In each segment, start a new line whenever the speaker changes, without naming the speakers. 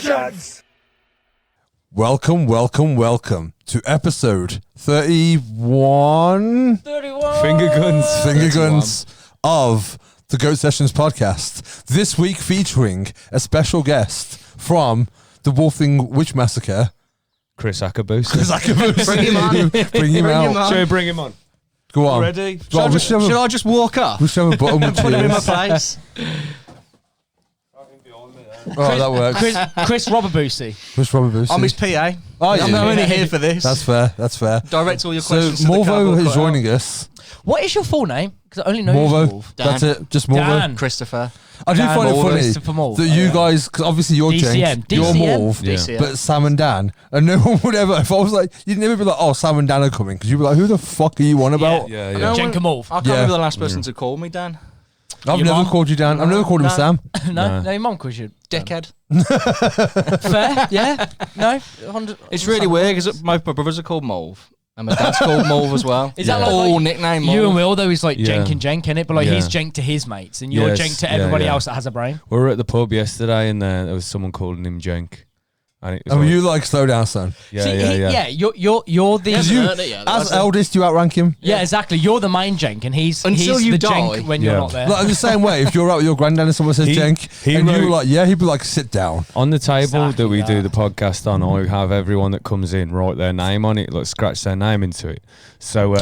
Shots.
Welcome to episode 31.
31.
Finger guns
of the Goat Sessions podcast. This week featuring a special guest from the Wolfing Witch Massacre,
Chris Ackerboos.
Bring him on. Bring him out.
Shall we bring him on?
Go on.
Ready?
Well,
Should I just walk up?
we should have a button with
Put him in my
cheers.
place.
Oh, that works.
Chris Robert-Boosie.
Chris Robert.
I'm his PA.
Oh,
I'm
yeah.
only here for this.
That's fair.
Direct all your
So
questions to the
Morvo
cardboard
is
cutout.
joining us.
What is your full name? Because I only know you as
Morvo.
Wolf.
Dan.
That's it. Just Morvo.
Dan.
Christopher.
I do
Dan
find it
Morvo.
funny
Christopher Morvo.
that you guys, because obviously you're
DCM.
Jenk, you're
DCM.
Morv,
Yeah.
DCM.
but Sam and Dan, and no one would ever, if I was like, you'd never be like, oh, Sam and Dan are coming, because you'd be like, who the fuck are you on about?
Yeah,
No
yeah.
one-
Jenk and Morv.
I can't
Yeah.
remember the last person to call me Dan.
I've
Your
never
mum?
called you Dan. I've never called him
No.
Sam.
No,
No.
your mum calls you
Dickhead.
Fair, yeah. No, 100.
It's really weird because my brothers are called Molv. And my dad's called Molv as well.
Is that
Yeah.
like
all nickname Molv?
you and Will though? He's like
Yeah.
Jenk and Jenk, innit? But like
Yeah.
he's Jenk to his mates, and you're
Yes,
Jenk to
yeah,
everybody
yeah.
else that has a brain.
We were at the pub yesterday and there was someone calling him Jenk. And it was
I mean,
like,
you like, slow down, son.
yeah,
See,
yeah.
you're the
Because you,
heard it yet,
as
that's it.
eldest, you outrank him.
yeah, exactly. You're the main Jenk, and he's
Until
he's
you
the
die.
Jenk when you're
Yeah.
not there.
Like, in the same way, if you're out with your granddad and someone says
He-
Jenk,
he
and you were
wrote-
like, yeah, he'd be like, sit down.
On the table
Exactly
that we do
that.
the podcast on, I have everyone that comes in write their name on it, like scratch their name into it. So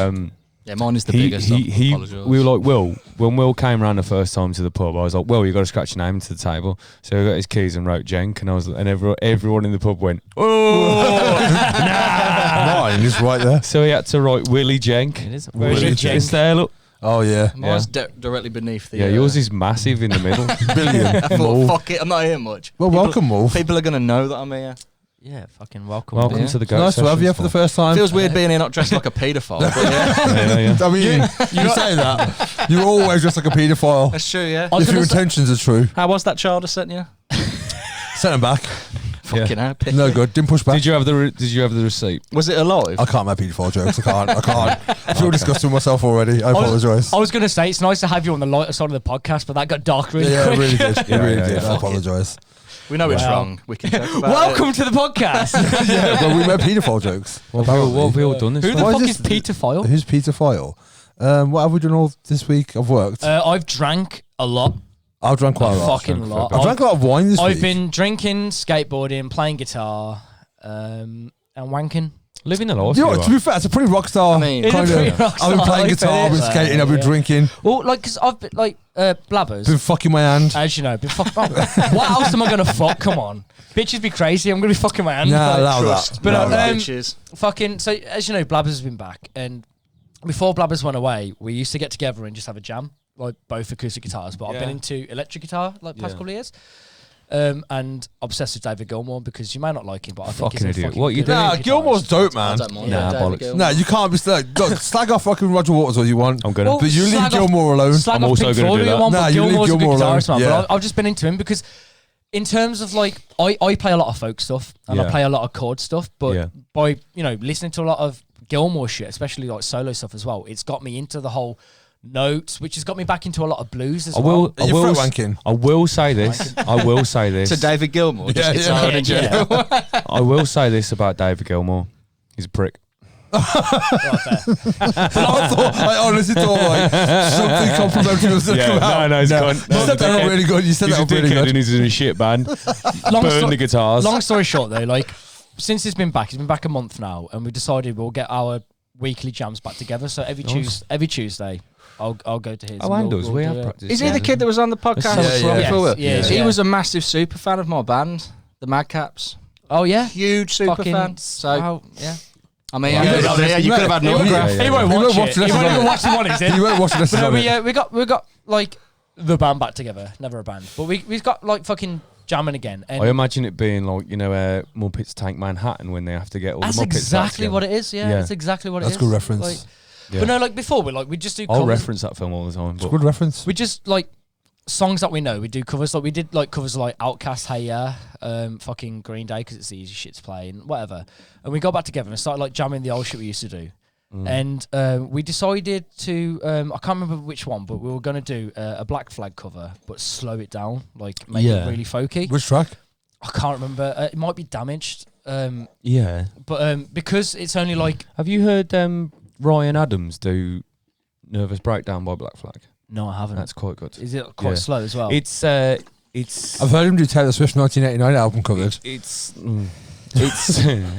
Yeah, mine is the
he,
biggest.
he
Apologise.
we were like, Will, when Will came round the first time to the pub, I was like, Will, you got to scratch your name into the table. So he got his keys and wrote Jenk, and I was, and everyone in the pub went, oh,
Mine is right there.
so he had to write Willie Jenk.
It is.
Willie
Where's your
Jenk.
It's
Jenk?
there, look.
Oh, yeah.
Mine's directly beneath the.
Yeah, yours is massive in the middle.
Billion.
I thought, fuck it, I'm not here much.
Well, welcome, Wolf.
People are going to know that I'm here.
Yeah, fucking welcome.
Welcome
Yeah.
to the Goat
Nice to have you
Sessions
for the
pod.
first time.
Feels weird being here not dressed like a paedophile, but yeah.
Yeah.
I mean, you say that. You're always just like a paedophile.
That's true, yeah.
I was
If your
gonna say-
intentions are true,
How was that child I sent you?
send him back.
Fucking hell. pick
No
it.
good. Didn't push back.
Did you have the receipt?
Was it alive?
I can't make paedophile jokes. I can't. I feel disgusted with myself already. I apologise.
I was going to say, it's nice to have you on the lighter side of the podcast, but that got dark really
Yeah, it
quick.
really did. It really
yeah,
did.
yeah.
I apologise.
We know it's
Wow.
wrong. We can joke about
Welcome to the podcast.
Yeah, well, we made paedophile jokes.
What have we all done this?
Who the
Why
fuck
is
is
this-
Peter File?
Who's Peter File? What have we done all this week? I've worked.
I've drank a lot.
I've drank quite a lot.
Fucking lot.
I've drank a lot of wine this
I've
week.
been drinking, skateboarding, playing guitar, and wanking.
Living a life.
You know,
you
what,
are.
to be fair, it's a pretty rock star
I mean-
It's a
kind
pretty
of.
rock
I've been
star
playing
life,
guitar, I've been
innit?
skating, I've been
Yeah.
drinking,
Well, like, because I've been, like, blabbers.
been fucking my hand.
As you know, been fuck. What else am I going to fuck? Come on. Bitches be crazy. I'm going to be fucking my hand.
Nah,
Like,
allow
Trust.
that.
But,
Allow that.
Bitches.
fucking, so as you know, Blabbers has been back, and before Blabbers went away, we used to get together and just have a jam, like both acoustic guitars. But I've been
Yeah.
into electric guitar like past
Yeah.
couple of years, and obsessed with David Gilmour because you may not like him, but I think
Fucking
he's a
idiot.
fucking
What you
good
doing?
Nah,
guitarist.
Gilmore's dope,
I
man.
don't mind
Nah,
David
bollocks.
Gilmour.
Nah, you can't be slag off fucking Roger Waters all you want.
I'm gonna.
Well,
But you leave
slag off-
Gilmour alone.
Slag
I'm
off
also
Pink
gonna
Floyd
do
all you
that.
want,
Nah,
but
you leave
Gilmour's a good
Gilmour alone,
guitarist, man.
yeah.
But I've just been into him because, in terms of like, I play a lot of folk stuff and I
Yeah.
play a lot of chord stuff, but
Yeah.
by listening to a lot of Gilmour shit, especially like solo stuff as well, it's got me into the whole notes, which has got me back into a lot of blues as
I
well.
will.
Are you throat wanking?
I will say this. I will say this.
To David Gilmour, just
Yeah,
guitar
yeah.
in general.
I will say this about David Gilmour. He's a prick.
I honestly thought like something complimentary was going to come out.
no, he's gone.
You said that up really good. You said
He's
that
a
up really
dickhead
good.
and he's in a shit band.
Long
Burn
sto-
the guitars.
Long story short, though, like since he's been back a month now, and we decided we'll get our weekly jams back together. So every Tuesday, I'll go to his.
Oh, and us. We
do
have
it.
practice.
Is he the kid that was on the podcast?
That's
so
before
much
we-
Yeah,
He
yeah.
was a massive super fan of my band, the Madcaps.
Oh yeah,
Huge super
fucking.
fan. So,
wow, yeah.
I mean,
Yeah,
you
yeah,
could have had an
yeah,
autograph.
yeah,
He won't
He won't
watch
watch
it.
this
He
on
won't even
it.
watch the one, is it?
You won't watch this.
But no,
on it.
we got like the band back together. Never a band, but we've got like fucking jamming again. And
I imagine it being like Muppets Tank Manhattan when they have to get all
that's
the Muppets. back
exactly
together.
what it is. Yeah,
Yeah.
that's exactly what it is.
That's a good reference.
Like,
Yeah.
But no, like before, we just do.
I'll
covers.
reference that film all the time.
It's a
But
good reference.
We just like songs that we know. We do covers. Like we did like covers like Outkast, Hey Ya, fucking Green Day because it's the easy shit to play and whatever. And we got back together and started like jamming the old shit we used to do. And we decided to I can't remember which one, but we were gonna do a Black Flag cover, but slow it down, like make
Yeah.
it really folky.
Which track?
I can't remember. It might be Damaged.
Yeah.
But because it's only like...
Have you heard Ryan Adams do Nervous Breakdown by Black Flag?
No, I haven't.
That's quite good.
Is it quite slow as well?
It's
I've heard him do Taylor Swift's 1989 album covers.
It's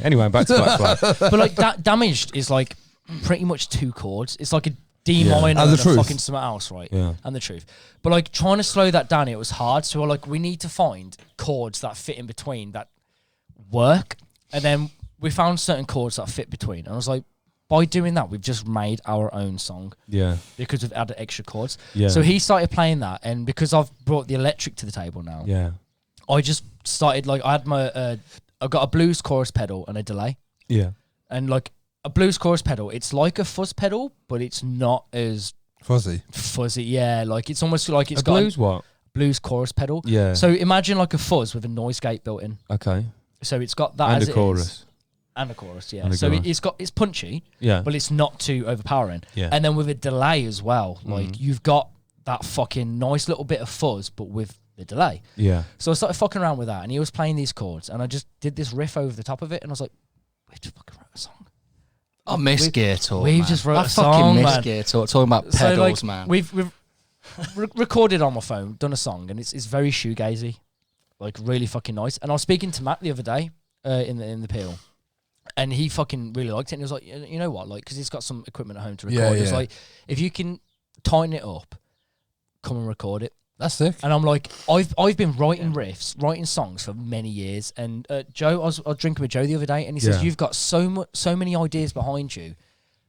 anyway, back to Black Flag.
But like Damaged is like pretty much 2 chords. It's like a D minor
And
and
the
a
truth.
fucking something else, right?
Yeah.
And the truth. But like trying to slow that down, it was hard. So we're like, we need to find chords that fit in between that work. And then we found certain chords that fit between. And I was like, by doing that, we've just made our own song.
Yeah.
Because we've added extra chords.
Yeah.
So he started playing that, and because I've brought the electric to the table now,
Yeah.
I just started like I had my I've got a blues chorus pedal and a delay.
Yeah.
And like a blues chorus pedal, it's like a fuzz pedal, but it's not as
Fuzzy.
fuzzy. Yeah, like it's almost like it's
A
got
blues what?
a blues chorus pedal.
Yeah.
So imagine like a fuzz with a noise gate built in.
Okay.
So it's got that
And
as
a
it
chorus.
is. And a chorus, yeah.
And a
So
chorus.
it's punchy,
Yeah.
but it's not too overpowering.
Yeah.
And then with a delay as well, like you've got that fucking nice little bit of fuzz, but with the delay.
Yeah.
So I started fucking around with that, and he was playing these chords, and I just did this riff over the top of it, and I was like, we just fucking wrote a song.
I miss Gear Talk.
we've
man.
just wrote
I
a
fucking
song,
miss
man.
Gear Talk. Talking about pedals, man.
We've recorded on my phone, done a song, and it's very shoegazy, like really fucking nice. And I was speaking to Matt the other day in the Peel, and he fucking really liked it. And he was like, you know what, like, because he's got some equipment at home to record.
Yeah,
He was
yeah.
like, if you can tighten it up, come and record it.
That's sick.
And I'm like, I've been writing riffs, writing songs for many years. And Joe, I was drinking with Joe the other day, and he says,
Yeah.
you've got so many ideas behind you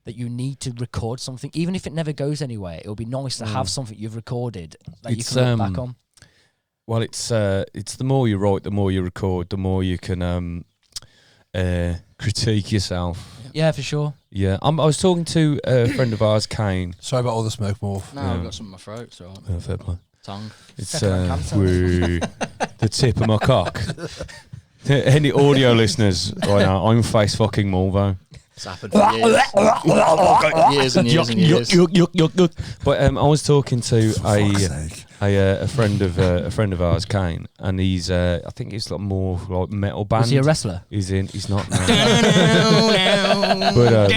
that you need to record something, even if it never goes anywhere. It'll be nice to have something you've recorded that
It's,
you can look back on.
Well, it's the more you write, the more you record, the more you can critique yourself.
Yeah, for sure.
Yeah, I was talking to a friend of ours, Kane.
Sorry about all the smoke, Morph.
No,
Yeah.
I've got something in my throat. So
Fair play.
tongue.
It's
Second-hand cancer.
the tip of my cock. Any audio listeners right now, I'm face fucking Mulvo.
It's happened for years. Years and years and years.
But I was talking to
Fuck's sake.
a friend of ours, Kane, and he's I think he's like more like metal band.
Was he a wrestler?
He's not now. But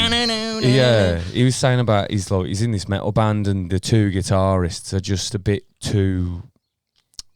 yeah, he was saying about he's in this metal band, and the 2 guitarists are just a bit too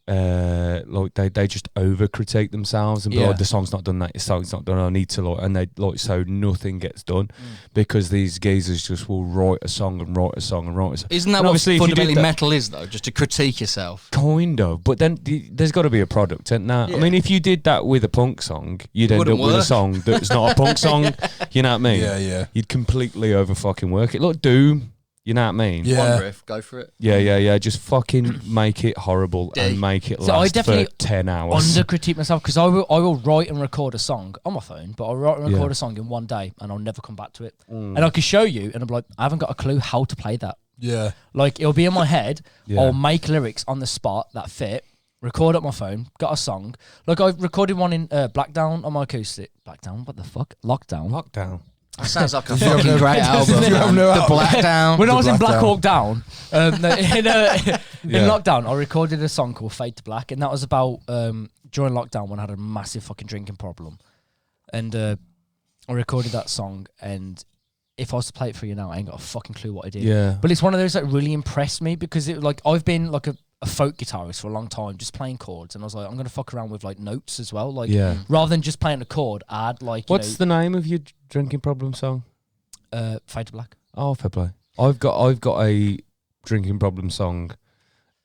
like they just over critique themselves and be
Yeah.
like, the song's not done, that the song's not done, I need to like, and they like, so nothing gets done because these geezers just will write a song and write a song and write a song.
Isn't that
And
what
obviously if you did
fundamentally
that-
metal is, though? Just to critique yourself.
Kind of, but then there's got to be a product, isn't there?
Yeah.
I mean, if you did that with a punk song, you'd end up
Wouldn't
with a
work.
song that's not a punk song. You know what I mean?
Yeah, yeah.
You'd completely over fucking work it. Like Doom, you know what I mean?
Yeah.
One riff, go for it.
Yeah. Just fucking make it horrible and make it
So I
last
definitely
for 10 hours.
Under critique myself, because I will write and record a song on my phone, but I'll write and record
Yeah.
a song in one day, and I'll never come back to it. And I can show you, and I'm like, I haven't got a clue how to play that.
Yeah.
Like, it'll be in my head.
Yeah.
I'll make lyrics on the spot that fit, record up my phone, got a song. Like, I recorded one in Blackdown on my acoustic. Blackdown? What the fuck? Lockdown?
Lockdown.
That sounds like a
you have
fucking
no-
great album.
you have no
The
album?
Black Down.
When I was in
Black
Black
Down.
Hawk Down, in
Yeah.
lockdown, I recorded a song called Fade to Black, and that was about during lockdown when I had a massive fucking drinking problem. And I recorded that song, and if I was to play it for you now, I ain't got a fucking clue what I did.
Yeah.
But it's one of those that really impressed me, because it, like, I've been like a folk guitarist for a long time, just playing chords, and I was like, I'm gonna fuck around with like notes as well, like
Yeah.
rather than just playing a chord, add like
What's the name of your drinking problem song?
Fade to Black.
Oh, fair play. I've got a drinking problem song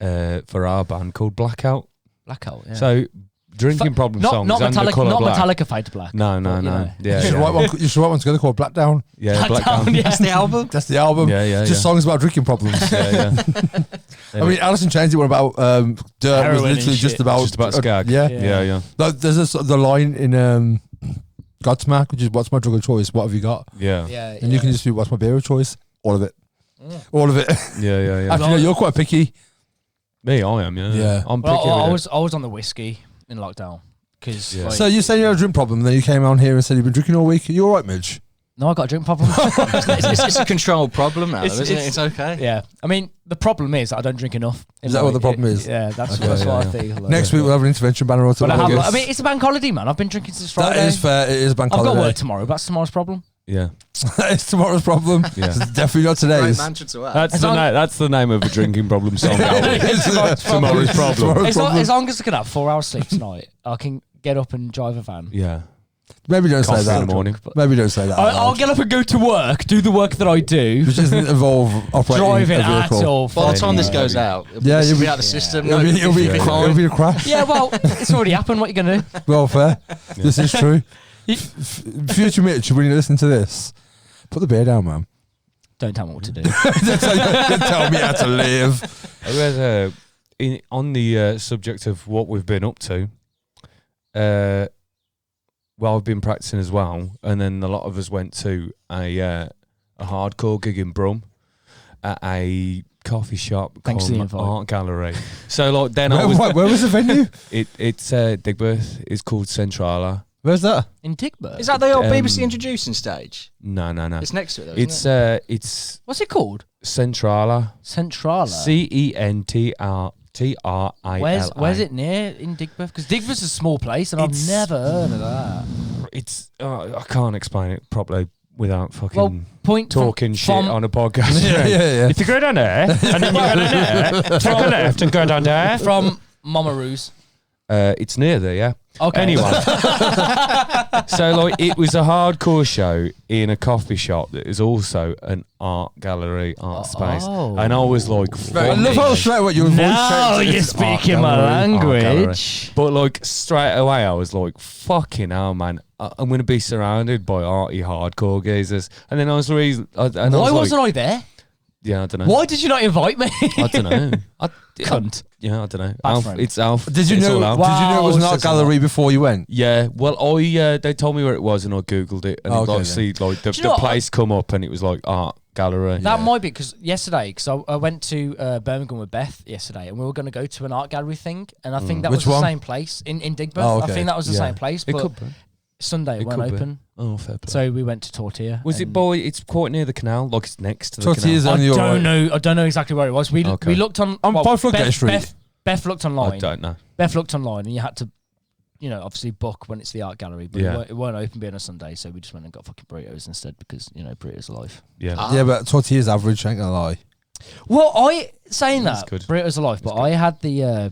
for our band called Blackout.
Blackout. Yeah.
So drinking problem songs
not
and the
Metallica,
colour
not
black.
Metallica Fade to Black.
No.
But, you know.
Yeah,
You should,
yeah.
write one, you should write one together called Black Down.
Yeah,
Blackdown,
Blackdown.
yeah.
That's the album.
That's the album.
Yeah.
Just songs about drinking problems.
Yeah.
I mean, Alison Chains did one about Dirt was
Heroin and
literally just
shit.
about
skag.
yeah.
Yeah.
Like, there's the line in Godsmack, which is "What's my drug of choice? What have you got?"
Yeah.
Yeah,
And you can just do "What's my beer of choice?" All of it. All of it.
Yeah.
Actually, no, you're quite picky.
Me, I am. Yeah.
Yeah.
I'm
Well,
picky.
I
with it.
was on the whiskey in lockdown because
Yeah.
So you said you had a drink problem, then you came out here and said you've been drinking all week. Are you all right, Midge?
No, I got a drink problem.
It's a controlled problem now, isn't it?
it's-
It's okay.
Yeah, I mean, the problem is I don't drink enough.
Is that what the problem is?
Yeah, that's,
Okay,
that's what
yeah.
I feel. Like.
Next week we'll have an intervention banner or
But
something.
I mean, it's a bank holiday, man. I've been drinking since Friday.
That is fair. It is bank
I've got
holiday.
work tomorrow. That's tomorrow's problem.
Yeah.
It's tomorrow's problem.
Yeah.
It's definitely not
Great
today's.
mantra to have.
That's the name of a drinking problem song. Tomorrow's problem.
As long as I can have 4 hours sleep tonight, I can get up and drive a van.
Yeah.
Maybe don't
Coffee
say that.
in the morning.
Maybe don't say that.
I'll get up and go to work, do the work that I do,
Which doesn't involve operating
driving
a
at
vehicle.
all.
By the time this
fucking-
goes out,
Yeah,
it'll
you'll
be
be-
out of the system.
It'll be a crash.
Yeah, well, it's already happened. What are you going to do?
Well, fair. This is true. Future Mitch, when you listen to this, put the beer down, man.
Don't tell me what to do.
Don't tell me how to live.
I read, on the subject of what we've been up to, well, I've been practicing as well, and then a lot of us went to a hardcore gig in Brum at a coffee shop
Thanks for the
called
invite.
Art Gallery. So like then I was
Where was the venue?
it's Digbeth. It's called Centrala.
Where's that?
In Digbeth?
Is that the old
Um,
BBC introducing stage?
No.
It's next to it, though, isn't it?
It's
What's it called?
Centrala.
Centrala.
CENTRALI.
Where's it near in Digbeth? Because Digbethe's a small place, and I've
It's-
never heard of that.
It's I can't explain it properly without fucking
Well, point from-
talking shit
from-
on a podcast.
Yeah.
If you go down there and then you go down there, take a left and go down there.
From Mama Roo's.
It's near there, yeah.
Okay.
Anyway, so like it was a hardcore show in a coffee shop that is also an art gallery, art space,
oh.
and I was like,
I love how straight away your voice
Now
changes.
you're
It's art
speaking my
gallery.
language.
But like straight away, I was like, "Fucking hell, man! I'm gonna be surrounded by arty hardcore gazers." And then I was really,
Why wasn't I there?
Yeah, I don't know.
Why did you not invite me?
I don't know.
Cunt.
Yeah, I don't know.
Bad
Alf,
friend.
it's Alf.
Did you
It's
know?
all Alf.
Did you know it was an
Wow,
art
says a
gallery before you went?
Yeah, well, they told me where it was, and I googled it, and
Oh,
it
okay,
obviously like
Do you know
the
what?
place come up, and it was like art gallery.
That might be because yesterday, because I went to Birmingham with Beth yesterday, and we were going to go to an art gallery thing, and I think that
Which
was
one?
the same place in Digbeth.
Oh, okay.
I think that was the
Yeah.
same place,
It
but
could be.
Sunday it
It
weren't
could be.
open,
Oh, fair play.
so we went to Tortilla.
Was it
and-
boy? It's quite near the canal, like it's next to the
Tortillas
canal.
on
I
your
don't
right.
know. I don't know exactly where it was. We
Okay.
looked on.
On by Floodgate
Beth,
Street.
Beth looked
I
online.
don't know.
Beth looked online, and you had to, obviously book when it's the art gallery. But
Yeah.
it weren't open being a Sunday, so we just went and got fucking burritos instead because burritos are life.
Yeah,
Yeah, but tortillas average. Ain't gonna lie.
Well, saying
That's
that
good.
burritos are life, but I had the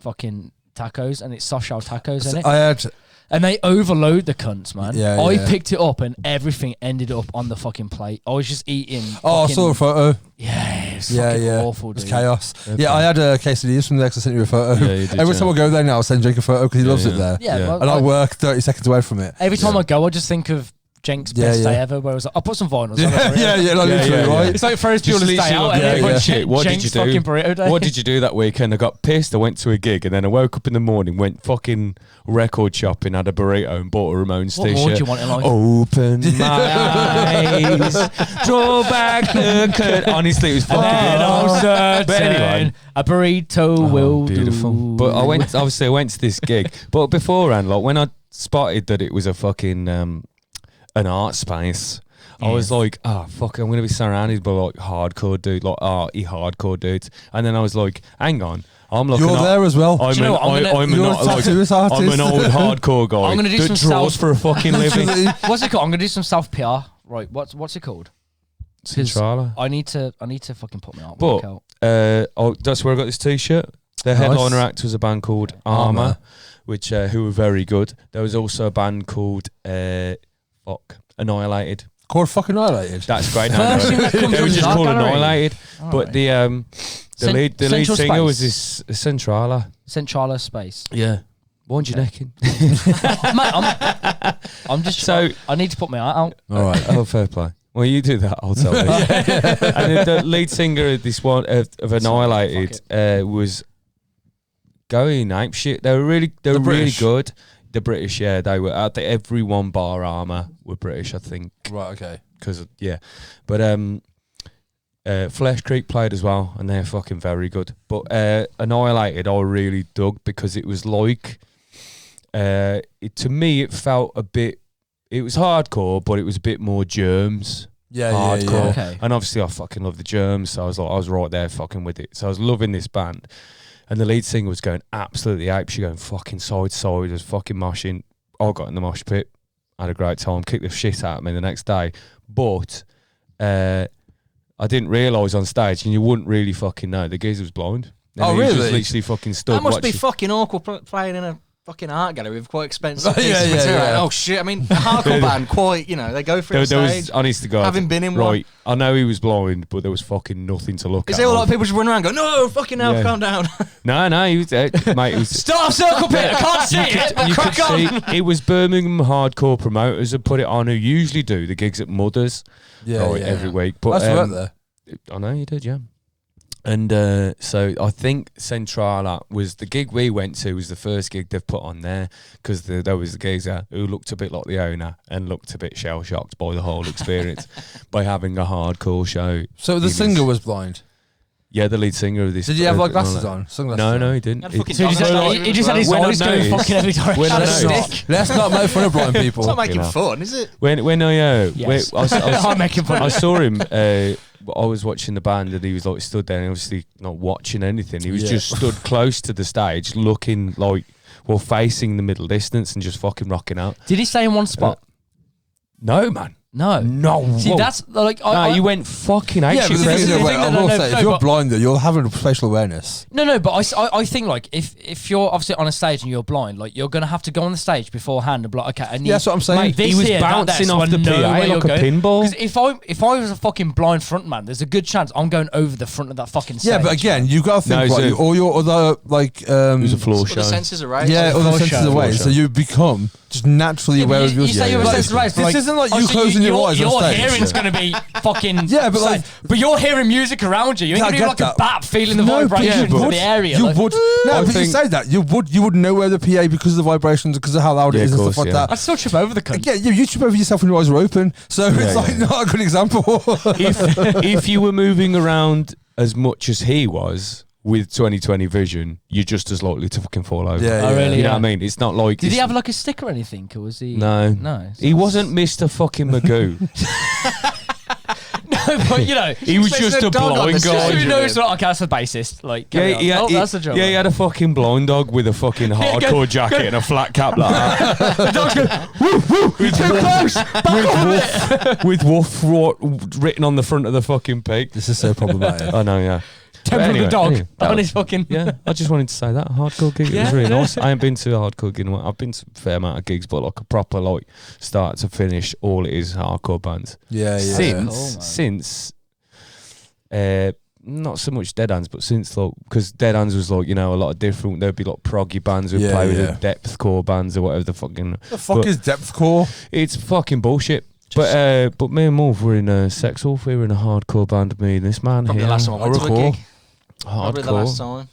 fucking tacos, and it's soft shell tacos in it,
I had.
and they overload the cunts, man.
Yeah,
I
yeah.
picked it up, and everything ended up on the fucking plate. I was just eating.
Oh, I
fucking-
saw a photo.
Yeah, it's
Yeah,
fucking
yeah.
awful,
It's
dude.
chaos.
Okay.
Yeah, I had quesadillas from there 'cause I sent you a photo.
Yeah, you did,
Every
yeah.
time I go there now, I'll send Jake a photo because he loves it
yeah.
there.
Yeah,
Yeah.
well,
And I work 30 seconds away from it.
every time I go, I just think of Jenk's
Yeah,
best
yeah.
day ever, where I was like, I'll put some vinyls.
Yeah,
on it,
like
Yeah,
literally,
yeah, yeah.
right?
It's like Ferris
Just
Bueller's Day
literally
Out,
like,
and
yeah,
everyone
yeah.
Shit, what did
Jenk's
you do?
fucking burrito day.
What did you do that weekend? I got pissed. I went to a gig, and then I woke up in the morning, went fucking record shopping, had a burrito, and bought a Ramones
What more do
t-shirt.
you want in life?
Open my eyes, draw back the curtain. Honestly, it was
And then I'm
fucking.
certain
But anyway.
a burrito will
beautiful.
do.
But I went to this gig. But beforehand, like when I spotted that it was a fucking an art space, I was like, oh fuck, I'm gonna be surrounded by like hardcore dude, like arty hardcore dudes. And then I was like, hang on, I'm looking.
You're
up,
there as well.
I'm
Do you know what? I'm
You're a tattooist artist.
I'm an old hardcore guy.
I'm gonna do
that
some
draws
self-
for a fucking living.
Literally.
What's it called? I'm gonna do some self PR. Right. What's it called?
Centrala.
I need to fucking put my artwork
But
out.
that's where I got this T-shirt. The
Nice.
headliner act was a band called Armour,
Armour.
which who were very good. There was also a band called Annihilated.
Called fucking annihilated.
That's great.
First thing that comes
They
up
were
is
just
Art
called
Gallery.
Annihilated.
All
But
right.
the lead
Central
singer was
Space.
this Centrala.
Centrala space.
Yeah. Wind your neck in.
Mate, I'm just
So-
I need to put my art out.
All right.
Oh, fair play. Well, you do that, I'll tell you. And the lead singer of this one of Annihilated was going ape shit. They were really
British?
good. The British, yeah, they were. I think everyone bar Armour were British, I think,
Right, okay.
because yeah. But Flesh Creek played as well, and they're fucking very good. But Annihilated, I really dug because it was like, to me, it felt a bit it was hardcore, but it was a bit more germs.
Yeah,
hardcore.
yeah.
Okay.
And obviously I fucking love the germs, so I was right there fucking with it. So I was loving this band. And the lead singer was going absolutely ape. She going fucking side to side, was fucking moshing. I got in the mosh pit, had a great time, kicked the shit out of me the next day. But I didn't realise on stage, and you wouldn't really fucking know, the geezer was blind. And
Oh,
he was
really?
just literally fucking stood
That must be
watching.
fucking awkward playing in a fucking art gallery with quite expensive
Yeah,
pieces of
yeah,
material.
yeah.
Oh shit! I mean, a hardcore band, quite, you know, they go for it on
There was,
stage.
honest to God,
Having been in one.
right, I know he was blind, but there was fucking nothing to look
Is
at.
there a lot of people just running around going, "No, fucking hell,
Yeah.
calm down"?
No, he was, mate, it was...
Start circle pit. I can't see it.
You could
Crack on.
see it was Birmingham hardcore promoters that put it on, who usually do the gigs at Mother's every week. But
That's right there.
I know you did, yeah. And so I think Centrala was the gig we went to, was the first gig they've put on there, because there was a geezer who looked a bit like the owner and looked a bit shell shocked by the whole experience by having a hardcore show.
So the
He
singer was blind.
Yeah, the lead singer of this.
Did you have like
no,
glasses on? Sunglasses
No,
on?
no, he didn't.
Had a fucking
So he just,
dog
he just had his
When I
eyes going
noticed-
fucking every direction.
when I
That's
noticed-
sick.
Let's not make fun of blind people.
It's not making
hell.
fun, is it?
When I
Yes.
I'm
making fun.
I saw him. I was watching the band, and he was like stood there, and obviously not watching anything. He was just stood close to the stage, looking like, well, facing the middle distance, and just fucking rocking out.
Did he stay in one spot?
No, man.
No.
No.
See, that's like
No, you went fucking ape
Yeah, but
shit
the
for
thing is,
everything.
wait, I
no,
will
no,
say,
no,
if you're
but-
blinder, you'll have a spatial awareness.
No, but I think like if you're obviously on a stage and you're blind, like you're gonna have to go on the stage beforehand and be like, okay, I need.
Yeah, that's what I'm saying.
Mate,
He
this
was
here, that
bouncing
there,
off
so
the
I know
PA
where
like
you're
a
going.
pinball.
Because if I was a fucking blind frontman, there's a good chance I'm going over the front of that fucking stage.
Yeah, but again, you got to think,
No,
right,
so-
all your other, like,
It was a floor
All
show.
the senses are right.
yeah, all the senses
show.
away,
Floor
so
show.
you become just naturally aware of your
you say you're
like,
sense right, but
This isn't like you
obviously
closing your eyes on
Your
stage.
hearing's gonna be fucking
Yeah, but like-
but you're hearing music around you. You ain't
I
gonna be
get
like a
that.
bat feeling the
No, but
vibrations
you
of
would.
the area.
You
like,
would. No,
I
but you
think-
say that. You would know where the PA because of the vibrations, because of how loud it
Yeah,
is
of
and stuff
course,
like
yeah.
that.
I'd still trip over the cunt.
Again, you trip over yourself when your eyes are open, so it's like
yeah.
not a good example.
if you were moving around as much as he was with 20/20 vision, you're just as likely to fucking fall over.
Yeah,
Oh,
yeah.
really?
You know
Yeah.
what I mean? It's not like
Did he
it's-
have like a stick or anything, or was he?
No.
No.
He wasn't Mr. fucking Magoo.
No, but you know,
He was
expecting
just
a
a
dog on
blind
the
just
guy.
stage.
who knows what? Okay, that's a bassist. Like, carry on.
Yeah,
Oh, that's a drummer.
he had a fucking blind dog with a fucking hardcore jacket and a flat cap like that.
The dog's going, woof, woof, you're too close. Back off it.
with woof written on the front of the fucking pig.
This is so problematic.
I know, yeah.
Temper of
anyway,
the dog
anyway,
on his fucking.
Yeah, I just wanted to say that hardcore gig. It
Yeah,
was really
yeah.
nice. I ain't been to a hardcore gig. I've been to a fair amount of gigs, but like a proper like start to finish, all it is hardcore bands.
Yeah, yeah.
Since not so much Dead Hands, but since like because Dead Hands was like, you know, a lot of different. There'd be like proggy bands who'd
Yeah,
play with
yeah.
the depthcore bands or whatever the fucking.
The fuck
But-
is depth core?
It's fucking bullshit. But me and Morv were in a sex off. We were in a hardcore band. Me and this man
Probably
here.
the last time I went to a
Hardcore.
gig. Probably the last time.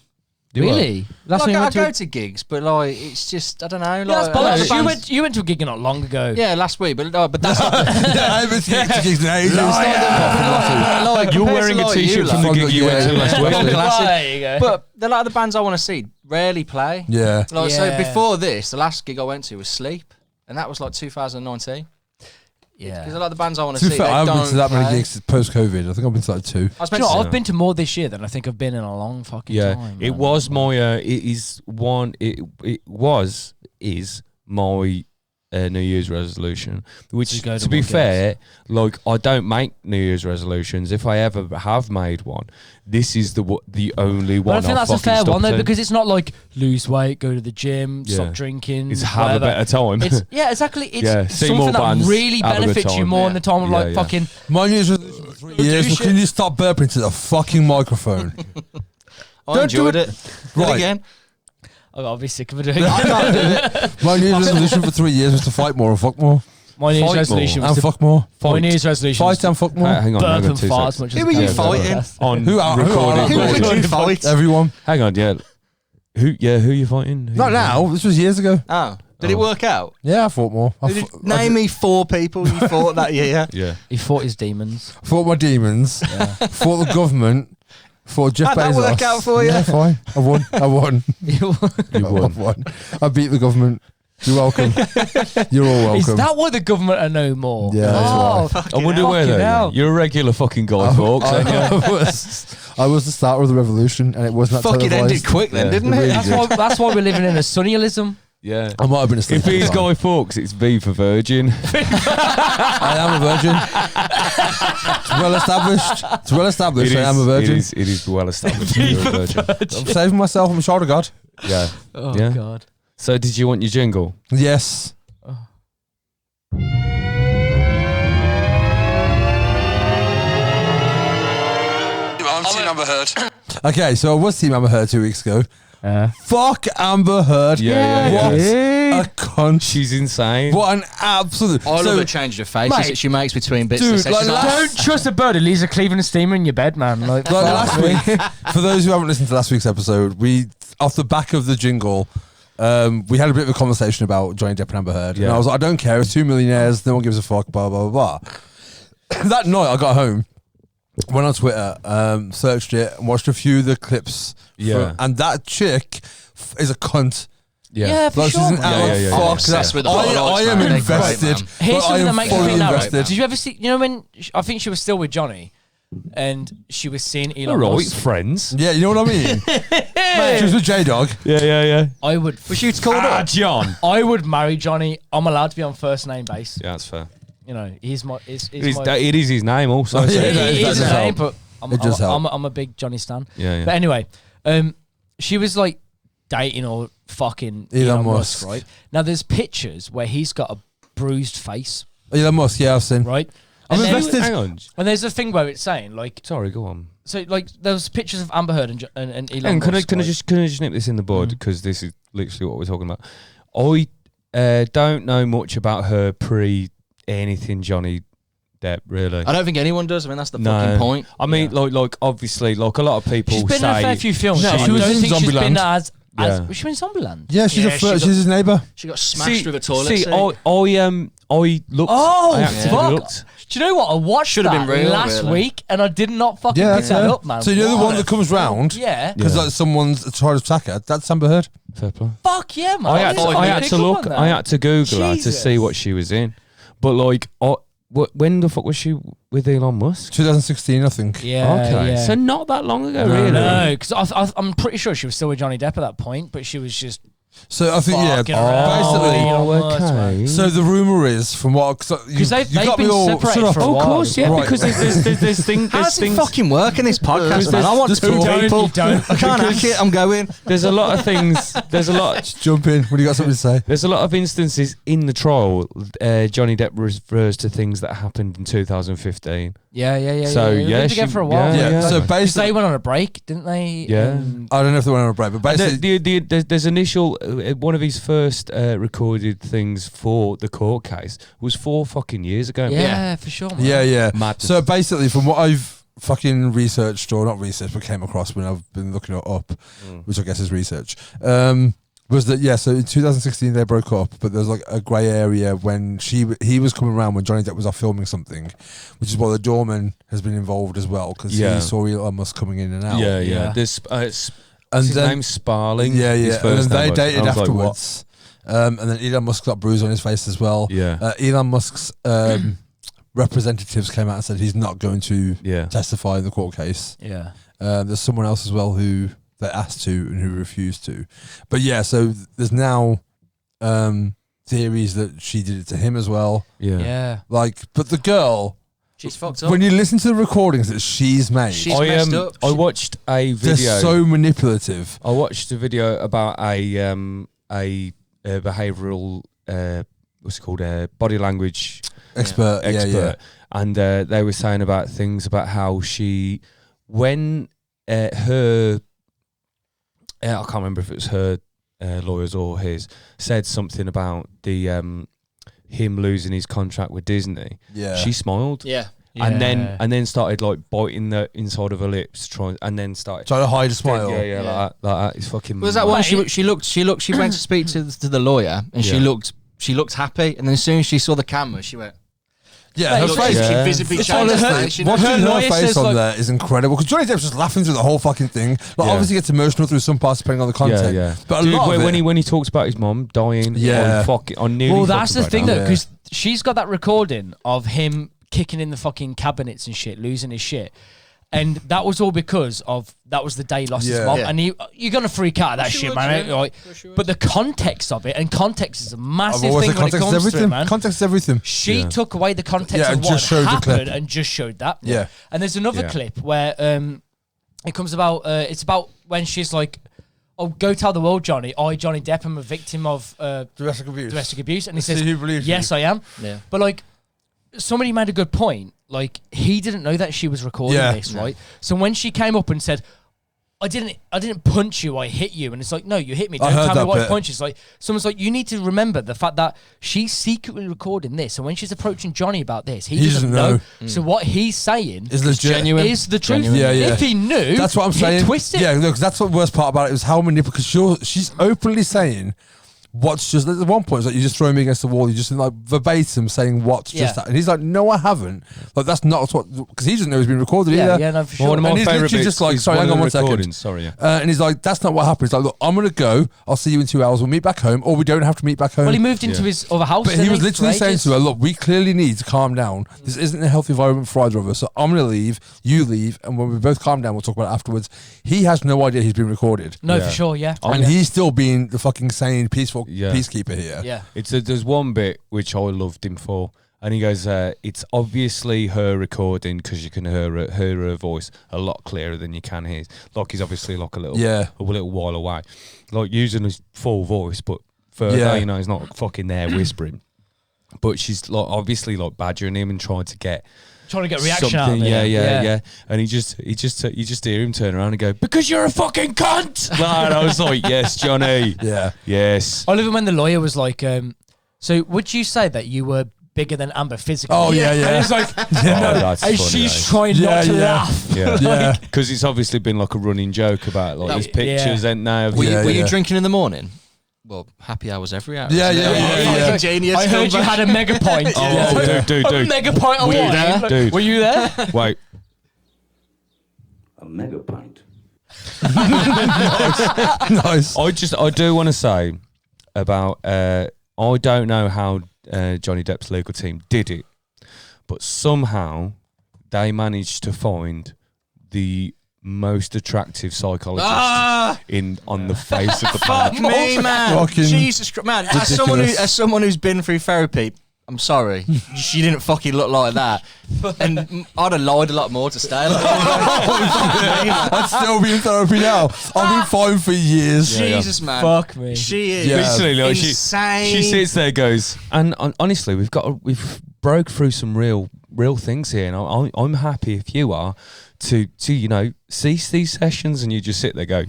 Really? Last
Like,
time you
I
went to
go
a-
to gigs, but like it's just I don't know.
Yeah, that's
Like,
bollocks.
the
You
bands-
went to a gig not long ago.
yeah, last week, but that's not.
Yeah, I haven't seen gigs in ages.
Like,
You're
compared
wearing
to,
a
like,
t-shirt
you
from the
lot.
gig you went to last
Yeah.
week.
Classic.
There you go.
But they're like the bands I want to see rarely play.
Yeah.
Like, so
Yeah.
before this, the last gig I went to was Sleep, and that was like 2019.
yeah.
Because like the bands I want
To
to
be
see,
fair,
they
I haven't been
don't
to that many
play.
gigs post-COVID. I think I've been to like 2.
I was
Do you
meant
know,
to
what?
say-
I've been to more this year than I think I've been in a long fucking time.
It
man.
was my. Is my New Year's resolution. Which,
To go to
to be
more
fair, like I don't make New Year's resolutions. If I ever have made one, this is the only
But
one.
I think
I've
that's a
fucking
fair one
stuck
though,
to.
because it's not like lose weight, go to the gym,
Yeah.
stop drinking.
It's have
whatever.
a better time.
It's yeah, exactly. It's
Yeah, see
something
more
that
bands,
really
have a good
benefits you
time.
more in the time of
Yeah,
like
yeah.
fucking.
My New Year's resolution for 3 years was, can you stop burping to the fucking microphone?
I
Don't do
enjoyed it.
Right.
Again.
I gotta be sick of it.
My New Year's resolution for 3 years was to fight more and fuck more.
My New Year's
Fight
resolution
And
was to.
fuck more.
My New Year's resolution was
Fight
to
and fuck more.
Hang on,
burp
hang on
and
2
fart as
seconds.
much as
Who
I
were you
can.
fighting?
On
Who are
recorded.
Who would
audio.
you fight?
Everyone.
Hang on, yeah. Who you fighting? Who
Not
you
now. This was years ago.
Oh, did it work out?
Yeah, I fought more.
Name me 4 people you fought that year.
Yeah.
He fought his demons.
Fought my demons. Fought the government. Fought Jeff
How'd
Bezos.
that work out for you?
Yeah, fine. I won.
You
I
won.
won. I beat the government. You're welcome. You're all welcome.
Is that why the government are no more?
Yeah, that's
Oh,
why.
I wonder where
Fucking
they
hell.
are. You're a regular fucking guy, folks. aren't you?
I was the starter of the revolution, and it was not
Fucking
televised.
ended quick then,
Yeah.
didn't it?
That's why we're living in a sunnialism.
Yeah.
I might have been asleep.
If he's Guy Fawkes, it's V for Virgin.
I am a virgin. It's well established. It's well established. I am a virgin.
It is well established. You're a virgin.
I'm saving myself. I'm a child of God.
Yeah.
Oh
Yeah.
God.
So, did you want your jingle?
Yes.
I'm Team Amber Heard.
Okay, so I was Team Amber Heard 2 weeks ago. Fuck Amber Heard.
Yeah.
What a cunt.
She's insane.
What an absolute.
I love
so,
the change of faces
Mate,
that she makes between bits
dude,
of sessions.
like,
Don't trust a bird who leaves a Cleveland steamer in your bed, man. Like
last week, for those who haven't listened to last week's episode, we, off the back of the jingle, we had a bit of a conversation about Johnny Depp and Amber Heard. And
Yeah.
I was like, I don't care. It's 2 millionaires. No one gives a fuck. Blah, blah, blah, blah. That night, I got home, went on Twitter, searched it, and watched a few of the clips.
Yeah.
And that chick is a cunt.
Yeah, for
Like,
sure.
she's an
man.
absolute
yeah.
fuck.
I'm obsessed with the
I
Rolex,
am
man. They're
invested.
great, man.
Here's
but I
something
am
that makes me
fully
think that.
invested.
Right? Did you ever see? You know when I think she was still with Johnny, and she was seeing
All
Elon
right,
Musk.
friends.
Yeah, you know what I mean? She was with J-Dog.
Yeah.
I would.
Was she called up?
John.
I would marry Johnny. I'm allowed to be on first name base.
Yeah, that's fair.
You know, he's my. He's
It is his name also.
Oh,
so-
yeah,
He is his
does
name,
help.
but
It does help.
I'm a big Johnny stan.
Yeah.
But anyway, she was like dating or fucking
Elon
Elon Musk,
Musk.
right? Now there's pictures where he's got a bruised face,
Elon Musk, yeah, I've seen.
right?
I'm
And then-
invested.
Hang on.
And there's a thing where it's saying like,
Sorry, go on.
so like there was pictures of Amber Heard and Elon
And
Musk.
can I
right?
just nip this in the bud because this is literally what we're talking about. I don't know much about her pre anything Johnny Depp really.
I don't think anyone does. I mean, that's the
No.
fucking point.
I mean, like obviously, like a lot of people
She's been
say.
in a fair few films.
No,
I
she was
don't
in
think she's been
Zombieland.
as
Yeah.
was she in Zombieland?
Yeah, she's
Yeah,
she's his neighbour.
She got smashed with a toilet
See,
seat.
I looked.
Oh
I actually
fuck!
looked.
Do you know what? I watched
Should've
that
been real,
last
really.
week, and I did not fucking
Yeah,
pick that up, man.
So you know the
What
one that comes round?
Yeah.
Because like someone's tried to attack her. That's Amber Heard.
Fair play.
Fuck yeah, man.
I had
didn't
I had
pick
to
up
look.
on that.
I had to Google her to
Jesus.
see what she was in. But like, when the fuck was she with Elon Musk?
2016, I think.
Yeah.
Okay,
yeah.
so not that long ago,
No,
really.
No, because I'm pretty sure she was still with Johnny Depp at that point, but she was just
So I think
fucking
yeah.
around.
Basically,
Elon Musk, man.
okay.
so the rumor is from what
Because they've been separated
shut up.
for a
Oh, of
while.
course, yeah,
Right.
because there's things.
How does it fucking work in this podcast, man? I want
just
two
talk.
people.
Don't.
I can't hack it. I'm going.
There's a lot of things. There's a lot.
Jump in when you got something to say.
There's a lot of instances in the trial. Johnny Depp refers to things that happened in 2015.
Yeah.
So,
They've
yeah,
been together
she-
for a while.
yeah,
Yeah. So
Because
basically,
they went on a break, didn't they?
Yeah.
I don't know if they went on a break, but basically,
There's initial one of his first recorded things for the court case was 4 fucking years ago.
Yeah, for sure. Man.
yeah.
Madness.
So basically, from what I've fucking researched, or not researched, but came across when I've been looking it up, which I guess is research, was that, yeah, so in 2016 they broke up, but there's like a grey area when he was coming around when Johnny Depp was off filming something, which is why the doorman has been involved as well, because
Yeah.
he saw Elon Musk coming in and out.
Yeah. There's
And
his
then,
name's Sparling.
yeah,
his
and
first
then they
name was.
dated
I was like, what?
afterwards. And then Elon Musk got bruise on his face as well.
Yeah.
Elon Musk's representatives came out and said he's not going to
Yeah.
testify in the court case.
Yeah.
There's someone else as well who they asked to and who refused to. But yeah, so there's now theories that she did it to him as well.
Yeah.
Yeah.
Like, but the girl,
She's fucked up.
when you listen to the recordings that she's made,
She's messed up.
I watched a
they're
video.
so manipulative.
I watched a video about a behavioural what's it called, body language
Expert,
expert,
yeah.
and they were saying about things about how she, when her, I can't remember if it was her lawyers or his, said something about the him losing his contract with Disney.
Yeah.
She smiled.
Yeah.
And
Yeah.
then started like biting the inside of her lips, and then started.
Trying to hide a smile.
Yeah, like that. It's fucking.
Was that
mad.
one? She went to speak to the lawyer, and
Yeah.
she looked happy, and then as soon as she saw the camera, she went.
Yeah, her
Look,
face.
she
Yeah.
visibly
It's
changed
honestly-
her face. You know?
Watching
Her
her
lawyer
face
says,
on
like-
there is incredible because Johnny Depp's just laughing through the whole fucking thing. Like,
Yeah.
obviously, gets emotional through some parts depending on the content.
Yeah, yeah.
But a
Dude,
lot of
when
it,
he talks about his mom dying,
Yeah.
I nearly.
Well, that's the
fucking
thing
broke
though,
down.
because she's got that recording of him kicking in the fucking cabinets and shit, losing his shit. And that was all because of that was the day he lost his
Yeah.
mom,
Yeah.
and you're gonna freak out at that shit, man. Like, but the context of it, and context is a
I've
massive
always
thing
said
when it
context is
comes to
everything.
it, man.
Context is everything.
She
Yeah.
took away the context
Yeah,
of
and
what
just showed the clip.
happened and just showed that.
Yeah.
And there's another
Yeah.
clip where it comes about. It's about when she's like, "Oh, go tell the world, Johnny. I, Johnny Depp, am a victim of
Domestic abuse.
domestic abuse." And he
See
says,
who believes
"Yes,
you.
I am."
Yeah.
But like, somebody made a good point. Like, he didn't know that she was recording
Yeah.
this, right? So when she came up and said, I didn't punch you, I hit you. And it's like, no, you hit me.
I
Don't
heard
tell me
that
what
bit.
punch is. Like, someone's like, you need to remember the fact that she's secretly recording this. And when she's approaching Johnny about this, he doesn't know. So what he's saying
It's legit.
genuine.
is the truth.
Yeah, yeah.
If he knew,
That's what I'm
he'd
saying.
twist it.
Yeah, look, that's what the worst part about it is how manipulative. Because she's openly saying what's just at one point. It's like, you're just throwing me against the wall. You're just like verbatim saying what's just
Yeah.
that. And he's like, no, I haven't. Like, that's not what, because he doesn't know he's been recorded
Yeah,
either.
yeah, no, for
Well,
sure.
one of
And
my
he's
favourite
literally
bits
just like,
is
sorry, hang
one
on
of
one
the
second.
recordings, sorry, yeah.
And he's like, that's not what happened. He's like, look, I'm going to go. I'll see you in 2 hours. We'll meet back home. Or we don't have to meet back home.
Well, he moved into
Yeah.
his other house.
But he
didn't
was literally
for
saying
ages.
to her, look, we clearly need to calm down. This isn't a healthy environment for either of us. So I'm going to leave, you leave, and when we both calm down, we'll talk about it afterwards. He has no idea he's been recorded.
No,
Yeah.
for sure, yeah.
And he's still being the fucking sane, peaceful
Yeah.
peacekeeper here.
Yeah.
There's one bit which I loved him for, and he goes, "It's obviously her recording because you can hear her voice a lot clearer than you can his. Like he's obviously like a little while away, like using his full voice, but further,
Yeah.
you know, he's not fucking there whispering. But she's like obviously like badgering him and trying to get."
Trying to get reaction out of
Something,
it.
yeah. And you just hear him turn around and go, "Because you're a fucking cunt!" And I was like, "Yes, Johnny.
Yeah.
Yes."
I love it when the lawyer was like, so would you say that you were bigger than Amber physically?
Oh, yeah, yeah.
And it's like,
Oh, that's
and
funny,
she's
eh?
trying
Yeah,
not to
yeah.
laugh.
Yeah,
Yeah.
because it's obviously been like a running joke about like his pictures and now.
Were,
Yeah,
you, were
yeah.
you drinking in the morning? Well, happy hours every hour.
Yeah,
isn't
yeah,
it?
yeah,
Fucking
yeah.
Genius.
I heard you had a mega point.
Oh, dude.
A mega point of
Were you
wine.
there?
Like,
Dude.
Were you there?
Wait,
A mega pint.
Nice.
I do want to say about I don't know how Johnny Depp's legal team did it, but somehow they managed to find the most attractive psychologist on the face of the
Fuck
planet.
me, man.
Fucking
Jesus Christ, man.
ridiculous.
As someone who's been through therapy, I'm sorry, she didn't fucking look like that. And I'd have lied a lot more to stay.
I'd still be in therapy now. I've been fine for years.
Jesus, man.
Fuck me.
She is
Yeah.
Literally, like
insane.
she sits there, goes, and honestly, we've broke through some real things here, and I'm happy if you are to you know cease these sessions, and you just sit there, go,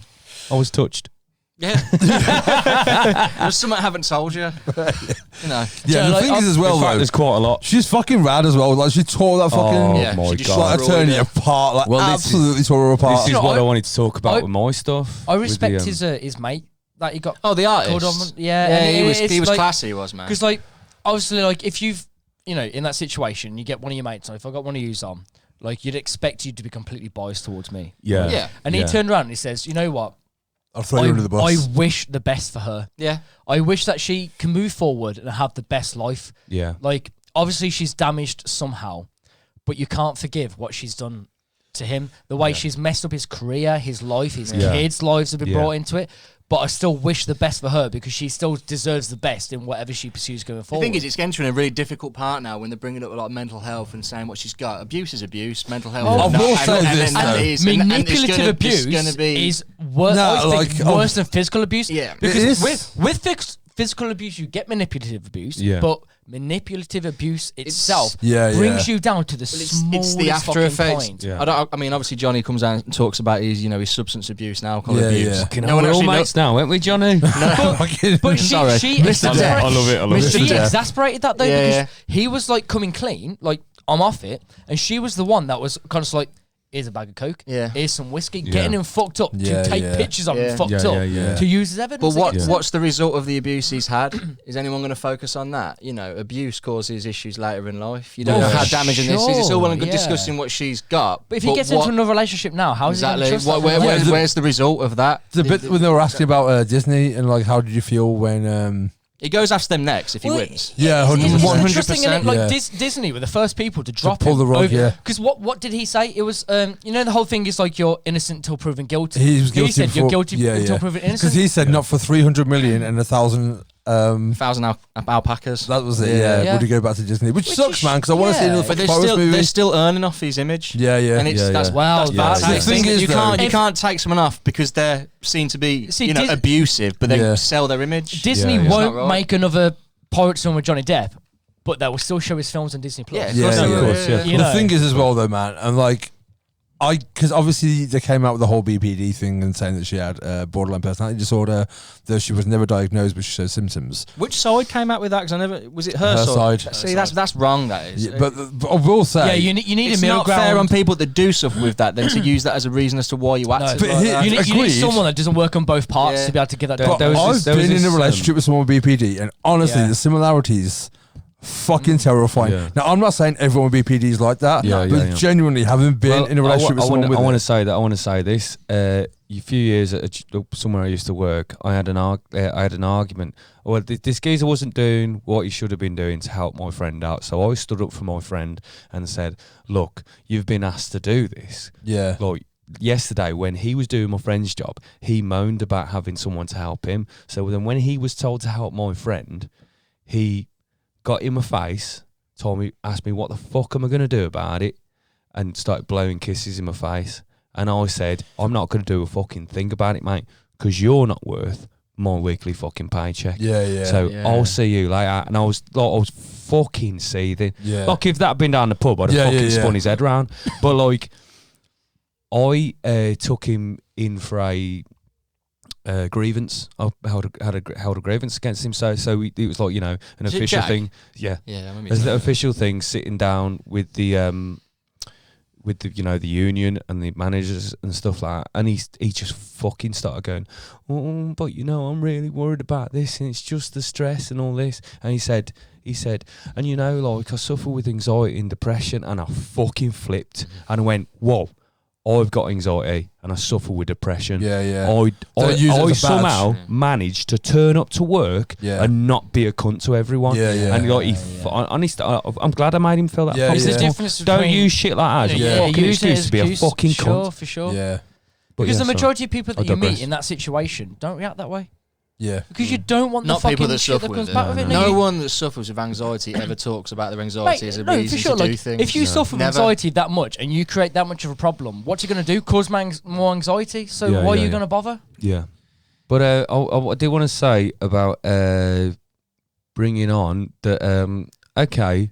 I was touched.
Yeah. There's something I haven't told you. You know.
Yeah, the
like,
thing is as well,
In fact,
though,
there's quite a lot.
she's fucking rad as well. Like, she tore that fucking
Oh
Yeah,
my
she just
god!
like, attorney
Yeah.
apart. Like,
Well, this
absolutely tore her apart.
This is
You know,
what
I-
I wanted to talk about
I-
with my stuff.
I
with
respect
the,
his mate that he got.
Oh, the artist.
called on. Yeah,
Yeah,
and
he was
like,
classy, he was, man.
Because like, obviously, like if you've, you know, in that situation, you get one of your mates. Like, if I got one of yous on, like you'd expect you to be completely biased towards me.
yeah,
Yeah.
And he
Yeah.
turned around and he says, you know what?
I'll throw you under the bus.
I wish the best for her.
Yeah.
I wish that she can move forward and have the best life.
yeah.
Like, obviously, she's damaged somehow, but you can't forgive what she's done to him. The way she's messed up his career, his life, his
Yeah.
kids' lives have been
Yeah.
brought into it. But I still wish the best for her because she still deserves the best in whatever she pursues going
The
forward.
thing is, it's entering a really difficult part now when they're bringing up a lot of mental health and saying what she's got. Abuse is abuse. Mental health.
Oh,
is
I
not.
will say this, though.
it is, and it's
manipulative
gonna-
abuse
it's gonna be,
is worse.
No,
I think
like,
worse than physical abuse.
Yeah.
because
It is.
with physical abuse you get manipulative abuse,
Yeah.
but manipulative abuse itself
Yeah,
brings
yeah.
you down to the
Well,
smallest
it's the after
fucking
effects.
point.
Yeah.
I mean, obviously, Johnny comes out and talks about his substance abuse and alcohol
Yeah,
abuse.
yeah.
Fucking
No
hell,
one
we're all
actually
mates now, aren't we, Johnny?
Fucking-
But she
Sorry.
Mr. Depp.
I love it. I love it.
She
Depp.
exasperated that though,
Yeah,
because he was like coming clean, like I'm off it, and she was the one that was kind of like, here's a bag of coke,
Yeah.
here's some whiskey,
Yeah.
getting him fucked up
Yeah,
to take
yeah.
pictures of him
Yeah.
fucked
Yeah,
up
yeah, yeah.
to use as evidence.
But
against him.
what's the result of the abuse he's had? Is anyone going to focus on that? You know, abuse causes issues later in life. You don't know how damaging this is. It's all well and good
Sure,
discussing what she's got.
But if he gets into another relationship now, how is
exactly?
he going to trust
Where's the result of that?
The bit when they were asking about Disney and like, how did you feel when?
He goes after them next if he wins.
Yeah,
It's
100%.
interesting, isn't it? Like
Yeah.
Disney were the first people to drop
pull
him
the rug, yeah.
Because what did he say? It was you know, the whole thing is like you're innocent until proven guilty.
He was guilty.
He said you're guilty
yeah,
until
yeah.
proven
Because
innocent.
he said not for 300 million and 1,000.
1,000 alpacas.
That was it. Yeah.
Yeah.
Would he go back to Disney? Which sucks,
is-
man. Because I want to see
yeah.
another
But
fucking
they're still earning off his image.
Yeah, yeah.
And it's
Yeah,
that's
yeah.
Well,
that's
that's
the
the thing is,
you
though-
can't take someone off because they're seen to be
See,
abusive, but they
Yeah.
sell their image.
Disney
Yeah, yeah.
won't
It's not right.
make another Pirates film with Johnny Depp, but they will still show his films on Disney Plus.
Yeah, of
Yeah,
course
yeah,
they
of
will.
course, yeah.
You
the
know.
thing is as well though, man, and like because obviously they came out with the whole BPD thing and saying that she had borderline personality disorder, though she was never diagnosed, but she showed symptoms.
Which side came out with that? Because was it her,
Her
side?
side.
See, that's wrong. That is.
Yeah, but I will say,
Yeah, you need
it's
a middle
not
ground.
fair on people that do stuff with that then to use that as a reason as to why you
No,
acted
but
like
he-
that.
you need
Agreed.
someone that doesn't work on both parts
Yeah.
to be able to give that.
There-
drop.
there was
I've
this- there was
been in a
this,
relationship with someone with BPD, and honestly,
Yeah.
the similarities fucking terrifying.
Yeah.
Now, I'm not saying everyone with BPD is like that,
Yeah,
but
yeah, yeah.
genuinely, having been in a relationship with someone with
I want to
it,
say that. I want to say this. A few years at somewhere I used to work, I had an argument. Well, this geezer wasn't doing what he should have been doing to help my friend out. So I stood up for my friend and said, "Look, you've been asked to do this."
yeah,
Like yesterday, when he was doing my friend's job, he moaned about having someone to help him. So then, when he was told to help my friend, he got in my face, asked me what the fuck am I going to do about it, and started blowing kisses in my face. And I said, I'm not going to do a fucking thing about it, mate, because you're not worth my weekly fucking paycheck.
yeah.
So
Yeah.
I'll see you later. And I was fucking seething.
yeah.
Like if that had been down the pub, I'd have
Yeah,
fucking
yeah, yeah.
spun his head round. But like, I took him in for a grievance. I held a grievance against him. So it was like, you know, an
Is it
official
Jack?
thing. Yeah,
Yeah, I remember you
there's an
saying that.
official thing, sitting down with the you know, the union and the managers and stuff like that. And he just fucking started going, "Oh, but you know, I'm really worried about this, and it's just the stress and all this." And he said, and you know, like I suffer with anxiety and depression, and I fucking flipped and I went, "Whoa, I've got anxiety and I suffer with depression."
Yeah, yeah.
I
Don't use it as a badge.
somehow managed to turn up to work
Yeah.
and not be a cunt to everyone.
Yeah, yeah.
And like, I'm glad I made him feel that.
Yeah,
fucking
There's a
yeah.
difference
Don't
between
use shit like that as
Yeah.
a fucking
use it
excuse
as
to be a
excuse,
fucking
sure,
cunt.
for sure.
Yeah,
But
Because
yeah,
the
sorry.
majority of people
I
that you meet
digress.
in that situation don't react that way.
yeah.
Because you don't want
Not
the
people
fucking
that
shit
suffer
that
with
comes
it.
back with it.
No
you-
one that suffers with anxiety ever talks about their anxiety as a
no,
reason
for sure.
to do
Like,
things.
if you suffer with
Never.
anxiety that much and you create that much of a problem, what's it going to do? Cause more anxiety? So
Yeah,
why are
yeah,
you
yeah.
going to bother?
Yeah. But I do want to say about bringing on that, okay,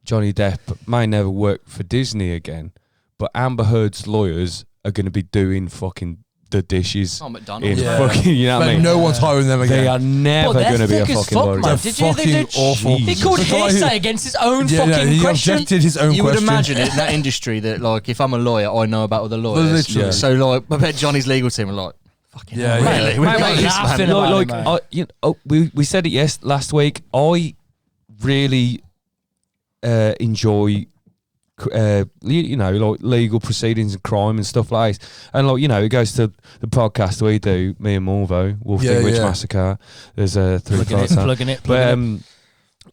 Johnny Depp may never work for Disney again, but Amber Heard's lawyers are going to be doing fucking the dishes
Oh,
in
McDonald's.
Yeah.
fucking, you know what I
But
mean?
no one's hiring them again.
They are never
Well, they're
going to be a
thick as
fucking
fuck,
lawyer.
man.
They're
Did you?
fucking
They
awful.
He called
The guy who-
hearsay against his own
Yeah, no,
fucking
he
question.
objected his own
You would
question.
imagine it in that industry that, like, if I'm a lawyer, I know about other lawyers.
Literally.
So, like, I bet Johnny's legal team are like, fucking
Yeah,
hell,
yeah.
really? We've
Mate,
got
mate,
this,
laughing
man.
about
Like,
it,
we said it last week. I really enjoy, you know, like legal proceedings and crime and stuff like this. And like, you know, it goes to the podcast we do, me and Morvo, Wolf
Yeah,
Thing Witch
yeah.
Massacre. There's a
Plugging it, plugging it,
But
plugging it.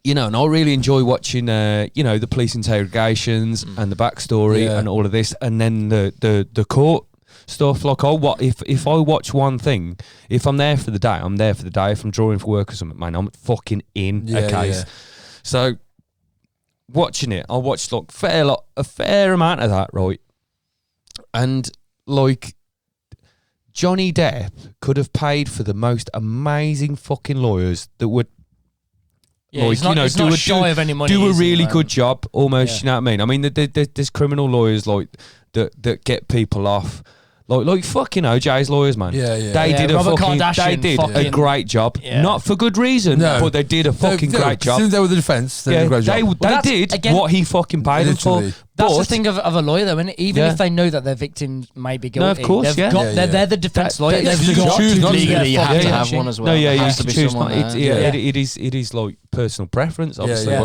you know, and I really enjoy watching, you know, the police interrogations and the backstory
Yeah.
and all of this, and then the court stuff. Like, if I watch one thing, if I'm there for the day, I'm there for the day. If I'm drawing for work or something, man, I'm fucking in
Yeah,
a case.
yeah.
So watching it, I watched like a fair amount of that, right? And like, Johnny Depp could have paid for the most amazing fucking lawyers that would,
Yeah,
like,
he's not,
you know,
he's not shy of any money.
do a
is he,
really
man?
good job, almost.
Yeah.
You know what I mean? I mean, there's criminal lawyers like that get people off, like fucking OJ's lawyers, man.
Yeah, yeah.
They
Yeah,
did
Robert
a fucking,
Kardashian
they did a
fucking-
great job,
Yeah.
not for good reason,
No.
but they did a fucking great job.
Since they were the defence, they did a great job.
They
that's,
did
again-
what he fucking paid them for.
Literally.
That's the thing of a lawyer, though, isn't it? Even if they know that their victim may be guilty,
No, of course,
they're the defense lawyer.
They've got to
legally you have to have one as well.
No, yeah,
There
you
has
have
to
to
be
choose.
someone
It
there.
is like personal preference, obviously.
yeah.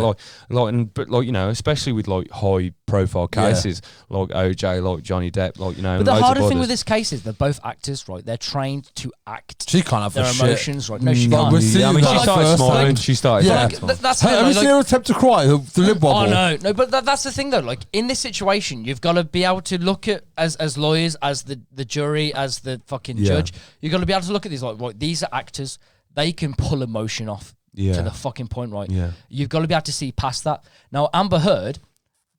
But like you know, especially with like high profile cases like OJ, like Johnny Depp, like you know.
But the
loads
harder
of
thing
others.
with this case is they're both actors, right? They're trained to act
She can't have
their
a shit.
emotions, right? No, she
Like,
can't.
we're seeing
I mean,
that
she started
first
smiling.
time.
She started.
Yeah.
Like,
smiling.
that's
Hey,
the
have you
thing,
seen her attempt to cry? The lip wobble.
Oh no, but that's the thing though. Like in this situation, you've got to be able to look at as lawyers, as the jury, as the fucking judge. You've got to be able to look at these like, right, these are actors. They can pull emotion off to the fucking point, right?
Yeah.
You've got to be able to see past that. Now Amber Heard,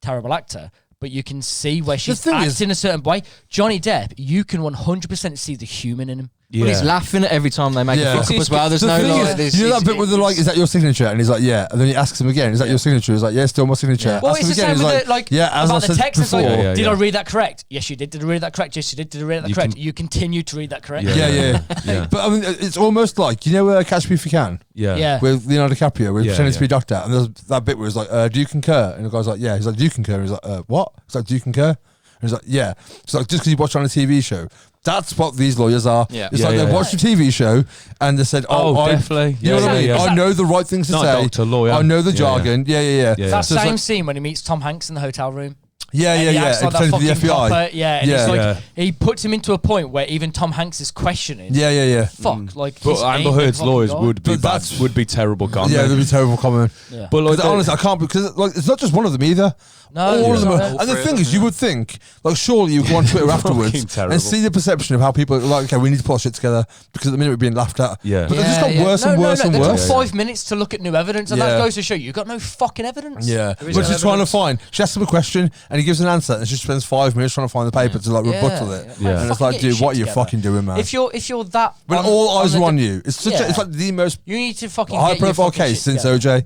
terrible actor, but you can see where she's
thing is-
acting a certain way. Johnny Depp, you can 100% see the human in him.
Yeah.
Well, he's laughing at every time they make
Yeah.
a fuck up as well. There's
The
no
thing
like
is,
this.
you know that bit where they're like, "Is that your signature?" And he's like, "Yeah." And then he asks him again, "Is that your signature?" He's like, "Yeah, still my signature."
Well,
Asks
it's
him
the
again,
same
he's
with the, like,
"Yeah, as I
about the
said
text. It's like,
before."
Yeah,
did
yeah.
I read that correct? Yes, you did. Did I read that correct? Yes, you did. Did I read that
You
correct?
can-
You continue to read that correct.
Yeah.
Yeah.
But I mean, it's almost like, you know, Catch Me If You Can
Yeah.
with Leonardo DiCaprio, where he's
Yeah,
pretending to
yeah.
be a doctor, and there's that bit where he's like, "Do you concur?" And the guy's like, "Yeah." He's like, "Do you concur?" And he's like, "What?" He's like, "Do you concur?" And he's like, "Yeah." It's like, just because you watch it on a TV show. That's what these lawyers are.
Yeah.
It's
Yeah,
like
yeah,
they
yeah.
watched a TV show and they said,
Oh,
I,
definitely.
You know
Yeah,
what I
yeah,
mean?
yeah.
I know the right things to
Not a
say.
doctor, lawyer.
I know the
Yeah,
jargon. Yeah.
That
So it's
same
like-
scene when he meets Tom Hanks in the hotel room.
Yeah.
And he acts like
It
that
pretends to be the
fucking
FBI.
copper. Yeah, and
Yeah.
it's like
Yeah.
he puts him into a point where even Tom Hanks is questioning.
Yeah.
Fuck, like.
But
he's
Amber
ain't the
Heard's
fucking
lawyers
guy.
would be
But
bad,
that's-
would be terrible con.
Yeah, that'd be terrible comment.
Yeah.
But like,
Honestly, I can't, because like, it's not just one of them either.
No,
all of them.
yeah.
And the thing is, you would think, like, surely you go on Twitter afterwards
Fucking terrible.
and see the perception of how people are like, okay, we need to pull our shit together because at the minute we're being laughed at.
Yeah.
But they just got worse and worse and
They
worse.
took 5 minutes to look at new evidence, and
Yeah.
that goes to show you've got no fucking evidence.
Yeah,
There is
but
no
she's trying to
evidence.
find. She asks him a question and he gives an answer, and she spends 5 minutes trying to find the paper to like rebuttal it.
Yeah.
And it's
Fucking
like,
get your
dude, what are
shit
you
together.
fucking doing, man?
If you're that,
When all eyes
the
are on you, it's such.
Yeah.
It's like the most
you need to fucking
high
get your
profile
fucking
case
shit
since
together.
OJ.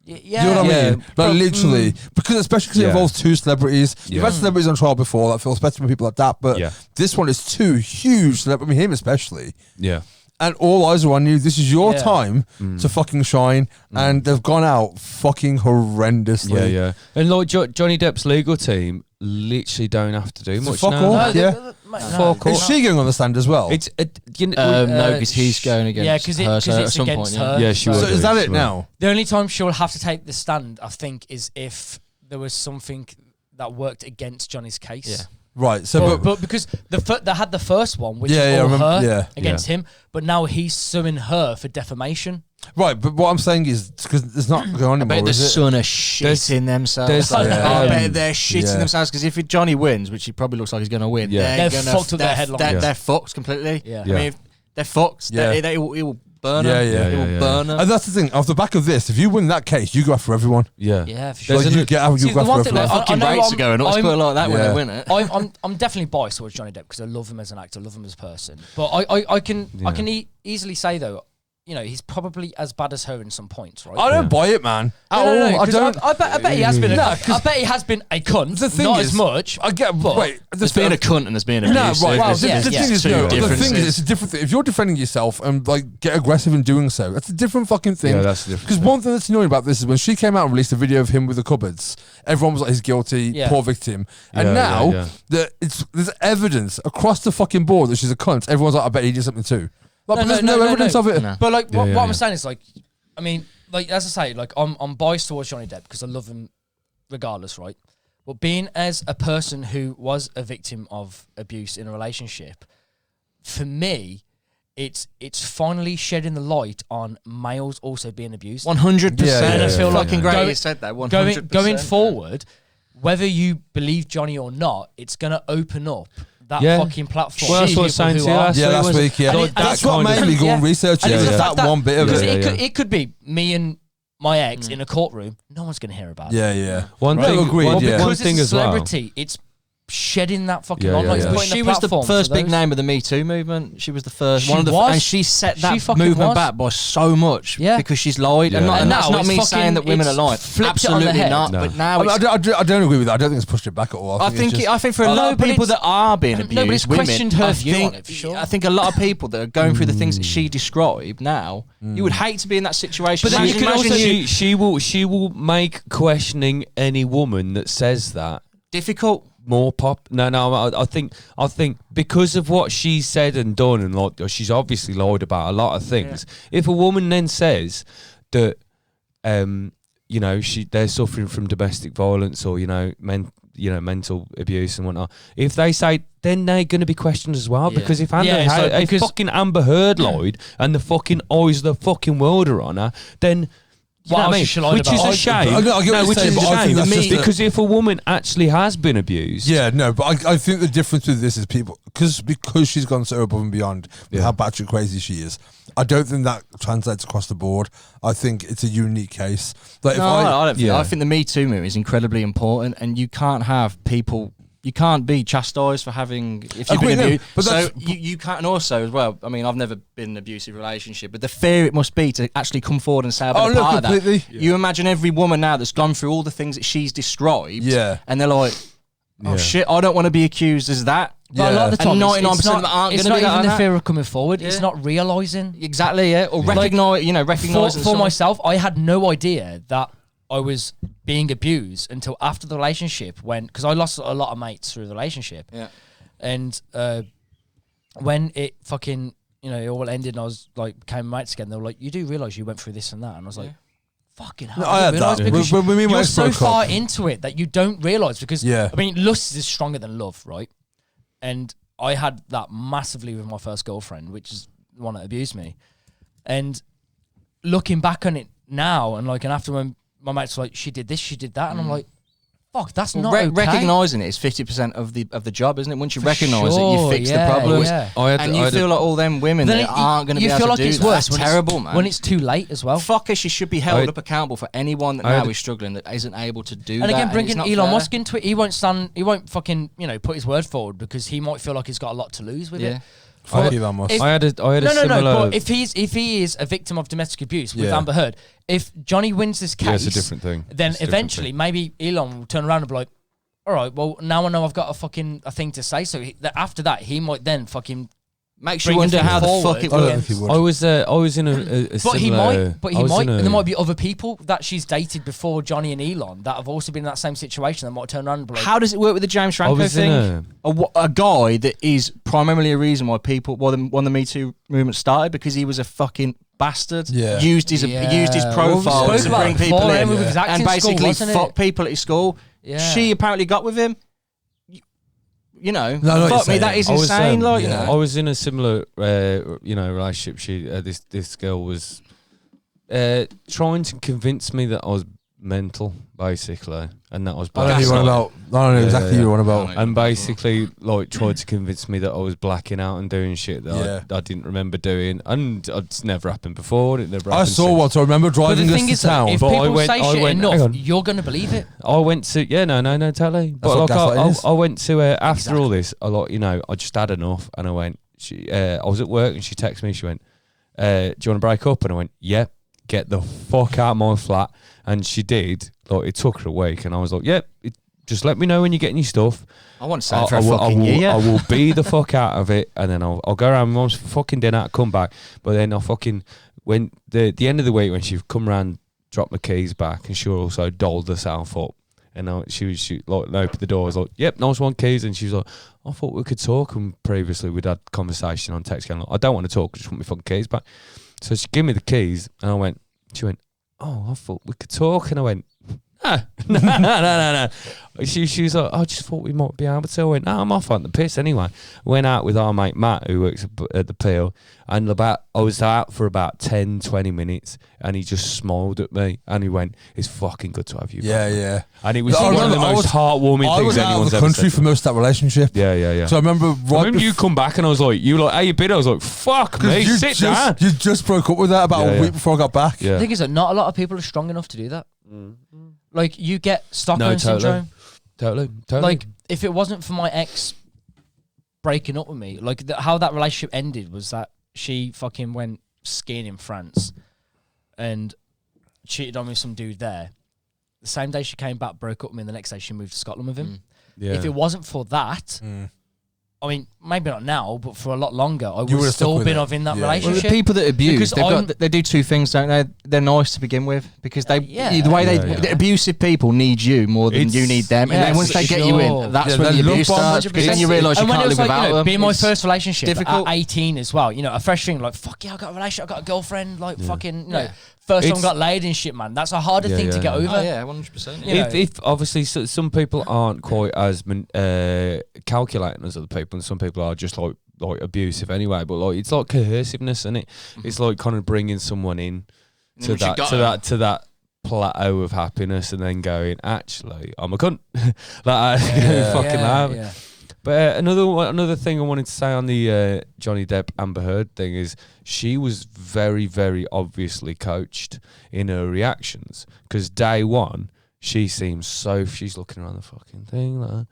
Yeah,
Do you know what I
Yeah.
mean? Like literally, because especially because it
Yeah.
involves two celebrities. You've
Yeah.
had celebrities on trial before that feels better with people like that, but
Yeah.
this one is two huge celebrities. I mean, him especially.
Yeah.
And all eyes are on you. This is your
Yeah.
time to fucking shine, and they've gone out fucking horrendously.
Yeah. And like Johnny Depp's legal team literally don't have to do much
fuck
now.
all.
No,
Yeah.
Fuck
Is she going on the stand as well?
It's you know,
No, because he's going against
yeah, because
her. So at
it's
some
against
point,
her.
Yeah, she
so
will.
is that
She
it
will.
now?
The only time she'll have to take the stand, I think, is if there was something that worked against Johnny's case.
Yeah.
Right. So,
But because they had the first one, which
Yeah,
is
yeah, I
all
remember-
her
yeah.
against him, but now he's suing her for defamation.
right. But what I'm saying is because it's not going on
I bet
anymore.
the
Is it?
son are shitting themselves.
there's-
I bet they're shitting
yeah.
themselves because if Johnny wins, which he probably looks like he's going to win,
Yeah.
They're
gonna
fucked with their headlines.
They're,
Yeah.
they're fucked completely.
Yeah.
I mean, if they're fucked.
Yeah.
It will burn
Yeah,
them.
yeah.
It will
Yeah.
burn them.
And that's the thing. Off the back of this, if you win that case, you go after everyone.
Yeah.
Yeah, for sure.
Like, you get out,
See,
you go
the one
after
thing,
everyone.
like,
Fucking
I know
rates
I'm-
are going up. Let's
I'm-
put it like that when
Yeah.
they win it.
I'm definitely biased towards Johnny Depp because I love him as an actor, I love him as a person. But I can easily say though, you know, he's probably as bad as her in some points, right?
I don't buy it, man.
No,
At
no,
all.
no,
I
'cause
don't.
I bet he has been.
No,
I
'cause
bet he has been a cunt.
The thing
not
is,
as much.
I get.
but-
Wait.
There's being a cunt and there's being
No,
abusive.
right.
Well,
the
yeah,
thing
yeah.
is,
Two
no. The thing
differences.
is, it's a different thing. If you're defending yourself and like get aggressive in doing so, that's a different fucking thing.
Yeah, that's a different
Because
thing.
one thing that's annoying about this is when she came out and released a video of him with the cupboards, everyone was like, "He's guilty,
Yeah.
poor victim." And
Yeah,
now
yeah.
there's evidence across the fucking board that she's a cunt. Everyone's like, "I bet he did something too." Like, but there's no evidence of it.
No.
But like, what
yeah,
I'm
yeah.
saying is like, I mean, like as I say, like I'm biased towards Johnny Depp because I love him, regardless, right? But being as a person who was a victim of abuse in a relationship, for me, it's finally shedding the light on males also being abused.
100%.
Yeah, yeah,
And I feel
yeah,
fucking
yeah.
great you said that. 100%.
Going forward, whether you believe Johnny or not, it's going to open up that
Yeah.
fucking platform.
Well, that's
to
what I was
people
saying
who
to you
are-
last
Yeah, last
was-
week. Yeah,
And
that's
that
what
kind
made me
of-
go and research
And
it.
it's
Is
the
that
fact
one bit of
because
it?
it could be me and my ex in a courtroom. No one's going to hear about it.
Yeah, yeah.
One
Right.
thing,
Agreed,
one,
yeah.
one
Because
thing
it's a
as well.
celebrity, it's shedding that fucking
Yeah,
on.
yeah,
Like,
yeah.
it's
But
putting
she
a
was the
platform
first
for
big
those.
name of the Me Too movement. She was the first.
She
one of the
was.
and she set
She
that
fucking
movement
was.
back by so much.
Yeah.
Because she's lied.
Yeah.
And,
And
that's
now
not
it's
me
fucking-
saying that women are
it's
lying.
flipped it on the
Absolutely
head.
not.
No.
But now
I don't agree with that. I don't think it's pushed it back at all.
I
it's
think
just-
I think for a
No,
lot of
but
people
it's-
that are being
No, but it's
abused, women,
questioned her
I
view on
think
it, for sure.
I think a lot of people that are going through the things that she described now, you would hate to be in that situation.
But then you
Imagine
can also-
you
she will make questioning any woman that says that
difficult.
More pop. No. I think because of what she said and done, and like she's obviously lied about a lot of things. Yeah. If a woman then says that, they're suffering from domestic violence or mental abuse and whatnot. If they say, then they're going to be questioned as well. Yeah. Because if fucking Amber Heard lied and the fucking eyes of the fucking world are on her, then. You know what I mean? Which is a shame. Which is a shame. Because if a woman actually has been abused.
Yeah, no, but I think the difference with this is people, because she's gone so above and beyond with how batshit crazy she is, I don't think that translates across the board. I think it's a unique case. Like
I don't think. I think the Me Too movement is incredibly important, and you can't have people. You can't be chastised for having if you've been abused. But so you can't. And also as well. I mean, I've never been in an abusive relationship, but the fear it must be to actually come forward and say, "I've been a part of that." Yeah. You imagine every woman now that's gone through all the things that she's described, and they're like, "Oh shit, I don't want to be accused as that."
But a lot of the time, 99%
aren't going to be.
It's not even the fear of coming forward. It's not realizing
exactly, or recognise.
For myself, I had no idea that I was being abused until after the relationship, because I lost a lot of mates through the relationship. Yeah. And when it fucking, it all ended and I was like, became mates again, they were like, you do realise you went through this and that? And I was like, fucking hell.
No, I had that.
Because you're so far into it that you don't realise. Because, I mean, lust is stronger than love, right? And I had that massively with my first girlfriend, which is the one that abused me. And looking back on it now, and after when my mates were like, she did this, she did that, and I'm like, fuck, that's not okay.
Recognising it is 50% of the job, isn't it? Once you recognise it, you fix the problem. And you feel like all them women that aren't going to be able to do that. You feel like it's worse. Terrible, man.
When it's too late as well.
Fuck it, she should be held up accountable for anyone that now is struggling that isn't able to do that.
And again, bringing Elon Musk into it, he won't fucking, put his word forward because he might feel like he's got a lot to lose with it.
I had a similar.
But if he is a victim of domestic abuse with Amber Heard, if Johnny wins this case,
it's a different thing.
Then eventually, maybe Elon will turn around and be like, "All right, well now I know I've got a thing to say." So after that, he might then fucking
makes you wonder how the fuck it works.
I was in a similar.
But he might. And there might be other people that she's dated before Johnny and Elon that have also been in that same situation that might turn around and be like,
how does it work with the James Franco thing? A guy that is primarily a reason why the Me Too movement started, because he was a fucking bastard. Yeah. Used his profile to bring people in and basically fuck people at his school. Yeah. She apparently got with him. Fuck me, that is insane.
I was in a similar, relationship. This girl was trying to convince me that I was mental, basically, and that I was.
I don't know exactly what you're on about.
And basically, tried to convince me that I was blacking out and doing shit that I didn't remember doing, and it's never happened before. It never.
I saw what I remember driving this to town.
If people say shit enough, you're gonna believe it.
I went to totally. But I went to after all this, I just had enough, and I went. I was at work, and she texted me. She went, "Do you want to break up?" And I went, "Yeah, get the fuck out of my flat." And she did. It took her a week, and I was like, "Yep, just let me know when you're getting your stuff."
I want to say for a fucking year.
I will be the fuck out of it, and then I'll go around my mum's for fucking dinner, I'll come back. But then when the end of the week, when she come around, dropped my keys back, and she also dolled herself up, and she opened the door. I was like, "Yep, nice one, keys." And she was like, "I thought we could talk." And previously we'd had conversation on text, going, "I don't want to talk, I just want my fucking keys back." So she gave me the keys, and she went, "Oh, I thought we could talk." And I went, No. She was like, "I just thought we might be able to." I went, "No, I'm off on the piss anyway." Went out with our mate Matt, who works at the Peel, and I was out for about 10-20 minutes, and he just smiled at me, and he went, "It's fucking good to have you back."
Yeah.
And it was one of the most heartwarming things anyone's ever said. I was out of the country
for most of that relationship.
Yeah.
So I remember
you come back, and I was like, "How you been?" I was like, "Fuck me, sit down."
You just broke up with that about a week before I got back.
The thing is that not a lot of people are strong enough to do that. You get Stockholm syndrome.
Totally.
If it wasn't for my ex breaking up with me, how that relationship ended was that she fucking went skiing in France and cheated on me with some dude there. The same day she came back, broke up with me, and the next day she moved to Scotland with him. If it wasn't for that, I mean, maybe not now, but for a lot longer, I
You
would
would've
still
stuck with
been
it.
of in that
Yeah.
Well,
relationship.
the people that abuse,
Because
they do two things, don't they? They're nice to begin with because they the way the abusive people need you more than you need them, and then once they get you in, that's when the abuse starts. Because then you realise you can't live without them.
Being my first relationship
difficult.
at 18 as well, a fresh thing like fuck yeah, I got a relationship, I got a girlfriend, like fucking
Yeah.
First time got laid and shit, man. That's a harder thing to get over.
Oh yeah, 100%.
If obviously some people aren't quite as calculating as other people, and some people are just like abusive anyway. But like it's like coerciveness, isn't it? It's like kind of bringing someone in to that plateau of happiness, and then going, actually, I'm a cunt. Fucking But another thing I wanted to say on the Johnny Depp Amber Heard thing is she was very, very obviously coached in her reactions, because day one she's looking around the fucking thing like that.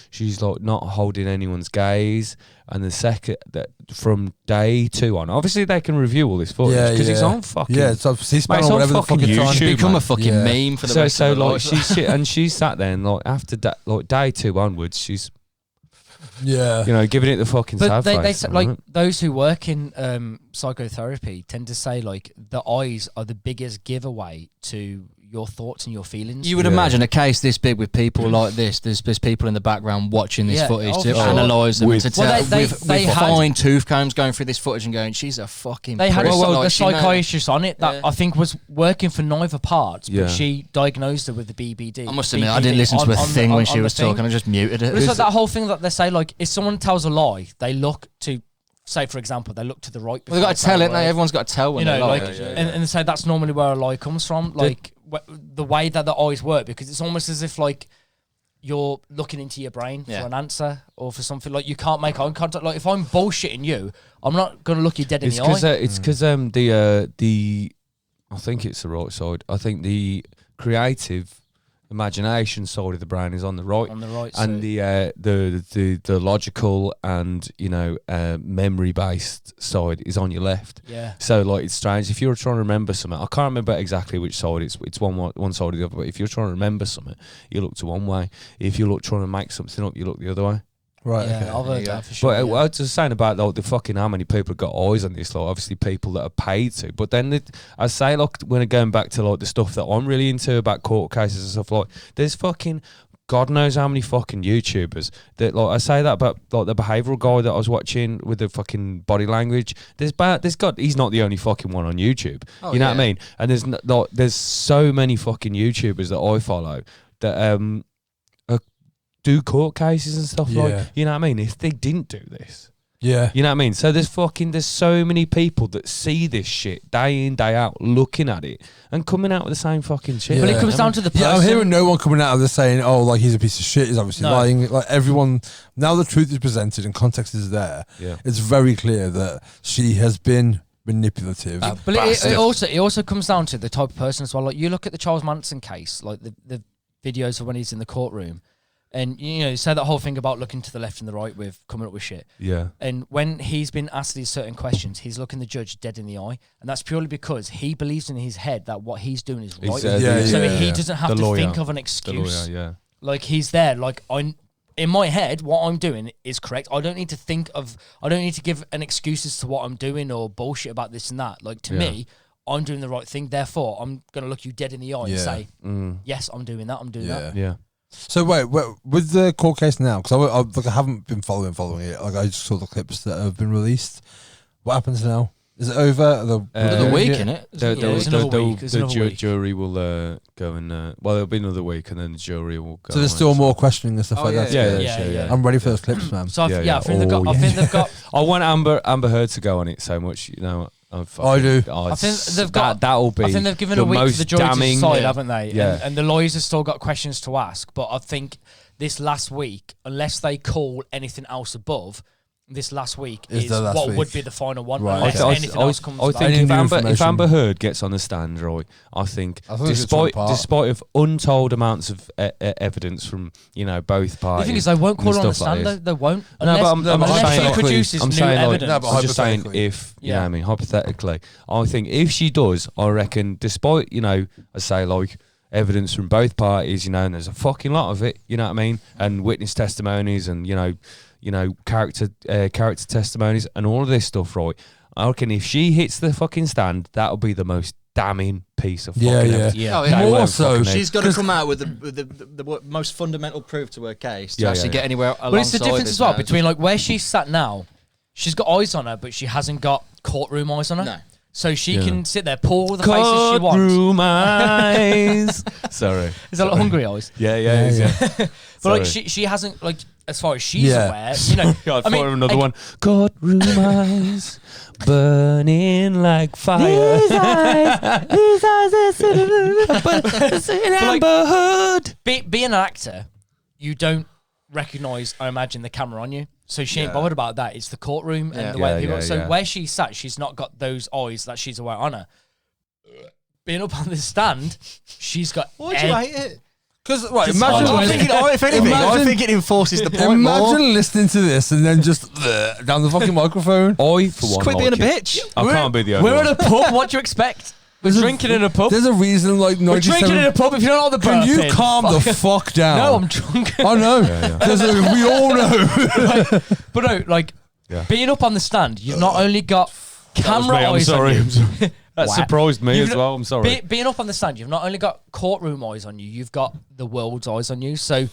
She's like not holding anyone's gaze, and the second that from day 2 on, obviously they can review all this footage because it's on fucking
so C-SPAN
it's
or
on
whatever the fuck
fucking
it's on.
YouTube,
It's become
man.
a fucking meme for the rest of her life.
She sat there and like after day 2 onwards, she's
Yeah.
giving it the fucking
But
sad
they
face,
say,
right?
like those who work in psychotherapy tend to say like the eyes are the biggest giveaway to your thoughts and your feelings.
You would imagine a case this big with people like this. There's people in the background watching this footage to analyse them, to tell with fine tooth combs going through this footage and going, she's a fucking.
They had
prick.
the psychiatrist on it that I think was working for neither parts, but she diagnosed her with the BBD.
I must admit, I didn't listen to a thing when she was talking. I just muted it.
But it's like that whole thing that they say, like if someone tells a lie, they look to. Say, for example, they look to the right.
Well, they've got to tell it. Everyone's got to tell when they lie.
And they say that's normally where a lie comes from. Like the way that the eyes work, because it's almost as if like you're looking into your brain for an answer or for something. Like you can't make eye contact. Like if I'm bullshitting you, I'm not gonna look you dead in the eye.
It's because the I think it's the right side. I think the creative imagination side of the brain is on the right, and the logical and memory based side is on your left.
Yeah.
So like it's strange if you're trying to remember something. I can't remember exactly which side it's one side or the other. But if you're trying to remember something, you look to one way. If you're trying to make something up, you look the other way.
Right.
Yeah,
Okay.
I've heard that for sure.
But I was just saying about like the fucking how many people have got eyes on this, like obviously people that are paid to. But then I say like when going back to like the stuff that I'm really into about court cases and stuff, like there's fucking God knows how many fucking YouTubers that like I say that about like the behavioural guy that I was watching with the fucking body language. He's not the only fucking one on YouTube. You know what I mean? And there's so many fucking YouTubers that I follow that do court cases and stuff like, you know what I mean? If they didn't do this, you know what I mean? So there's so many people that see this shit day in, day out, looking at it and coming out with the same fucking shit.
But it comes down to the person.
Yeah, I'm hearing no one coming out of this saying, "Oh, like he's a piece of shit." He's obviously lying. Like everyone, now the truth is presented and context is there. Yeah, it's very clear that she has been manipulative.
But it also comes down to the type of person as well. Like you look at the Charles Manson case, like the videos of when he's in the courtroom. And, say that whole thing about looking to the left and the right with coming up with shit. Yeah. And when he's been asked these certain questions, he's looking the judge dead in the eye. And that's purely because he believes in his head that what he's doing is right. So he doesn't have to think of an excuse. The lawyer, Like, he's there. Like, in my head, what I'm doing is correct. I don't need to give an excuse as to what I'm doing or bullshit about this and that. Like, to me, I'm doing the right thing. Therefore, I'm going to look you dead in the eye and say, yes, I'm doing that. I'm doing that.
Yeah. So wait, with the court case now, because I haven't been following it. Like I just saw the clips that have been released. What happens now? Is it over?
The week, innit?
The jury will go and there'll be another week, and then the jury will go.
So there's still more questioning and stuff like that.
Yeah.
I'm ready for those clips, man.
So I think they've got.
I want Amber Heard to go on it so much,
I do.
I think they've got.
That'll be.
I think they've given a week to the jury to decide, haven't they?
Yeah.
And the lawyers have still got questions to ask. But I think this last week, unless they call anything else above, this last week is what would be the final one.
Right.
Unless anything else comes
I
back.
think if Amber Heard gets on the stand, right, I think despite of untold amounts of evidence from both parties.
The thing is, they won't call her on the stand. They won't. Unless she produces new evidence.
I'm just saying if you know what I mean, hypothetically, I think if she does, I reckon, despite I say like evidence from both parties, and there's a fucking lot of it, you know what I mean, and witness testimonies and character testimonies and all of this stuff, right? I reckon if she hits the fucking stand, that'll be the most damning piece of fucking evidence.
Oh,
That
More
won't
so,
fucking
she's got to come out with the most fundamental proof to her case to actually get anywhere alongside.
But it's the difference
this
as well
now.
between like where she's sat now. She's got eyes on her, but she hasn't got courtroom eyes on her.
No.
So she can sit there, pull all the faces she wants.
Courtroom eyes. Sorry.
Is that like hungry eyes?
Yeah.
But like she hasn't, like, as far as she's aware, you know.
I thought of another one. Courtroom eyes burning like fire.
These eyes
Amber Hood.
being an actor, you don't recognise, I imagine, the camera on you. So she ain't bothered about that. It's the courtroom and the way people. So where she sat, she's not got those eyes that she's aware on her. Being up on the stand, she's got.
Why do you hate it?
Because imagine.
I think it enforces the point more.
Imagine listening to this and then just down the fucking microphone.
I, for one,
Quit being a bitch.
I can't be the only
We're
one.
at a pub. What do you expect? We're drinking in a pub.
There's a reason, like,
We're drinking in a pub. If you don't know the
Can you
burping,
calm the fuck down?
No, I'm drunk.
I know. We all know.
But no, like being up on the stand, you've not only got camera
I'm
eyes
sorry.
on you.
That surprised me
You've
as well. I'm sorry.
Being up on the stand, you've not only got courtroom eyes on you, you've got the world's eyes on you. So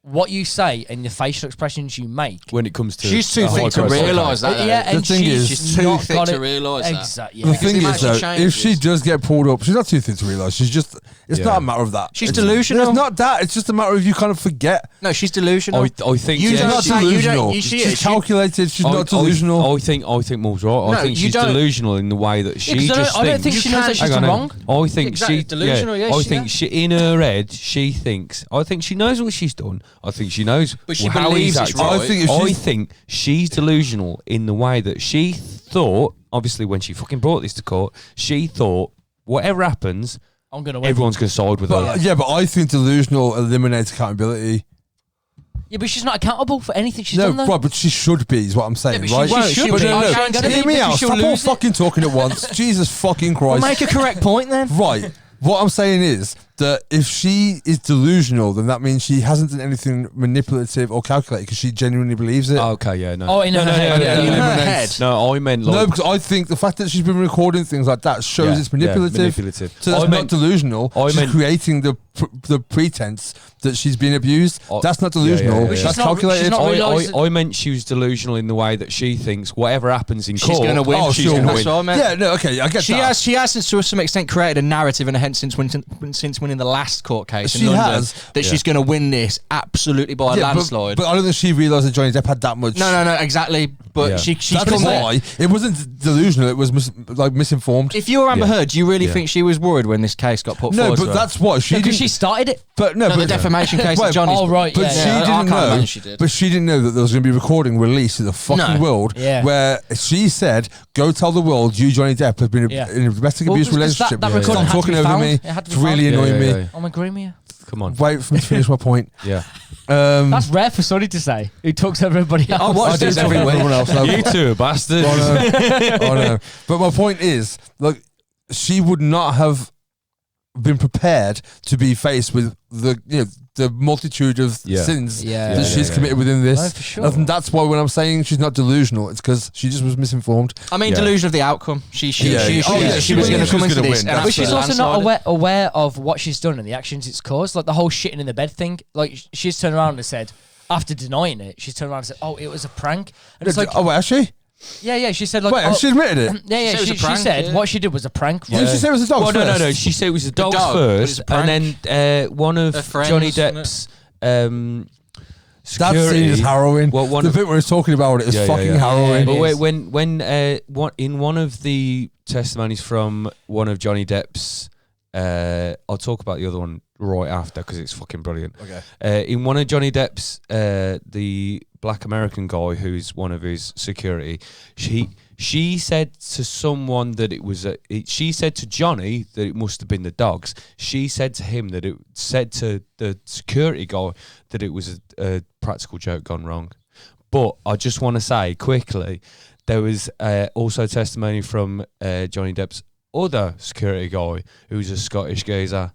what you say and the facial expressions you make.
When it comes to
She's too thick to realise that.
Yeah,
The
and
thing is,
she's too
not
thick
got
to
it-
realise that.
Exactly.
The
Yeah.
thing
the
is, though,
amount she
if she
changes.
does get pulled up, she's not too thin to realise. She's just, it's not a matter of that.
She's
It's-
delusional.
It's not that. It's just a matter of you kind of forget.
No, she's delusional.
I think
You
She's
don't
not
say- you don't-
delusional.
you see
She's
it.
calculated. She's not delusional.
I think Mole's right. I
No,
think
you
she's
don't.
delusional in the way that she
'cause
just
I don't think
thinks.
she knows that she's
Hang on,
wrong.
I think
Exactly,
she
delusional, yeah,
I
she
think
does.
she in her head she thinks. I think she knows what she's done. I think she knows.
But she
how
believes
he's
it's
acted.
right.
I think if she's-
she's delusional in the way that she thought. Obviously, when she fucking brought this to court, she thought whatever happens,
I'm gonna win.
everyone's going to side with her.
But I think delusional eliminates accountability.
Yeah, but she's not accountable for anything she's
No,
done though.
right, but she should be, is what I'm saying,
Yeah, but
right?
she should
But
be.
no,
She ain't gonna
hear
be
me
because
out.
she'll
Stop all
lose it.
fucking talking at once. Jesus fucking
Well,
Christ.
make a correct point then.
Right. What I'm saying is that if she is delusional, then that means she hasn't done anything manipulative or calculated because she genuinely believes it.
Okay, yeah, no.
Oh, in her head.
no,
Yeah,
In
yeah.
her
eliminates-
head.
No, I meant like.
No, because I think the fact that she's been recording things like that shows
Yeah,
it's manipulative.
manipulative.
So that's
I
not
meant-
delusional.
I
She's
meant-
creating the pretense that she's been abused.
Oh,
That's not
yeah, yeah,
delusional.
yeah, yeah.
But
That's
she's not-
calculated.
she's not
I,
realise
I meant she was delusional in the way that she thinks whatever happens in
She's
court,
gonna win.
Oh,
she's
sure.
going to
That's
win.
what I meant.
Yeah, no, okay, I get
She
that.
has to some extent created a narrative in her head since winning the last court case
She
in London
has.
that she's going to win this absolutely by a
Yeah,
landslide.
But I don't think she realised that Johnny Depp had that much.
no, exactly. But
Yeah.
she's
That's
come there.
why. It wasn't delusional. It was misinformed.
If you were Amber
Yeah.
Heard, do you really
Yeah.
think she was worried when this case got put
No,
forward?
but
to her?
that's what she
Because
didn't.
she started it.
But no,
No,
but
the defamation case
Wait,
of Johnny's.
Oh, right,
But
yeah,
she
yeah.
I
didn't
can't
know.
imagine she did.
But she didn't know that there was going to be recording released to the fucking
No.
world.
Yeah.
Where she said, "Go tell the world you, Johnny Depp, have been
Yeah.
in a domestic
Well,
abuse
because
relationship."
that recording
Stop
had to
talking
be
over
found.
me.
It had to
It's
be
really
found.
annoying
Yeah,
me.
yeah.
I'm agreeing with you.
Come on.
Wait for me to finish my point.
Yeah.
That's rare for Sonny to say. Who talks over everybody else.
I watch
I
this
did
every
talk
week.
everyone else.
You two are bastards.
I know. But my point is, like, she would not have been prepared to be faced with the multitude of
Yeah.
sins
Yeah.
that she's committed within this.
No, for sure.
And that's why when I'm saying she's not delusional, it's because she just was misinformed.
I mean,
Yeah.
delusion of the outcome. She
Oh, yeah,
she was going to come into
gonna
this,
win.
and
But she's
absolutely
also not
landslide.
aware of what she's done and the actions it's caused. Like the whole shitting in the bed thing. Like she's turned around and said, after denying it, she's turned around and said, "Oh, it was a prank." And it's like,
Oh, wait, has she?
yeah. She said like,
Wait,
oh,
she admitted it.
yeah.
Said it was a
She
prank,
said
yeah.
what she did was a prank.
Didn't she say it was a dog
Well,
first?
no. She said it was the dogs
dog, but it's
first,
a
and then one of
Her friends,
Johnny
wasn't
Depp's
That
security.
scene is harrowing.
Well, one
the
of-
bit where he's talking about it is
Yeah,
fucking
yeah.
harrowing.
Yeah,
But
it
wait,
is.
when in one of the testimonies from one of Johnny Depp's, I'll talk about the other one right after because it's fucking brilliant.
Okay.
In one of Johnny Depp's, the black American guy who's one of his security, she said to someone that it was she said to Johnny that it must have been the dogs. She said to him that it said to the security guy that it was a practical joke gone wrong. But I just want to say quickly, there was also testimony from Johnny Depp's other security guy who's a Scottish geezer.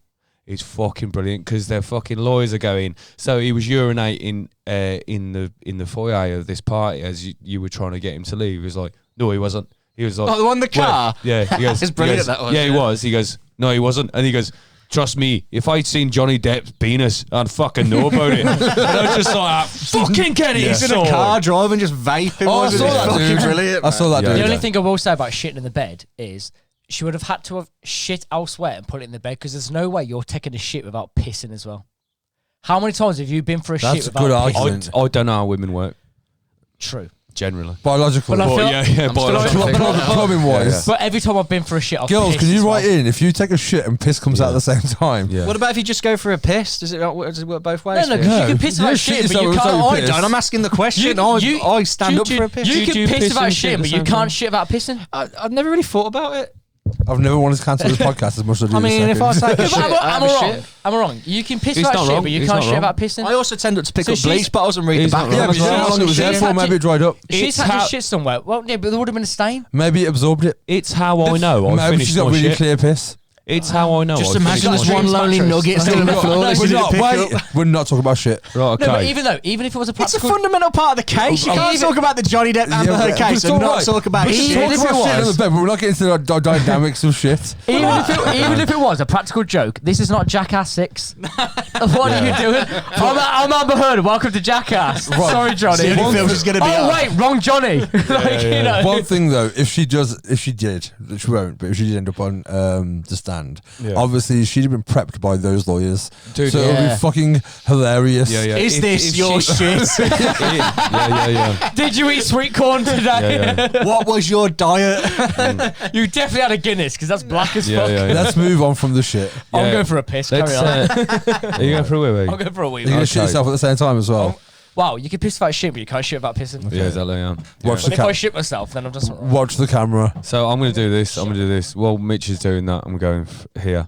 is fucking brilliant because their fucking lawyers are going. So he was urinating in the foyer of this party as you were trying to get him to leave. He was like, no, he wasn't. He was like,
the one in the car.
Yeah, he goes,
it's brilliant. That was.
Yeah, he was. He goes, no, he wasn't. And he goes, trust me, if I'd seen Johnny Depp's penis, I'd fucking know about it. And I was just like, fucking get it.
He's in a car driving, just vaping.
I saw that, dude.
Brilliant.
I saw that.
The
dude.
only thing I will say about shitting in the bed is she would have had to have shit elsewhere and put it in the bed because there's no way you're taking a shit without pissing as well. How many times have you been for a
That's
shit
a
without
good
pissing?
argument.
I don't know how women work,
True.
generally.
Biological.
Well, I feel-
biological.
Plumbing wise.
But every time I've been for a shit, I've
Girls,
pissed
can
as
you
well.
write in if you take a shit and piss comes out at the same time?
Yeah.
What about if you just go for a piss? Does it work both ways?
No,
for
because
you?
you can piss
You
about
shit
shit, but
yourself
you
every time
can't.
you
I don't. I'm asking the question. I stand up for a piss.
You
Do
can
you
piss
piss
about
and
shit,
shit
but
at the
you
same
can't
time?
shit about pissing.
I've never really thought about it.
I've never wanted to cancel this podcast as much as I do.
I mean, if I take a
Yeah,
shit,
but
I have
I'm
a
wrong.
shit.
I'm wrong. You can piss
He's
about
not
shit,
wrong.
but you
He's
can't
not
shit
wrong.
about pissing.
I also tend to pick
So
up bleach
she's-
bottles and read the
He's
back
not
of
yeah,
them
but
as
you know how
well.
long it was there
She's
for?
had
Maybe
to-
it dried up.
She's
It's
had
how-
to shit somewhere. Well, yeah, but there would have been a stain.
Maybe it absorbed it.
It's how I know I
Maybe
finished
she's got
my
really
shit.
clear piss.
It's how I know
Just
I finished
imagine
my
there's
shit.
one lonely
mattress.
nugget still on the floor. that she
We're
didn't
not,
pick
wait,
up.
we're not talking about shit.
Right, okay.
No, but even if it was a
It's a
practical,
fundamental part of the case. You can't
Even-
talk about the Johnny Depp Amber Heard case and not talk about
We're
shit.
talking about shit on the bed, but we're not getting into the dynamics of shit.
even if it was a practical joke, this is not Jackass 6. What are you doing? I'm Amber Heard. Welcome to Jackass.
Right.
Sorry, Johnny.
The only film she's gonna be
Oh
on.
wait, wrong Johnny. Like, you know.
One thing though, if she did, which she won't, but if she did end up on the stand,
Yeah.
obviously she'd have been prepped by those lawyers.
Dude,
so it would
yeah.
be fucking hilarious.
Yeah, yeah.
Is
If-
this
if
your
she-
shit?
Yeah.
Did you eat sweet corn today?
Yeah,
What was your diet?
You definitely had a Guinness because that's black as
Yeah,
fuck.
yeah, yeah.
Let's move on from the shit.
I'm
Yeah.
going for a piss.
Let's,
Carry on.
are you going for a wee
I'm going for a wee.
You're gonna shit
Okay.
yourself at the same time as well.
Wow, you can piss about shit, but you can't shit about pissing.
Yeah, exactly. Yeah.
Watch
But
the
if I
camera.
shit myself, then I'm just alright.
Watch the camera.
So I'm going to do this. While Mitch is doing that, I'm going here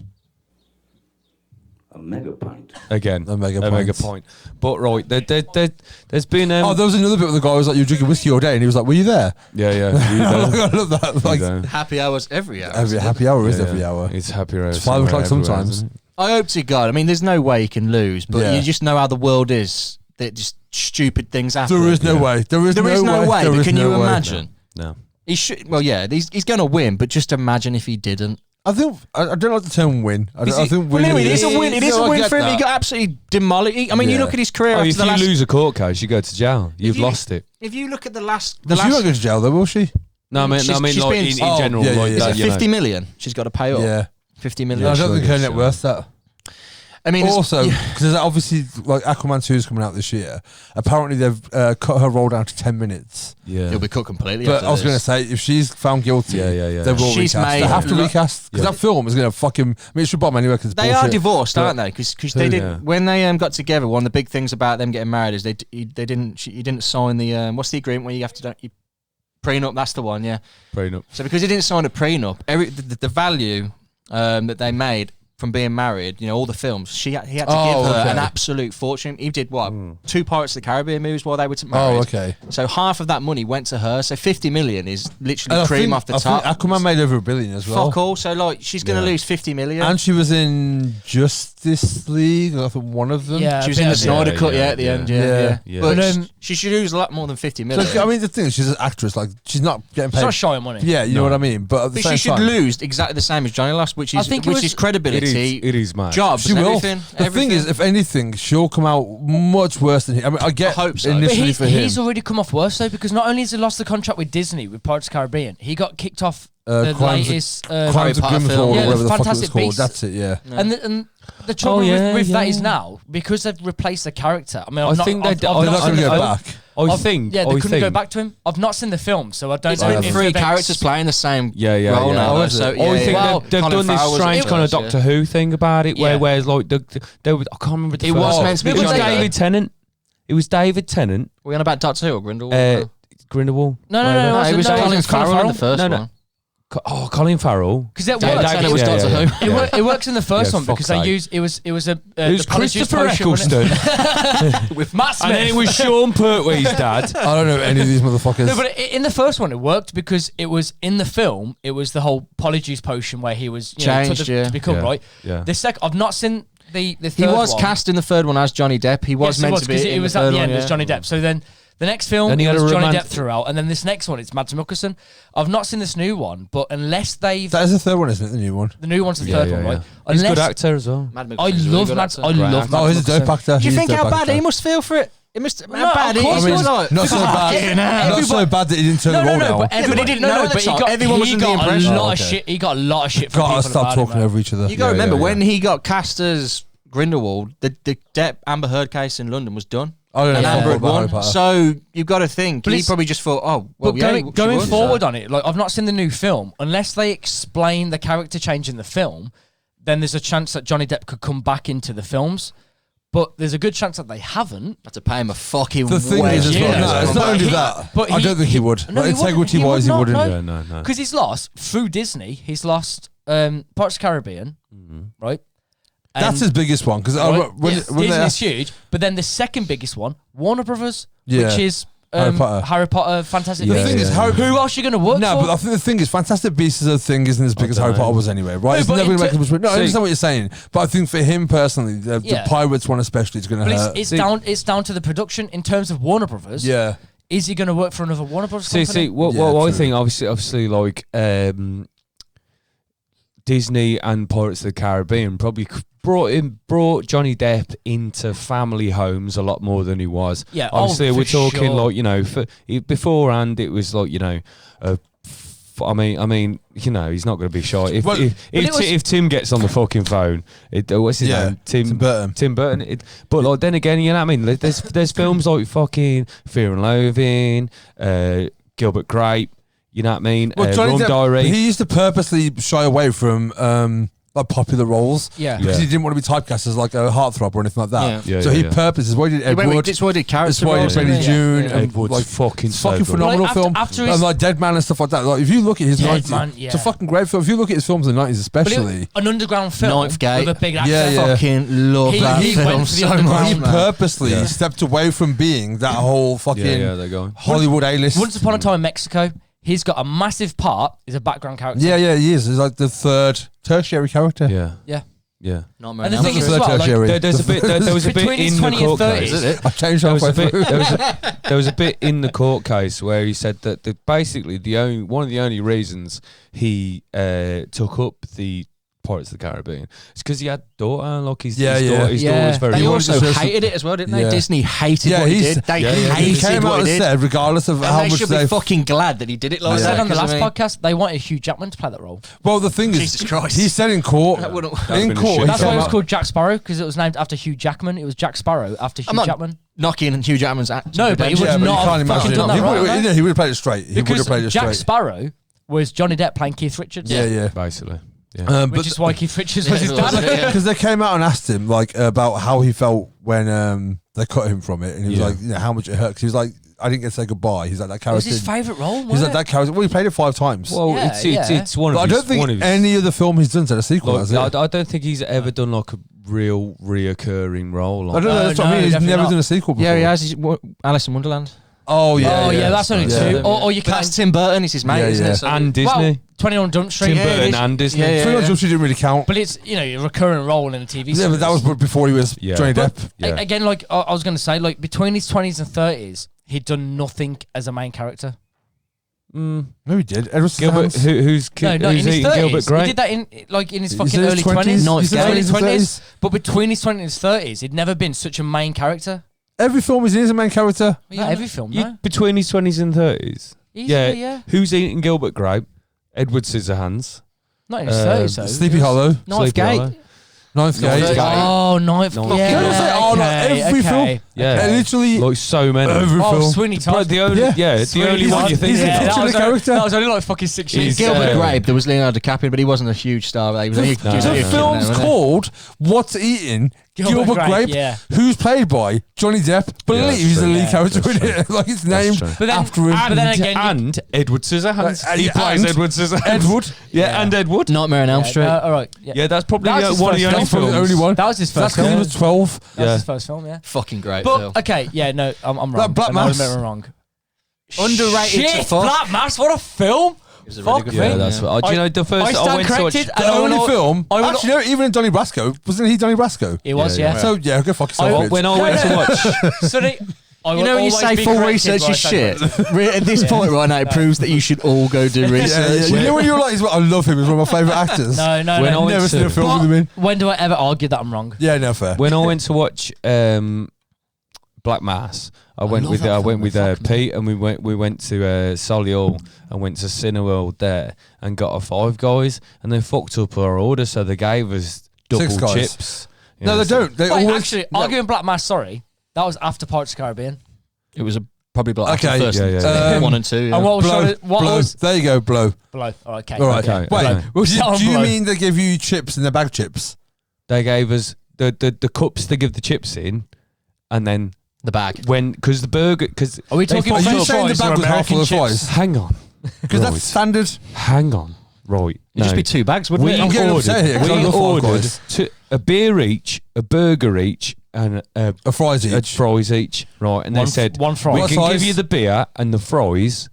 A mega pint.
again.
A mega
point. But right, there's been
Oh, there was another bit where the guy was like, "You were drinking whiskey all day," and he was like, "Were you there?"
yeah.
I love that. Like
Happy hours every hour.
every happy hour is every hour.
It's happy hour.
It's 5 o'clock sometimes.
I hope to God. I mean, there's no way you can lose, but
Yeah.
you just know how the world is. That just stupid things happen.
There is no way. There is
There is no way.
There
But
is
can
no
you
way.
imagine?
No.
He should. Well, yeah, he's going to win, but just imagine if he didn't.
I think I don't like the term win. I think
Well,
win.
no, it is a win. It is
No,
a
I
win
get
for him.
that.
He got absolutely demolished. I mean, you
Yeah.
look at his career
Oh,
after
if
the
you
last.
lose a court case, you go to jail. You've
you-
lost it.
If you look at the last,
But she won't go to jail though, will she?
No, I mean,
She's
like
been-
in
Oh,
general,
yeah, yeah,
like
yeah.
is
that,
it
you know.
50 million? She's got to pay up.
Yeah.
50
No,
million.
I don't
sure
think
it
her
is,
net
yeah.
worth that.
I mean, it's-
Also,
yeah.
because obviously, like Aquaman 2 is coming out this year. Apparently, they've cut her role down to 10 minutes.
Yeah.
he'll be cut completely.
But
after
I was going to
this.
say, if she's found guilty,
Yeah.
they will
She's
recast.
made-
They have to
Look-
recast because that film is going to fucking. I mean, it should bomb anyway because
They are divorced,
But-
aren't they? Because they did
Yeah.
when they got together. One of the big things about them getting married is they didn't. He didn't sign the what's the agreement where you have to prenup. That's the one, yeah.
Prenup.
So because he didn't sign a prenup, the value that they made from being married, you know, all the films, he had to give her
okay.
an absolute fortune. He did what 2 Pirates of the Caribbean movies while they were married.
Oh, okay.
So half of that money went to her. So 50 million is literally
And I
cream
think-
off the
I
top.
think Aquaman made over $1 billion as well.
Fuck all. So like she's gonna
Yeah.
lose 50 million.
And she was in Justice League. I think one of them.
Yeah,
She was
a
in
bit
the
of it.
Snyder Cut, at the end, yeah.
Yeah.
But
But,
she should lose a lot more than 50 million.
So, I mean, the thing is, she's an actress. Like, she's not getting
It's
paid.
not shy of money.
Yeah, you know what I mean. But at the
but
same
she should
time,
lose exactly the same as Johnny lost, which
I
is
think it was-
credibility,
It is, mate.
jobs,
she
and
will.
everything.
The thing is, if anything, she'll come out much worse than him. I mean, I get.
I hope so.
But
Initially for him,
he's already come off worse though, because not only has he lost the contract with Disney with Pirates of the Caribbean, he got kicked off the
Crimes of-
latest
Crimes of
Potter
Grimswald,
film.
or
Yeah,
whatever the fuck it was
Fantastic
called.
Beasts.
That's it. Yeah.
and the trouble
yeah,
with that is
yeah.
now because they've replaced the character. I mean,
I
I've not,
think
I've,
they-
I've
they're
not
not going
seen
to
the
go
film.
back.
I think.
Yeah, they
I
couldn't go
think-
back to him. I've not seen the film, so I don't
It's
know.
only
if
3
they've
characters playing the same
Yeah, yeah,
role
yeah.
now.
Oh,
though,
is it?
so,
Oh,
yeah,
I think
yeah.
they've
Colin
done this
Farrell was
strange
in
kind of
it, yeah.
Doctor Who thing about it,
Yeah.
whereas like I can't remember. The
It
first
was
one.
meant to be
It was
Johnny Depp.
David Tennant. It was David Tennant.
Are we on about Doctor Who or Grindelwald?
Grindelwald.
No,
whatever.
it was
no,
Colin
it's
Farrell in the first
No, no.
one.
Colin Farrell.
Because it
David
works.
Tennant was Doctor Who.
It works in the first
Yeah,
one because
fuck's
they
sake.
use it was a
It was
the Polyjuice
Christopher
potion, wasn't
Eccleston.
it? with Matt Smith.
And then it was Sean Pertwee's dad.
I don't know any of these motherfuckers.
No, but in the first one, it worked because it was in the film. It was the whole Polyjuice potion where he was
Changed,
to become
Yeah.
right.
Yeah.
The second, I've not seen the third
He was
one.
cast in the third one as Johnny Depp. He was
Yes,
meant to be.
because
in
it was
the
at
third
the end
one,
as Johnny Depp. So then the next film
Then he had
was
a
Johnny
romantic-
Depp throughout, and then this next one it's Mads Mikkelsen. I've not seen this new one, but unless they've
That is the third one, isn't it? The new one.
the new one's the third one, right?
He's a
Unless
good actor as well.
Mad
I
Mikkelsen's a really
love
good
Mads.
actor.
I love
No,
Mads
he's a dope
Mikkelsen.
actor.
Do you
He's a
think
dope
how bad
actor.
he must feel for it? It must.
No,
How bad
of
he
course
is.
he
was
must.
like,
Not so bad. Not so bad that he didn't turn the role down.
but
he didn't know at the
but he
time.
got,
Everyone was
he
under the
got
impression.
a lot
Oh,
of
okay.
shit. He got a lot of shit from
Gotta
people
stop
about
talking
him,
over each other.
You got to
Yeah,
remember
yeah,
when he got cast as Grindelwald, the Depp Amber Heard case in London was done.
I don't know
And
anything
Amber had
about Harry
won.
Potter.
So you've got to think
But
he
it's-
probably just thought, oh, well,
But
yeah,
going
she
forward
would.
on it, like I've not seen the new film. Unless they explain the character change in the film, then there's a chance that Johnny Depp could come back into the films. But there's a good chance that they haven't.
Had to pay him a fucking
The thing
wage.
is, as well,
Yeah.
no, it's not
But
only
he-
that.
but
I don't think he would.
No, he wouldn't.
Integrity-wise, he
would
wouldn't.
not,
Yeah, no.
Because he's lost through Disney. He's lost Pirates of the Caribbean, right?
That's
And-
his biggest one because
right?
when
Yes,
they
Disney's huge. But then the second biggest one, Warner Brothers,
Yeah.
which is
Harry Potter.
Fantastic
The
Beasts.
thing is, Harry-
who else are you going to work
No,
for?
but I think the thing is, Fantastic Beasts as a thing isn't as big as Harry
dunno.
Potter was anyway, right?
No,
It's
but
never going to
in
make as much. No, I
See-
understand what you're saying, but I think for him personally, the
Yeah.
Pirates one especially is going to
But
hurt.
it's down to the production in terms of Warner Brothers.
Yeah,
Is he going to work for another Warner Brothers
See,
company?
what
Yeah,
I
true.
think, obviously, like Disney and Pirates of the Caribbean probably brought Johnny Depp into family homes a lot more than he was.
Yeah,
obviously,
for
we're talking
sure.
like beforehand it was like I mean, he's not going to be shy.
Well,
If Tim gets on the fucking phone, what's his
Yeah,
name?
Tim Burton.
Tim Burton. But like then again, you know what I mean? There's films like fucking Fear and Loathing, Gilbert Grape. You know what I mean?
Johnny
Rum
Depp,
Diary.
he used to purposely shy away from like popular roles.
Yeah.
Because
Yeah.
he didn't want to be typecast as like a heartthrob or anything like that.
Yeah.
So
Yeah,
he
yeah.
purposely, why he did Edward.
That's why he did Carrot.
That's why he
Yeah,
played
yeah,
in
yeah.
June.
Yeah.
And
Edward's
like,
fucking
it's
so
fucking
good.
phenomenal
Like,
film.
after his-
And like Dead Man and stuff like that. Like if you look at his
Dead
90s,
Man,
it's a
yeah.
fucking great film. If you look at his films in the 90s
But
especially.
an underground film
Ninth Gate.
with a big actor.
Yeah, yeah.
Fucking love
He-
that
he
film
went for the
so
underground,
much,
He
man.
purposely stepped away from being that whole fucking
they're going.
Hollywood A-list.
Once Upon a Time in Mexico, he's got a massive part. He's a background character.
Yeah, he is. He's like the third tertiary character.
Yeah,
Yeah.
yeah.
Nightmare
And the
on
thing
Elm
is
Street.
as well, like,
tertiary.
There's a bit. There was a bit
Between his
in the
20 and
court
30s.
case.
Is it?
I changed
There was, a
halfway
bit,
through.
there was a bit in the court case where he said that basically one of the only reasons he took up the Pirates of the Caribbean is because he had daughter, like his
Yeah, yeah.
daughter, his daughter was very
They
He
young.
wanted to
also
show some-
hated it as well, didn't they?
Yeah.
Disney hated
Yeah,
what he
he's-
did. They
yeah, yeah.
He
hated
came
what
out
he
and
did.
said, regardless of
And
how
they
much
should
they.
be fucking glad that he did it like
I
that.
said on the
'cause
last
I mean,
podcast they wanted Hugh Jackman to play that role.
Well, the thing is,
Jesus Christ.
he said in court,
That wouldn't-
That'd
in
been a
court,
shit.
he
That's why
came
it was
out-
called Jack Sparrow, because it was named after Hugh Jackman. It was Jack Sparrow after Hugh
not
Jackman.
knocking Hugh Jackman's acting.
No, but he
Yeah,
would
but you
not
can't
have fucking
imagine.
done that
He
right.
would-
right?
yeah, he would have played it straight. He would
Because
have played it
Jack
straight.
Sparrow was Johnny Depp playing Keith Richards.
Yeah.
Basically. Yeah.
Which is why Keith Richards was his dad.
Because they came out and asked him like about how he felt when they cut him from it, and he was
Yeah.
like, how much it hurt. 'Cause he was like, I didn't get to say goodbye. He's like, that
It was
character.
his favourite role,
He's
wasn't
like, that character. Well, he played it 5 times.
Well,
Yeah,
it's one of
But I
his.
don't think
one of his,
any of the film he's done's had a sequel.
like,
has it?
I don't think he's ever done like a real reoccurring role.
I
Like
don't know. That's what I
no,
mean. He's
definitely
never
not.
done a sequel before.
Yeah, he has. He's Alice in Wonderland.
Oh yeah.
Oh, yeah, that's only
Yeah.
2. Or you
But that's
can't.
Tim Burton. He's his mate,
Yeah,
isn't
yeah.
it? So
and Disney.
Well, 21 Jump Street.
Tim
yeah,
Burton
yeah.
and Disney.
Yeah, yeah.
Three Jump Street didn't really count.
But it's, a recurring role in a TV series.
Yeah, but that was before he was
Yeah.
Johnny Depp.
Yeah.
Again, like I was going to say, like between his 20s and 30s, he'd done nothing as a main character.
Mm.
No, he did. Edward
Gilbert,
Scissorhands.
who's
No, in
who's
his
eating
30s.
Gilbert
He
Grape?
did that in his
He
fucking
said his
early
20s.
20s.
Ninth
He said
Gate.
Early
his
20s.
30s.
But between his 20s and his 30s, he'd never been such a main character.
Every film he's in is a main character.
Yeah, every film, no?
Between his 20s and 30s.
Easily, yeah.
Who's eating Gilbert Grape? Edward Scissorhands.
Not in his 30s, though.
Sleepy Hollow,
Ninth
Sleepy
Gate.
Hollow.
Ninth
Ninth
Gate.
Gate.
Oh, Ninth
Ninth
Gate.
Gate. Can I
say, oh, no, every film?
Yeah.
Literally
Like so many.
every
Oh,
film.
Sweeney
Bro,
Todd.
the only,
Yeah.
the only
He's
one
a-
you think
he's a
of.
that
titular
was
character.
That was only like fucking 6 years.
He's,
Gilbert
uh,
Grape. There was Leonardo DiCaprio, but he wasn't a huge star. He was only
The
just a kid
film's
now, wasn't he?
called What's Eating Gilbert Grape,
yeah.
who's played by Johnny Depp, believes the lead character in it. Like it's named after him.
But then again,
and Edward Scissorhands. He
yeah,
plays
and
Edward Scissorhands.
Edward.
Yeah, and Edward.
Nightmare on Elm Street.
all right.
Yeah, that's probably
That was his
one of the
first
only
film.
The
films.
only one.
That was his
That's
first
because he
film.
was 12.
That was his first film, yeah.
Fucking great
But
film.
okay, yeah, no, I'm wrong.
Like Black
I'm not
Mass.
admitting I'm wrong.
Underrated
Shit,
to fuck.
Black Mass, what a film!
It was a really
Fuck
good
me.
Yeah,
film.
that's what. Do you know the first
I
I
stand
went to watch?
corrected.
The
And I
only
will-
film.
I will-
Actually, no, even in Donnie Brasco. Wasn't he Donnie Brasco?
It was,
Yeah,
yeah.
So, yeah, go fuck yourself, bitch.
When I went to watch,
Sonny, I
You
will
know when you
always
say
be
full
corrected
research
when I
is
say
shit?
corrected.
At this point right now, it proves that you should all go do
Yeah,
research.
You know when you're like, I love him. He's one of my favourite actors.
No,
When I
no.
went
Never seen
to-
a film with him in.
When do I ever argue that I'm wrong?
Yeah, no, fair.
when I went to watch Black Mass, I went with Pete, and we went to Solihull and went to Cineworld there and got a Five Guys, and they fucked up our order, so they gave us double
Six Guys.
chips. You
No,
know,
they
so-
don't. They
Wait,
always.
actually,
no.
arguing Black Mass, sorry, that was after Pirates of the Caribbean.
It was probably like
Okay.
first
Yeah.
one and two. Yeah.
And what was
Blow,
what
blow.
was
There you go, blow.
below? All right, okay.
All right.
Okay,
Wait,
okay.
We'll
do
start on
you
blow.
mean they give you chips in the bag chips?
They gave us the cups to give the chips in, and then
the bag.
because the burger
Are we talking
Are
French
you saying the
fries
bag
or
was half full of
American chips?
fries?
hang on,
Because
Right.
that's standard.
hang on, right?
It'd just be 2 bags, wouldn't
We
it?
I'm getting upset here 'cause I love Five
ordered
Guys.
a beer each, a burger each, and a
A fries each.
fries each, right? And they said
one fry.
we
What
can
size?
give you the beer and the fries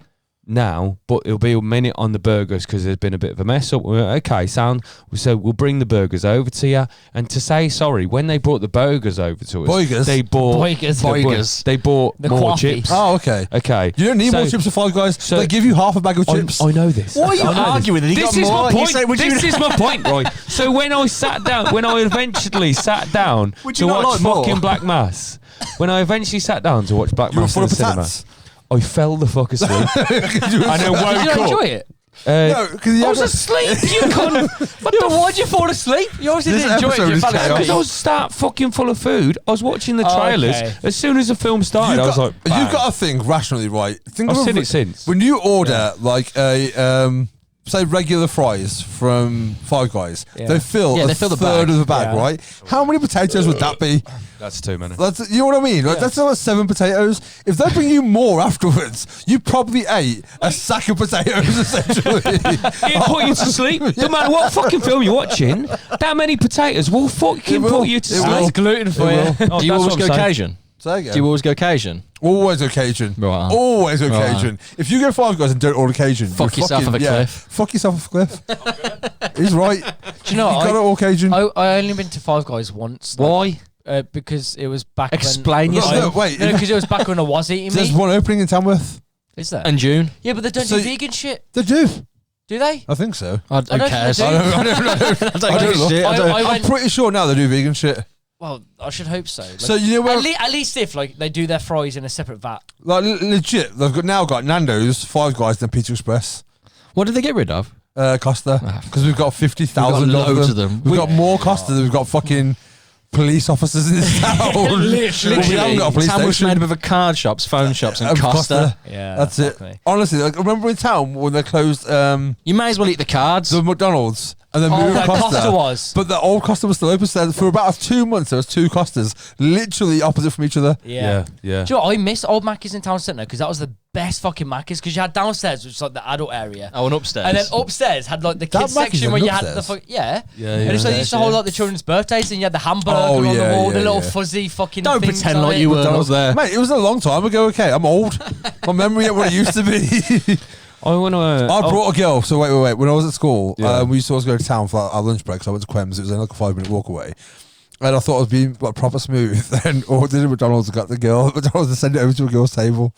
now, but it'll be a minute on the burgers because there's been a bit of a mess up. We went, okay, sound. So we'll bring the burgers over to you. And to say sorry, when they brought the burgers over to us,
Boigers?
they bought
Boigers.
They bought
The
more
Quaffy.
chips.
Oh, okay.
Okay,
You don't need
So-
more chips for Five Guys.
so-
They give you half a bag of chips.
I know this.
Why are you
I know
arguing with it? He
This
got
is
more.
my
You
point.
said, would you-
This is my point, right? So when I sat down, when I eventually sat down
Would
to
you not
watch
like more?
fucking Black Mass, when I eventually sat down to watch Black
You were
Mass
full
in
of
the cinema,
patats.
I fell the fuck asleep. And I
Did you
woke
not
up.
enjoy it?
No, because
I was asleep. You cunt. But why'd you fall asleep? You obviously
This
didn't enjoy it.
episode
You
is
fell
chaos.
asleep.
Because I was start fucking full of food. I was watching the
Oh,
trailers.
okay.
As soon as the film started, I was like, bang.
you've got to think rationally, right? Think
I've
of
seen it since.
When you order like a say regular fries from Five Guys,
Yeah.
they fill
Yeah,
a
they fill the
third
bag.
of the bag,
Yeah.
right? How many potatoes would that be?
That's too many.
That's, you know what I mean? Like, that's like 7 potatoes. If they bring you more afterwards, you probably ate a sack of potatoes essentially.
It'll put you to sleep. No matter what fucking film you're watching, that many potatoes will fucking
It will.
put you to
It
sleep.
will.
That's gluten for
It
you.
will.
Oh,
Do you
that's
always
what
go
I'm saying.
Cajun?
Say
Do you
again.
always go Cajun?
Always occasion.
Right.
Always
Right.
occasion. If you go Five Guys and don't order occasion,
Fuck
you're
yourself
fucking-
off a cliff.
Fuck yourself off a cliff. He's right.
Do you know
You got
what?
to order occasion.
I only been to Five Guys once.
Why?
Because it was back
Explain
when...
yourself.
No, wait.
No, because it was back when I was eating
There's
meat.
one opening in Tamworth.
Is there?
And June?
Yeah, but they don't
So-
do vegan shit.
They do.
Do they?
I think so.
I
I don't
don't care.
think
I
they
don't, I don't know.
I don't
I
give
don't
a shit. I don't-
I
I'm
went...
pretty sure now they do vegan shit.
Well, I should hope so. Like,
So you know where,
at least if like they do their fries in a separate vat.
like legit, they've now got Nando's, Five Guys, and Pizza Express.
What did they get rid of?
Costa, because we've got 50,000
We've got
of
loads
them.
of them.
We've got more Costa than we've got fucking police officers in this town.
Literally.
We haven't got a police
Tamworth's
station.
made up of a card shops, phone shops, and
Of
Costa.
Yeah,
That's it.
fuck me.
Honestly, like, remember in town when they closed
You may as well eat the cards.
the McDonald's and then
Oh,
moved
that Costa was.
But the old Costa was still open. So for about 2 months, there was 2 Costas, literally opposite from each other.
Yeah.
yeah.
Do you know what? I miss old Macca's in town centre because that was the best fucking Macca's because you had downstairs, which was like the adult area.
Oh, and upstairs.
And then upstairs had like the
That
kids
Macca's
section
had
where
an
you had the
upstairs?
yeah.
Yeah,
And it's like they used to
yeah.
hold like the children's birthdays and you had the hamburger
Oh,
on the
yeah,
wall,
yeah,
the little
yeah.
fuzzy fucking
Don't
things
pretend
on
like
it.
you weren't up
McDonald's.
there.
Mate, it was a long time ago, okay? I'm old. My memory ain't what it used to be.
I want to.
I brought a girl, so wait. When I was at school,
Yeah.
we used to always go to town for our lunch break, so I went to Quems. It was only like a 5-minute walk away. And I thought I was being like, proper smooth. Then ordered at McDonald's and got the girl at McDonald's to send it over to a girl's table.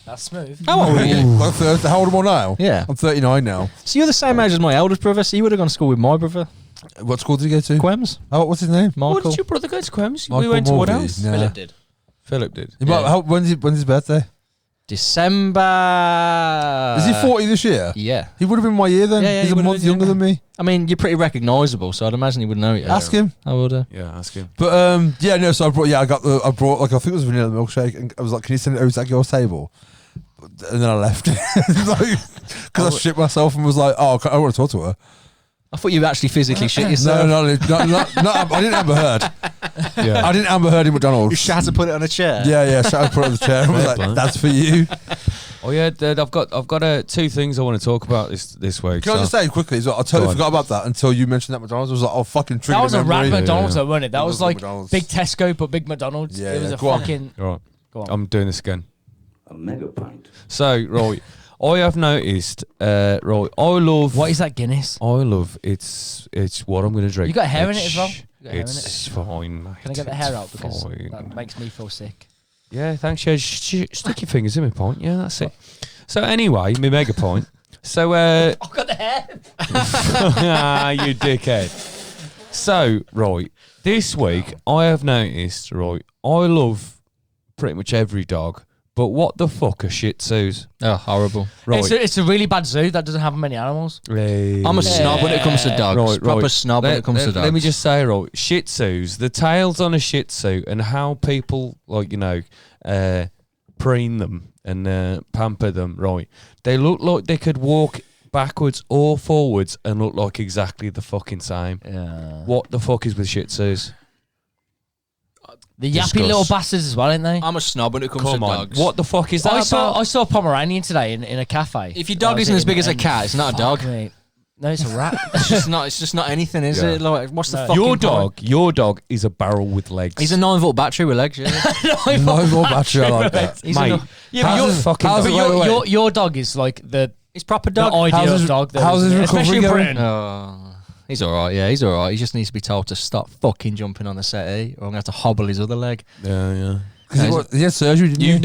That's smooth.
How old are you?
Like 30, how old am I now?
Yeah.
I'm 39 now.
So you're the same age as my eldest brother, so you would have gone to school with my brother,
What school did you go to?
Quems,
Oh, what's his name?
What
Michael.
did your brother go to Quems? We
Michael
went to what
Morley.
else?
No.
Philip did.
Philip did.
You might-
Yeah.
when's his birthday?
December.
Is he 40 this year?
Yeah.
He would have been my year then.
Yeah, yeah,
He's
he
a
would have
month
been,
younger
yeah.
than me.
I mean, you're pretty recognisable, so I'd imagine he would know you.
Ask him.
I would.
Yeah, ask him.
But yeah, no. So I brought like I think it was vanilla milkshake, and I was like, "Can you send it over to that girl's table?" And then I left because I shit myself and was like, "Oh, I don't want to talk to her."
I thought you actually physically shit yourself.
No, I didn't Amber Heard.
Yeah.
I didn't Amber Heard in McDonald's.
You had to put it on a chair.
Yeah, so I put it on the chair. I was like, that's for you.
Oh yeah, I've got two things I want to talk about this week.
Can I just say quickly as well, I totally forgot about that until you mentioned that McDonald's. I was like, oh, fucking trigger
That was a
memory.
rad McDonald's though, wasn't it? That
It
was
was
like
McDonald's.
big Tesco but big McDonald's.
Yeah,
It was
yeah.
a
Go on.
fucking...
All right,
Go on.
I'm doing this again.
A mega pint.
So right, I have noticed. Right, I love.
What is that Guinness?
I love. It's what I'm gonna drink.
You got hair in it as well? You got hair in
It's fine, mate.
Can I get the hair out because
fine.
that makes me feel sick?
Yeah, thanks. Yeah, stick your fingers in my point. Yeah, that's it. So anyway, my mega point. So
I've got the hair.
you dickhead. So right, this week I have noticed. Right, I love pretty much every dog, but what the fuck are Shih Tzus?
Oh, horrible.
Right,
It's a really bad zoo that doesn't have many animals.
I'm a snob when it comes to dogs.
Right,
Proper
right.
snob when it comes to dogs.
Let me just say, right, Shih Tzus, the tails on a Shih Tzu and how people, like, preen them and pamper them, right, they look like they could walk backwards or forwards and look like exactly the fucking same.
Yeah.
What the fuck is with Shih Tzus?
The yappy little bastards as well, ain't they?
I'm a snob when it comes
Come
to
on,
dogs.
what the fuck is that
I
about?
saw a Pomeranian today in a cafe.
If your dog isn't as big as a cat, it's not a dog.
Mate. No, it's a rat.
It's just not anything, is
Yeah.
it? Like, what's the
No.
fucking
Your dog is a barrel with legs.
He's a 9-volt battery with legs. Yeah.
No more battery, I like that.
He's a
Mate,
no-
Yeah, but
How's
your,
his fucking
but
dog?
your dog is like the
He's proper
the
dog.
ideal
his-
dog. though,
how's
isn't
his
it? Especially in
recovery going?
Britain.
He's all right. Yeah, he's all right. He just needs to be told to stop fucking jumping on the settee, or I'm gonna have to hobble his other leg.
yeah.
He had surgery, didn't you?
You've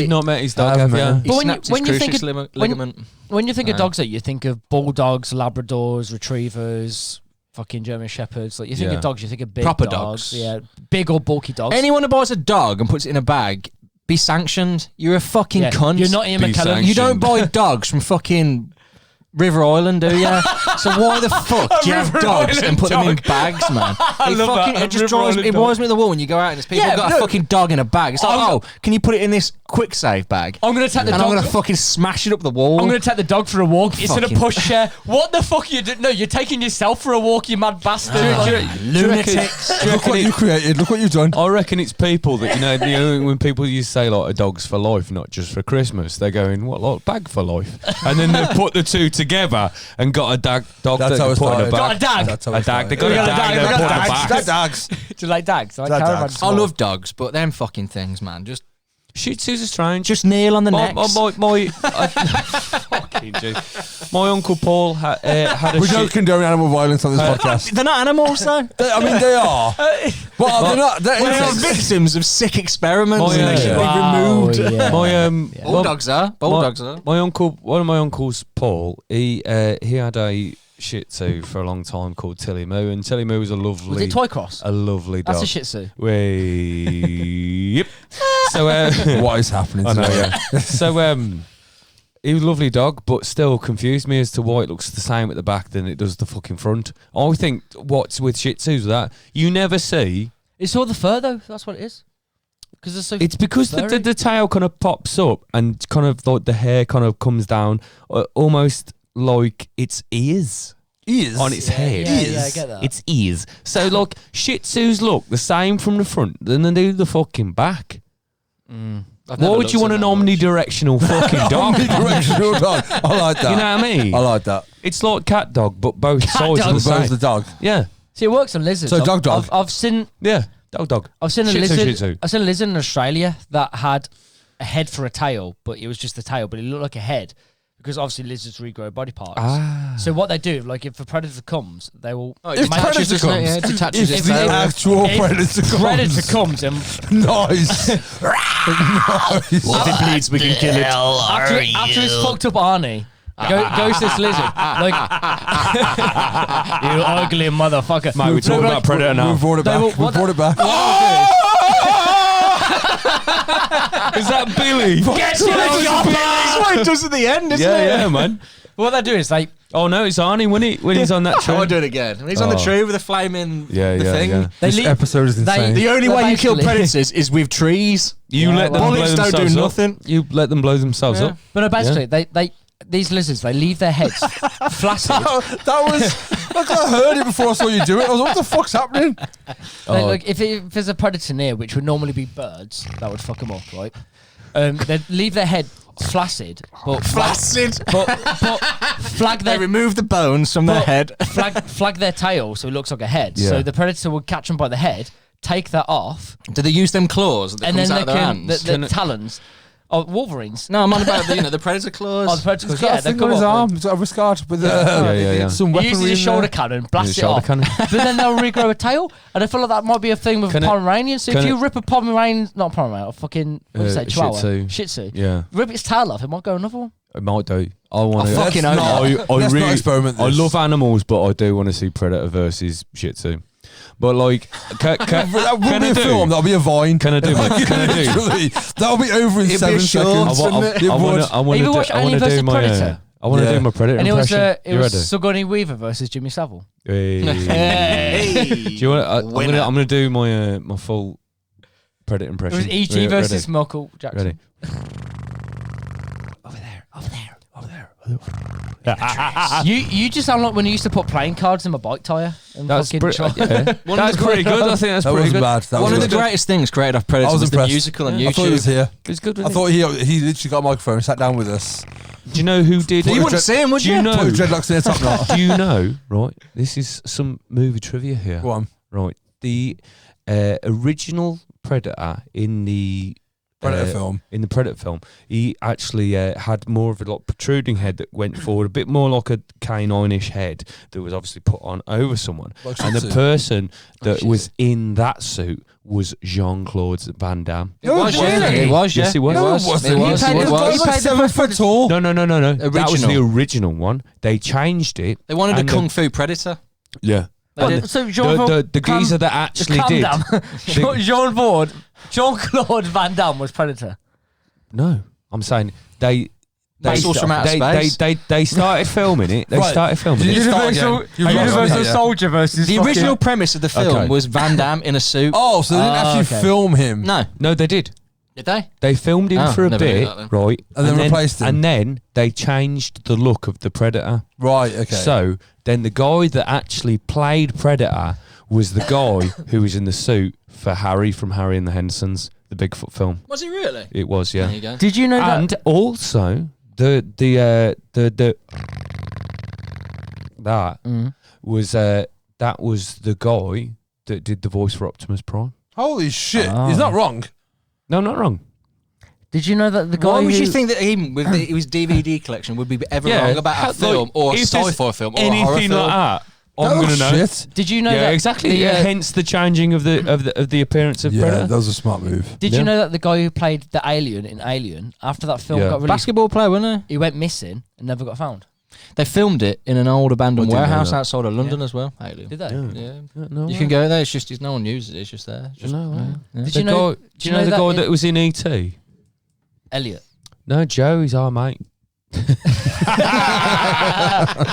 not met his dog,
I
have
haven't,
you?
He
But
snapped
when
his
you think
cruciate ligament.
When you think of
No.
dogs, like you think of bulldogs, Labradors, Retrievers, fucking German Shepherds. Like you think
Yeah.
of dogs, you think of big
Proper
dogs.
dogs.
Yeah, big or bulky dogs.
Anyone who buys a dog and puts it in a bag, be sanctioned. You're a fucking
Yeah,
cunt.
You're not Ian
Be
McKellen.
sanctioned.
You don't buy dogs from fucking River Island, do you? So why the fuck do you have
River
dogs
Island
and put them in
dog.
bags, man?
I
It
love
fucking,
that.
it just
River
drives me.
Island
It winds me at the wall when you go out and there's people
Yeah,
got
no.
a fucking dog in a bag. It's like,
I'm-
can you put it in this quick save bag?
I'm gonna take the
And I'm
dog.
gonna fucking smash it up the wall.
I'm gonna take the dog for a walk. It's in a
Fucking-
pushchair. What the fuck are you doing? No, you're taking yourself for a walk, you mad bastard.
lunatics.
Look what you created. Look what you've done.
I reckon it's people that you know when people you say like a dog's for life, not just for Christmas. They're going what like bag for life, and then they put the two together and got a dog
That's
that
how
they
it
put in a
started.
bag.
Got a dag.
That's how
A
it
dag. They
started.
got a
got a
dag.
dag,
They
we got
put
a
in a
dag.
bag.
Dags.
Do you like dags? I like
Like
caravan
dags.
I
small.
love dogs, but them fucking things, man. Just
Shih Tzus are strange.
just kneel on the neck.
Fucking jeez. My uncle Paul had a
We don't
shit.
condone animal violence on this podcast.
They're not animals, though.
I mean, they are. But they're not. They're
They are
insects.
victims of sick experiments,
Oh,
and they
yeah.
should
Wow,
be removed.
yeah.
My
Bulldogs are. Bulldogs are.
My uncle, one of my uncles, Paul, he had a Shih Tzu for a long time called Tilly Moo, and Tilly Moo was a lovely,
Was it Toy Cross?
a lovely dog.
That's a Shih Tzu.
Yep. So
What is happening
I know,
today?
yeah. So he was a lovely dog, but still confused me as to why it looks the same at the back than it does the fucking front. I think what's with Shih Tzus with that you never see.
It's all the fur though. That's what it is. Because it's so.
It's because
furry.
the tail kind of pops up and kind of like the hair kind of comes down, almost like its ears.
Ears
on its head.
Yeah, I get that.
Its ears. So like Shih Tzus look the same from the front than they do the fucking back. Why would you want an omnidirectional fucking dog?
Omnidirectional dog. I like that.
You know what I mean?
I like that.
It's like cat dog, but both sides
dog.
are the
Both
same.
the dog.
Yeah,
See, it works on lizards.
So dog.
I've seen.
yeah, dog.
I've seen a
Shih Tzu,
lizard.
Shih Tzu.
I've seen a lizard in Australia that had a head for a tail, but it was just the tail, but it looked like a head because obviously lizards regrow body parts. So what they do, like if a predator comes, they will.
It
If
detaches,
predator
doesn't it?
comes.
Yeah, it detaches
If
its
the
tail.
actual
If
predator comes.
predator comes and
Nice. Nice.
If it bleeds, we can kill it.
after it's fucked up Arnie. Goes to this lizard, like you ugly motherfucker.
Mate, we're talking about predator now.
We've brought it
They
back.
will-
We've
what
brought it back.
Is that Billy?
Get to the chopper!
That's what it does at the end, isn't it?
Yeah, man.
What they do is they
Oh no, it's Arnie when he's on that tree.
Oh, I'll do it again. When he's on the
Oh.
tree with the flaming
Yeah,
the
yeah,
thing.
yeah.
they
This
leave.
episode is insane.
The only
Well,
way you kill
basically-
predators is with trees.
You
Yeah,
let them
well-
blow
Bullets don't do
themselves up.
nothing.
You let them blow themselves
Yeah.
up.
But no, basically they these lizards, they leave their heads flaccid.
That was like I heard it before I saw you do it. I was like, what the fuck's happening?
Like if there's a predator near, which would normally be birds, that would fuck them up, right? They leave their head flaccid, but flag
They
their
remove the bones from their head.
flag their tail so it looks like a head.
Yeah.
So the predator would catch them by the head, take that off,
Do they use them claws that
and
comes
then
out
they
of their
can
hands?
the talons. Oh, Wolverines.
No, I'm on about the predator claws.
Oh, the predator
He's
claws.
got
Yeah,
a
they
thing
come
on his
up
arm. He's got a wrist guard with
Yeah.
some
He
weaponry
uses
in
his shoulder
there.
cannon, blast it
Shoulder
off,
cannon.
but then they'll regrow a tail, and I feel like that might be a thing with
Can it-
Pomeranians. So if
can
you
it-
rip a Pomeranian, not Pomeranian, a fucking what do you say,
Shih
Chihuahua,
Tzu.
Shih Tzu,
Yeah,
rip its tail off, it might go another one.
it might do. I want to.
fucking
Let's
hope
not-
I
let's
really
not experiment
I
this.
love animals, but I do want to see Predator versus Shih Tzu. But like, can
That wouldn't
I
be a
do?
film. That'll be a Vine.
Can I do my? Can I do?
Literally, that'll be over in
It'd be
7
a short,
seconds.
wouldn't it?
It
I
would.
want
Even watch Alien
to
versus
do my.
Predator.
I want to
Yeah.
do my Predator
And it was
impression.
it
You
was
ready?
Sigourney Weaver versus Jimmy Savile.
Hey.
Hey.
Do you want? I'm gonna do my my full Predator
It
impression.
was E.T. versus
Ready?
Michael Jackson.
Ready?
You just sound like when you used to put playing cards in my bike tyre. And
That's
fucking
pretty.
try-
That's pretty good. I think that's
That
pretty
was
good.
bad. That
One
was
of the
good.
greatest things created off Predator
I was
was the
impressed.
musical on
I thought he was
YouTube.
here.
It's good.
I thought he literally got a microphone, sat down with us.
Do you know who did?
You wouldn't see him, would
Do you
you?
know?
Put his dreadlocks in a top knot.
Do you know? Right. This is some movie trivia here.
Go on.
Right. The original Predator in the
Predator film.
In the Predator film, he actually had more of a like protruding head that went forward, a bit more like a canine-ish head that was obviously put on over someone.
Like
And the
Shih Tzu.
person that was in that suit was Jean-Claude Van Damme.
It was, yeah.
really?
It was, yeah.
Yes, it was.
No, it
was.
wasn't.
It was.
He played
It
the
was.
guy-
He's like
played the
7 foot tall.
No. That was the
Original.
original one. They changed it.
They wanted a
And
Kung Fu Predator.
Yeah.
They did.
So
The geezer that actually
calm
did.
down. Jean-Claude Van Damme was Predator.
No, I'm saying they
Missiles from outer space.
They started filming it. They
Right.
started filming
Did
it.
you start again? You've lost me, yeah.
soldier versus
The original premise of the film
Okay.
was Van Damme in a suit.
Oh, so they didn't actually
okay.
film him.
No,
No, they did.
did they?
They filmed him
Oh,
for a
never knew
bit,
that then.
right?
And then replaced him.
And then they changed the look of the Predator.
Right, okay.
So then the guy that actually played Predator was the guy who was in the suit for Harry from Harry and the Hendersons, the Bigfoot film.
Was he really?
It was, yeah.
There you go.
Did you know
And
that?
also that was that was the guy that did the voice for Optimus Prime.
Holy shit.
Ah.
He's not wrong.
No, not wrong.
Did you know that the guy
Why would
who
you think that him with his DVD collection would be ever
Yeah,
wrong about a
like,
film or a
if there's
sci-fi film or a horror
anything
film?
like that? I'm
That
gonna
was
know.
shit.
Did you know
Yeah,
that
exactly.
the,
Hence the changing of the appearance of
Yeah,
Predator.
that was a smart move.
Did
Yeah.
you know that the guy who played the alien in Alien, after that film
Yeah.
got released,
Basketball player, wasn't
he went missing and never got found?
They filmed it in an old abandoned
I didn't know
warehouse
that.
outside of London as well. Alien.
Did they?
Yeah.
No,
You can go there. It's just no one uses it. It's just there. It's just,
No, way.
yeah.
Did
The
you know?
guy, do you know the
that
guy
in-
that was in E.T.?
Elliot?
No, Joe, he's our mate.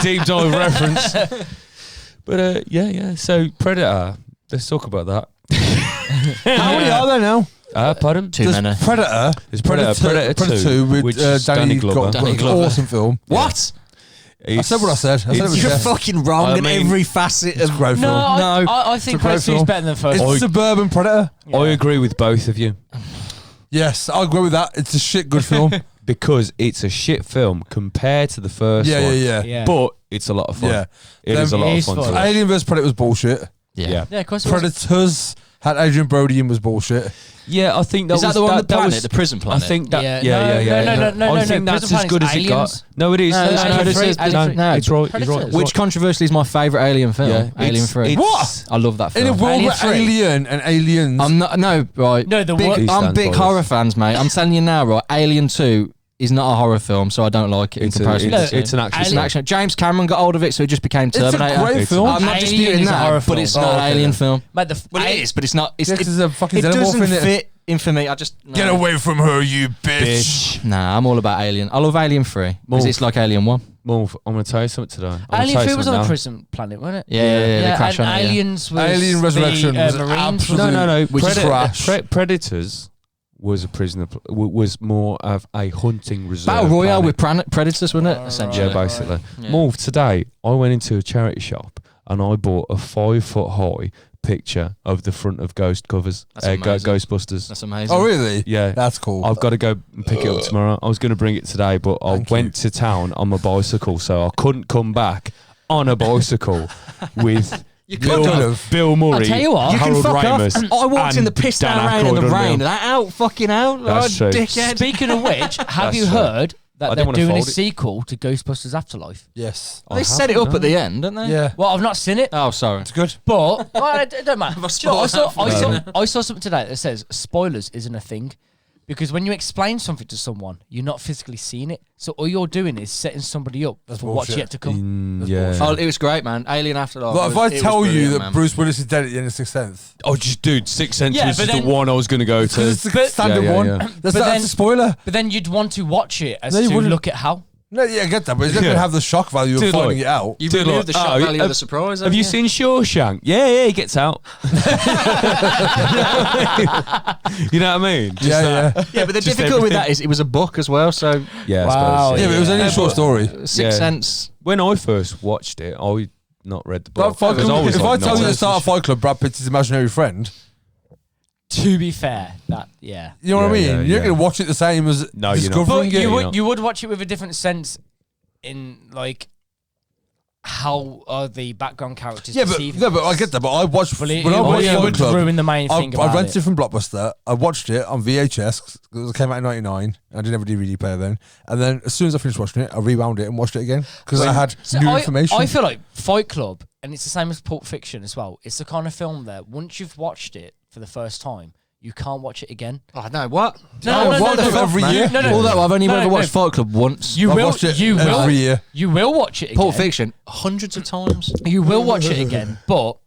Deep dive reference. But yeah. So Predator. Let's talk about that.
How many are there now?
Pardon?
Too
There's
many.
Predator.
There's Predator
2 with
which is Danny Glover.
Danny Glover.
Awesome film.
What?
I said what I said. I said it was
You're
best.
fucking wrong
I
in
mean-
every facet
It's a
of.
great
No,
film.
No.
I think
It's a great
Predator is
film.
better than first.
It's
I-
Suburban Predator.
I agree with both of you
Yes, I agree with that. It's a shit good film.
because it's a shit film compared to the first
yeah,
one.
yeah.
But it's a lot of fun.
Yeah.
It is a
Them-
lot
It
of
is
fun.
fun.
To watch.
Alien vs Predator was bullshit.
Yeah.
Yeah, of course. It was.
Predators had Adrian Brody in was bullshit.
Yeah, I think that
Is that
was
the one with the
that
planet,
was,
the prison planet?
I think that.
Yeah,
Yeah.
no,
I think that's
Prison
as good as
Planet's
it got.
Aliens.
No, it is.
No,
No,
no,
no,
Predators-
it's
Predators-
no, it's right. It's
Predators.
right. it's
Which
right.
controversially is my favourite Alien film?
Yeah,
Alien
it's-
3.
it's-
What?
I love that
In a
film.
world
Alien
where
3.
Alien and Aliens.
I'm not. No, right.
No, the
big,
what-
He
I'm
stands
big
by
horror
us.
fans, mate. I'm telling you now, right? Alien 2 is not a horror film, so I don't like it in
It's,
comparison
it's,
to
it's an action.
It's an action. James Cameron got hold of it, so it just became
It's a
Terminator.
great
It's
film.
an
I'm not
Alien
disputing
is a horror
that, but it's
film.
not
Oh,
an
okay.
Alien film.
Mate, the
Well, it is, but it's not. It's,
Yeah, 'cause there's a fucking
it
xenomorph
doesn't
in it.
fit in for me. I just
Get
no.
away from her, you bitch.
Nah, I'm all about Alien. I love Alien 3 because
More-
it's like Alien 1.
Wolf, I'm going to tell you something today. I'm gonna
Alien
tell you
3 was on
something
a
now.
prison planet, wasn't it?
Yeah, they crash
and
on it, yeah.
Aliens was
Alien Resurrection
the,
was
Marines.
absolute-
No.
Which is trash.
Predators was a prisoner, was more of a hunting reserve.
Battle Royale
planet.
with predators, wasn't it? Essentially.
Yeah, basically.
Yeah.
Morv, today I went into a charity shop and I bought a 5-foot high picture of the front of Ghost covers,
That's amazing.
Ghostbusters.
That's amazing.
Oh, really?
Yeah.
That's cool.
I've got to go and pick it up tomorrow. I was going to bring it today, but I went to town on my bicycle, so I couldn't come back on a bicycle with Bill Murray,
I'll tell you what,
You can
Harold
fuck
Ramis.
off. I walked in the
and
piss
Dan
down rain in
Aykroyd
the
on
rain.
Bill.
That out, fucking out.
That's
Oh,
true.
dickhead.
Speaking of which, have
That's
you
true.
heard
I
that
didn't
they're
wanna
doing a
fold it.
sequel to Ghostbusters Afterlife?
Yes.
They set it up at the end, don't they?
Yeah.
Well, I've not seen it,
Oh, sorry.
It's good.
but well, it don't matter.
Have I
Do you know what,
spoiled
I saw something today that says spoilers isn't a thing. Because when you explain something to someone, you're not physically seeing it. So all you're doing is setting somebody up for what's
bullshit.
yet to come.
Yeah.
Oh, it was great, man. Alien Afterlife.
Like, if
was-
I
it
tell
was
you
brilliant,
that
man.
Bruce Willis is dead at the end of Sixth Sense,
Oh, just dude, Sixth Sense
Yeah,
was
but
the
then-
one I was going to go to.
because it's the standard
yeah,
one.
yeah.
That's,
But
that's
then-
a spoiler.
But then you'd want to watch it as
No, you
to
wouldn't.
look at how.
No, yeah, I get that, but it's not going to have the shock value of
Dude,
finding
like-
it out.
You've
Dude,
removed the
like,
shock
oh,
value
have-
of the surprise.
Have you seen Shawshank? Yeah, he gets out. You know what I mean? Just that.
Yeah.
Yeah, but the
Just
difficult with
everything.
that is it was a book as well. So
Yeah, I
Wow,
suppose.
Yeah, but it was only a short story.
Sixth
Yeah.
Sense.
When I first watched it, I not read the
But
book.
Fight
Because
Club,
was
if I
like,
tell you
no.
at the start of Fight Club, Brad Pitt's his imaginary friend,
To be fair, that yeah.
you know what I
Yeah,
mean?
yeah,
You're
yeah.
not going to watch it the same as
No, you're not.
discovering
But
it.
you
you would watch it with a different sense in like how are the background characters
Yeah, but
perceived.
no, but I get that. But I watched
Well, it,
when I
it
watched
would
Fight Club.
ruin the main thing
I
about
rented
it.
it from Blockbuster. I watched it on VHS because it came out in '99. I didn't have a DVD player then. And then as soon as I finished watching it, I rewound it and watched it again because I had
So
new
I
information.
I feel like Fight Club, and it's the same as Pulp Fiction as well. It's the kind of film that once you've watched it for the first time, you can't watch it again.
Oh no, what?
what the fuck, man?
You, no, no.
Although I've only
No,
ever
no.
watched Fight Club once.
You
I've
will.
watched it
You will.
every year.
You will watch it again.
Pulp Fiction hundreds of times.
You will watch it again, but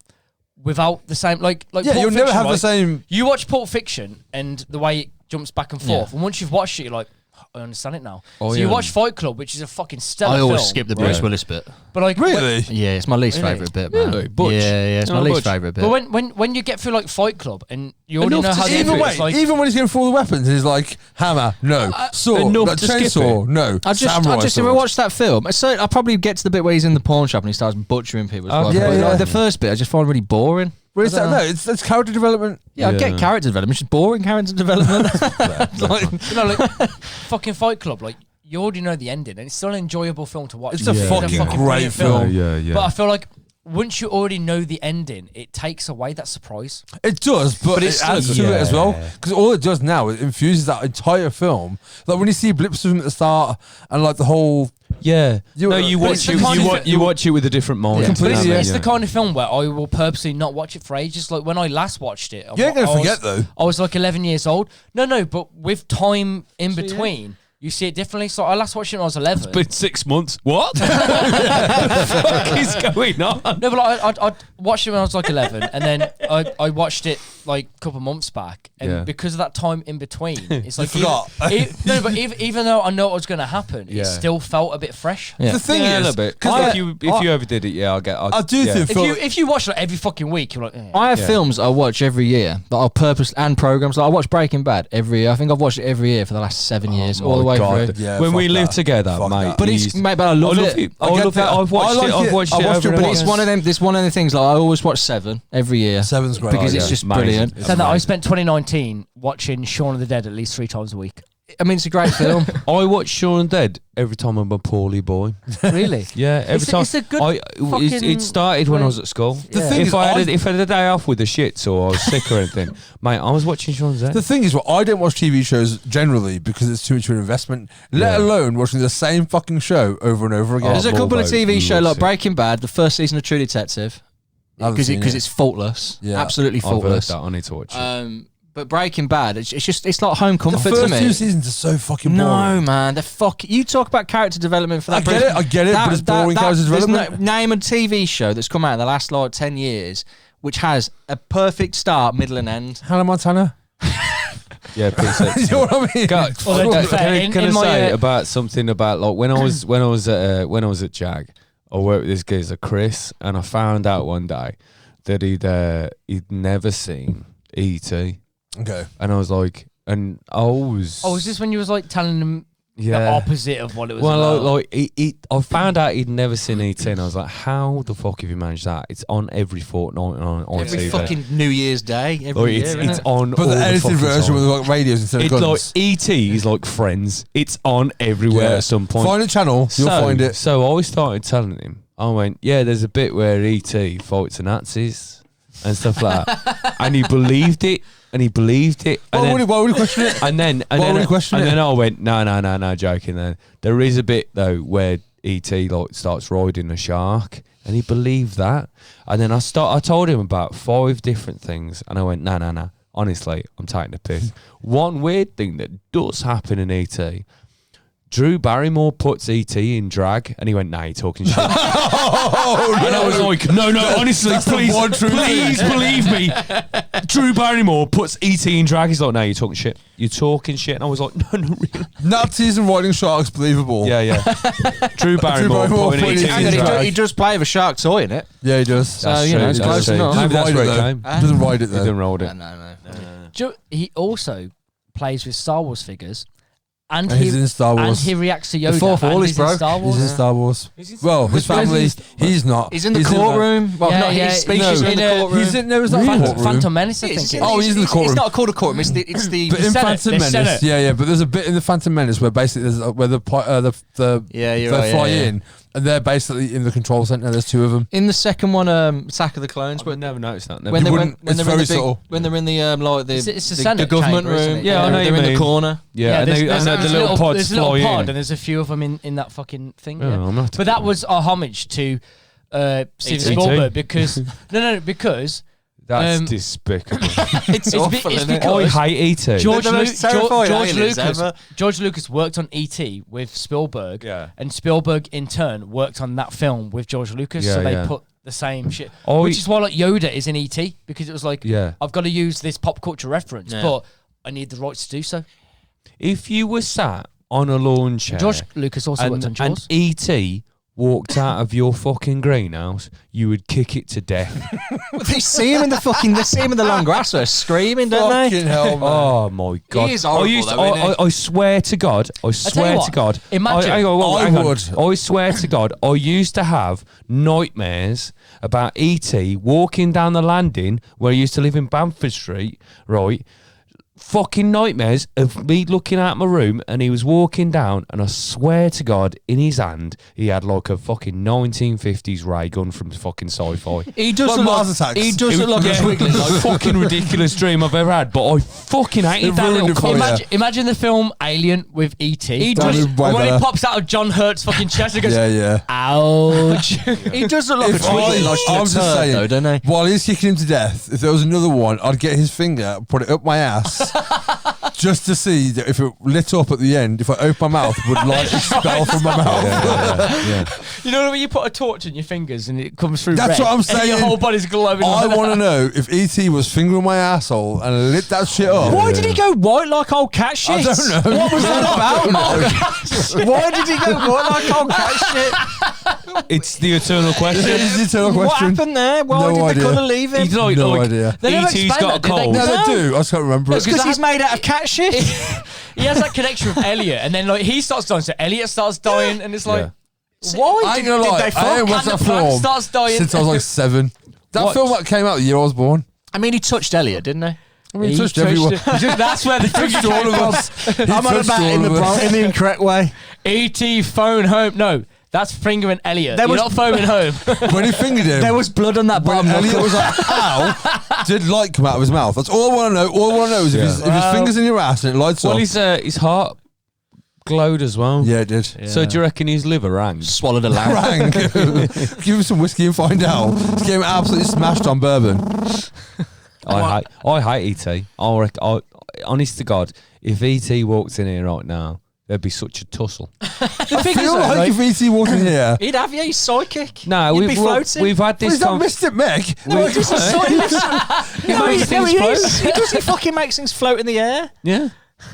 without the same like.
Yeah,
Pulp
you'll never
Fiction,
have the
right?
same.
You watch Pulp Fiction and the way it jumps back and forth, and once you've watched it, you're like, I understand it now.
Oh,
so you
yeah.
watch Fight Club, which is a fucking stellar
I always
film,
skip the
right?
Bruce Willis bit.
But like,
Really?
Yeah, it's my least
Really?
favourite bit, man.
Really? Butch?
Yeah, it's my
Oh,
least
Butch.
favourite bit.
But when you get through like Fight Club and you already know
Enough
how
to
the
skip
end
Even
of it, it's like,
even when he's going through all the weapons, he's like hammer, no, sword,
enough
like
to skip
chainsaw,
it.
no,
I just
samurai sword.
watched that film. So I'll probably get to the bit where he's in the pawn shop and he starts butchering people.
Oh,
But,
yeah,
like,
yeah.
the first bit I just find really boring.
Well, it's
I don't
no,
know.
it's character development.
Yeah, I
Yeah.
get character development. It's just boring character development. Like,
you know, like fucking Fight Club, like you already know the ending, and it's still an enjoyable film to watch.
It's a fucking great
brilliant
film.
Yeah.
But I feel like once you already know the ending, it takes away that surprise.
It does, but
it's
it
still
adds
good.
to it as well.
Yeah.
Because all it does now, it infuses that entire film. Like when you see blips of him at the start, and like the whole.
Yeah.
You-
No, you
but
watch
it's the
it.
kind of-
You watch it with a different mind.
Yeah,
But
completely,
it's,
yeah.
it's the kind of film where I will purposely not watch it for ages. Like when I last watched it,
You ain't gonna
I was-
forget, though.
I was like 11 years old. No, but with time in between, you see it differently. So I last watched it when I was 11.
Been 6 months. What? the fuck is going on?
No, but like, I watched it when I was like 11, and then I watched it like a couple months back, and
Yeah.
because of that time in between, it's like
forgot.
No, but even though I know what was going to happen,
Yeah.
it still felt a bit fresh.
Yeah.
The thing
Yeah, a
is,
little bit.
'cause
If
like,
you ever did it, yeah, I'll get.
I do
yeah.
think
If you watch like every fucking week, you're like, eh.
I have
Yeah.
films I watch every year that I'll purpose and programs. Like I watch Breaking Bad every year. I think I've watched it every year for the last 7 years, all the way through.
Yeah,
when
fuck
we lived
that.
together,
Fuck
mate.
that.
But it's mate, but I love it.
I
get
love it.
that.
I've watched
I like
it. I've
it.
watched
I
it
watched
over
it,
and
But
but
it's
again.
one of them. This one of the things. Like I always watch Seven every year.
Seven's great
because
idea.
it's just
Amazing.
brilliant.
It's
Said that I
amazing.
spent 2019 watching Shaun of the Dead at least 3 times a week.
I mean, it's a great film.
I watch Shaun of the Dead every time I'm a poorly boy.
Really?
Yeah, every
It's a-
time.
it's a good
it started when I was at school.
The thing
if
is,
I had a day off with the shits or I was sick or anything, mate, I was watching Shaun of the
The
Dead.
thing is, I don't watch TV shows generally because it's too much of an investment. Let
Yeah.
alone watching the same fucking show over and over again.
Oh,
There's a couple of
Volvo
TV shows
loves
like
it.
Breaking Bad, the first season of True Detective,
I haven't
because
seen it.
it's faultless.
Yeah.
Absolutely
I've heard
faultless.
that. I need to watch it.
But Breaking Bad, it's like home
the
comfort to
first
me.
2 seasons are so fucking
No,
boring.
man, they're You talk about character development for that.
I get it, but it's boring character
there's
development.
name a TV show that's come out in the last like 10 years which has a perfect start, middle, and end.
Hannah Montana.
Yeah, P6.
You know what I mean?
God,
Well, to be
can
fair,
I, can I
in my,
say about something about like when I was at Jag, I worked with this geezer Chris, and I found out one day that he'd never seen E.T.
Okay.
And I was like, And I was.
Oh, was this when you was like telling him the
Yeah.
opposite of what it was
Well,
about?
I found out he'd never seen ET, and I was like, "How the fuck have you managed that? It's on every fortnight on
Every
TV.
fucking New Year's Day, every
Like,
year,
it's
isn't it?
on.
But
all
the edited
fucking
version
time.
with like radios instead of
It's like
guns.
ET is like Friends. It's on everywhere at some point.
Find a channel, you'll find it.
So I started telling him. I went, yeah, there's a bit where ET fights the Nazis and stuff like that, and he believed it. And he believed it. And
Why would he question it?
And then,
Why would he question
and
it?
then I went, no, joking. Then there is a bit though where ET like starts riding a shark, and he believed that. And then I told him about 5 different things, and I went, no. Honestly, I'm taking the piss. One weird thing that does happen in ET. Drew Barrymore puts ET in drag, and he went, "Nah, you're talking shit." And I was like, "No, honestly, please believe me." Drew Barrymore puts ET in drag. He's like, "No, you're talking shit. You're talking shit." And I was like, "No, really."
Nazis and riding sharks, believable.
Yeah. Drew Barrymore putting ET in drag.
He does play with a shark toy in it.
Yeah, he does.
So, you know, it's
That's
close
true.
enough.
Maybe that's
Ride
where
it
it
though.
came.
He doesn't ride it
He didn't
though.
roll it.
No.
He also plays with Star Wars figures, and
He's in Star Wars.
and he reacts to Yoda.
The fourth
and
wall is
he's in
broke.
Star Wars.
He's in Star Wars. Well, his family, he's not.
He's in the courtroom. Well,
Yeah,
not
yeah,
his speeches
no.
in the
In a-
courtroom.
He's in there as a
Phantom, Phantom Menace, I think.
Oh, he's in the courtroom.
It's not called a courtroom. It's the.
But in
Senate,
Phantom
the
Menace,
Senate.
yeah, but there's a bit in the Phantom Menace where basically there's where the
Yeah, you're
they
right,
fly
yeah.
in and they're basically in the control center. There's 2 of them.
In the second one, Attack of the Clones,
I never noticed that.
when
You
they're
wouldn't-
when
it's
they're in
very
the big,
subtle.
when they're in the like the
It's a
the
Senate
government
chamber, isn't
room.
it?
Yeah, I know
they're
you
in the
mean.
corner.
Yeah, and
there's
the little pods
there's a little
fly
pod,
in.
and there's a few of them in that fucking thing.
Oh,
yeah.
I'm not-
But that was a homage to Steven
E.T.
Spielberg because because
That's despicable.
It's awful,
it's
isn't it?
because-
I hate ET.
George,
They're the most terrifying aliens ever.
George Lucas worked on E.T. with Spielberg,
Yeah.
and Spielberg in turn worked on that film with George Lucas, so
Yeah,
they
yeah.
put the same shit.
Oh,
which is why like Yoda is in E.T. because it was like,
Yeah.
I've got to use this pop culture reference,
Yeah.
but I need the rights to do so.
If you were sat on a lawn chair
George Lucas also worked on
and
Jaws.
ET walked out of your fucking greenhouse, you would kick it to death.
They see him in the long grass. They're screaming, don't they?
Fucking hell, man.
Oh my god!
He is horrible, though, isn't he?
I swear to God, I swear
what,
to God.
imagine-
hang on,
I
hang on.
would.
I swear to God, I used to have nightmares about ET walking down the landing where I used to live in Bamford Street, right? Fucking nightmares of me looking out my room and he was walking down, and I swear to God, in his hand he had like a fucking 1950s ray gun from fucking sci-fi.
He does
Like
look
Mars
like
Attacks.
he does
It
look
was
like a twiggling.
the fucking ridiculous dream I've ever had, but I fucking hated
It
that
ruined
little
it for
cunt.
you.
Imagine the film Alien with E.T.
He
That'd
does.
be way
And when
better.
he pops out of John Hurt's fucking chest, he goes,
Yeah.
ouch.
He does look like a
If
twiggling. Like
I'm just saying,
though, don't he?
while he's kicking him to death, if there was another one, I'd get his finger, put it up my ass, just to see that if it lit up at the end, if I open my mouth, would light expel from my mouth.
You know when you put a torch in your fingers and it comes through
That's
red,
what I'm
and your
saying.
whole body's glowing.
I
like
want to
that?
know if ET was fingering my asshole and lit that shit up.
Why did he go white like old cat shit?
I don't know.
What was that about? Why did he go white like old cat shit?
It's the eternal question.
It's the eternal
What
question.
happened there? Why
No
did
idea.
the colour leave him?
He's like,
No
like,
idea.
They never
ET's
explained
got a
that, did they?
cold.
No, they do. I just can't remember it.
Because he's made out of cat shit.
He has that connection with Elliot, and then like he starts dying, so Elliot starts dying, and it's like, why
I ain't
did,
gonna
did
lie,
they
I
fuck?
ain't watched
And
that
the plant
film
starts dying
since I was like 7. That
What?
film that came out the year I was born.
I mean, he touched Elliot, didn't he?
I mean, he touched everyone.
That's where the
Touched
finger
all
came
of
from.
us.
I'm on about in the incorrect way.
E.T. phone home. No, that's fingering Elliot.
There
You're
was-
not phoning home.
When he fingered him,
There was blood on that
when
bottom
Elliot
knuckle.
was like, ow, did light come out of his mouth. That's all I want to know. All I want to know is if his fingers in your ass and it lights
Well,
up.
his heart glowed as well.
Yeah, it did.
So do you reckon his liver rang?
Swallowed a lamb.
Rang. Give him some whiskey and find out. This game absolutely smashed on bourbon.
I hate ET. Honest to God, if ET walked in here right now, there'd be such a tussle.
The thing
I
is,
feel
though,
like if ET walked in here,
He'd have you. He's psychic.
No,
You'd be floating.
we've had this
he's not
con-
Mystic Meg.
No, he's a
He makes things
he
float.
is. He does. He fucking makes things float in the air.
Yeah.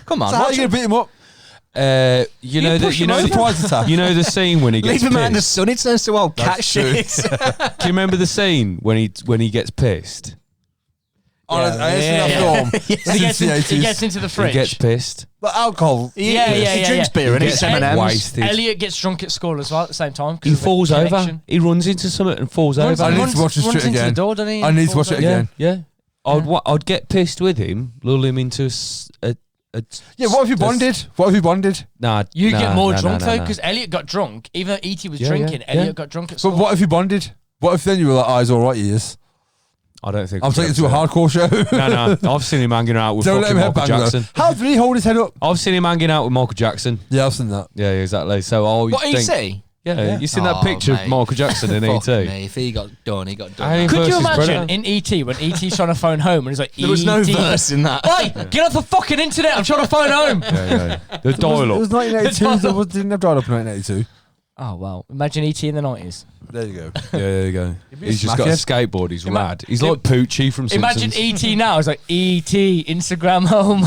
Come on,
So how are
watch
you
him.
going to beat him up?
You know
push
the
him over.
Surprise attack.
you know the scene when he gets
Leave him out in the
pissed.
sun. It turns to old cat
That's true.
shit.
Do you remember the scene when he gets pissed?
I seen that film.
He gets into the fridge.
He gets pissed.
But alcohol.
He drinks beer and eats M&Ms.
Wasted.
Elliot gets drunk at school as well at the same time.
He falls over. He runs into something and falls over.
I need to watch this shit again. I need to watch it again.
Yeah. I'd get pissed with him, lull him into a
what if you bonded? What if you bonded?
Nah,
You get more drunk though, because Elliot got drunk. Even though E.T. was drinking, Elliot got drunk at school.
But what if you bonded? What if then you were like, he's alright, he is?
I don't think
I'm taking it to a hardcore show.
No, I've seen him hanging out with fucking Michael Jackson.
How did he hold his head up?
I've seen him hanging out with Michael Jackson.
Yeah, I've seen that.
Yeah, exactly. So I
What,
think,
E.T.?
Yeah, you seen that picture of Michael Jackson in
Fuck
E.T.?
me, if he got done, he got done.
Could you imagine in E.T. when E.T.'s trying to phone home and he's like,
There was no verse in that.
Hey, get off the fucking internet, I'm trying to phone home.
Yeah. The dial-up.
It was 1982. Didn't have dial-up in 1982.
Oh, well, imagine E.T. in the 90s.
There you go.
Yeah, there you go. He's just got a skateboard. He's rad. He's like Poochie from Simpsons.
Imagine E.T. now. It's like, E.T. Instagram home.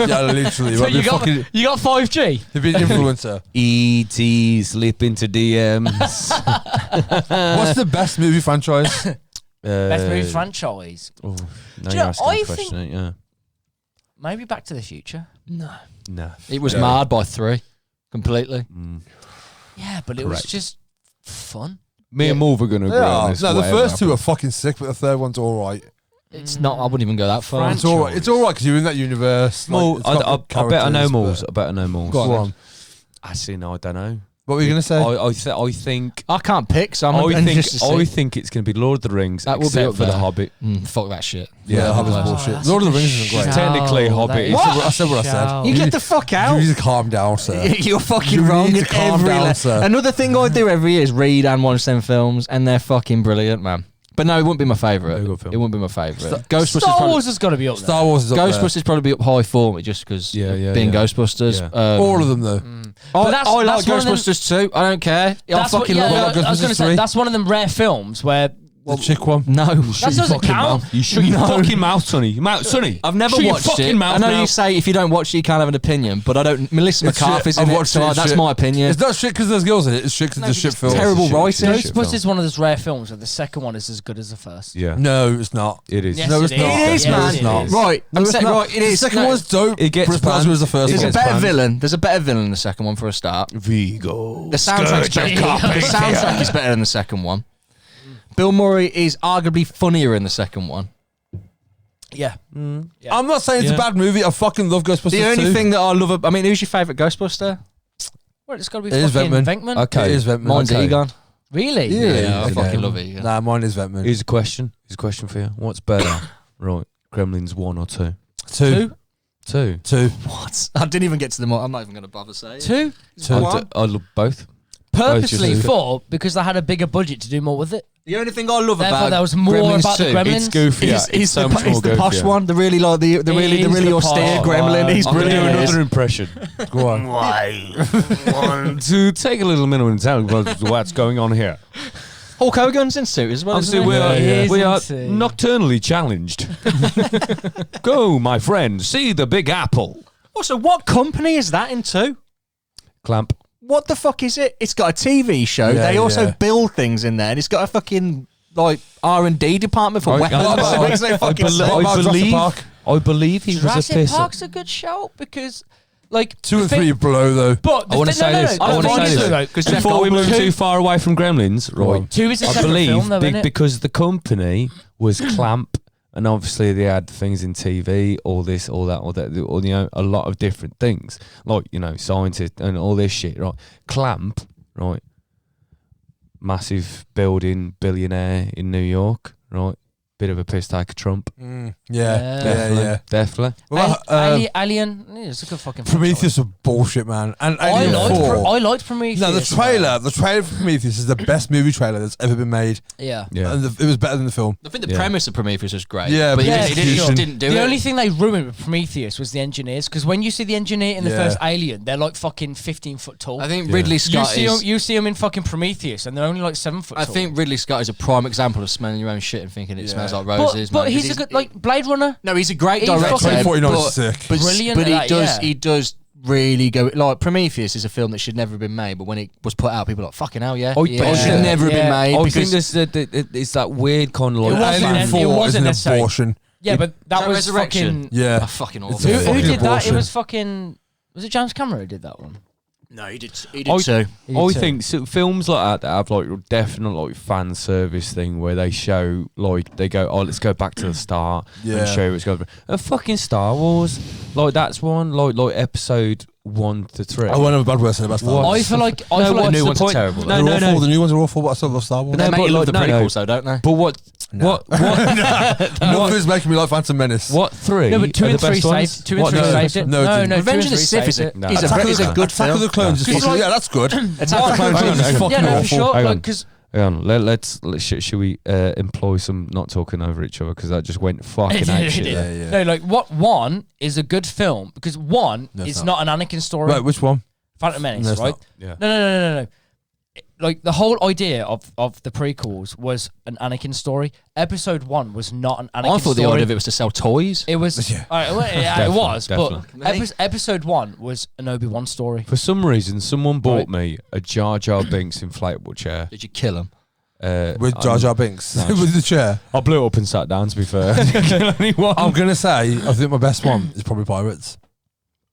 Yeah, literally.
So you got 5G?
He'd be an influencer.
E.T. slip into DMs.
What's the best movie franchise?
Best movie franchise?
Oh, no,
Do you
you're
know,
asking
I
a question, ain't you?
Maybe Back to the Future.
No.
It
was marred by 3. Completely.
Yeah, but it was just fun.
Me and Morv are going to agree on this.
No, the first 2 are fucking sick, but the third one's alright.
It's not. I wouldn't even go that far.
It's alright. It's alright because you're in that universe.
I bet I know Morv. I bet I know Morv.
Go on.
Actually, no, I don't know.
What were you going to say?
I think
I can't pick, so
I think it's going to be Lord of the Rings,
That will be
except
up
for the
there.
Hobbit.
Fuck that shit.
Yeah, the Hobbit's
Oh,
bullshit.
that's
Lord of the
a
Rings isn't great.
shout.
Technically, Hobbit
That
is-
is
I
a
said what I said.
shout.
You get the fuck
You
out.
need to calm down, sir.
You're fucking
You
wrong
need
in
to calm
every
down,
le-
sir.
Another thing I do every year is read and watch them films, and they're fucking brilliant, man. But no, it wouldn't be my favourite.
Very good film.
It wouldn't be my favourite.
Star Wars has got to be up there.
Star Wars is up
Ghostbusters probably up high for me just because being Ghostbusters.
Yeah.
All of them, though.
But that's
I like
one of them-
Ghostbusters too. I don't care. I fucking love
Ghostbusters
I was going to say,
3.
that's one of them rare films where...
The chick one.
No,
That doesn't count.
You shut your fucking mouth, Sonny. Sonny.
I've never
shut your
watched
fucking
it.
Mouth
I know
now.
you say if you don't watch it, you can't have an opinion, but I don't. Melissa
It's
McCarthy's
shit.
in
I've
it,
watched
so
it, it's
that's
shit.
my opinion.
It's not shit because there's girls in it. It's shit because it's a shit film.
terrible
It's a
writing.
Ghostbusters is one of those rare films where the second one is as good as the first.
Yeah.
No, it's not.
It is.
Yes,
No, it's
it
not.
is.
It is,
Yes,
man.
it
not.
is.
Right,
No,
I'm
it's
saying
not.
right. It is.
The second
No.
one's dope.
It gets
but it's not as good as the first
There's
one.
a better villain. There's a better villain in the second one for a start.
Vigo.
The soundtrack is better than the second one. Bill Murray is arguably funnier in the second one.
Yeah.
I'm not saying it's a
Yeah.
bad movie. I fucking love Ghostbusters
The only
2.
thing that I love, I mean, who's your favourite Ghostbuster?
Well, it's got to be
It is
fucking
Venkman.
Venkman.
Okay.
It is Venkman.
Mine's
Okay.
Egon.
Really?
Yeah, I
okay.
fucking love Egon.
Nah, mine is Venkman.
Here's a question. for you. What's better? Right. Gremlins 1 or 2?
Two.
2.
What? I didn't even get to them all. I'm not even going to bother saying.
Two?
I love both.
Purposely
just-
for, because they had a bigger budget to do more with it.
The only thing I love
Therefore,
about
there was more
Gremlins
about the
2
Gremlins.
It's goofy.
is
so much more
the posh
goofier.
one, the really like the really
the
austere
posh
gremlin.
one.
He's
I'm going to do
brilliant.
another impression.
Go on.
To take a little minute and tell what's going on here.
Hulk Hogan's in suit as well.
Obviously,
isn't he?
we are
Isn't he?
nocturnally challenged. Go, my friend, see the Big Apple.
Also, what company is that in too?
Clamp.
What the fuck is it? It's got a TV show.
Yeah,
they also
yeah.
build things in there, and it's got a fucking like R&D department for
I-
weapons.
I-
It makes no fucking sense.
What about Jurassic Park?
I believe he was a
Jurassic
pisser.
Park's a good shout because, like,
2 and
the
3
thing-
blow though.
But
I want to say this. I want to say this.
because Jeff
Before we move
Goldblum-
too far away from Gremlins, right?
2 is a
I
separate
believe
film, though, isn't it?
because the company was Clamp, and obviously they had things in TV, all this, all that, all, you know, a lot of different things, like, you know, scientists and all this shit, right? Clamp, right? Massive building billionaire in New York, right? Bit of a piss take of Trump.
Yeah.
Definitely.
What about,
Alien, yeah, it's a good fucking
Prometheus was bullshit, man. And
I
Alien
liked,
4.
I liked Prometheus.
No, the trailer for Prometheus is the best movie trailer that's ever been made.
Yeah.
Yeah.
And it was better than the film.
I think the
Yeah.
premise of Prometheus was great.
Yeah,
but
but
he
the
just didn't do it.
The only thing they ruined with Prometheus was the engineers, because when you see the engineer in the
Yeah.
first Alien, they're like fucking 15 foot tall.
I think Ridley Scott
you see them in fucking Prometheus, and they're only like 7 foot
I
tall.
think Ridley Scott is a prime example of smelling your own shit and thinking it smells like roses.
but
man,
he's
'cause
a good, like, Blade Runner.
No, he's a great
He's
director.
fucking-
2049
but,
is sick.
but
Brilliant
But
at that,
he does really go like Prometheus is a film that should never have been made, but when it was put out, people were like fucking hell, yeah.
Oh,
But
yeah.
it should never have been made
I
because
think it's that weird kind of like
It wasn't-
Alien
it
4 is
wasn't
an
necessary.
abortion.
Yeah, but that was
Resurrection?
fucking.
Yeah.
Oh, fucking awful.
It's a
Who
fucking
did that? It
abortion.
was fucking. Was it James Cameron who did that one?
No, he did
I-
too.
He did
I
too.
think films like that have like definite like fan service thing where they show like they go, oh, let's go back to the start
Yeah.
and show what's going on. And fucking Star Wars, like that's one like episode 1 to 3.
I won't have a bad word to say about Star
What?
Wars.
I feel like
the new ones are terrible,
No,
They're
no,
awful.
no.
The new ones are awful, but I still love Star Wars.
But they
No,
make
but
you love the
like- no, no.
prequels, though, don't they?
But what
Nothing's making me like Phantom Menace.
what 3?
No, but 2
are
and
the
3
best ones?
saved. 2 and
What,
3
no,
saved it.
no, it
No,
didn't.
no.
Revenge
2
of the
and 3
Sith is
saved
a,
it.
is
Attack
a, is a good
Attack
film.
of the Clones is
It's
fucking,
like-
yeah, that's good.
Attack of the
Clones
Clones
is
is
fucking
Yeah, no, for
awful.
sure.
Hang on.
Because
Hang on, let's should we employ some not talking over each other because that just went fucking out shit.
Yeah, yeah.
no, like what 1 is a good film because 1
No, it's
is
not.
not an Anakin story.
Right, which one?
Phantom Menace,
No, it's
right?
not.
Yeah.
No. Like the whole idea of the prequels was an Anakin story. Episode 1 was not an Anakin
I thought the
story.
idea of it was to sell toys.
It was.
Yeah.
Yeah, it was.
Definitely.
But episode 1 was an Obi-Wan story.
For some reason, someone bought me a Jar Jar Binks inflatable chair.
Did you kill him?
With Jar Jar Binks. With the chair.
I blew it up and sat down. To be fair,
I'm going to say, I think my best one is probably Pirates.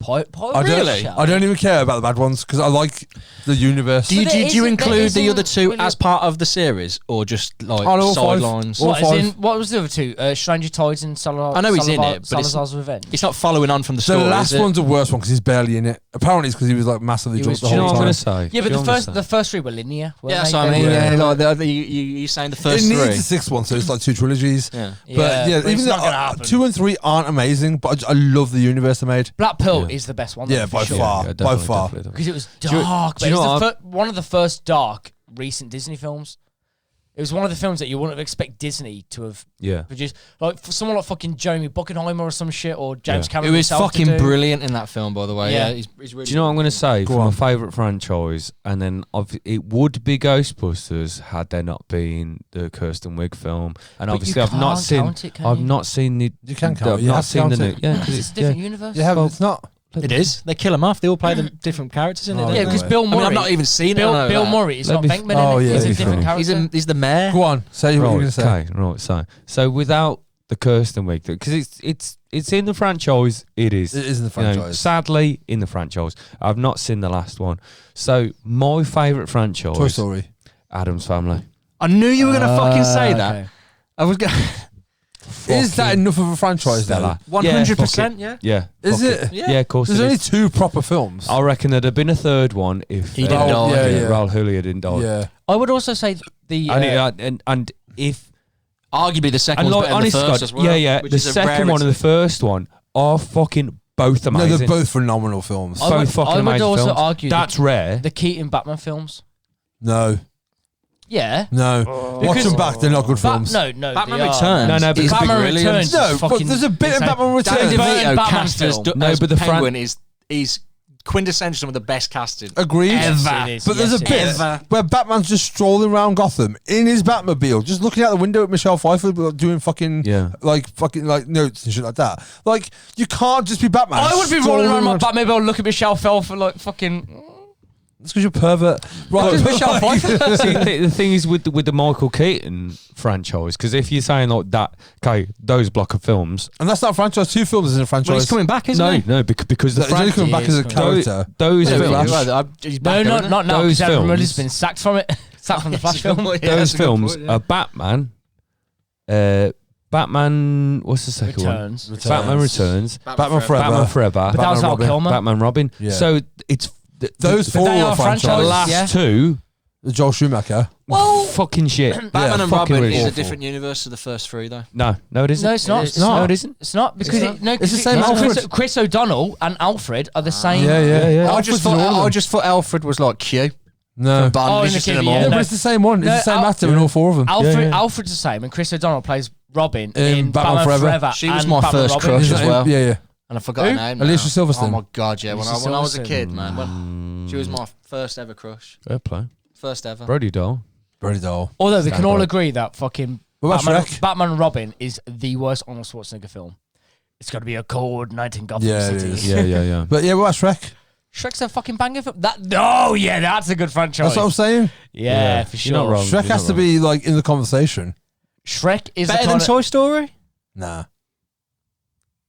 Really?
I don't even care about the bad ones because I like the universe.
Do you,
But there
do you
isn't- there
include the
isn't
other two
really-
as part of the series or just like
Oh, no, all five.
sidelines?
All
What, as
five.
in, what was the other two? Stranger Tides and
I know he's in it, but it's-
Salazar's Revenge.
It's not following on from the
The
story.
last
is it?
one's the worst one because he's barely in it. Apparently, it's because he was like massively
He
drunk
was-
the
Do you know
whole
what I'm
time.
going to say?
Yeah, but
Do you know what I'm
the first 3 were linear. weren't
Yeah, that's
they?
what I mean.
They were-
Yeah, like you saying the first
It
three.
needs a sixth one, so it's like 2 trilogies.
Yeah.
But yeah,
but it's
even
not
though
gonna happen.
2 and 3 aren't amazing, but I love the universe they made.
Black Pearl
Yeah.
is the best one.
Yeah,
though, for
by
sure.
far.
Yeah,
by
definitely,
far.
definitely.
Because it was
Do you-
dark.
do you know
But
what
it's one of the first dark recent Disney films. It was one of the films that you wouldn't have expect Disney to have
Yeah.
produced. Like for someone like fucking Jeremy Buckenheimer or some shit, or James
Yeah.
Cameron
It was
himself to
fucking
do.
brilliant in that film, by the way.
Yeah.
Yeah, he's really.
Do you know what I'm going to say
Go
for my
on.
favourite franchise? And then it would be Ghostbusters had there not been the Kirsten Wiig film. And
But
obviously,
you
I've not
can't
seen.
count it, can
I've
you?
not seen the.
You can count it.
I've
You
not
have to
seen
count
the.
it.
Yeah,
It's a different universe.
You have, it's not.
It is. They kill them off. They all play the different characters in it.
Oh,
don't
Yeah,
they?
because Bill
I
Murray.
mean, I've not even seen it. I know
Bill
that.
Murray is
Let
not
me-
Venkman.
Oh,
in it.
yeah,
He's a
he's
different
funny.
character.
He's the mayor.
Go on, say what you're going to say.
Okay, right. So without the Kirsten Wiig, because it's in the franchise. It is.
It is in the
You know,
franchise.
sadly, in the franchise, I've not seen the last one. So my favourite franchise,
Toy Story.
Adam's Family.
I knew you were going to fucking say that.
Okay.
I was going.
Is that enough of a franchise, though?
Stella.
100%. Yeah.
Yeah.
Is
fuck
it?
Yeah.
Yeah, of course.
There's
it
only
is.
2 proper films.
I reckon there'd have been a third one if
He didn't die.
Yeah.
Raul Julia didn't die.
Yeah.
I would also say the
And if
Arguably the second
and
one's
like,
better than
honest
the
to
first
God,
as well.
yeah,
which
the
is a
second one and the
rarity.
first one are fucking both
No,
amazing.
they're both phenomenal films.
I would-
both fucking
I would
amazing
also
films.
argue
That's rare.
the Keaton Batman films.
No.
Yeah.
No. Watch them back, they're not good films.
No,
Batman
they are.
Returns.
No, but
is
Batman
brilliant.
Returns.
No,
is
but
fucking
there's a bit in
insane.
Batman Returns.
Danny
Burton
DeVito
Batman
cast as,
film.
No,
as
but the
Penguin is quintessential some of the best casting.
Agreed.
Yes,
Ever.
it is.
But there's
Yes,
a
it
bit
is.
where Batman's just strolling around Gotham in his Batmobile, just looking out the window at Michelle Pfeiffer doing fucking
Yeah.
fucking notes and shit like that. Like you can't just be Batman.
I would be rolling around my Batmobile, look at Michelle Pfeiffer like fucking.
It's because you're a pervert. Right,
Just Michelle Pfeiffer.
See, the thing is with the Michael Keaton franchise, because if you're saying like that, okay, those block of films,
and that's not a franchise. 2 films is a franchise.
Well, he's coming back, isn't he?
no, because the
He's only coming back as a character.
those
Yeah,
films,
he's
No,
back,
no,
isn't he?
not now.
Those
Because Edward Murray's
films-
been sacked from it. Sacked from the Flash film.
Yeah,
those
that's a good
films
point, yeah.
are Batman. Batman, what's the second
Returns.
one? Batman Returns.
Batman Forever.
Batman Forever.
But that was
Batman
Val
Robin.
Kilmer.
Batman Robin.
Yeah.
So it's
Those
the,
4
they
are
are
the
franchise.
franchises.
last
Yeah.
two.
Joel Schumacher.
Well,
Fucking shit.
Batman and
fucking
Robin
really
is a
awful.
different universe to the first 3, though.
No, it isn't.
no, it's not.
It's
No, it isn't.
It's not because
It's
no,
It's the same
because
Alfred.
Chris O'Donnell and Alfred are the same.
Yeah.
I just thought Alfred was like Q.
No.
Bond.
Oh,
He's
in
just
the
in them
King,
all.
yeah,
Yeah,
no.
but it's the same one. It's
No,
the same
Al-
actor in all 4 of them.
Alfred's the same, and Chris O'Donnell plays Robin
In
in
Batman
Batman
Forever.
Forever.
She was
and
my
Batman
first
Robin.
crush
Is
as
that-
well.
Yeah.
And I forgot her name.
Alicia
now.
Silverstone.
Oh my god, yeah. When I was a
Silverstone.
kid, man. When she was my first ever crush.
Fair play.
First ever.
Brody Doll.
Very dull.
Although we can all
Standby.
agree that fucking
What about Shrek?
Batman and Robin is the worst Arnold Schwarzenegger film. It's got to be a cold night in Gotham
Yeah, it
City.
is.
Yeah.
But yeah, what about Shrek?
Shrek's a fucking banger film. Oh yeah, that's a good franchise.
That's what I'm saying.
Yeah, for
You're not
sure.
wrong.
Shrek has to be like in the conversation.
Shrek is
Better
the
than
kind
Toy Story?
Nah.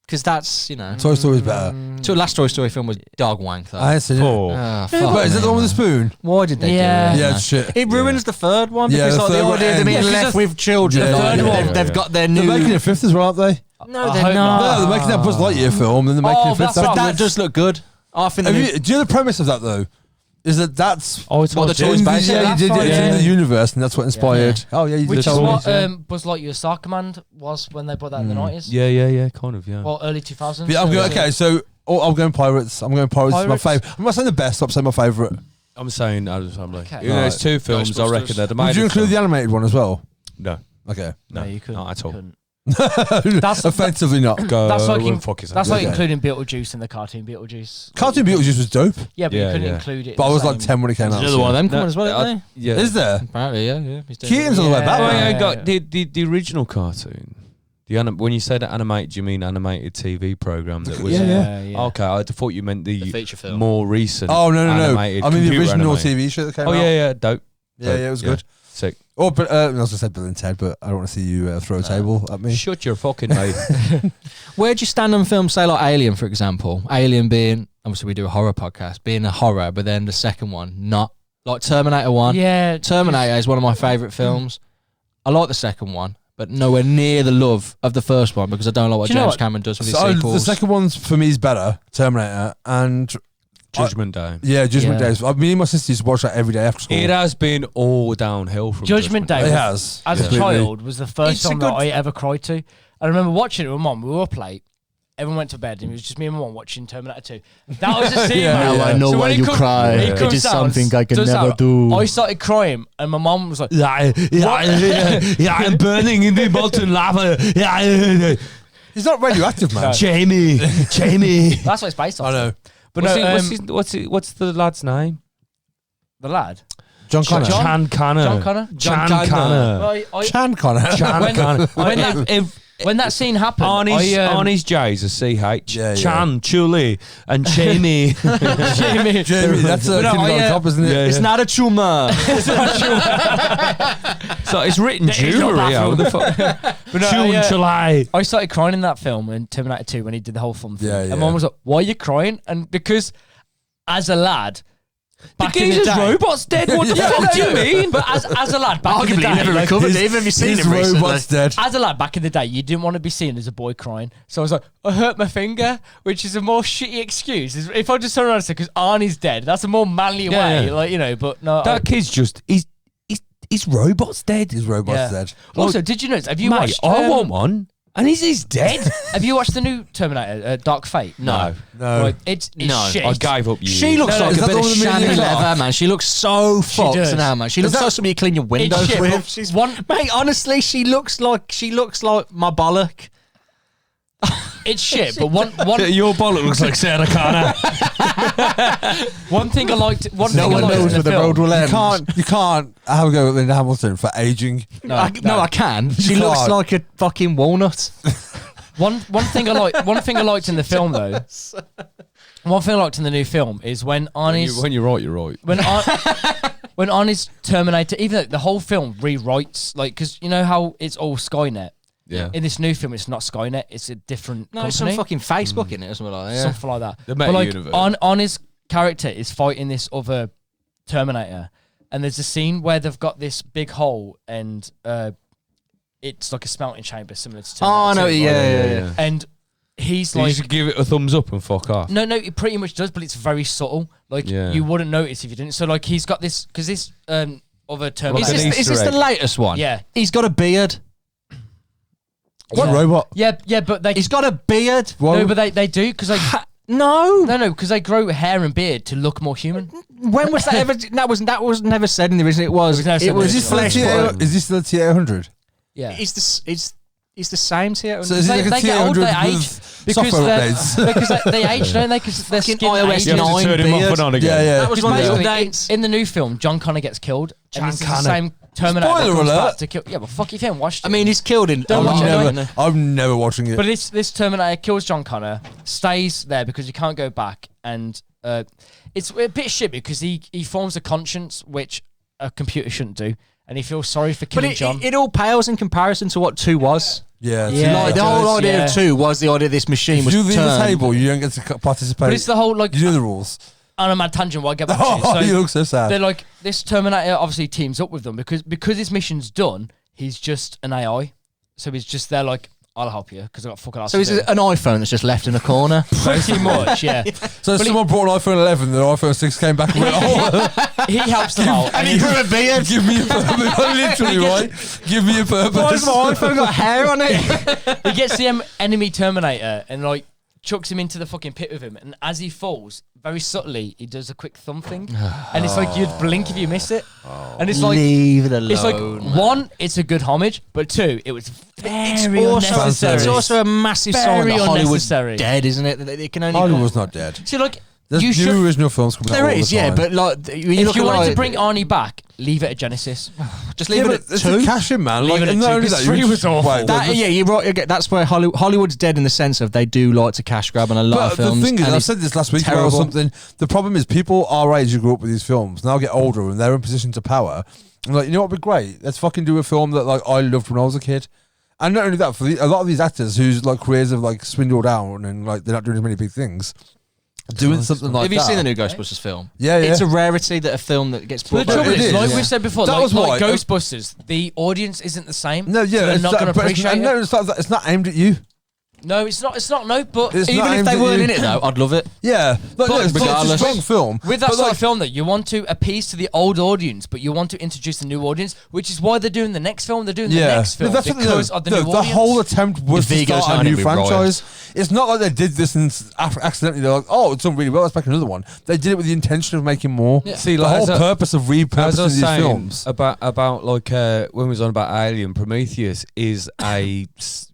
Because that's, you know.
Toy Story's better.
So last Toy Story film was dog wank, though.
I ain't seen it.
Fuck
But is it the one with the spoon?
Why did they
Yeah.
do it?
Yeah, it's shit.
It ruins the third one
Yeah,
because
the
like, the
third one
idea of them being
ends-
left with children.
Yeah,
like,
yeah,
they've got their
They're
new.
making a fifth as well, aren't they?
No,
I
they're
hope
not.
not.
No, they're making that Buzz Lightyear film, and they're making a fifth.
that's
But
what I
that
was-
does look good. I think
Do you know the premise of that though? Is that's
Oh, it's
What, the
in
toys
the,
based on
yeah,
that?
you did it
Yeah.
in the universe, and that's what inspired. Oh yeah, you
Which
did
is
tell me.
what Buzz Lightyear's Star Command was when they brought that in the 90s.
Yeah, kind of, yeah.
Well, early 2000s.
Yeah, I'm going. Okay, so I'm going Pirates. I'm going Pirates. Is my
Pirates?
favorite. I'm not saying the best. I'm saying my favorite.
I'm saying, I'm like,
Okay.
you know, there's two films. I reckon they're the
Would you include the animated one as well?
No,
Okay.
No, you couldn't.
not at all.
Couldn't. That's-
offensively not.
Go.
That's like
well,
in-
fuck yourself.
That's like
Okay.
including Beetlejuice in the cartoon Beetlejuice.
Cartoon Beetlejuice was dope,
Yeah, but
Yeah,
you couldn't
yeah.
include it. in
but I
the
was like
same-
10 when it came out.
There's another one of them coming as well, isn't
Yeah.
Is there?
they? Apparently, yeah. He's doing
Keaton's
it.
on the way back.
Yeah.
man.
I
yeah,
got the original cartoon. When you said animated, do you mean animated TV program that was?
Yeah.
Okay, I thought you meant the
feature film.
more recent.
Oh no.
animated
I mean the
computer
original
animated.
TV show that came
Oh
out.
yeah, dope.
Yeah, it was good.
Sick.
Or, but I was gonna say Bill and Ted, but I don't want to see you throw a table at me.
Shut your fucking mouth.
Where do you stand on films, say like Alien, for example? Alien being, obviously we do a horror podcast, being a horror, but then the second one, not. Like Terminator 1.
Yeah.
Terminator is one of my favourite films. I like the second one, but nowhere near the love of the first one because I don't like what
Do you know
James
what?
Cameron does with his
So, the
sequels.
second one's for me is better, Terminator, and
Judgment Day.
Judgment
Yeah.
Days. Me and my sister used to watch that every day after school.
It has been all downhill from
Judgment Day.
It has.
As a
Completely.
child, was the first
It's a
time that
good-
I ever cried to. I remember watching it with Mum. We were up late. Everyone went to bed, and it was just me and my mum watching Terminator 2. That was the scene.
Yeah,
man.
yeah. Now I
know
So
why
when he
you
comes-
cry.
he
It
comes
is
down,
something I can
does
never
that.
do.
I started crying, and my mum was like,
I'm burning in the molten lava.
He's not radioactive, man.
Jamie.
"That's what it's based on."
I know.
But
What's the lad's name?
the lad,
John Connor.
John-
Chan Connor.
John Connor.
Chan
Connor.
Connor.
Well,
Chan Connor.
Chan Connor.
when that scene happened,
On his J's a CH.
Yeah, yeah.
Chan, Chuli, and Jamie.
Jamie,
Jamie, that's a
No,
Kindergarten Cop, isn't it?
Yeah.
It's not a tumor.
So it's written Jury. How the fuck?
But no,
June, July.
I started crying in that film in Terminator 2 when he did the whole film thing.
Yeah, yeah.
And Mum was like, "Why are you crying?" And because as a lad, back
The
in the
geezer's
day,
robot's dead. What the
Yeah,
fuck do you
no,
mean?
But as a lad, back in the
Arguably,
day,
he never
like,
recovered. Have you seen
His
him recently?
robot's dead.
as a lad back in the day, you didn't want to be seen as a boy crying. So I was like, I hurt my finger, which is a more shitty excuse. If I just turn around and say, because Arnie's dead, that's a more manly
Yeah,
way.
yeah.
Like, you know, but no.
That kid's just his robot's dead.
His robot's
Yeah.
dead.
Also, did you notice, have you
Mate,
watched...
I want one, and he's dead.
Have you watched the new Terminator, Dark Fate?
No.
No.
Right, it's
No,
shit.
I gave up.
She looks
No,
like
is
a
that
bit
the
of
one with Amelia
chamois
Clark?
leather, man. She looks so fucked
does.
now, man. She looks like something you clean your windows
shit,
with.
but
She's
one-
mate, honestly, she looks like my bollock.
It's shit, but one
Your bollock looks like Sarah Connor.
one thing I liked. One
No
thing
one
I liked
knows
in
where
the
the
film.
road will end.
You can't have a go at Linda Hamilton for aging.
No, I can. She
You
looks
can't.
like a fucking walnut.
One thing I like. One thing I liked in the film though. One thing I liked in the new film is when Arnie's
When you're right, you're right.
when Arnie's Terminator. Even though the whole film rewrites, like, because you know how it's all Skynet.
Yeah.
In this new film, it's not Skynet. It's a different
No,
company.
it's some fucking Facebook in it or something like that. Yeah.
Something like that.
The
But like
meta-universe.
Arnie's character is fighting this other Terminator, and there's a scene where they've got this big hole, and it's like a smelting chamber similar to Terminator.
Oh, I know.
2.
Yeah.
And he's
So you
like,
should give it a thumbs up and fuck off.
no, it pretty much does, but it's very subtle. Like
Yeah.
you wouldn't notice if you didn't. So like he's got this because this other Terminator.
Is
an
this
Easter
the
egg.
latest one?
Yeah.
He's got a beard.
What
Yeah.
robot?
Yeah, but they
He's got a beard.
no, but they do because they
No.
no because they grow hair and beard to look more human.
When was that ever? That was never said in the original. It was.
It was never said
It
in the
was
original.
flesh.
Is this still a T800?
Yeah.
It's the same T800.
So is it
They,
like a
they get old, they
T800
age
with
because
software
they
updates?
because they age, don't they? Because their
Fucking
skin
iOS
ages.
You have to
9
turn him off
beard.
and on again.
Yeah, yeah.
That was
Because
one of the
basically,
updates.
in the new film, John Connor gets killed, and this is the
Connor.
same Terminator
Spoiler
that comes
alert.
back to kill. Yeah, but fuck if you haven't watched it.
I mean, he's killed in.
Don't watch it,
anyway.
I'm never watching it.
but this Terminator kills John Connor, stays there because he can't go back, and it's a bit shit because he forms a conscience which a computer shouldn't do, and he feels sorry for
But
killing John.
it all pales in comparison to what 2 was.
Yeah,
Like the whole idea of 2 was the idea this machine was
you leave the
turned.
table, you don't get to participate.
But it's the whole like
you do the rules.
on a mad tangent. What I get back
Oh,
to. So
you look so sad.
they're like this Terminator obviously teams up with them because his mission's done. He's just an AI, so he's just there like I'll help you because I got fucking.
So is it an iPhone that's just left in a corner?
Pretty much, yeah.
So if someone brought an iPhone 11, the iPhone 6 came back and went, oh,
He helps them out.
And he grew a beard.
give me a purpose. Literally, right? Give me a purpose.
Why has my iPhone got hair on it?
He gets the enemy Terminator and like chucks him into the fucking pit with him, and as he falls, very subtly, he does a quick thumb thing, and it's like you'd blink if you miss it, and it's like
Leave it alone.
it's like 1, it's a good homage, but 2, it was very unnecessary.
It's also a massive sign
Very
that Hollywood's
unnecessary.
dead, isn't it? That it can only.
Hollywood's not dead.
See, like
There's
you
new
should.
original films coming out
There
all
is,
the
yeah,
time.
but like
If you wanted to bring Arnie back, leave it at Genesis.
just
Yeah,
leave
but
it at
it's
2.
a cash in, man.
Leave
Like,
it at
and not
2,
only
'cause
that,
3
you
was awful.
Wait,
That, yeah, you're right. Okay, that's where Hollywood's dead in the sense of they do like to cash grab on a lot of
But
films.
the thing is,
and
I
it's
said this last week or
terrible.
something. The problem is people our age who grew up with these films now get older and they're in position to power. And like, you know what would be great? Let's fucking do a film that like I loved when I was a kid. And not only that, for a lot of these actors whose like careers have like swindled down and like they're not doing as many big things, doing something like
Have you
that.
seen the new Ghostbusters film?
Yeah, yeah.
It's a rarity that a film that gets
But
brought
the trouble
it
is,
is,
like
yeah.
we said before,
That
like,
was why-
Ghostbusters, the audience isn't the same.
No, yeah,
so they're
it's
not
that-
going to
but
appreciate it.
no, it's not aimed at you.
No, it's not. It's not. No, but
It's
Even
not
if
aimed
they
at
weren't
you.
in it though, I'd love it.
Yeah, like, no, it's a
regardless.
strong film.
with that
but,
sort
like,
of film, that you want to appease to the old audience, but you want to introduce a new audience, which is why they're doing the next film. They're doing the next film
But that's what
because of the new
the
audience.
whole attempt was
The
to
Vigo's
start
not
a
in
new
it with
franchise. It's not like they did this and accidentally they're like, oh, it's done really well, let's make another one. They did it with the intention of making more.
Yeah.
See,
The
like,
whole
as I-
purpose of
As I
repurposing
was
these
saying
films.
about like when we was on about Alien, Prometheus is a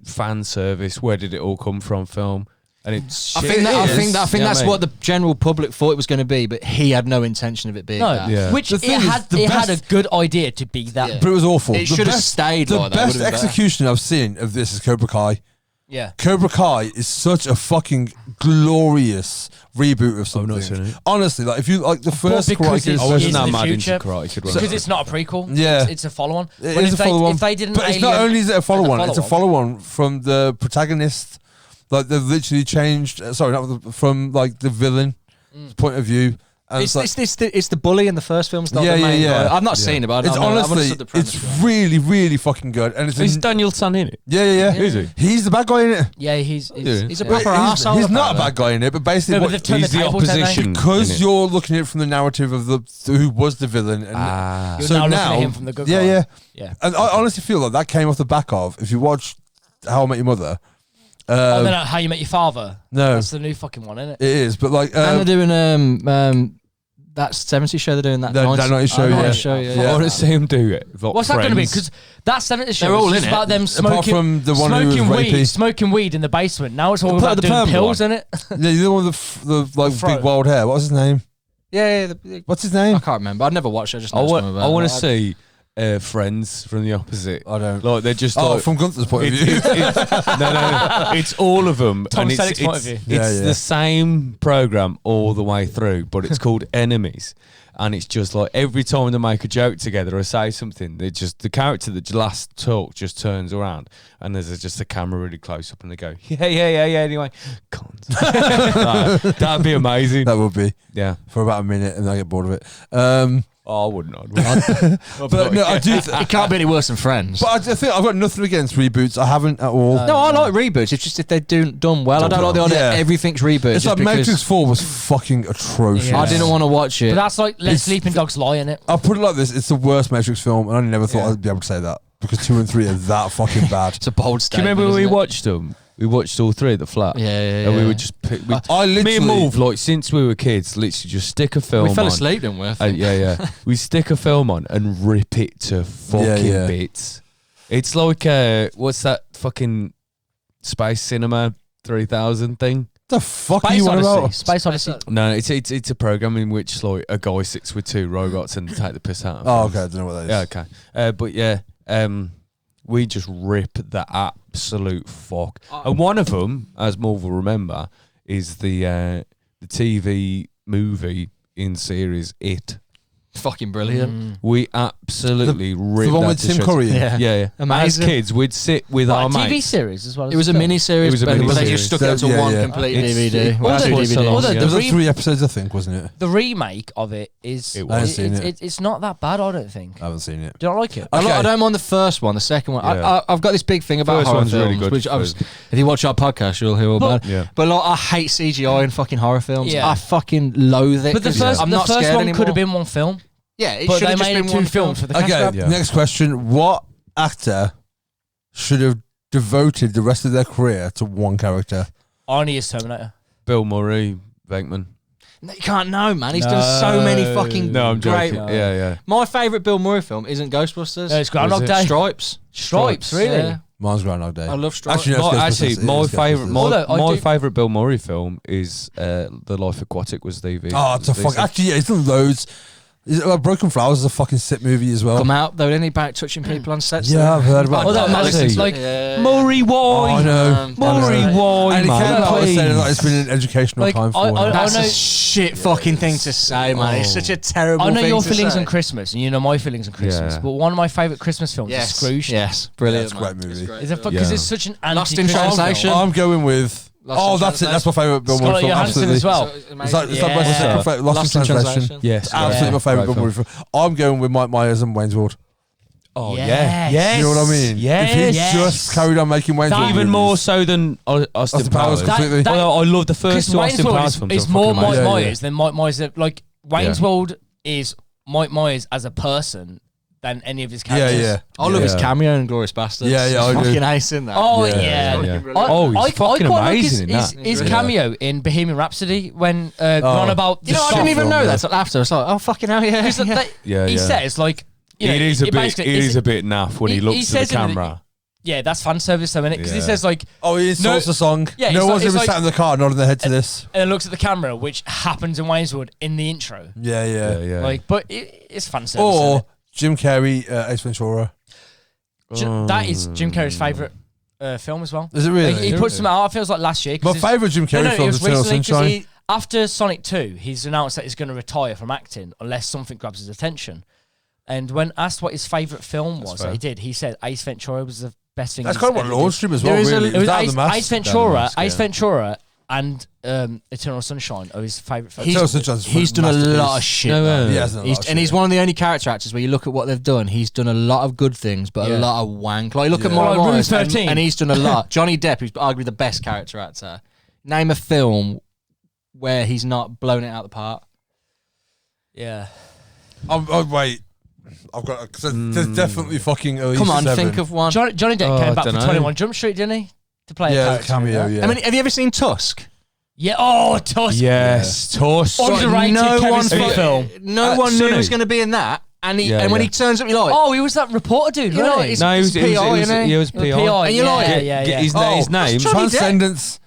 fan service. Where did it all come from? Film, and it's.
I
shit.
think
It is.
that's
You know
what
I mean?
the general public thought it was going to be, but he had no intention of it being
no,
that.
Yeah.
which
The
it
thing is,
had.
the
It had a
best-
good idea to be that.
Yeah.
But it was awful.
It
The
should have
best-
stayed
The
like that.
best
Would've been better.
execution I've seen of this is Cobra Kai.
Yeah.
Cobra Kai is such a fucking glorious reboot of something.
not seen it.
Honestly, like if you like the first
because
Karate
it's-
Kid,
I
is
wasn't
the
that mad
future.
into Karate Kid.
Because it's not a prequel.
Yeah.
It's a follow-on.
It
But
is
if
a follow-on.
If they didn't
But it's not
Alien-
only is it a follow-on,
like a
it's a follow-on from the protagonist. Like they've literally changed. Sorry, not from like the villain's point of view. And
It's,
like,
it's the bully in the first film. Not
Yeah,
the
yeah,
main
yeah.
guy. I've not
Yeah.
seen it, but
it's
I've
honestly,
understood the premise.
it's really, really fucking good. And it's
Is Daniel San in it?
yeah.
Is he?
He's the bad guy in it.
Yeah, he's
He's a
yeah.
proper arsehole.
He's not a
apparently.
bad guy in it, but basically,
No, but
what,
they've turned
He's
the
the
tables, haven't they?
opposition.
because
innit?
you're looking at it from the narrative of the who was the villain. And
Ah.
You're
so
now
now,
looking at him from the good
yeah,
guy.
yeah.
Yeah.
And I honestly feel like that came off the back of if you watch How I Met Your Mother.
Oh, then How You Met Your Father.
No,
That's the new fucking one, isn't it?
it is, but like
And they're doing that 70s show. They're doing that.
That 90s show,
Oh,
yeah.
90s show, yeah.
Yeah.
I want to see him do it. Like
What's that going to be?
Friends.
Because that 70s show
They're all
was
in
just
it.
about them
apart
smoking,
from the one who was
smoking weed,
rapey.
smoking weed in the basement. Now it's all
The
about doing
perm
pills,
one.
in it?
Yeah, you're the one with the like
Fro.
big wild hair. What's his name?
Yeah,
What's his
I
name?
can't remember. I'd never watched it. I just
I
know
want.
something
I
about
want
it.
to see Friends from the opposite.
I don't.
Like they're just
Oh,
like
from Gunther's point of view.
no, it's all of them.
Tom
and it's,
Selleck's point
it's,
of view.
Yeah,
it's
yeah.
the same program all the way through, but it's called Enemies, and it's just like every time they make a joke together or say something, they just the character that last talk just turns around, and there's just a camera really close up, and they go, yeah. Anyway, cunt. That'd be amazing.
That would be
Yeah.
for about a minute, and I get bored of it.
Oh, I wouldn't.
But no, I do.
It can't be any worse than Friends.
But I think I've got nothing against reboots. I haven't at all.
No, I like reboots. It's just if they're done well. I don't like the idea
Yeah.
everything's rebooted.
It's
just
like Matrix
because
4 was fucking atrocious.
Yeah.
I didn't want to watch it.
But that's like Let
It's-
Sleeping Dogs Lie, in it.
I'll put it like this: it's the worst Matrix film, and I never thought I'd be able to say that because 2 and 3 are that fucking bad.
It's a bold
Do you
statement.
remember when we
isn't it?
watched them? We watched all three at the flat.
Yeah, yeah,
And we
yeah.
would just pick.
I literally,
Me and Move, like since we were kids, literally just stick a film
We fell
on.
asleep, didn't we? I think?
Yeah. We stick a film on and rip it to fucking
yeah.
bits. It's like what's that fucking Space Cinema 3000 thing?
the fuck are
Space
you on
Odyssey.
about?
Space Odyssey.
No, it's a program in which like a guy sits with two robots and take the piss out of
Oh,
them.
okay, I don't know what that is.
Yeah, okay. But yeah, we just rip the absolute fuck. And one of them, as Morv will remember, is the TV movie in series It.
Fucking brilliant.
We absolutely ripped
the one
that
with
to
Tim
shreds.
Curry.
Yeah.
Amazing.
As kids, we'd sit with our
TV
mates.
series as well.
It was a mini series,
It was a
but they
mini-series.
just stuck it onto
Yeah,
one
yeah.
complete
It's-
DVD.
it-
Well,
although-
two
although-
DVDs.
although
There was
the
like 3 episodes, I think, wasn't it?
The remake of it is
It
was. I haven't seen it.
it's not that bad. I don't think.
I haven't seen it.
Do you not like it?
Okay.
I don't mind the first one. The second one,
Yeah.
I've got this big thing about
First
horror
one's
films,
really good.
which if you watch our podcast, you'll hear all about.
Yeah.
But like, I hate CGI in fucking horror films.
Yeah.
I fucking loathe it.
But the
'cause
first,
I'm
the
not
first
scared
one
anymore.
could have been one film,
Yeah, it
but
should
they
have just
made
been
it 2
one
films for the cash
Okay,
grab.
Yeah.
next question. What actor should have devoted the rest of their career to one character?
Arnie is Terminator.
Bill Murray, Venkman.
No, you can't know, man. He's done so many fucking
No, I'm
great.
joking. Yeah.
My favourite Bill Murray film isn't Ghostbusters.
No, it's Groundhog
Was it?
Day.
Stripes.
Stripes, really?
Yeah.
Mine's Groundhog Day.
I love Stripes.
Actually, no, it's
Actually,
Ghostbusters.
my
It is
favorite,
Ghostbusters.
Although I
my
do-
favorite Bill Murray film is The Life Aquatic. Was the
Oh, it's a fuck. Actually, yeah, he's done loads. Broken Flowers is a fucking sick movie as well.
Come out though, any about touching people on sets.
Yeah, I've heard about
Although,
that.
not listening to
like
it. Yeah.
Murray
Oh, I
Why?
know.
Murray Why,
And he came out and
man?
said like it's been an educational
Like,
time for
I
him.
That's
know-
a shit fucking thing to say, man. It's such a terrible
I know
thing
your
to
feelings
say.
on Christmas, and you know my feelings on Christmas.
Yeah.
But one of my favourite Christmas films is Scrooge.
Yes, brilliant.
Yeah, it's a great
man.
movie.
It's great
Is it
film.
because
Yeah.
it's such an
Lost in
anti-Christmas
Translation.
film.
I'm going with.
Lost in
That's it. That's my favourite Bill Murray
Scarlett
film.
Johansson
Absolutely.
as well.
It's like
Yeah.
my second favourite. Lost in Translation.
Yes.
Absolutely my favourite
Great
Bill Murray film. I'm going with Mike Myers and Wayne's World.
Oh
Yes.
yeah.
You know what I mean?
Yes.
If he
Yes.
just carried on making Wayne's World
Even
movies-
more so than Austin
Austin Powers
Powers.
completely.
That-
Although I love the first
Because
two
Wayne's
Austin
World
Powers films.
is
are
more
fucking
Mike
amazing.
Myers than Mike Myers. Like Wayne's
Yeah.
World is Mike Myers as a person than any of his
Yeah,
characters.
yeah.
I love his
Yeah.
cameo in Glorious Bastards.
Yeah, yeah, I
He's
do.
fucking ace in that.
Oh
Yeah,
yeah.
yeah.
Oh, he's fucking
quite like
amazing in
his,
that.
his
Yeah.
cameo in Bohemian Rhapsody when gone about.
You know, I
the
didn't even
film,
know
yeah.
that until after. It's like, oh fucking hell, yeah.
Because
Yeah,
he
yeah.
says like, you know,
It is a
it
bit.
basically-
It
it's-
is a bit naff when he
he
looks to the
says in the-
camera.
Yeah, that's fan service though, innit? Because he
Yeah.
says like,
Oh, he insults
No-
the song.
Yeah,
no
it's
one's
like-
ever
it's
sat
like-
in the car nodding their head to this.
and then looks at the camera, which happens in Wayne's World in the intro.
Yeah, yeah.
Yeah.
Like, but it's fan service.
Or
innit?
Jim Carrey, Ace Ventura.
That is Jim Carrey's favourite film as well.
Is it really?
Like, he puts them out. It feels like last year. 'cause
My
it's-
favourite Jim Carrey
it
film
was
is Eternal
recently 'cause
Sunshine.
after Sonic 2, he's announced that he's going to retire from acting unless something grabs his attention. And when asked what his favourite film was, that he did, he said Ace Ventura was the best thing.
That's
he's
kind of what
ever
launched
did.
him as well,
There is a-
really.
It was
Down
Ace,
the Mask.
Ace Ventura,
Mask,
Ace
yeah.
Ventura, and Eternal Sunshine are his favourite films.
Eternal Sunshine's
He's done a
masterpiece.
lot of shit.
No,
man.
He has done a lot of
And he's
shit.
one of the only character actors where you look at what they've done. He's done a lot of good things, but
Yeah.
a lot of wank. Like look at
Yeah.
Mike
Like Room
Myers,
13.
and he's done a lot. Johnny Depp, who's arguably the best character actor. Name a film where he's not blown it out the park.
Yeah.
Oh, wait. I've got. Cause there's definitely fucking.
Come on, think of one.
Johnny Depp
Oh,
came
I
back for
dunno.
21 Jump Street, didn't he? To play a
Yeah, the
character in
cameo.
that.
Yeah.
I mean, have you ever seen Tusk?
Yeah. Oh, Tusk.
Yes, Tusk.
Underrated Kevin Smith
fu-
film.
No one knew he
Sonny.
was going to be in that, and
Yeah,
and when
yeah.
he turns up, you're like,
Oh, he was that reporter dude,
You know,
wasn't he?
it's-
No, it was
PI, isn't it?
He was
The
PI.
PI,
And you like
yeah,
it?
yeah, yeah.
His
Oh,
name.
Johnny Depp.
Transcendence.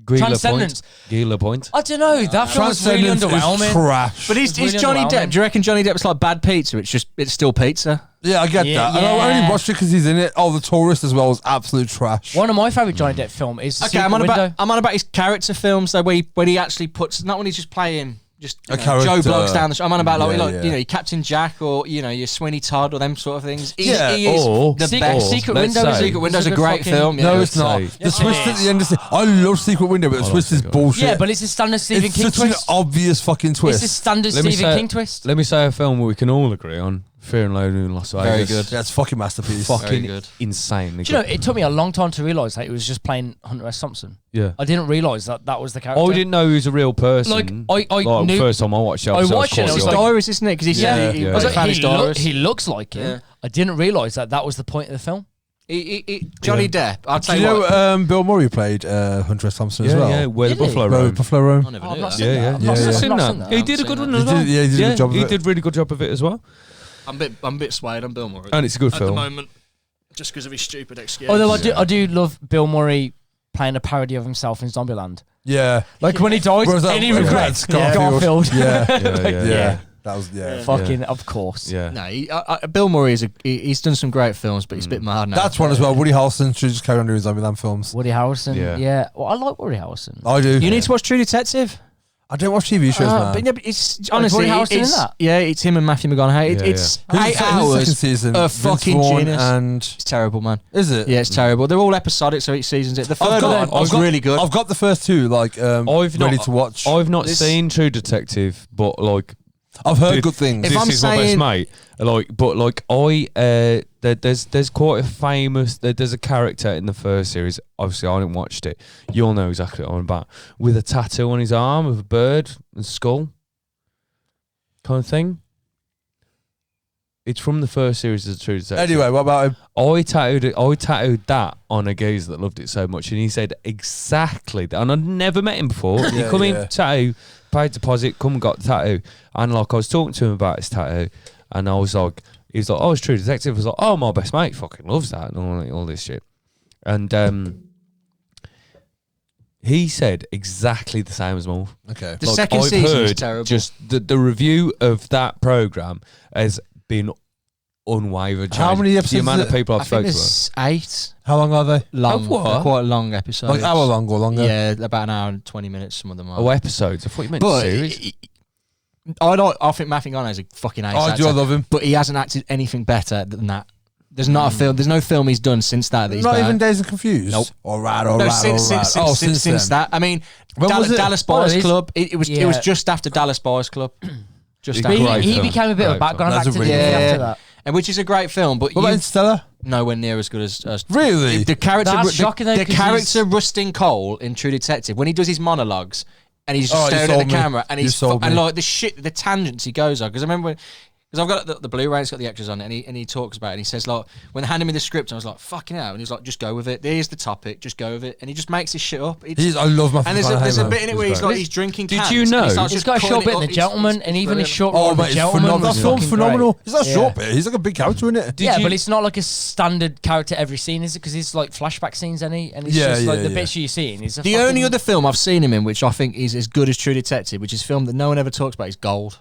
Gila
Transcendence.
Point. Gila Point.
I don't know. That film was really
Transcendence is
underwhelming.
trash.
but
It's
is
really
Johnny Depp?
underwhelming.
Do you reckon Johnny Depp's like bad pizza? It's still pizza.
Yeah, I get
Yeah,
that. And I
yeah.
only watched it because he's in it. Oh, The Tourist as well was absolute trash.
One of my favourite Johnny Depp film is The
Okay,
Secret
I'm on
Window.
about his character films though, where he actually puts not when he's just playing just
A
Joe
character.
Bloggs down the show. I'm on about
Yeah,
like
yeah.
you know your Captain Jack or you know your Sweeney Todd or them sort of things.
Yeah,
he is
or-
the
Secret-
best.
Secret
let's
Window.
say-
Secret Window's a
good
great
fucking-
film. Yeah.
No,
let's
it's not.
say-
The
Yes,
twist
it
at
is.
the end is. I love Secret Window, but the twist is bullshit.
Yeah, but it's a standard Stephen King
it's such
twist.
an obvious fucking
It's
twist.
a standard
Let me
Stephen
say-
King twist.
Let me say a film where we can all agree on. Fear and Loathing in Las Vegas.
Very good.
That's fucking masterpiece.
Fucking
good.
insanely
Do you know,
good.
it took me a long time to realise that he was just playing Hunter S. Thompson.
Yeah.
I didn't realise that that was the character.
I didn't know he was a real person.
Like, I knew-
first time I watched it,
I
was
watched it,
quite
I was
His
like-
young.
diaries, isn't it? Because he said he
Yeah.
I was
found
like,
his diaries.
he looks like him.
Yeah.
I didn't realise that that was the point of the film.
Johnny Depp. I'll
Do
tell
you
you
know
what.
Bill Murray played Hunter S. Thompson as well?
Yeah, where the
Did he?
Buffalo
Road
roam.
Buffalo Roam.
I never
Oh, I've
knew
not
that.
seen
Yeah,
that.
yeah.
I've not
Yeah,
seen
yeah.
that.
Seen
I've not
that?
seen that.
He
I've
did a
seen
good
that.
one
He
as well.
did- yeah, he did a good job of
He
it.
did really good job of it as well.
I'm a bit swayed on Bill Murray
And it's a good
at
film.
the moment, just because of his stupid excuse.
Although I do love Bill Murray playing a parody of himself in Zombieland.
Yeah.
Like when he dies,
Whereas that-
any regrets?
Garfield.
Garfield.
Yeah.
Yeah.
Yeah. That was, yeah.
Fucking, of course.
Yeah.
No, Bill Murray he's done some great films, but he's a bit mad now.
That's one as well. Woody Harrelson should just carry on doing Zombieland films.
Woody Harrelson.
Yeah.
Yeah. Well, I like Woody Harrelson.
I do.
You need to watch True Detective.
I don't watch TV shows, man.
But yeah, but it's honestly,
Harrison in
it's,
that?
yeah, it's him and Matthew McConaughey. It's
Who's
8
the
hours
second season?
of
Vince
fucking
Vaughn
genius.
and
It's terrible, man.
is it?
Yeah, it's terrible. They're all episodic, so each season's it. The third one was really good.
I've got the first two, like ready to watch.
I've not seen True Detective, but like
I've heard good things.
If
this
I'm
is my best
saying-
mate. There's quite a famous. There's a character in the first series. Obviously, I didn't watch it. You'll know exactly what I'm about. With a tattoo on his arm of a bird and skull, kind of thing. It's from the first series of True Detective.
Anyway, what about him?
I tattooed that on a geezer that loved it so much, and he said exactly that. And I'd never met him before. He come in, tattoo, paid deposit, come and got the tattoo. And like I was talking to him about his tattoo, and I was like, he was like, "Oh, it's True Detective." I was like, "Oh, my best mate fucking loves that," and all this shit. And he said exactly the same as Mo.
Okay.
The second season is terrible.
Just the review of that program has been unwavered.
How many episodes
The amount
is
of people
I
I've
think
spoken to.
there's 8
How long are they?
long.
Of what?
They're quite long episodes.
Like hour long or longer?
Yeah, about an hour and 20 minutes. Some of them are.
Oh, episodes. I thought you meant
but
series.
I think Matthew McConaughey's a fucking ace.
I do. I love him.
But he hasn't acted anything better than that. There's not a film. There's no film he's done since that. He's
Not
better.
even Days and Confused.
Nope.
All right.
No, since that. I mean,
When was it?
Dallas Buyers Club. It was
Yeah.
just after Dallas Buyers Club. Just
But
after.
Great
He
film.
became a bit of a
Great
background
film. That's a
actor
really
didn't he,
good
after
film.
that.
And which is a great film, but
What about Interstellar?
nowhere near as good as
Really?
the character.
That's shocking, though,
the
'cause
character Rustin Cole in True Detective, when he does his monologues and he's just
Oh, you
staring at
sold
the
me.
camera and
You
he's
sold
and
me.
like the tangents he goes on. Because I remember because I've got the Blu-ray, it's got the extras on it, and he talks about it. And he says like, when they handed me the script, I was like, fucking hell, and he's like, just go with it. There's the topic, just go with it. And he just makes his shit up.
I love Matthew
And there's
McConaughey,
a
man.
bit in it where he's like he's drinking.
Did
cans,
you
and
know?
he starts
He's
just
got a short
cutting
bit
it
in The
up.
Gentleman, and even his
brilliant.
short
Oh,
role in
mate,
The
it's
Gentleman
phenomenal. That
was
film's
fucking
phenomenal.
great.
Is that a short bit? He's like a big character in it.
Yeah, but it's not like a standard character every scene, is it? Because it's like flashback scenes, and it's
Yeah,
just like
yeah,
the
yeah.
bits you're seeing. Is
The only other film I've seen him in, which I think is as good as True Detective, which is a film that no one ever talks about, is Gold.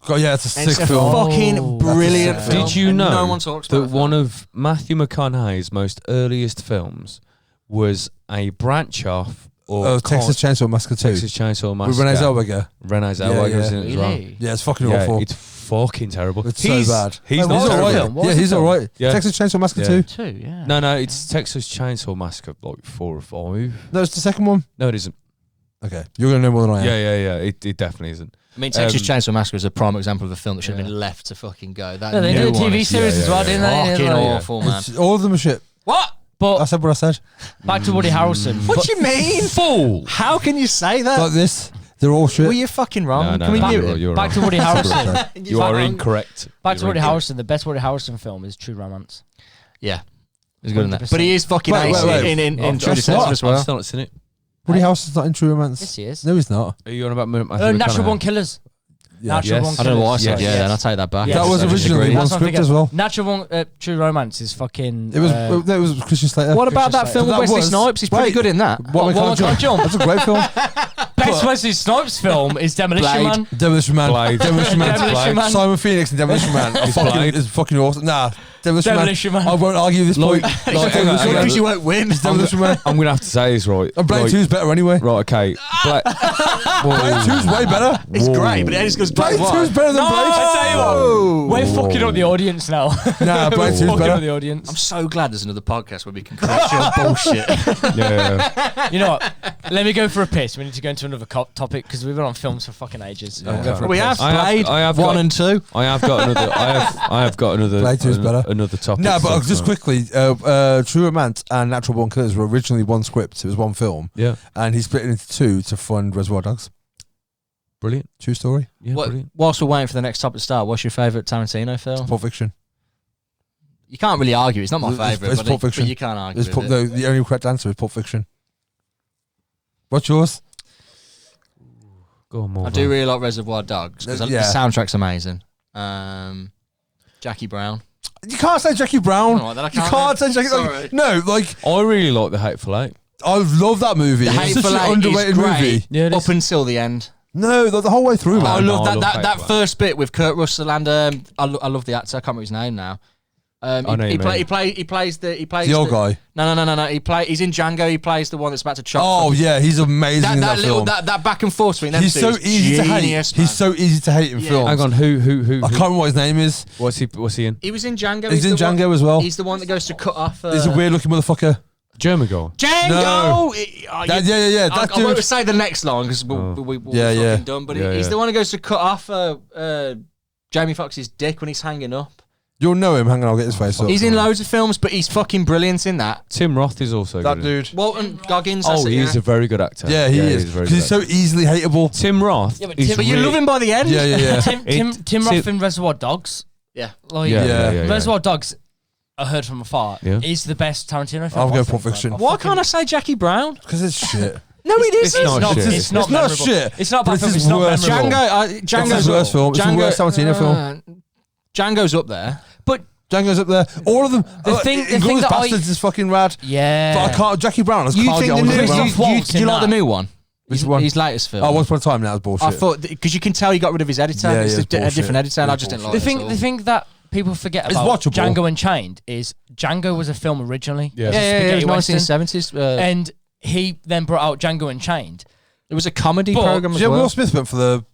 God, yeah, it's a
And
sick
it's a
film.
fucking brilliant
That's a sick
film.
Did you
and
know
no one talks
that
about
one of Matthew McConaughey's most earliest films was a branch off or
Texas Chainsaw Massacre 2.
Texas Chainsaw Massacre?
With Renee Zellweger.
Renee Zellweger
Yeah,
was
yeah.
in it as well.
Really?
Yeah, it's fucking
Yeah,
awful.
it's fucking terrible.
It's so bad.
He's
Wait,
not
he's
the
alright.
film? What
Yeah,
was
he's
the film?
alright.
Yeah.
Texas Chainsaw Massacre
Yeah.
2.
Too, yeah.
No, it's Texas Chainsaw Massacre like 4 or 5.
No, it's the second one.
No, it isn't.
Okay, you're gonna know more than I am.
Yeah. It definitely isn't.
I mean, Texas
Um,
Chainsaw Massacre is a prime example of a film that should have been left to fucking go. That
No, they
new
did a
one
TV
is
series as well, didn't they?
fucking
Like-
awful, man.
All of them are shit.
What?
I
But
said what I said.
back to Woody Harrelson.
What do you mean?
Fool!
How can you say that?
Like this, they're all shit.
Well, you're fucking wrong.
No,
Can we
no,
mute
you're,
it?
you're
Back to
wrong.
Woody Harrelson.
You are incorrect.
Back to
You're
Woody
incorrect.
Harrelson. The best Woody Harrelson film is True Romance.
Yeah. He's good in that.
100%.
But he is fucking
Wait,
ace
wait, wait.
in True
That's
Detective
not-
as
I've
well.
still not seen it.
Woody Harrelson's not in True Romance.
Yes, he is.
No, he's not.
Are you on about Matthew
Natural
McConaughey?
Born Killers.
Yeah.
Natural
Yes.
Born
I don't know why I
Killers.
said
Yes.
yeah, then I'll take that back.
Yeah.
That was
I
originally
disagree.
one
That's not
script
forget-
as well.
Natural Born True Romance is fucking.
It was. No, it was Christian Slater.
What about that
Christian
film with
Slater.
Wesley
That was-
Snipes? He's pretty
wait.
good in that.
What
What,
Can't
Can't Jump?
That's a great film.
Best Wesley Snipes film is Demolition
Blade.
Man.
Demolition Man.
Blade.
Demolition Man.
Demolition Man.
Simon Phoenix and Demolition Man.
Blade.
It's fucking awesome. Nah,
Demolition Man.
I won't argue this point.
Like,
Demolition Man.
Because you won't win.
Demolition Man.
I'm gonna have to say this right.
And Blade
Right.
2's better anyway.
Right, okay.
Blade 2's way better.
It's great, but it just goes
Blade
Blade
2's better than
No,
Blade.
I tell you what, we're fucking up the audience now.
Nah, Blade
We're
2's
fucking up
better.
the audience.
I'm so glad there's another podcast where we can correct your bullshit.
Yeah.
You know what? Let me go for a piss. We need to go into another topic because we've been on films for fucking ages. We'll go for a
We
piss.
have
I
Blade
have
1
got-
and 2.
I have got another. I have got another.
Blade 2's better.
Another topic.
No, but
to
just
talk about.
quickly, True Romance and Natural Born Killers were originally one script. It was one film.
Yeah.
And he split it into two to fund Reservoir Dogs.
Brilliant.
True story.
Yeah, brilliant.
Whilst we're waiting for the next topic to start, what's your favourite Tarantino film?
Pulp Fiction.
You can't really argue. It's not my
It's-
favourite,
it's
but,
Pulp Fiction.
but you can't argue.
It's
with it.
the only correct answer is Pulp Fiction. What's yours?
Go on, more.
I do really like Reservoir Dogs because
Yeah.
the soundtrack's amazing. Jackie Brown.
You can't say Jackie Brown.
Alright, then I
You
can't
can't say
then.
Jackie.
Sorry.
Like, no, like
I really like The Hateful Eight.
I love that movie.
The
It's
Hateful
such an
Eight
underrated
is great
movie.
Yeah, it
up
is.
until the end.
No, the whole way through,
I
man.
love
I
that
love
that
Hateful Eight.
first bit with Kurt Russell and I love the actor. I can't remember his name now. He plays
the old guy.
No. He's in Django. He plays the one that's about to chop.
Oh yeah, he's amazing in that film.
That back and forth between them
He's
two
so
is
easy to hate.
genius, man.
He's so easy to hate in films.
Hang on, who?
I can't remember what his name is.
What's he in?
He was in Django.
He's in Django as well.
He's the one that goes to cut off.
He's a weird looking motherfucker.
German guy.
Django.
No.
Yeah.
That
I won't
dude.
say the next line because we're fucking done. But he's the one who goes to cut off Jamie Foxx's dick when he's hanging up.
You'll know him. Hang on, I'll get his face up.
He's in loads of films, but he's fucking brilliant in that.
Tim Roth is also
that
good.
dude.
Walton Goggins.
He's a very good actor.
Yeah, he is. Because he's so easily hateable.
Tim Roth.
Yeah, but
is
Tim-
But you love him by the end.
Yeah.
Tim Roth in Reservoir Dogs.
Yeah.
Like,
Yeah.
Reservoir Dogs, I heard from afar,
Yeah.
is the best Tarantino film.
I'll go
I think,
Pulp Fiction.
man.
Why can't I say Jackie Brown?
Because it's shit.
No, it isn't.
It's not shit.
It's not
It's not
memorable.
shit,
It's not
but
bad
it's
film.
his
It's not
worst
memorable.
Django's
It's his worst film. It's the worst Tarantino film.
Django's up there.
But
Django's up there. All of them.
The thing
Inglourious
that I-
Bastards is fucking rad.
yeah,
But I can't. Jackie Brown. I
You
can't
think
get
the
on
new?
with Jackie
Christoph
Brown.
Waltz
Do you
in
like the
that.
new one?
Which one?
His latest film.
Oh, Once Upon a Time. Now it's bullshit.
I thought because you can tell he got rid of his editor.
Yeah,
It's
yeah,
a
it's bullshit.
different editor, and I
It's
just didn't
bullshit.
like it.
the thing that people forget
It's
about
watchable.
Django Unchained is Django was a film originally.
Yeah.
It was a
It
spaghetti
was
western.
1970s.
And he then brought out Django Unchained.
It was a comedy
But-
program
Do
as
you know
well.
Will Smith went for the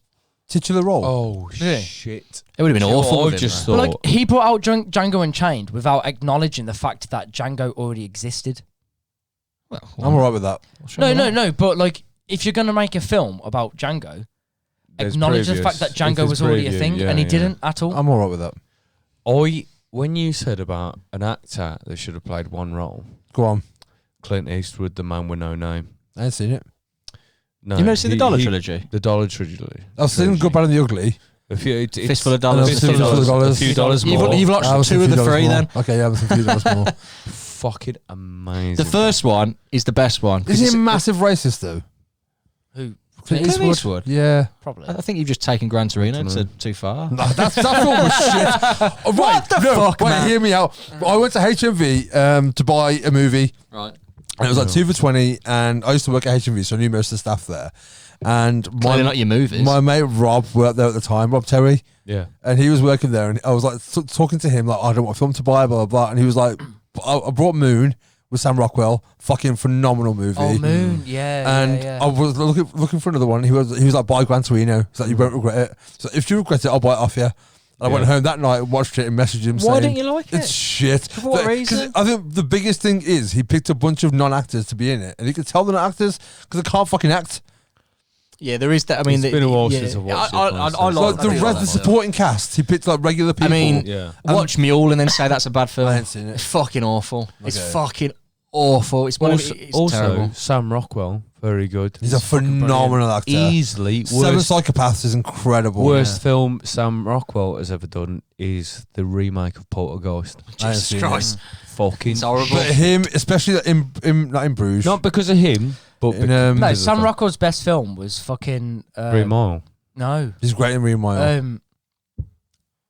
titular role?
Oh
Yeah.
shit!
It would have been awful.
I
with him,
just
man.
But
thought.
like he brought out Django Unchained without acknowledging the fact that Django already existed.
I'm alright with that.
No. But like, if you're gonna make a film about Django,
There's
acknowledge the
previous.
fact that Django
If
was
there's
already a
preview,
thing,
yeah,
and he
yeah.
didn't at all.
I'm alright with that.
When you said about an actor that should have played one role,
Go on.
Clint Eastwood, the man with no name.
I ain't seen it.
No,
You've never seen the Dollar trilogy?
The Dollar trilogy.
I've seen Good, Bad and the Ugly.
A few, it's
Fistful of
And
dollars.
I've seen Fistful of Dollars.
A few dollars
You've,
more.
you've
I
watched
was
two of the
$50
three
more.
then.
Okay, yeah, I was $50 more.
Fucking amazing.
The first one is the best one.
Is he a massive racist though?
Who?
Clint
Clint Eastwood?
Yeah.
Probably.
I think you've just taken Gran Torino too far.
No, that film was shit. Oh,
What the fuck,
wait,
man?
hear me out. I went to HMV to buy a movie.
Right.
And it was like 2 for $20, and I used to work at HMV, so I knew most of the staff there. And
Clearly not your movies.
my mate Rob worked there at the time, Rob Terry,
Yeah.
and he was working there, and I was like talking to him like, I don't know what film to buy, blah blah blah, and he was like, I brought Moon with Sam Rockwell, fucking phenomenal movie.
Oh, Moon. Yeah.
And
yeah.
I was looking for another one. He was like, buy Gran Torino. He's like, you won't regret it. So if you regret it, I'll buy it off you. And I went home that night, watched it, and messaged him
Why
saying,
didn't you like it?
It's shit.
For what
'Cause
reason?
I think the biggest thing is he picked a bunch of non-actors to be in it, and you could tell they're not actors because they can't fucking act.
Yeah, there is that. I mean,
It's been a while since I've watched it,
I
honestly.
Like
like
the supporting cast, he picked like regular people.
I mean,
Yeah.
watch Mule and then say that's a bad film.
I ain't seen it.
It's fucking awful. It's
Okay.
fucking awful. It's
Also,
terrible.
Sam Rockwell, very good.
He's a phenomenal actor.
Easily
Seven
worst,
Psychopaths is incredible.
worst film Sam Rockwell has ever done is the remake of Poltergeist.
I ain't
Jesus
seen
Christ.
Fucking
It's horrible.
But him, especially in not in Bruges.
not because of him, but
In,
because
No,
of
Sam
the
Rockwell's best film was fucking.
Green Mile.
No.
He's great in Remile.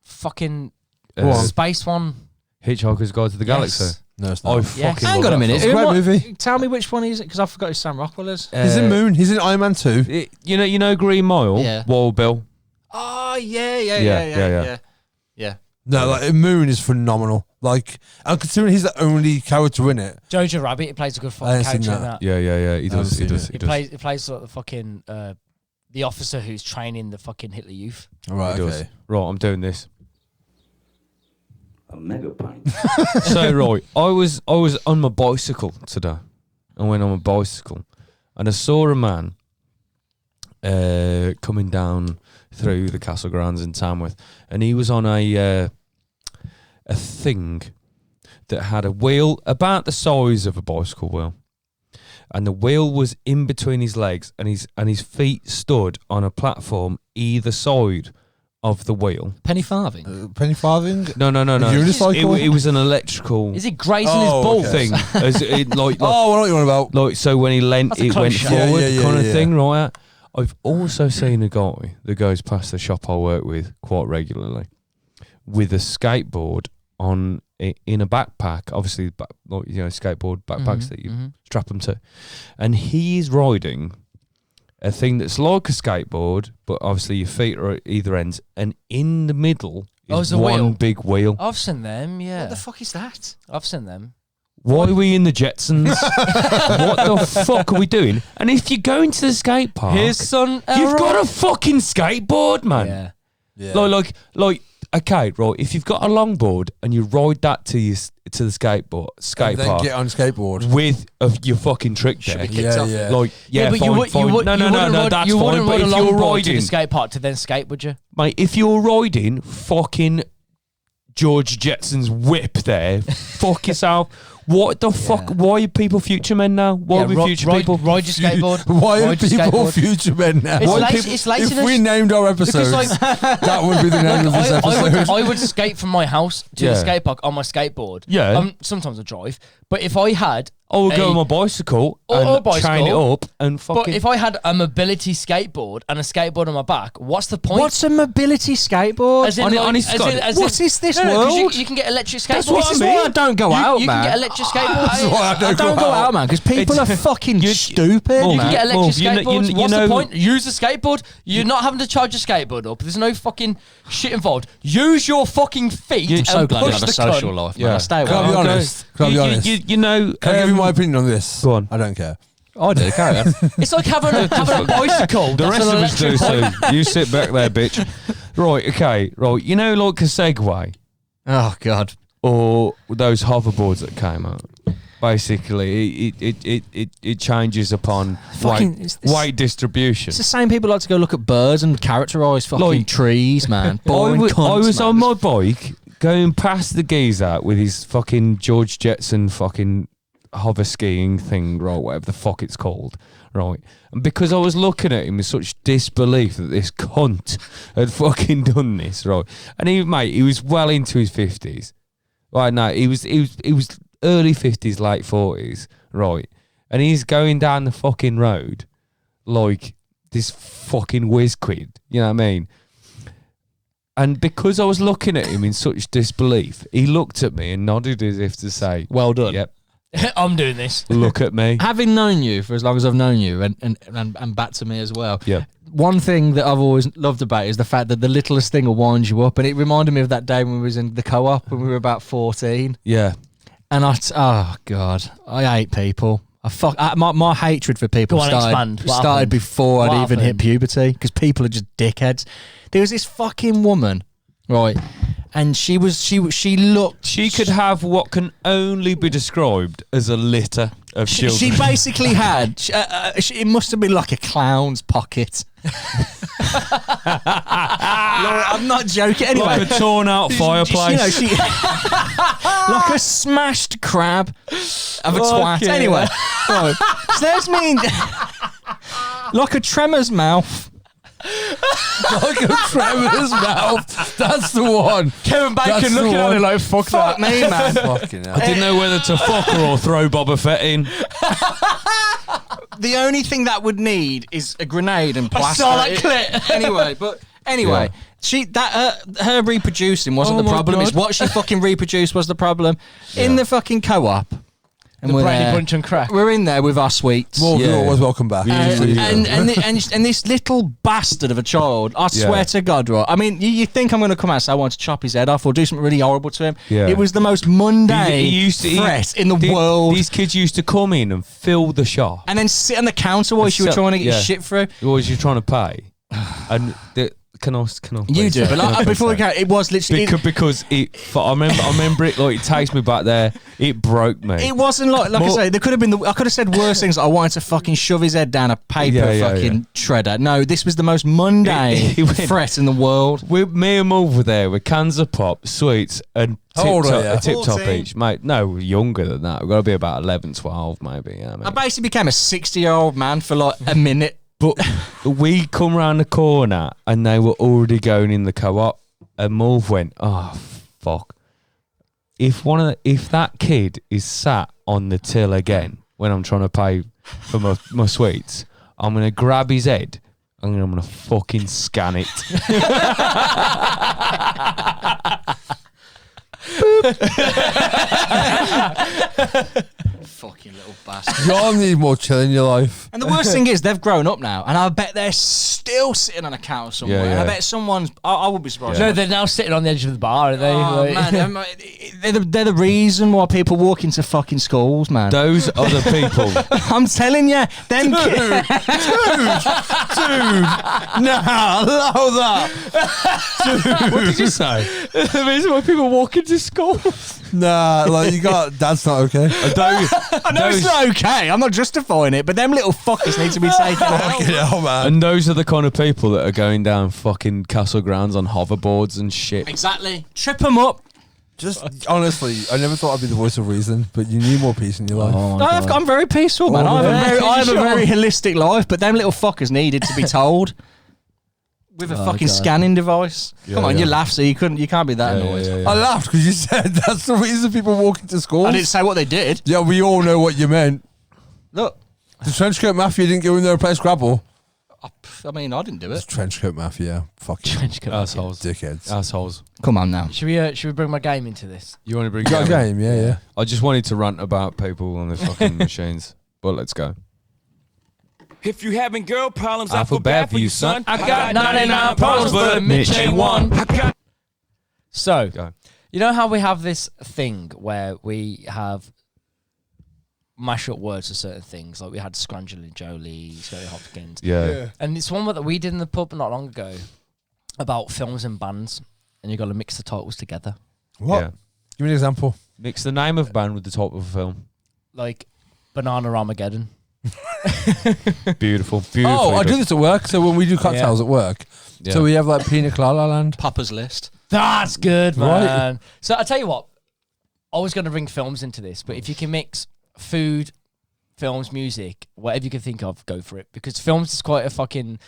Fucking
Go on.
space one.
Hitchhiker's Guide to the Galaxy.
Yes.
No, it's
I
not.
fucking
Yes.
Hang
love
on a
that
minute.
It's a
Who-
great
what-
movie.
Tell me which one is it because I forgot who Sam Rockwell is.
He's in Moon. He's in Iron Man 2.
You know Green Mile.
Yeah.
Wild Bill.
Oh
Yeah.
yeah.
No, like Moon is phenomenal. Like, and considering he's the only character in it,
Jojo Rabbit. He plays a good
I
fucking
ain't seen
character in
that.
that.
Yeah. He
I haven't
does. He
seen
does.
it.
He plays sort of the fucking the officer who's training the fucking Hitler Youth.
right?
He does.
Okay.
Right, I'm doing this.
A mega pint.
So right, I was on my bicycle today. I went on my bicycle, and I saw a man coming down through the castle grounds in Tamworth, and he was on a thing that had a wheel about the size of a bicycle wheel, and the wheel was in between his legs, and his feet stood on a platform either side of the wheel.
Penny farthing.
Penny farthing.
No.
Unicycle?
It was an electrical
Is he grazing his
Oh,
balls?
okay.
thing. As it, like,
Oh, I know what you're on about.
like so when he leant,
That's a
it
close
went
shot.
forward,
Yeah,
kind of
yeah.
thing, right? I've also seen a guy that goes past the shop I work with quite regularly with a skateboard on in a backpack, obviously, like, skateboard backpacks that you strap them to, and he is riding a thing that's like a skateboard, but obviously your feet are at either ends, and in the middle
it's a
one
wheel.
big wheel.
I've seen them, yeah.
What the fuck is that?
I've seen them.
Why are we in the Jetsons? What the fuck are we doing? And if you go into the skate park,
Here's son.
you've got a fucking skateboard, man.
Yeah.
Yeah.
Like, okay, right. If you've got a longboard and you ride that to the skate
and then
park
get on skateboard.
with your fucking trick deck,
Yeah.
like
but
fine,
you
fine.
would,
no, that's
you
fine.
wouldn't
But
ride a
if you're
longboard to
riding,
the skate park to then skate, would you?
mate, if you're riding fucking George Jetson's whip there, fuck yourself. What the fuck? Why are people future men now? Why are we future people?
Ride your skateboard.
Why are
Ride your
people
skateboard.
future men now?
It's
Why
late-
people-
it's laziness.
If we named our episodes,
Because,
that would be the name of this episode.
I would skate from my house to the
Yeah.
skate park on my skateboard.
Yeah.
Sometimes I drive, but if I had,
I would go
a-
on my bicycle
Or
and
a bicycle.
chain it up and
but
fucking.
if I had a mobility skateboard and a skateboard on my back, what's the point?
What's a mobility skateboard?
As in,
on-
like,
on his
as
Scott,
in- as
what
in-
is this
no, 'cause
world?
You can get electric skateboards.
That's what
This is
I
why
mean.
I don't go out,
You
man.
can get electric skateboards.
That's why I
I don't go out, man, because people are fucking stupid.
Well,
You
man.
can get electric
Well, you know-
skateboards.
you
What's
know-
the point? Use a skateboard. You're not having to charge your skateboard up. There's no fucking shit involved. Use your fucking feet.
I'm
and
so glad you
push
have a
the
social
cunt.
life, man.
Yeah.
I stay
Can I be
away.
honest? Can I be honest?
You know,
Can I give you my opinion on this?
Go on.
I don't care.
I do, carry on.
It's like having a bicycle.
The
That's
rest
an
of us do,
electric
so you sit back there, bitch. Right, okay, right. You know, like a Segway
Oh, God.
or those hoverboards that came out. Basically, it changes upon
Fucking- it's-
weight distribution.
It's the same people like to go look at birds and characterise fucking
Like-
trees, man.
I
Boring
was
cunts, man.
on my bike going past the geezer with his fucking George Jetson fucking hover skiing thing, right, whatever the fuck it's called, right? And because I was looking at him with such disbelief that this cunt had fucking done this, right? And he was well into his 50s. Right, no, he was early 50s, late 40s, right? And he's going down the fucking road like this fucking whiz quid, you know what I mean? And because I was looking at him in such disbelief, he looked at me and nodded as if to say,
Well done.
"Yep,
I'm doing this.
look at me."
Having known you for as long as I've known you, and back to me as well.
Yeah.
One thing that I've always loved about it is the fact that the littlest thing will wind you up, and it reminded me of that day when we was in the co-op when we were about 14,
Yeah.
and oh God, I hate people. My hatred for people
Go on, expand. What
started
happened?
before
What
I'd even hit
happened?
puberty because people are just dickheads. There was this fucking woman, right, and she looked.
She could have what can only be described as a litter of children.
She basically had. It must have been like a clown's pocket. Laura, I'm not joking. Anyway,
like a torn out fireplace.
you know, she like a smashed crab of a twat.
Fucking
Anyway, right. So there's me like a tremor's mouth.
Like a Trevor's mouth. That's the one.
Kevin
That's
Bacon
the
looking at
one.
it like, fuck
Fuck
that.
me, man.
Fucking hell.
I didn't know whether to fuck her or throw Boba Fett in.
The only thing that would need is a grenade and plaster.
saw that clit.
Anyway, her reproducing wasn't
Oh
the
my
problem.
God.
It's what she fucking reproduced was the problem. In the fucking co-op, and
The
we're
Brady
there.
Bunch and crack.
We're in there with our sweets.
Well,
Yeah.
you're always welcome back.
And this little bastard of a child, I swear to God, right? I mean, you think I'm going to come out and say I want to chop his head off or do something really horrible to him?
Yeah.
It was the most mundane threat in the world.
These kids used to come in and fill the shop.
And then sit on the counter while you were trying to get your shit through.
What was you trying to pay? And can I?
You
please
do,
say-
but
can I
like, before we
say-
go, it was literally.
because I remember it like it takes me back there. It broke me.
It wasn't like I say, there could have been. I could have said worse things. Like I wanted to fucking shove his head down a paper fucking shredder. No, this was the most mundane
It went-
threat in the world.
Me and Mum were there with cans of pop, sweets, and
How old are you?
a tip top
14.
each, mate. No, younger than that. We've got to be about 11, 12, maybe. You know what I
I
mean?
basically became a 60-year-old man for like a minute.
But we come round the corner and they were already going in the co-op, and Mulv went, "Oh fuck! If that kid is sat on the till again when I'm trying to pay for my sweets, I'm gonna grab his head and I'm gonna fucking scan it."
Fucking little bastard.
You all need more chill in your life.
And the worst thing is they've grown up now, and I bet they're still still sitting on a counter somewhere.
Yeah,
And I
yeah.
bet someone's. I would be surprised.
No, they're now sitting on the edge of the bar, aren't they?
Oh,
Like-
man, they're the reason why people walk into fucking schools, man.
Those other people.
I'm telling you, them
Dude, nah, allow that.
What did you say?
The reason why people walk into school.
Nah, like you got that's not okay.
I know it's not okay. I'm not justifying it, but them little fuckers need to be taken out.
Fucking hell, man.
And those are the kind of people that are going down fucking castle grounds on hoverboards and shit.
Exactly. Trip them up.
Just honestly, I never thought I'd be the voice of reason, but you need more peace in your life.
I'm very peaceful, man. I have a very holistic life, but them little fuckers needed to be told with a fucking scanning device. Come on, you laugh, so you can't be that annoyed.
I laughed because you said that's the reason people walk into schools.
I didn't say what they did.
Yeah, we all know what you meant.
Look,
The trenchcoat mafia didn't go in there and play Scrabble.
I mean, I didn't do
It's
it.
trenchcoat mafia. Fucking
Assholes.
dickheads.
Assholes.
Come on now.
Should we bring my game into this?
You want to bring
You got a game, yeah.
I just wanted to rant about people on the fucking machines. But let's go.
If you having girl problems,
I feel bad for you, son.
I got 99 problems, but Mitch ain't one.
So,
Go.
you know how we have this thing where we have mash up words for certain things, like we had Scrangela Jolie, Scotty Hopkins,
Yeah.
and it's one that we did in the pub not long ago about films and bands, and you got to mix the titles together,
What?
Yeah.
Give me an example.
Mix the name of band with the type of a film.
like Banana Armageddon.
Beautiful.
Oh, I do this at work. So when we do cocktails at work,
Yeah.
so we have like Pina Colada Land.
Papa's list.
That's good,
Right.
man. So I tell you what, I was going to bring films into this, but if you can mix food, films, music, whatever you can think of, go for it. Because films is quite a fucking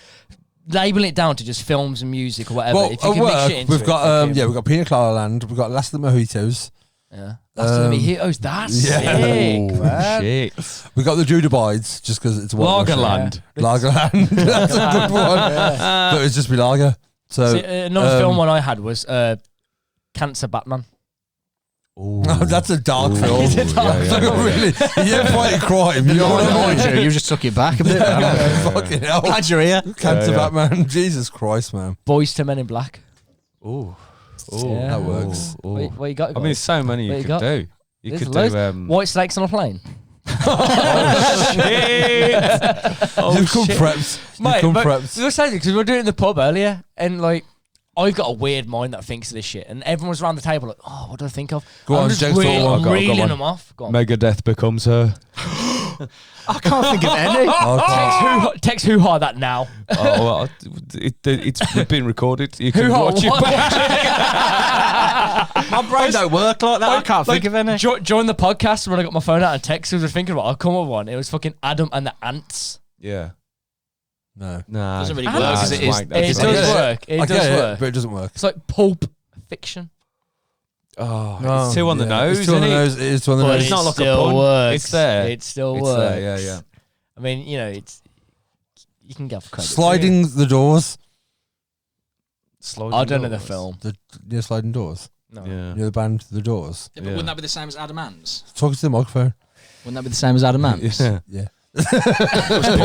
label it down to just films and music or whatever.
Well,
if you
at
can
work,
mix it into
we've
it,
got
fucking-
we've got Pina Colada Land. We've got Last of the Mojitos.
yeah. That's gonna be heroes. That's
Yeah.
sick,
Oh,
man.
shit.
We got the Judah Bides just because it's white Russian.
Lagerland.
Lagerland. That's a good one. But it's just be lager. So
See, another film one I had was Cancer Batman.
that's a dark film.
It's a dark
Really, you ain't fighting crime. You know what I mean?
You just took it back a bit.
Fucking hell.
Glad you're here.
Cancer Batman. Jesus Christ, man.
Boys to Men in Black.
Oh.
Yeah.
That works.
What you got?
I mean,
guys?
there's so many
What
you
you
could
got?
do. You
There's
could
loads.
do.
White Snakes on a Plane.
You come prepped. You
Mate,
come
but
prepped.
we were saying because we were doing it in the pub earlier, and like I've got a weird mind that thinks of this shit, and everyone was around the table like, "Oh, what do I think of?"
Go
I'm
on,
just
Jigsaw one.
I'm
Got
reeling
one.
them off. Go on.
Megadeth becomes her.
I can't think of any.
Text who hard that now.
Oh, well, it's been recorded. You can
Who
watch it
what?
back.
My brain don't work like that. I can't think of any.
During the podcast when I got my phone out and text, I was thinking about. I'll come up with one. It was fucking Adam and the Ants.
Yeah.
No.
Nah.
Doesn't really
work,
Nah,
'cause
it's
it is-
wank,
It
that's
does
wank.
get it.
work. It
I
does
get
work.
it, but it doesn't work.
It's like Pulp Fiction.
Oh,
Oh,
it's two on the
yeah.
nose,
It's two on the
isn't it?
nose. It is two on the
But
nose.
it's not
it
like a
still
pun.
works.
It's there.
It still
It's
works.
there, yeah, yeah.
I mean, you know, it's you can give credit.
Sliding the doors.
I don't know the film.
The sliding doors.
No.
Yeah.
You know the band The Doors.
Yeah, but wouldn't that be the same as Adam Ants?
Talking to the microphone.
Wouldn't that be the same as Adam Ants?
Yeah.
Yeah.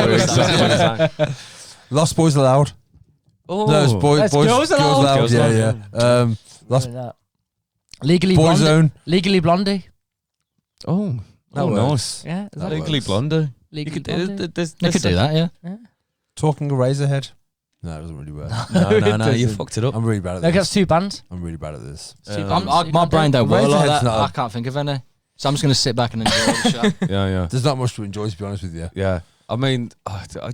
Exactly.
Lost Boys Aloud.
Oh.
No, it's
That's Girls Aloud.
Girls
Yeah,
Aloud,
yeah. Lost
Doing that. Legally
Boys
Blondie.
Zone.
Legally Blondie.
Oh,
That
oh,
works.
nice.
Yeah. Is that
Legally
works.
Blondie. You
Legally
could,
Blondie?
They could do that, yeah.
Talking a Razorhead. No, it doesn't really work.
No, you
doesn't.
fucked it up.
I'm really bad at
No,
this.
that's two bands.
I'm really bad at this.
Two
Um,
bands.
My brain don't work like
Razorhead's
that.
not a-
I can't think of any. So I'm just going to sit back and enjoy the show.
Yeah, yeah,
There's not much to enjoy, to be honest with you.
yeah. I mean,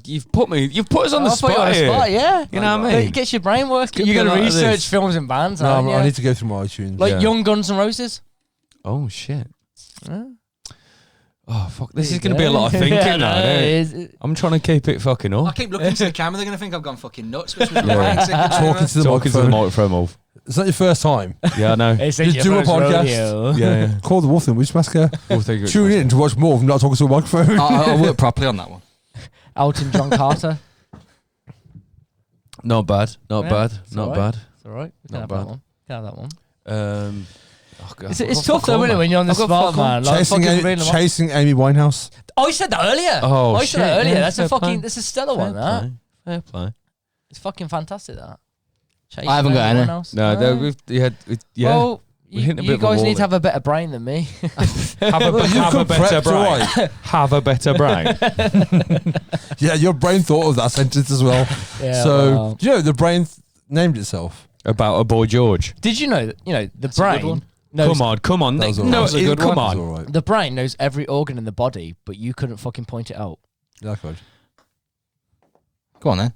you've put us on the
I'll put you
spot
on the
here.
spot, yeah.
You know what I
But
mean?
it gets your brain working.
Could
You're
be
going to
like
research
this.
films and bands,
No,
aren't you?
I need to go through my iTunes.
Like
Yeah.
Young Guns N' Roses.
Oh shit.
Yeah.
Oh fuck. This is going to be a lot of thinking
Yeah,
now.
no,
isn't
it
it?
is.
I'm trying to keep it fucking
I
up.
keep looking to the camera. They're going to think I've gone fucking nuts. Which was
Yeah.
Talking to the
Talking to the
microphone.
microphone, Wolf.
It's not your first time.
Yeah, I know.
It's
You
your
do a
first
podcast.
rodeo.
Yeah, yeah.
Call the Wolf and Witch Massacre.
Well, thank you.
Tune in to watch more of not talking to a microphone.
I'll work properly on that one.
Elton John Carter.
Not bad. Not
Yeah,
bad.
it's
Not
alright.
bad.
It's all right. We
Not
can have
bad.
that one. Can have that one.
Oh God,
It's
I've got
tough
fuck
though,
all,
isn't it,
man.
when you're on the
I've got
spot,
fuck all.
man? Like,
chasing,
fucking reading them off.
chasing Amy Winehouse.
Oh, you said that earlier.
Oh,
I said that
shit,
earlier.
yeah,
That's a
fair
fucking.
play.
That's a stellar
Fair
one. That.
play. Fair play.
It's fucking fantastic, that. Chasing
I haven't got
everyone
any.
else.
No, yeah.
Well,
We hit a bit
you
of a
guys
wall
need to
there.
have a better brain than me.
Have a better brain. Have a better brain.
Yeah, your brain thought of that sentence as well.
Yeah,
so,
well.
do you know, the brain named itself.
About a boy George.
Did you know that, the
a good one.
brain knows...
Come on.
That was
No,
alright.
come
That was
on.
alright.
The brain knows every organ in the body, but you couldn't fucking point it out.
Yeah, I could.
Go on then.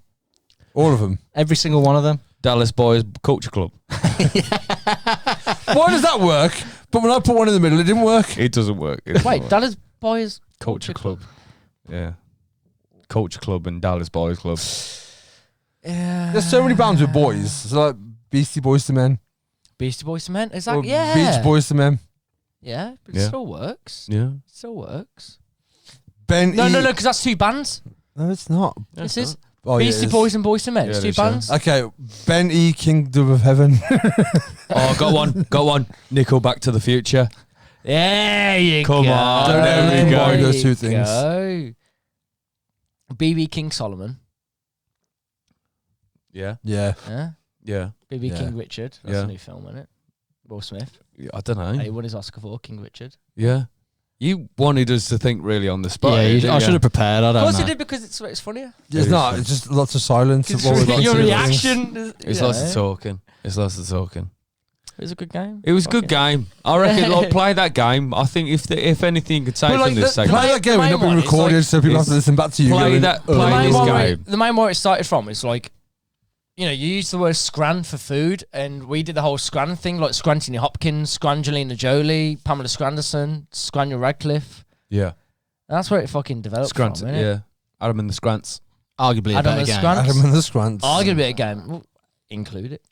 All of them.
Every single one of them.
Dallas Boys Culture Club.
Why does that work? But when I put one in the middle, it didn't work.
It doesn't work. It doesn't
Wait,
work.
Dallas Boys...
Culture Club. Yeah. Culture Club and Dallas Boys Club.
Yeah.
There's so many bands with boys. So like Beastie Boys to Men.
Beastie Boys Cement? Is that...
Or
Yeah.
Beach Boys to Men.
Yeah, but it
Yeah.
still works.
Yeah.
It still works.
Ben
No,
E.
because that's two bands.
No, it's not.
This is
Oh, yeah,
Beastie
it is.
Boys and Boys to Men.
Yeah,
It's
it
two
is, yeah.
bands.
Okay, Ben E. Kingdom of Heaven.
Oh, got one. Nickelback to the Future.
There you
Come
go.
on,
Don't
there
ever
we go.
combine those two
There you
things.
go. BB King Solomon.
Yeah.
Yeah.
Yeah.
Yeah.
BB
Yeah.
King Richard. That's
Yeah.
a new film, isn't it? Will Smith.
I don't know.
He won his Oscar for King Richard.
Yeah. You wanted us to think really on the spot.
Yeah,
didn't
I
you?
should have prepared. I
Of
don't
course
know.
he did, because it's funnier.
It's not. It's just lots of silence.
It's
while we
your
like to-
reaction.
It's lots of talking. It's lots of talking.
It was a good game.
It was a good game. I reckon. Like, play that game. I think if anything you could take
But, like,
from this
the-
segment,
Play that game
The
and
main
not be
one is,
recorded,
like,
so people have to listen back to you.
play
going,
that-
"Oh,
play
The main,
this
one
game.
the main one it started from is like, you use the word scran for food, and we did the whole scran thing, like Scrantini Hopkins, Scrangelina Jolie, Pamela Scranderson, Scraniel Radcliffe.
yeah,
And that's where it fucking developed
Scrant,
from, innit?
yeah, Adam and the Scrants.
Arguably a
Adam
better
and
game.
Scrant.
Adam and the Scrants.
Arguably a game. Well, include it.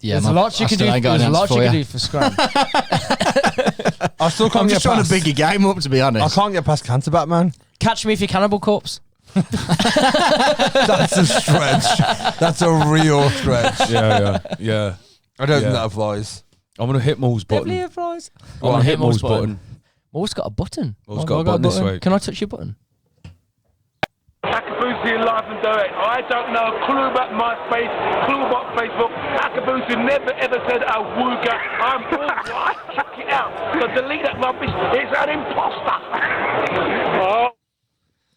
Yeah,
There's lots you can do. There's lots you can do for scran.
I still
I'm
can't
just
get
trying
past.
to big your game up, to be
I
honest.
can't get past Cancer Batman.
Catch me if you Cannibal Corpse.
That's a stretch. That's a real stretch.
Yeah.
I don't
Yeah.
think that applies.
I'm gonna hit Maul's
Definitely
button.
a prize.
I'm gonna hit Maul's button.
Maul's got a button.
Maul's got a button this week.
Can I touch your button?
Akabusi in live and direct. I don't know a clue about MySpace, clue about Facebook. Akabusi never ever said a wooga. I'm all right. Check it out. So delete that rubbish. It's an imposter. Oh.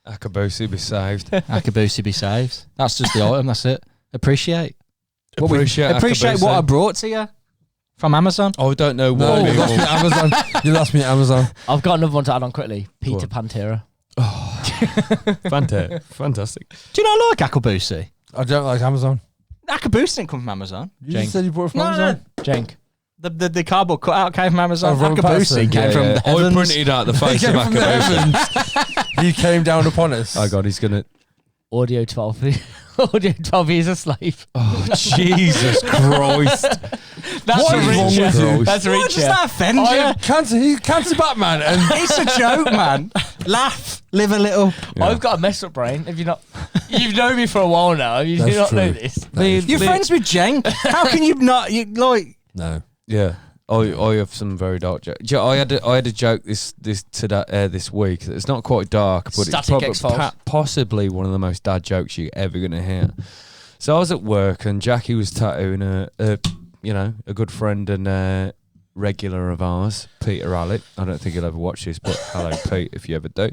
Akabusi be saved.
Akabusi be saved. That's just the item. That's it. Appreciate.
Appreciate
Appreciate
Akabusi.
what I brought to you from Amazon.
Oh, I don't know
No,
what.
you lost me at Amazon. You lost me at Amazon.
I've got another one to add on quickly. Peter
on.
Pantera.
Fantastic.
Do you not like Akabusi?
I don't like Amazon.
Akabusi didn't come from Amazon.
You just said you bought it from
No,
Amazon.
Jenk.
The cardboard cutout came from Amazon.
Oh, Robert
Akabusi
Pattinson.
came from the
I
heavens.
printed out the
He
face of
came from the
Akabusi.
heavens. He came down upon us.
Oh God, he's gonna.
Audio 12. Audio 12 years a slave.
Oh Jesus Christ!
That's
What
a
is wrong
reach.
with you?
That's a
Why
reach.
does that offend you?
He's Cancer Batman. And
It's a joke, man. Laugh, live a little.
I've got a messed up brain. If you not, you've known me for a while now. You do
That's
not know
true.
this.
You're friends with Jenk. How can you not? You like?
no.
Yeah, I have some very dark jokes. I had a joke this week. It's not quite dark, but
Static
it's probably
X-Files.
possibly one of the most dad jokes you're ever gonna hear. So I was at work and Jackie was tattooing a good friend and regular of ours, Peter Alec. I don't think he'll ever watch this, but hello Pete, if you ever do.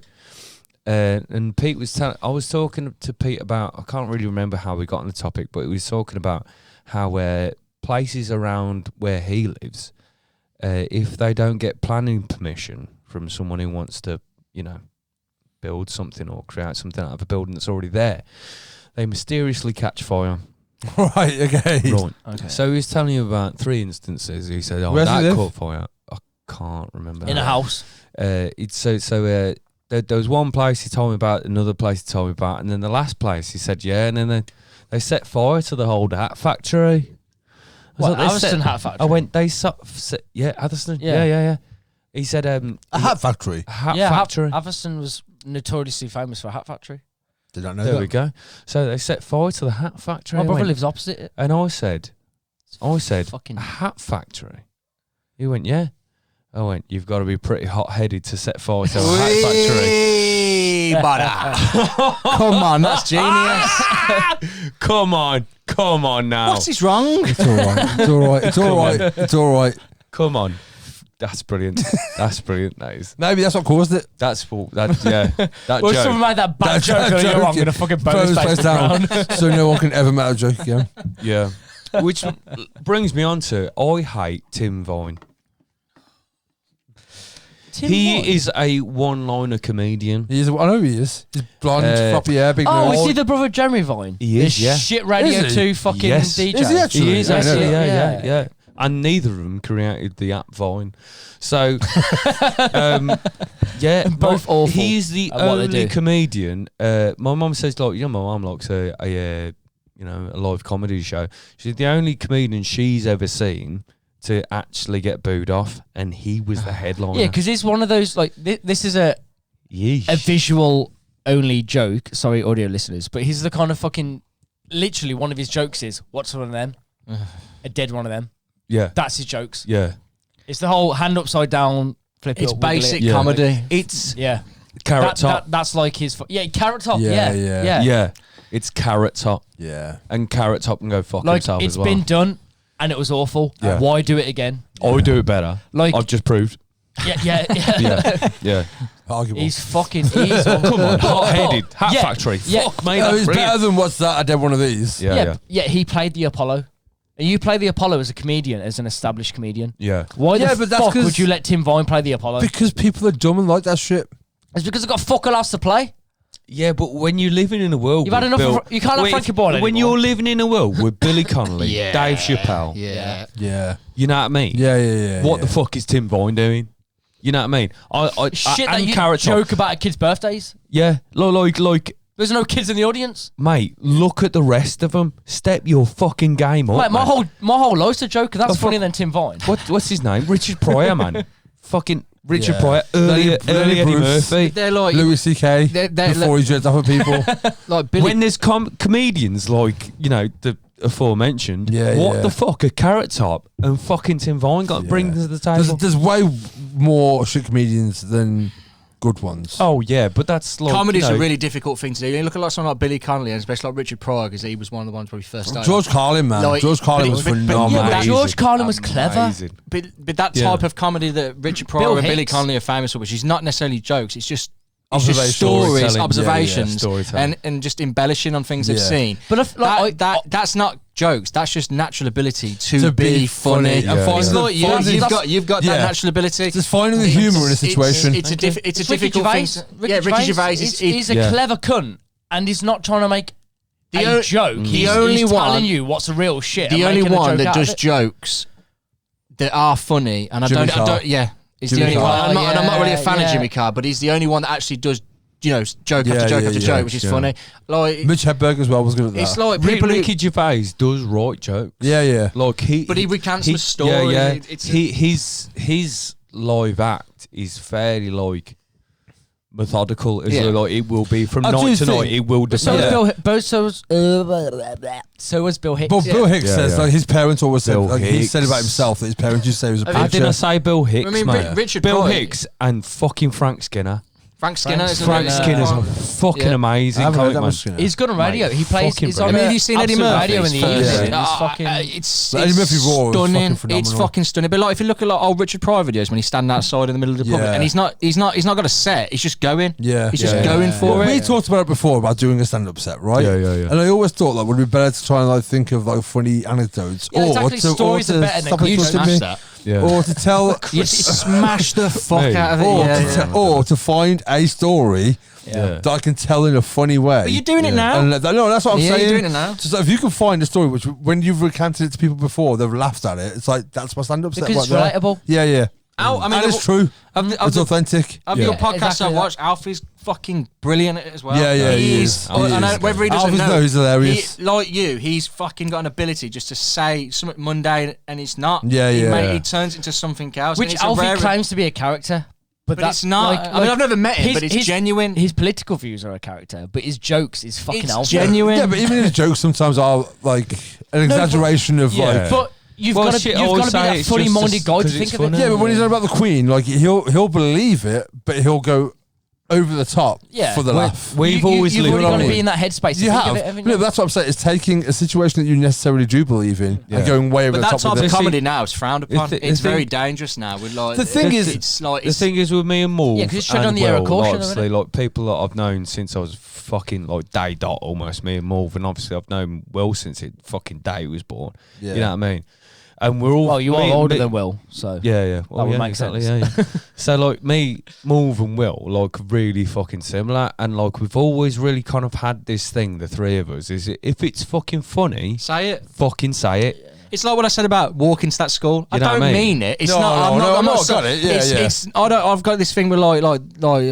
And Pete was I was talking to Pete about, I can't really remember how we got on the topic, but he was talking about how places around where he lives, if they don't get planning permission from someone who wants to, build something or create something out of a building that's already there, they mysteriously catch fire.
Right, okay.
Right.
Okay.
So he was telling you about 3 instances. He said,
Where does he
that
live?
caught fire. I can't remember.
In a house.
There was one place he told me about, another place he told me about, and then the last place he said, yeah, and then they set fire to the whole hat factory. I was
What,
like, they
Atherstone
set-
Hat Factory?
I went, yeah, Atherstone. Yeah. He said,
A hat factory.
a hat
yeah,
factory.
Atherstone was notoriously famous for a hat factory.
Did not know
There
that.
we go. So they set fire to the hat factory.
My
I
brother
went-
lives opposite it.
And I said,
Fucking
a hat factory. He went, yeah. I went, you've got to be pretty hot-headed to set fire to a hat factory.
Come on, that's genius.
Come on now.
What is wrong?
It's all right. It's all right. It's all right. It's all right.
Come on. That's brilliant. That's brilliant. That is.
Maybe that's what caused it.
That yeah. That
Well,
joke.
someone made that bad joke earlier. I'm gonna fucking
Throw
burn
his
his face
face down,
down.
so no one can ever make a joke again.
Yeah. Which brings me on to I hate Tim Vine. He is a one-liner comedian.
I know who he is. He's blonde, floppy hair, big
Oh,
nose.
is he the brother of Jeremy Vine?
He is,
The
yeah.
shit Radio
Is he?
2 fucking
Yes.
DJ.
Is he actually?
He is
Yeah, I know
actually,
that.
yeah. And neither of them created the app Vine. So, yeah,
Both awful
He's the
at what they
only
do.
comedian. My mum says, like, my mum likes a live comedy show. She's the only comedian she's ever seen to actually get booed off, and he was the headliner.
Yeah, because it's one of those, like, this is a
Yeesh.
visual only joke. Sorry, audio listeners, but he's the kind of fucking, literally one of his jokes is, what's one of them? A dead one of them.
Yeah,
That's his jokes.
yeah.
It's the whole hand upside down, flip it
It's
up, wiggle
basic
it.
Yeah.
comedy.
It's
Yeah.
Carrot Top.
That's like his, Carrot Top.
Yeah,
Yeah.
yeah.
Yeah, it's Carrot Top,
Yeah.
and Carrot Top can go fuck
Like,
himself
it's
as well.
been done and it was awful.
Yeah.
Why do it again?
I would do it better.
Like-
I've just proved.
Yeah.
Yeah.
Arguable.
He's fucking,
Come on, hot-headed hat
Yeah.
factory.
Yeah.
Fuck, mate,
Oh,
that's
it's
brilliant.
better than what's that? I did one of these.
yeah, he played the Apollo. And you play the Apollo as a comedian, as an established comedian.
Yeah.
Why
Yeah,
the
but that's
fuck
'cause-
would you let Tim Vine play the Apollo?
Because people are dumb and like that shit.
It's because I've got fuck all else to play.
Yeah, but when you're living in a world,
You've had
with
enough
Bill,
of- you can't have Frankie Boyle
When
anymore.
you're living in a world with Billy Connolly, Dave Chappelle,
Yeah.
Yeah.
you know what I mean?
Yeah.
What the fuck is Tim Vine doing? You know what I mean?
Shit that
and
you
Carrot Top.
joke about at kids' birthdays.
Yeah, like,
There's no kids in the audience.
mate, look at the rest of them. Step your fucking game up.
Mate, my
man.
whole life's a joke. That's
Oh,
funnier
fuck.
than Tim Vine.
What's his name? Richard Pryor, man. Fucking Richard
Yeah.
Pryor. Early
Lenny
Eddie
Bruce.
Murphy.
They're like,
Louis C.K.
They're
before he dreads off of people.
like Billy.
When there's comedians like, the aforementioned,
Yeah,
what
yeah.
the fuck are Carrot Top and fucking Tim Vine got to bring to the table?
There's way more shit comedians than good ones.
Oh yeah, but that's like
Comedy's a really difficult thing to do. You look at like someone like Billy Connolly, and especially like Richard Pryor, because he was one of the ones where he first started.
George Carlin, man.
Like,
George Carlin
but-
was
but- but-
phenomenal.
Yeah, but
Amazing.
George Carlin was clever.
Amazing.
But that
Yeah.
type of comedy that Richard Pryor
Bill
and Billy
Hicks.
Connolly are famous for, which is not necessarily jokes, it's just
Observations.
stories,
Storytelling.
observations,
Yeah, storytelling.
and just embellishing on things they've
Yeah.
seen.
But if, like,
That's not jokes. That's just natural ability to
be
be funny.
funny. And
Yeah.
It's
finding
like
the-
you've got
Yeah.
that natural ability.
Just finding the humour in a situation.
It's a difficult
Ricky
thing.
Gervais,
Ricky Gervais
he's a
Yeah.
clever cunt, and he's not trying to make a joke.
the
He's
only
telling
one-
you what's the real shit.
the
and
only
making a
one
joke
that
out of
does
it.
jokes that are funny, and I
Jimmy
don't,
Carr.
yeah, he's
Jimmy
the only
Carr.
one. And I'm not really a fan
Yeah.
of Jimmy Carr, but he's the only one that actually does, joke
Yeah,
after joke
yeah,
after
yeah,
joke, which is
yeah.
funny. Like
Mitch Hedberg as well was good at that.
it's like people who,
Ricky Gervais does write jokes.
yeah.
but he recants the story.
Yeah, yeah.
It's
His live act is fairly like methodical. As
Yeah.
like it will be from
I do
night to
think-
night. It will
So
decide.
was so was Bill Hicks.
But Bill Hicks
Yeah,
says
yeah.
like his parents always said
Bill
like he said about
Hicks.
himself that his parents used to say he was a
I
How
preacher.
did I say Bill Hicks,
I mean,
mate?
Richard
Bill
Pryor-
Hicks and fucking Frank Skinner.
Frank Skinner. isn't
Frank
it?
Skinner's a fucking
Yeah.
amazing
I haven't heard
comic
that
man.
much. Skinner.
He's good on radio.
Mate,
He plays.
fucking
He's on
I mean, have you seen Eddie
Absolute
Murphy?
radio in the evening.
Yeah.
It's fucking.
It's
Eddie Murphy Raw was
stunning.
fucking
It's
phenomenal.
fucking stunning. But like, if you look at like old Richard Pryor videos when he's standing outside in the middle of the public,
Yeah.
and he's not got a set. He's just going.
Yeah.
He's just
Yeah,
going
yeah,
for
We
it.
talked about it before about doing a stand-up set, right?
Yeah, yeah, yeah.
And I always thought like would it be better to try and like think of like funny anecdotes,
Yeah, exactly. Stories are better than
stop
you
interrupting
smash
me,
that.
Yeah.
or to tell,
You smash the fuck
Mate.
out of it.
or,
Yeah,
to
yeah.
or to find a story
Yeah.
that I can tell in a funny way.
But you're doing it now.
And no, that's what I'm
Yeah,
saying.
you're doing it now.
Just like, if you can find a story which, when you've recanted it to people before, they've laughed at it. It's like that's my stand-up set.
Because
right
it's
there.
relatable.
Yeah, yeah.
I mean,
and it's true. It's authentic.
Of
Yeah.
your podcast
Exactly
I
that.
watched, Alfie's fucking brilliant at it as well.
Yeah, yeah, he is.
Oh,
He
and
is.
whether he doesn't
Alfie's
know,
he's hilarious.
like you, he's fucking got an ability just to say something mundane, and it's not.
Yeah,
He
yeah.
he turns into something else.
Which
and it's a
Alfie
rare-
claims to be a character, but
But
that's
it's not.
Like,
I mean, I've never met him, but it's genuine.
His political views are a character, but his jokes is fucking
It's
Alfie.
genuine.
Yeah, but even his jokes sometimes are like an exaggeration of
Yeah.
like.
But you've got to be that fully minded guy to think of it.
Yeah, but when he's on about the Queen, like he'll believe it, but he'll go over the top for the laugh.
We've always
you've already got to be in that headspace. To think of it, haven't you?
No, that's what I'm saying. It's taking a situation that you necessarily do believe in and going way over the top.
But that type
of
of comedy now is frowned upon. It's very dangerous now. With like
the thing is
with me and Morv,
because it's tread on the air of caution.
Obviously, like people that I've known since I was fucking like day dot almost. Me and Morv, and obviously I've known Will since it fucking day was born. Yeah. You know what I mean? And we're all
you are older than Will, so
yeah. Well,
that would make sense.
Yeah. So like me, Morv and Will, like really fucking similar, and like we've always really kind of had this thing, the three of us, is if it's fucking funny,
say it.
Fucking say it.
It's like what I said about walking to that school. I don't mean it. It's not. I'm not.
Got it. Yeah,
it's. I've got this thing with like. I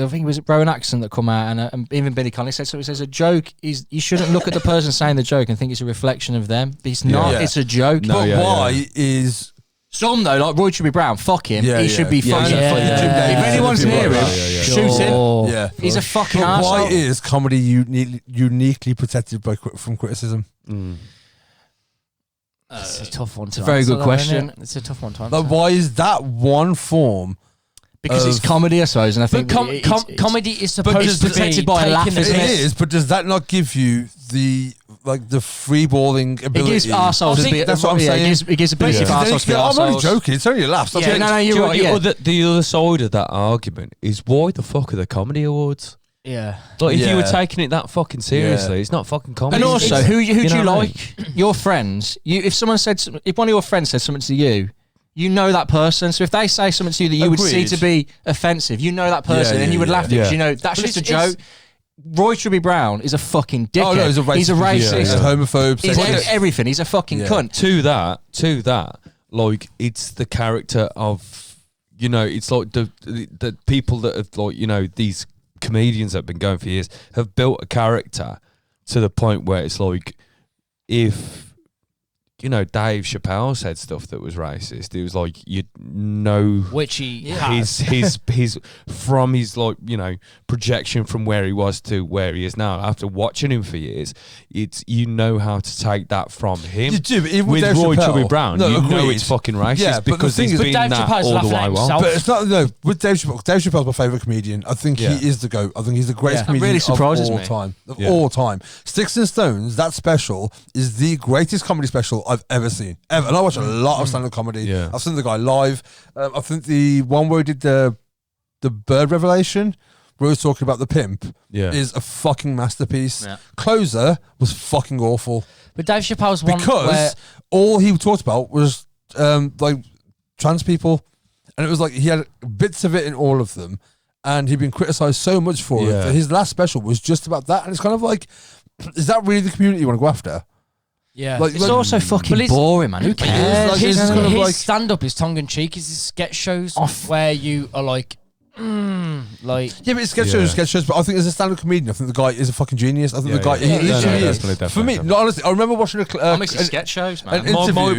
think it was Rowan Atkinson that come out, and even Billy Connolly said so. It says a joke is you shouldn't look at the person saying the joke and think it's a reflection of them. But it's not. Yeah. It's a joke.
No, but why is
some though? Like Roy Chubby Brown. Fuck him. He should be fucking.
If
anyone's near him, shoot him.
Yeah,
he's a fucking
arsehole.
asshole.
Why is comedy uniquely protected from criticism?
It's a tough one to answer.
It's a very good question.
It's a tough one to answer.
Like, why is that one form?
Because it's comedy, I suppose, and I think
comedy is supposed to be
protected by a laugh.
It is, but does that not give you the freeballing ability?
It gives arseholes.
That's what I'm saying.
It gives a bit of arseholes to be arseholes.
I'm only joking. It's only a laugh.
No, you're right.
The other side of that argument is why the fuck are the comedy awards?
Yeah.
Like if you were taking it that fucking seriously, it's not fucking comedy.
And also, who do you like? Your friends. If one of your friends says something to you, you know that person. So if they say something to you that you would see to be offensive, you know that person, and you would laugh at it because you know that's just a joke. Roy Chubby Brown is a fucking dickhead.
Oh, no, he's a racist. He's a homophobe.
He's everything. He's a fucking cunt.
To that, like it's the character of, it's like the people that have like, these comedians that have been going for years have built a character to the point where it's like if Dave Chappelle said stuff that was racist, it was like
which he
his from his projection from where he was to where he is now. After watching him for years, it's how to take that from him.
You do, but
with Roy Chubby Brown, it's fucking racist because he's been that all the way well.
But it's not with Dave Chappelle. Dave Chappelle's my favourite comedian. I think he is the GOAT. I think he's the greatest comedian of all time. Of all time. Sticks and Stones, that special is the greatest comedy special I've ever seen. Ever. And I watch a lot of stand-up comedy. Yeah. I've seen the guy live. I think the one where he did the bird revelation, where he was talking about the pimp, is a fucking masterpiece. Yeah. Closer was fucking awful.
But Dave Chappelle's one
because all he talked about was like trans people, and it was like he had bits of it in all of them, and he'd been criticised so much for it that his last special was just about that. And it's kind of like, is that really the community you want to go after?
Yeah,
it's also fucking boring, man. Who cares?
His stand-up is tongue-in-cheek. His sketch shows where you are like, yeah,
but it's sketch shows. But I think as a stand-up comedian, I think the guy is a fucking genius. I think the guy, he literally is.
Definitely.
For me, no, honestly, I remember watching
sketch shows, man.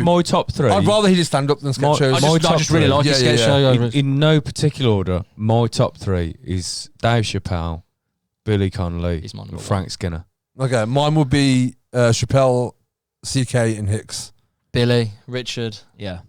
My top three.
I'd rather he did stand-up than sketch shows.
I just really like his sketch show.
In no particular order, my top three is Dave Chappelle, Billy Connolly, and Frank Skinner.
Okay, mine would be Chappelle, CK and Hicks.
Billy, Richard,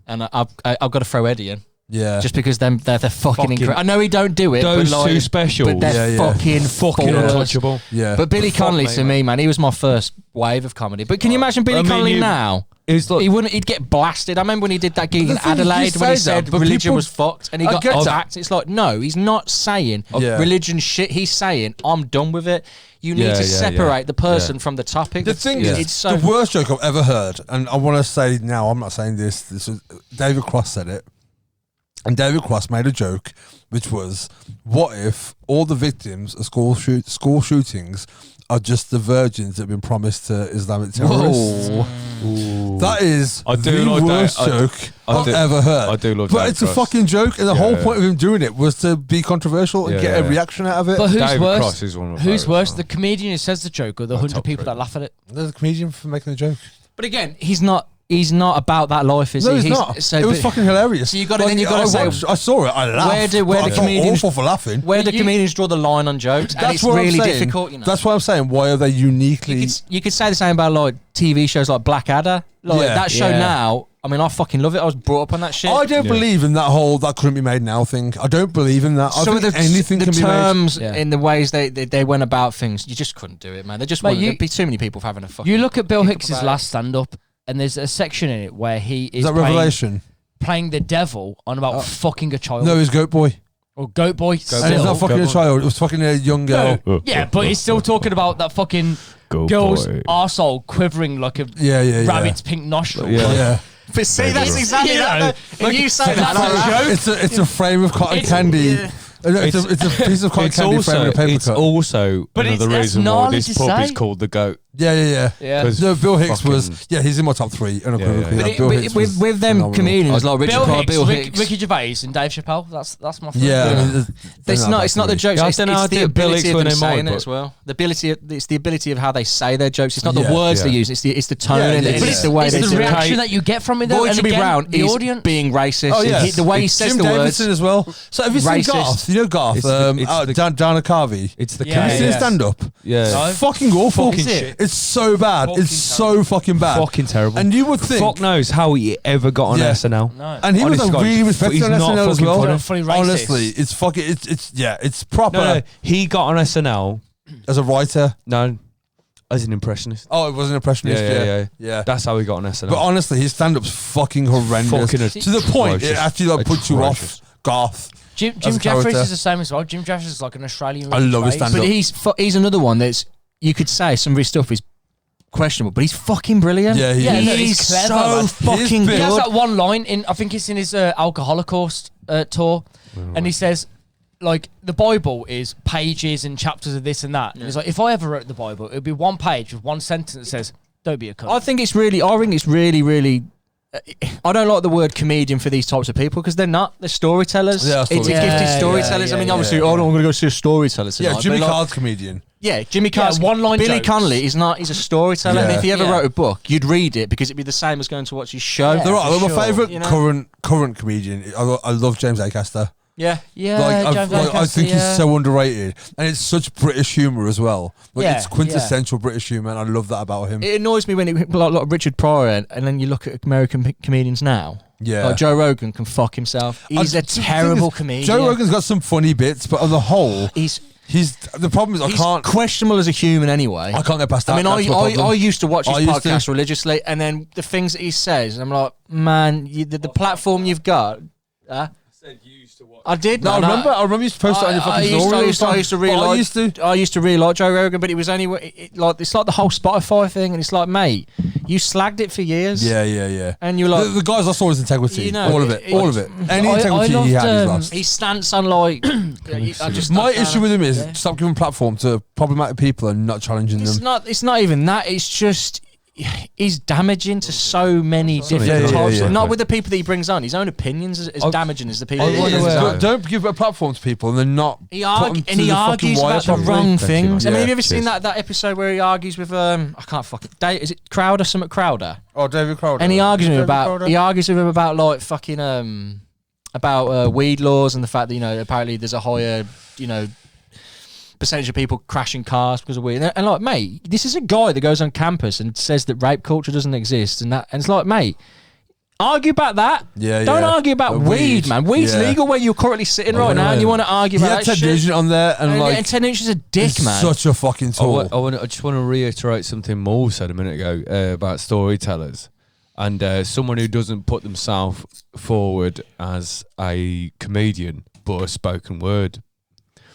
and I've got to throw Eddie in.
Yeah,
just because they're fucking incredible. I know he don't do it.
Those
but
two specials,
but they're fucking
untouchable.
Yeah, but Billy Connolly to me, man, he was my first wave of comedy. But can you imagine Billy Connolly now? He'd get blasted. I remember when he did that gig in Adelaide when he said religion was fucked and he got attacked. It's like, no, he's not saying religion shit. He's saying I'm done with it. You need to separate the person from the topic.
The thing is, it's the worst joke I've ever heard, and I want to say now, I'm not saying this. This was David Cross said it, and David Cross made a joke, which was, "What if all the victims of school shootings are just the virgins that have been promised to Islamic terrorists?" That is the worst joke I've ever heard.
I do love
but it's a fucking joke, and the whole point of him doing it was to be controversial and get a reaction out of it.
But who's
David
worse?
Cross is one of
who's worse, the comedian who says the joke or the 100 people that laugh at it?
There's a comedian for making the joke.
But again, he's not about that life, is he?
No, he's not. So, it was fucking hilarious.
So you got to say,
I saw it. I laughed.
Where the comedians
awful for laughing.
Where the comedians draw the line on jokes, and it's really difficult.
That's what I'm saying. Why are they uniquely?
You could say the same about like TV shows like Blackadder. That show now I mean, I fucking love it. I was brought up on that shit.
I don't believe in that whole that couldn't be made now thing. I don't believe in that. I
Some of
think
the
anything
the
can be made.
terms in the ways they went about things, you just couldn't do it, man. There just
Mate,
there'd be too many people having a fucking.
You look at Bill
kick up
Hicks's
about
last stand-up, and there's a section in it where he is
Is that Revelation?
playing the devil on about fucking a child.
No, it's Goat Boy.
Or Goat Boy.
And it's not fucking a child. It was fucking a young girl.
Yeah, but he's still talking about that fucking girl's arsehole quivering like a rabbit's pink nostril.
Yeah.
But see, that's exactly that. When you say that,
It's a frame of cotton candy. It's a piece of cotton candy framed with a paper
It's
cut.
also another reason why this pub is called the Goat.
Yeah. No, Bill Hicks
fucking-
was. Yeah, he's in my top 3 unequivocally.
But
Bill Hicks was
with them
phenomenal.
comedians like Richard
Bill
Pryor,
Hicks,
Bill Hicks.
Ricky Gervais, and Dave Chappelle. That's my favorite.
Yeah, I mean,
It's not the jokes.
Yeah, I
It's
don't know how
the
to do Bill
ability
Hicks
of
when
them
they
saying
might,
it as well. It's the ability of how they say their jokes. It's not the
Yeah.
words they
Yeah.
use. It's the tone
Yeah,
and
yeah,
it's
yeah.
the way
It's
they
the
do it.
reaction that you get from it.
Boy
And
to be
again,
Brown
the
is
audience.
being racist.
Oh yeah,
The way he says
Jim
the
Davidson
words.
as well. So have you seen
Racist.
Garth? You know Garth?
It's the-
Dana Carvey.
It's the
Yeah,
Have you seen
yeah.
his stand up?
Yeah.
It's fucking awful.
Fucking shit.
It's so bad. It's so fucking bad.
Fucking terrible.
And you would think.
Fuck knows how he ever got on
Yeah.
SNL.
No.
And he was
Honest
like
God,
really respected
he's
on
not
SNL as
fucking
well.
funny.
Fully racist.
Honestly, it's fucking. It's proper
No, he got on SNL.
as a writer.
No, as an impressionist.
Oh, it was an impressionist. Yeah.
That's how he got on SNL.
But honestly, his stand-up's fucking horrendous.
Fucking
to the point it
atrocious.
actually like puts you
Atrocious.
off Garth.
Jim
as a
Jeffries
character.
is the same as well. Jim Jeffries is like an Australian.
I love his
Ricky
stand-up.
But he's another one that's you could say some of his stuff is questionable, but he's fucking brilliant.
Yeah, he is.
no,
he's
he's clever,
so
man.
fucking
He has
good.
that one line in, I think it's in his Alcoholocaust tour, and he says, like, the Bible is pages and chapters of this and that. And he's like, if I ever wrote the Bible, it would be one page with one sentence that says, don't be a cunt.
I think it's really, really. I don't like the word comedian for these types of people because they're not. They're storytellers.
They are
It's
storytellers.
gifted
Yeah,
storytellers.
yeah,
I mean,
yeah,
obviously,
yeah.
I'm going to go see a storyteller tonight.
Yeah, Jimmy
but like-
Carr's comedian.
Yeah, Jimmy Carr's
one-line
Billy
jokes.
Connolly is not. He's a storyteller, and
Yeah.
if he ever
Yeah.
wrote a book, you'd read it because it'd be the same as going to watch his show.
Yeah.
They're right.
for
My
sure.
favourite
You know?
current comedian. I love James Acaster.
Yeah,
yeah,
I think he's so underrated, and it's such British humour as well. Like
Yeah,
it's quintessential British humour, and I love that about him.
It annoys me when it like Richard Pryor, and then you look at American comedians now.
Yeah.
Like Joe Rogan can fuck himself. He's a
The thing
terrible
is,
comedian.
Joe Rogan's got some funny bits, but on the whole,
He's
the problem is I can't
questionable as a human anyway.
get past that.
I mean,
That's my problem.
I used to watch his
I used
podcast
to.
religiously, and then the things that he says, I'm like, man, the platform you've got. I did.
No, I
man,
remember you used to post it on your fucking story.
I used to really
But
like. I used to really like Joe Rogan, but it was only it's like the whole Spotify thing, and it's like, mate, you slagged it for years.
Yeah.
And you're like,
The guys I saw his integrity.
You know,
all of it. Any
I
integrity he
loved,
had, he's lost.
his stance on like.
My issue with him is stop giving platform to problematic people and not challenging them.
It's not even that. It's just he's damaging to so many different types.
yeah.
Not with the people that he brings on. His own opinions is as damaging as the people.
It
he brings
is,
on.
but don't give a platform to people and then not.
He
put them to
he
the fucking
argues
wire
about the
properly.
wrong
Thank you,
things. I mean,
man.
have you ever
Cheers.
seen that episode where he argues with I can't fucking is it Crowder? Something Crowder,
Oh, David Crowder.
and he argues with him
David
about
Crowder?
like fucking about weed laws and the fact that apparently there's a higher percentage of people crashing cars because of weed. And like, mate, this is a guy that goes on campus and says that rape culture doesn't exist, and it's like, mate, argue about that.
Yeah,
Don't
yeah.
argue about
But
weed, man. Weed's
yeah.
legal where you're currently sitting right now, and
yeah.
you want to argue
He
about
had
that
Ted
shit.
Nugent on there, and
And,
like,
and Ted Nugent's a dick,
he's
man.
such a fucking tool.
I just want to reiterate something Mo said a minute ago about storytellers and someone who doesn't put themselves forward as a comedian but a spoken word.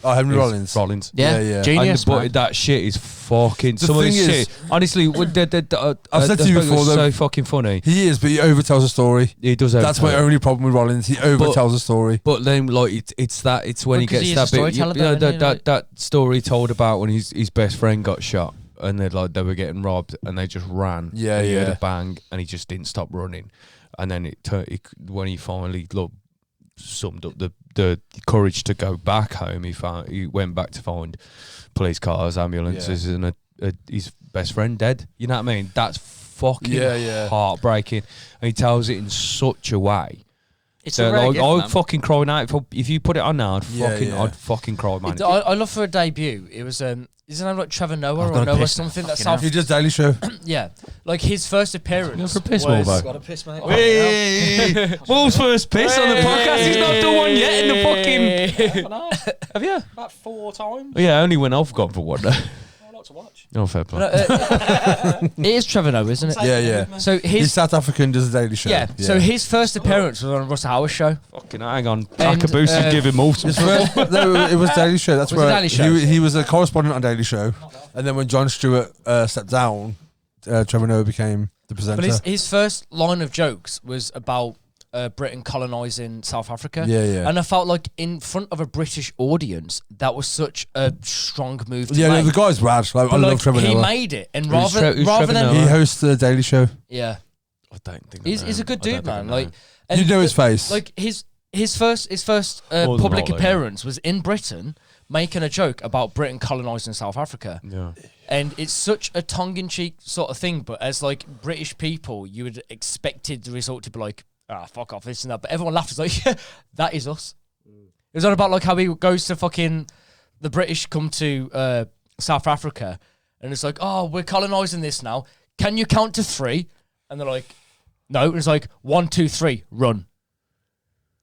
Oh, Henry
is
Rollins.
Yeah,
Yeah.
genius,
But
man.
that shit is fucking.
The
Some of
thing
this
is-
shit, honestly,
I've said to you before,
so
though,
fucking funny.
He is, but he overtells a story.
He does.
That's my only problem with Rollins. He overtells a story.
But then, like, it's when
Well,
he
'cause
gets
he is
that
a
bit.
storyteller, though, isn't he? Like-
That story told about when his best friend got shot and they were getting robbed and they just ran.
Yeah,
and he heard
yeah.
a bang and he just didn't stop running. And then when he finally summed up the courage to go back home, he went back to find police cars, ambulances, and his best friend dead. You know what I mean? That's fucking heartbreaking. And he tells it in such a way.
It's
So,
a rare
like,
gift,
I'd
man.
fucking cry now if you put it on now.
Yeah.
I'd fucking cry, man.
I love for a debut. It was His name like Trevor Noah
I've
or
got a
Noah
piss
something.
now,
That
fucking
South.
He does Daily Show.
Yeah, like his first appearance.
You for a piss,
was,
Wolvo?
Got a piss, mate.
Wolf's first piss on the podcast. He's not done one yet in the fucking. Have you?
About 4 times.
Yeah, only when I've gone for one.
I like to watch.
Oh, fair play.
No, it is Trevor Noah, isn't it?
Yeah.
So
He's
his
South African, does a Daily Show.
yeah. So his first appearance was on Russell Howard's show.
Fucking hang on.
And,
Akabusi's giving multiple.
His first, no, it was Daily Show. That's
Was it
where
Daily Show?
he was a correspondent on Daily Show, and then when Jon Stewart stepped down, Trevor Noah became the presenter.
But his first line of jokes was about Britain colonising South Africa.
Yeah.
And I felt like in front of a British audience, that was such a strong move to
Yeah, no,
make.
the guy's rad. Like, I
But,
love Trevor
he
Noah.
made it, and
Who's
rather
Trevor
than
Noah?
He hosts the Daily Show.
yeah,
I don't think
he's a good dude, man. Like, and
You know his face.
Like his first
More than
public
Rollo,
appearance was in Britain, making a joke about Britain colonising South Africa.
Yeah.
And it's such a tongue-in-cheek sort of thing, but as like British people, you would expected the result to be like, fuck off, this and that. But everyone laughed. It's like, yeah, that is us. It was all about like how he goes to fucking, the British come to South Africa, and it's like, oh, we're colonising this now. Can you count to 3? And they're like, no. And it's like, 1, 2, 3, run.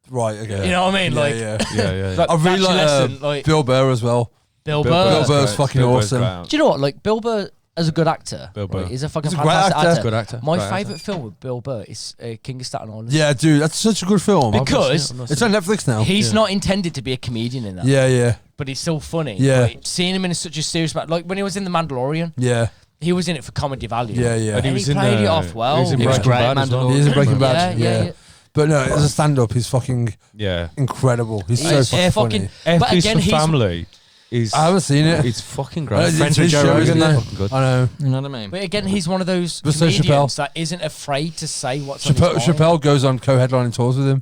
Right, okay.
You know what I mean? Like,
Yeah.
like,
I really
that's your
like,
lesson, like
Bill Burr as well.
Bill
Bill
Burr.
Bill Burr's fucking awesome.
Do you know what? Like Bill Burr as a good actor,
Bill Burr.
right, he's a fucking
He's a great
fantastic
actor.
actor.
Good actor.
My
Great
favourite film with Bill Burr is King of Staten Island.
Yeah, dude, that's such a good film.
Because
It's on Netflix now.
he's not intended to be a comedian in that.
Yeah.
But he's still funny.
Yeah.
Like, seeing him in such a serious matter, like when he was in The Mandalorian,
Yeah.
he was in it for comedy value.
Yeah.
And he
was in
played it
the-
off well.
he was in
He was
Breaking
great,
Bad as well.
Mandalorian.
He's in Breaking Bad.
Yeah.
But no, as a stand-up, he's fucking
Yeah.
incredible. He's
He's
so fucking funny.
But again,
for
he's
family is.
I haven't seen it.
It's fucking
I
great.
know, it's
Friends with
his
Joe
show,
Rogan,
isn't
though.
it?
Fucking good.
I know.
You know what I mean?
But again, he's one of those
But so
comedians
Chappelle.
that isn't afraid to say what's on his mind.
Chappelle goes on co-headlining tours with him.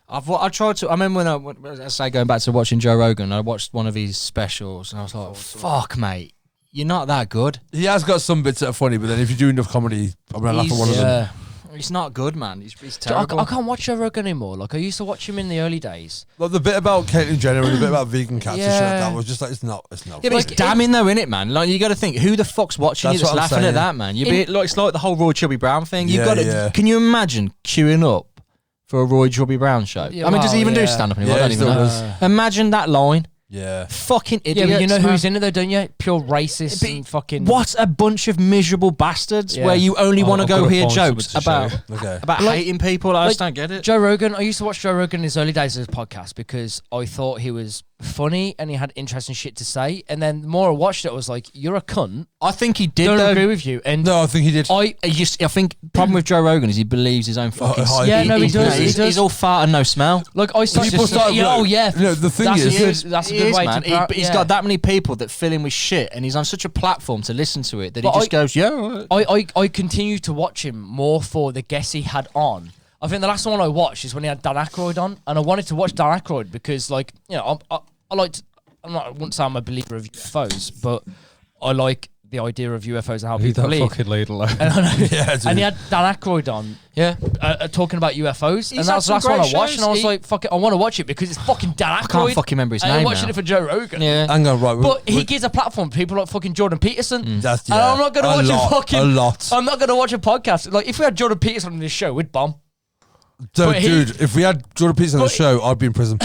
I tried to. I remember when I say going back to watching Joe Rogan, I watched one of his specials, and I was like, "Fuck, mate, you're not that good."
He has got some bits that are funny, but then if you do enough comedy, I'm gonna laugh at one of them.
Yeah.
He's not good, man. He's
I,
terrible.
I can't watch Joe Rogan anymore. Like I used to watch him in the early days.
Like the bit about Caitlyn Jenner and the bit about vegan cats and shit like
Yeah.
that was just like it's not.
Yeah, but
Like,
it's damning though, innit, man? Like you got to think, who the fuck's watching
That's
you that's
what I'm
laughing
saying.
at that, man? It's like the whole Roy Chubby Brown thing. You've
Yeah,
got to.
yeah.
Can you imagine queuing up for a Roy Chubby Brown show?
Yeah,
I mean, does he
well,
even do
yeah.
stand up anymore?
Yeah,
I
he
don't even
still
know.
does.
Imagine that line.
Yeah.
Fucking
Yeah,
idiots.
but you know
man.
who's in it though, don't you? Pure racist
But
and fucking.
What a bunch of miserable bastards!
Yeah.
Where you only want to
I've
go
gotta
hear
find
jokes
something to show
about
you.
Okay.
about
Like-
hating people. I just
like
don't get it.
Joe Rogan. I used to watch Joe Rogan in his early days of his podcast because I thought he was funny and he had interesting shit to say. And then the more I watched it, I was like, "You're a cunt."
I think he did.
Don't
though.
agree with you. And
No, I think he did.
I
I think problem with Joe Rogan is he believes his own fucking.
hype.
Yeah, no, he does, he
He's,
does.
he's all fart and no smell.
like I started.
People start-
Oh yeah.
No, the thing
that's
is-
a good. That's a
He
good
is,
way
man.
to.
But he's got that many people that fill him with shit, and he's on such a platform to listen to it that
But
he just
I-
goes, "Yeah."
I continue to watch him more for the guests he had on. I think the last one I watched is when he had Dan Aykroyd on, and I wanted to watch Dan Aykroyd because, like, you know, I liked. I wouldn't say I'm a believer of UFOs, but I like the idea of UFOs and how
Leave
people
that
believe.
fucking lead alone.
And, I know,
Yeah, dude.
and he had Dan Aykroyd on,
Yeah.
talking about UFOs, and
He's
that
had
was the
some
last one I
great
watched, and I was
shows.
like, "Fuck it, I want to watch it because it's fucking Dan Aykroyd."
I can't fucking remember his
and I'm
name
watching
now.
it for Joe Rogan.
Yeah.
Hang on, right.
But he gives a platform to people like fucking Jordan Peterson.
That's
And I'm not going to watch
lot,
a fucking.
a lot.
I'm not going to watch a podcast. Like if we had Jordan Peterson on this show, we'd bomb.
So,
but he-
dude, if we had Jordan Peterson on the
But-
show, I'd be in prison.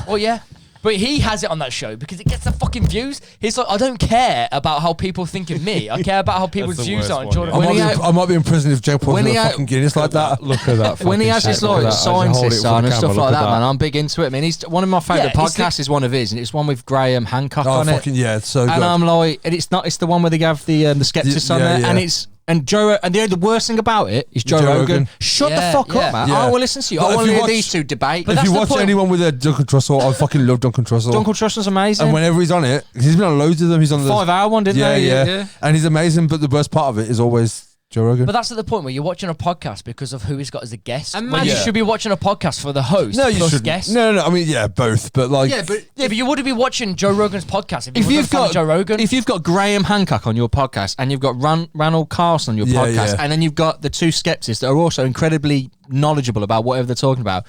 Well, yeah. But he has it on that show because it gets the fucking views. He's like, I don't care about how people think of me. I care about how people's
the
views
worst
are on
one,
Jordan.
I
When
might,
he
be,
had-
I might be in prison if Jake Paul's
when
in
he
a
had-
fucking Guinness like that.
Look at that.
When he has his like scientists on and stuff like that, man,
I'm
I'm big into it. I mean, he's one of my favourite
Yeah, it's
podcasts. Is one of his, and it's one with Graham Hancock
Oh,
on it.
fucking yeah, it's so good.
And I'm like, and it's not. It's the one where they have the skeptics on
Yeah,
there,
yeah.
and it's and Joe. And the worst thing about it is Joe
Joe
Rogan.
Rogan.
Shut
Yeah,
the fuck
yeah.
up, man.
Yeah.
I will listen to you.
But
I
if
want
you
to hear
watch-
these two debate.
But
if
that's
you
the
watch
point.
anyone with a Duncan Trussell, I fucking love Duncan Trussell.
Duncan Trussell's amazing.
And whenever he's on it, 'cause he's been on loads of them. He's on the
5-hour one, didn't
yeah,
they?
yeah, and he's amazing. But the worst part of it is always Joe Rogan.
But that's at the point where you're watching a podcast because of who he's got as a guest. When
Imagine-
you should be watching a podcast for the host
no, you
plus
should.
guest.
No. I mean, yeah, both. But like,
Yeah, but
Yeah, but you wouldn't be watching Joe Rogan's podcast if
if
you
you've
got
got
Joe Rogan.
if you've got Graham Hancock on your podcast and you've got Ranald Carlson on your
Yeah,
podcast,
yeah.
and then you've got the two skeptics that are also incredibly knowledgeable about whatever they're talking about.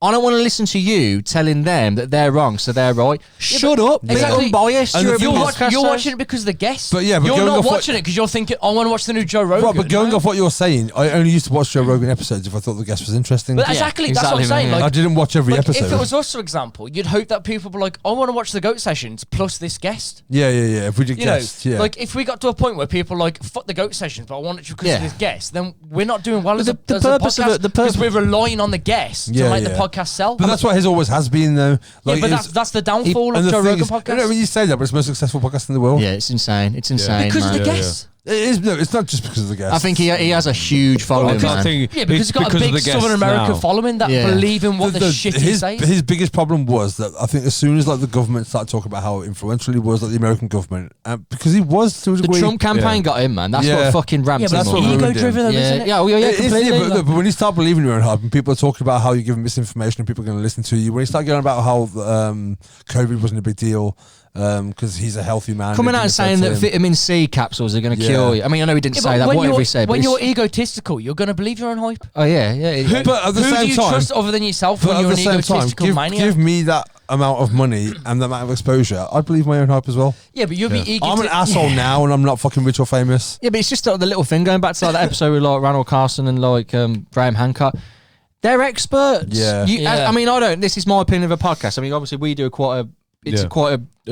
I don't want to listen to you telling them that they're wrong, so they're right. Shut up.
Exactly.
Be unbiased.
And
You're
You're watching it because of the guests.
But yeah, but
you're
going
not
off
watching it because you're thinking, I want to watch the new Joe Rogan.
Right, but going off what you're saying, I only used to watch Joe Rogan episodes if I thought the guest was interesting.
But exactly, that's what I'm
exactly,
saying.
man.
Like,
I didn't watch every episode.
If it was us, for example, you'd hope that people were like, I want to watch the GOAT sessions plus this guest.
Yeah. If we did
You
guests,
know,
yeah.
like if we got to a point where people are like, fuck the GOAT sessions, but I want it because of this guest, then we're not doing well as a podcast because we're relying on the guest to make the podcast sell.
But that's what his always has been, though. Like,
but that's the downfall of
and the
Joe
thing
Rogan
is,
podcast.
I know when you say that, but it's the most successful podcast in the world.
Yeah, it's insane. It's insane,
because
man.
of the guests.
It is. No, it's not just because of the guests.
I think he has a huge following, man.
Yeah, because he's got a big Southern American following that believe in what the shit he says.
His biggest problem was that I think as soon as like the government started talking about how influential he was, like the American government, because he was to a
The
degree.
Trump campaign got him, man. That's what fucking ramped him
but that's
up.
ego-driven, though, isn't it?
Yeah, completely.
But when you start believing your own hype and people are talking about how you're giving misinformation and people are going to listen to you, when you start going about how COVID wasn't a big deal because he's a healthy man.
Coming out and saying that vitamin C capsules are going to cure you. I mean, I know he didn't say that, whatever he said.
When you're egotistical, you're going to believe your own hype.
Oh, yeah.
But at the
Who
same
do you
time,
trust other than yourself
but
when
at
you're
the
an
same time,
egotistical maniac?
give me that amount of money and that amount of exposure. I'd believe my own hype as well.
Yeah, but you'll be egotistical.
I'm an asshole now and I'm not fucking rich or famous.
Yeah, but it's just the little thing going back to like that episode with like Ranald Carson and like Graham Hancock. They're experts.
Yeah.
I mean, I don't. This is my opinion of a podcast. I mean, obviously, we do quite a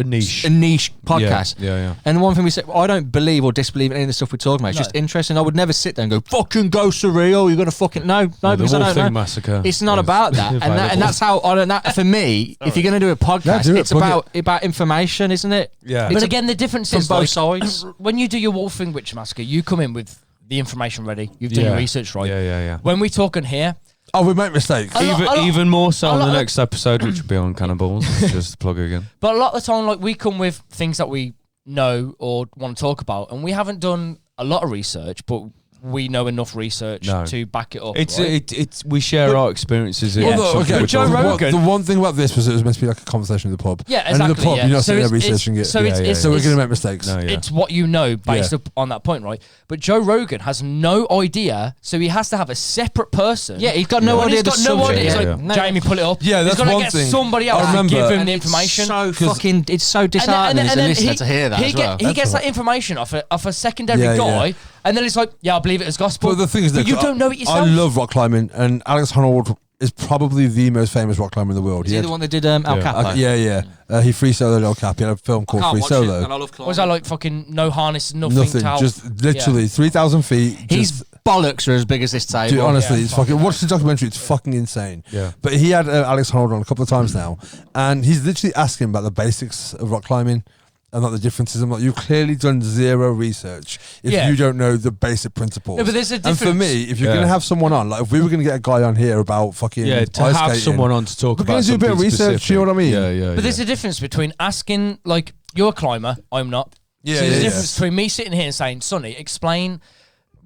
niche
podcast.
Yeah.
And the one thing we said, I don't believe or disbelieve in any of the stuff we're talking about. It's just interesting. I would never sit there and go, "Fucking go surreal." You're gonna fucking no, because I don't know.
Massacre.
It's not about that, and that's how I don't. That for me, if you're gonna do a podcast, it's about information, isn't it?
Yeah.
But again, the difference is
both sides.
When you do your Wolfing Witch Massacre, you come in with the information ready. You've done your research right.
Yeah.
When we talk on here.
Oh, we make mistakes.
Even more so on the next episode, which will be on Cannibals. Just to plug it again.
But a lot of the time, like we come with things that we know or want to talk about, and we haven't done a lot of research, but we know enough research to back it up.
It's we share our experiences.
Joe Rogan.
The one thing about this was it was meant to be like a conversation with the pub.
Yeah, exactly.
And in the pub, you're not sitting there researching it.
So
we're going to make mistakes.
It's what you know based up on that point, right? But Joe Rogan has no idea, so he has to have a separate person.
Yeah, he's got no idea.
He's got no idea. He's like, Jamie, pull it up.
Yeah, that's
he's got to
one
get
thing.
somebody else to give him the information.
It's so disheartening as a listener to hear that as well.
He gets that information off a secondary guy, and then it's like, I believe it as gospel.
But the thing is that
you don't know it yourself.
I love rock climbing, and Alex Honnold is probably the most famous rock climber in the world.
Is he the one that did El Capo?
He free soloed El Capo. He had a film called Free Solo.
I love climbing.
Was that like fucking no harness, nothing towel?
Just literally 3,000 feet.
His bollocks are as big as this table.
Dude, honestly, it's fucking. Watch the documentary; it's fucking insane.
Yeah.
But he had Alex Honnold on a couple of times now, and he's literally asking about the basics of rock climbing. And not the differences. I'm like, you've clearly done zero research if you don't know the basic principles.
No, but there's a difference.
And for me, if you're going to have someone on, like if we were going to get a guy on here about fucking
to
ice
have
skating,
someone on to talk
we're
about
going to do a bit of research,
specific.
you know what I mean?
Yeah.
But there's a difference between asking, like, you're a climber, I'm not.
Yeah,
so there's a difference between me sitting here and saying, Sonny, explain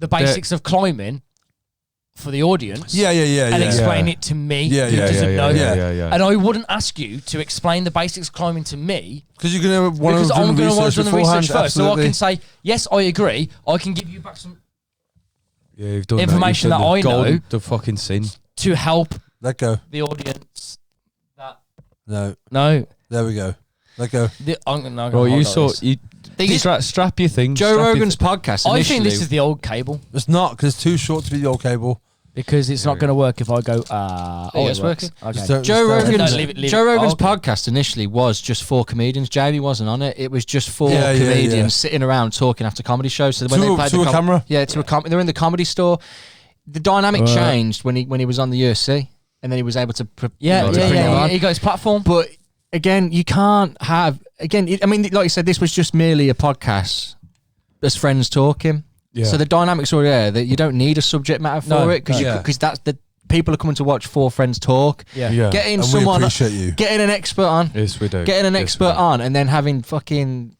the basics of climbing for the audience. And explain it to me who doesn't know. And I wouldn't ask you to explain the basics of climbing to me
because you're going to want to
I'm
do
going to want to do the research first.
Absolutely.
So I can say, yes, I agree. I can give you back some
you've done
information that I know.
The fucking sin.
To help
let go
the audience.
No.
There
we go. Let go.
Strap your thing.
Joe Rogan's podcast.
I think this is the old cable.
It's not because it's too short to be the old cable.
Because it's not going to work if I go.
It's working.
Okay.
Joe Rogan's
Rogan's
podcast initially was just for comedians. Jamie wasn't on it. It was just for comedians sitting around talking after comedy shows. So when they played
to a camera.
Yeah, they're in the Comedy Store. The dynamic changed when he was on the UFC, and then he was able to.
He got his platform,
but. Again, you can't have... Again, I mean, like you said, this was just merely a podcast as friends talking. Yeah. So the dynamics are there that you don't need a subject matter for it because that's the... People are coming to watch four friends talk.
Yeah.
Getting
and
someone...
we appreciate you.
Getting an expert on.
Yes, we do.
Getting an expert on and then having fucking...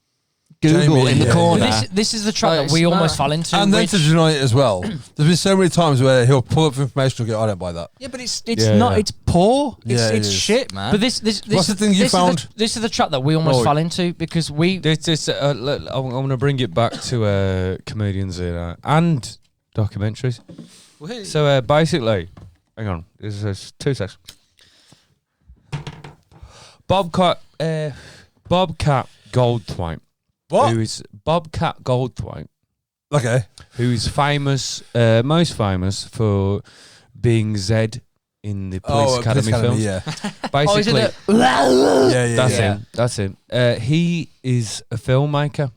Google
Jamie,
in the corner.
This is the trap that we almost fell into.
And then to deny it as well. There's been so many times where he'll pull up information and go, I don't buy that.
Yeah, but it's not. It's poor. It's shit, man.
But this
what's the thing you found?
This is the trap that we almost fell into because we.
I want to bring it back to comedians here and documentaries. So basically, hang on, this is 2 seconds. Bobcat Goldthwait.
What?
Who is Bobcat Goldthwait?
Okay.
Who is famous, most famous for being Zed in the Police Academy films.
Yeah.
Basically,
Yeah.
that's him. That's him. He is a filmmaker.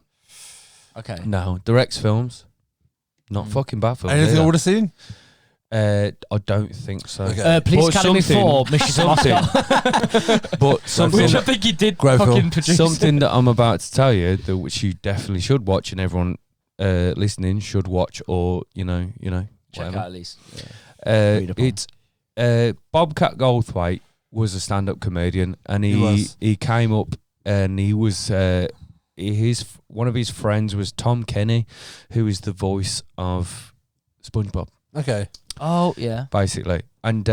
Okay.
No, directs films. Not fucking bad films.
Anything I
either.
would have seen?
I don't think so.
Okay.
Police
But
Academy
something-
4, Mission
something. But something,
Which I think he did
Great film.
fucking produce.
something that I'm about to tell you, that which you definitely should watch, and everyone listening should watch, or you know,
Check
whatever.
out at least. Yeah. Read up on.
It's Bobcat Goldthwait was a stand-up comedian, and
He
he came up, and he was one of his friends was Tom Kenny, who is the voice of SpongeBob,
Okay.
Oh, yeah.
basically, and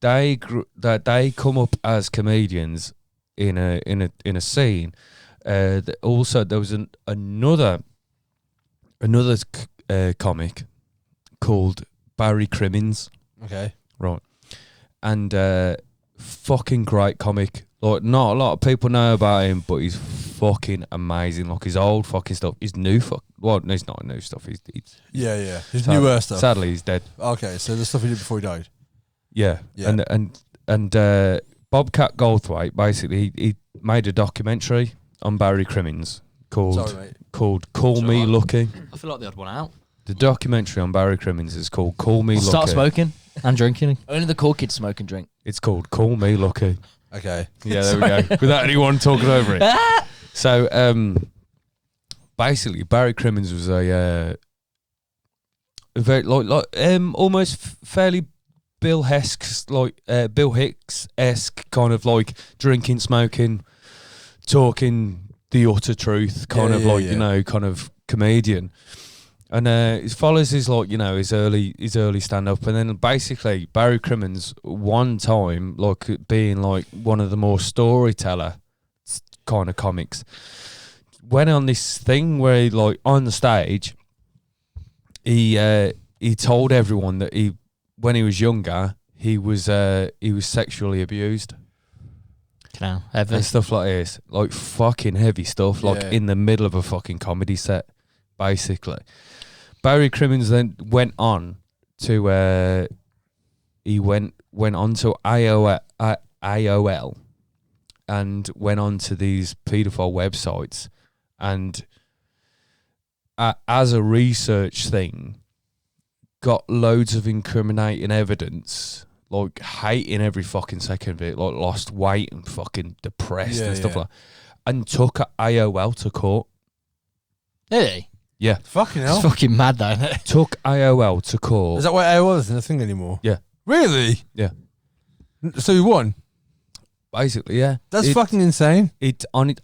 they come up as comedians in a scene. Also, there was another comic called Barry Crimmins.
Okay.
Right. And fucking great comic. Like, not a lot of people know about him, but he's fucking amazing. Like, his old fucking stuff. His new well, no, it's not new stuff. He's
Yeah. His
sad-
newer stuff.
Sadly, he's dead.
Okay, so the stuff he did before he died.
Yeah.
Yeah.
And Bobcat Goldthwait, basically, he made a documentary on Barry Crimmins
Sorry, mate.
called Call Me
alright.
Lucky.
I feel like the odd one out.
The documentary on Barry Crimmins is called Call Me Lucky.
Start smoking.
And drinking.
Only the cool kids smoke and drink.
It's called Call Me Lucky.
Okay.
Yeah, there we go. Without anyone talking over it. So, basically, Barry Crimmins was a very almost fairly Bill Hicks-esque kind of like drinking, smoking, talking the utter truth, kind of kind of comedian. And it follows his his early stand up, and then basically Barry Crimmins one time, like being like one of the more storyteller kind of comics, went on this thing where he, like, on the stage, he told everyone that when he was younger he was sexually abused. And stuff like this, like fucking heavy stuff, like in the middle of a fucking comedy set, basically. Barry Crimmins then went on to went on to AOL and went on to these paedophile websites, and as a research thing, got loads of incriminating evidence, like hating every fucking second of it, like lost weight and fucking depressed and stuff like that, and took AOL to court.
Did he?
Yeah.
Fucking hell.
It's fucking mad though, isn't it?
Took AOL to court.
Is that why AOL isn't a thing anymore?
Yeah.
Really?
Yeah.
So he won?
Basically, yeah.
That's fucking insane.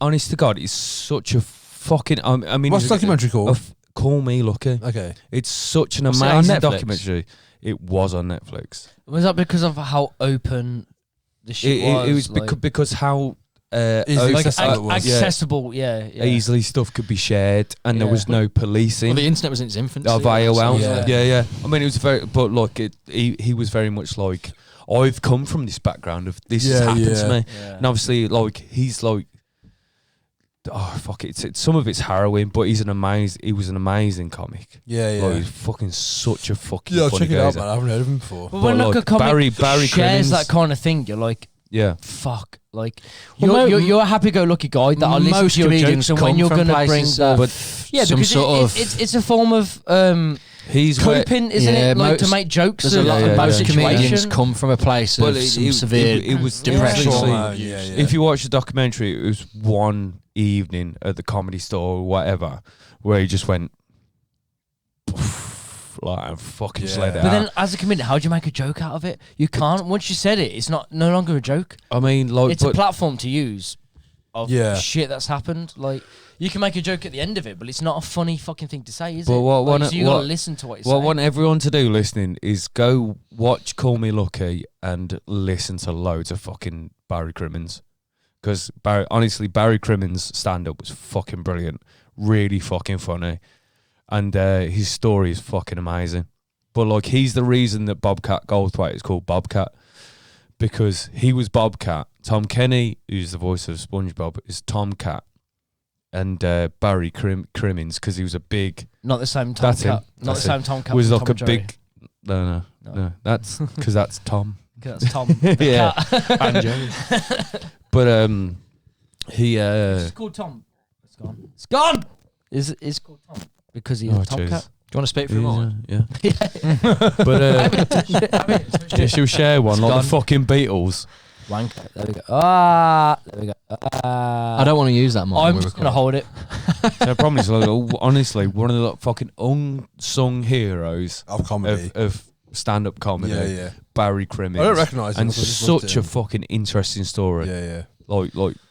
Honest to God, it's such a fucking... I mean...
What's the documentary called?
Call Me Lucky.
Okay.
It's such an
Was it on
amazing
Netflix?
documentary. It was on Netflix.
Was that because of how open the shit was?
It was
like,
because how...
Easily
like
accessible it was.
accessible, yeah.
easily stuff could be shared, and there
Yeah.
was no policing.
Well, the internet was in its infancy.
Of AOL,
Yeah.
yeah. I mean, it was very, but look, he was very much like, I've come from this background of this has happened to me,
Yeah.
and obviously, like, he's like, oh fuck it, it's some of it's harrowing, but he was an amazing comic.
Yeah.
Like, he's fucking such a fucking
Yeah, I'll
funny
check it out,
geezer.
man. I haven't heard of him before.
But when
But
like a
look,
comic
Barry
shares
Crimmins-
that kind of thing, you're like,
Yeah,
fuck. Like,
Well,
you're a happy-go-lucky guy that I listen
most
to your
comedians
jokes, and
come
when you're
from
going to bring
places
that...
of
Yeah,
some
because
sort of...
it's a form of
he's where-
coping, isn't
Yeah,
it? Like, to
most-
make jokes
There's a lot
about
of
a
most comedians
situation.
come from a place
Well,
of some severe
it was
depression.
trauma.
Yeah.
If you watch the documentary, it was one evening at the Comedy Store or whatever, where he just went, like, and fucking slid it
But
out.
then, as a comedian, how do you make a joke out of it? You can't. Once you said it, it's no longer a joke.
I mean, like,
It's a
but
platform to use of
Yeah.
shit that's happened. Like, you can make a joke at the end of it, but it's not a funny fucking thing to say, is
But
it?
what-
Like,
what-
so you gotta
what-
listen to what you're
what I
saying.
want everyone to do listening is go watch Call Me Lucky and listen to loads of fucking Barry Crimmins. Because honestly, Barry Crimmins' stand-up was fucking brilliant. Really fucking funny. And his story is fucking amazing. But like, he's the reason that Bobcat Goldthwait is called Bobcat. because he was Bobcat. Tom Kenny, who's the voice of SpongeBob, is Tomcat, and Barry Crimmins, because he was a big.
Not the same
That's him.
Tomcat. Not the
That's
same
it.
Tomcat.
Was
from
like
Tom
a
and Jerry.
big. No. That's because that's Tom.
'Cause that's Tom. the
Yeah.
cat.
And Jerry.
But he
It's called Tom. It's gone. It's gone. It's called Tom because he's a Tomcat.
Do you want to speak for him? Or?
Yeah. But yeah, she'll share one like the fucking Beatles.
Wanker. There we go. There we go.
I don't want to use that more.
I'm just gonna hold it.
The problem is, like, honestly, one of the like, fucking unsung heroes
Of comedy.
of stand-up comedy.
Yeah.
Barry Crimmins.
I don't recognise him.
And
that's why I just looked
such
at
a
him.
fucking interesting story.
Yeah.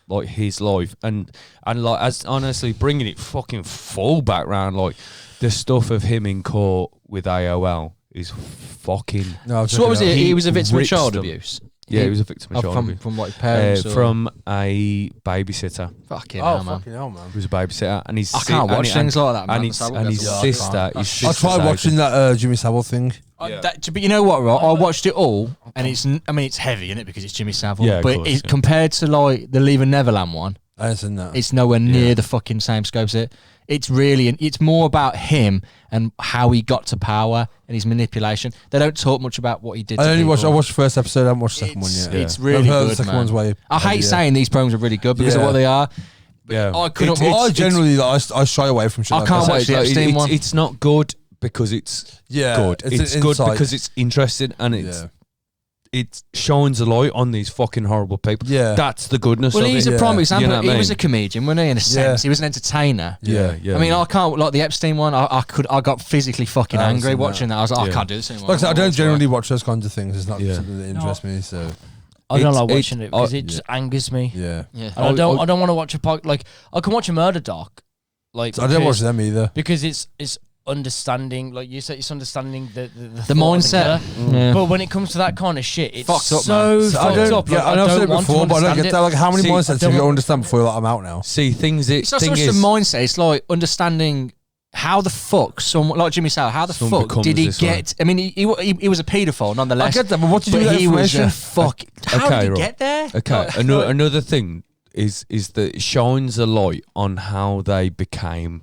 Like his life and like, as honestly bringing it fucking full background, like the stuff of him in court with AOL is fucking.
No,
So what was it? He was a victim of
rips
child
them.
abuse.
Yeah, he was a victim of child abuse.
From what his parents or
From a babysitter.
fucking
Oh,
hell, man.
fucking hell, man.
He was a babysitter, and his
I can't watch things like that, man.
And his,
That's how
and
it
his
gets.
sister.
I tried watching that Jimmy Savile thing.
But you know what, right? I watched it all, and it's heavy, isn't it? Because it's Jimmy Savile.
Yeah, of
but
course,
it,
yeah.
compared to like the Leaving Neverland one,
I ain't seen that.
it's nowhere near the fucking same scope as it. It's really, it's more about him and how he got to power and his manipulation. They don't talk much about what he did.
I
to
watched
people.
the first episode. I haven't watched the second one yet.
It's
I've
really
heard
good,
the second
man.
one's way.
I hate saying these programs are really good because of
Yeah.
what they are.
Yeah,
I couldn't.
I
it's-
generally I shy away from shit.
I
like
can't
that.
watch the Epstein
it's,
one.
it's not good because it's
Yeah,
good.
it's
It's
an
good
insight.
because it's interesting and it shines a light on these fucking horrible people.
Yeah.
That's the goodness
Well,
of
he's
it.
a prime
Yeah.
example.
You know what I
He was
mean?
a comedian, wasn't he? In a sense, he was an entertainer.
Yeah.
I mean, I can't like the Epstein one. I got physically fucking
I haven't
angry
seen
watching that. I was like, I
Yeah.
can't do this anymore.
Like I said, I don't generally watch those kinds of things. It's not
Yeah.
something that interests me. So
I don't
It's-
like watching it because
I-
it just angers me.
yeah,
Yeah.
And I don't want to watch a like I can watch a murder doc, like
so I don't watch them either.
because it's understanding, like you said, it's understanding the thought of
mindset.
killer.
Yeah.
But when it comes to that kind of shit, it's
Fucked up,
so
man.
So I
fucked
don't.
up.
Yeah,
Like,
I know I've said
don't
it
want to
before, but I don't
understand
get
it.
that. Like, how many
See,
mindsets
don't
have you
want-
understand before I'm out now?
See,
It's not so much the mindset. It's like understanding how the fuck someone like Jimmy Savile. How the
Someone
fuck
becomes
did he
this way.
get? I mean, he was a paedophile nonetheless.
I get that, but what did you do
but
with that
he was
information?
a fuck. How
Okay,
did he
right.
get there?
Okay,
Like-
another thing is that it shines a light on how they became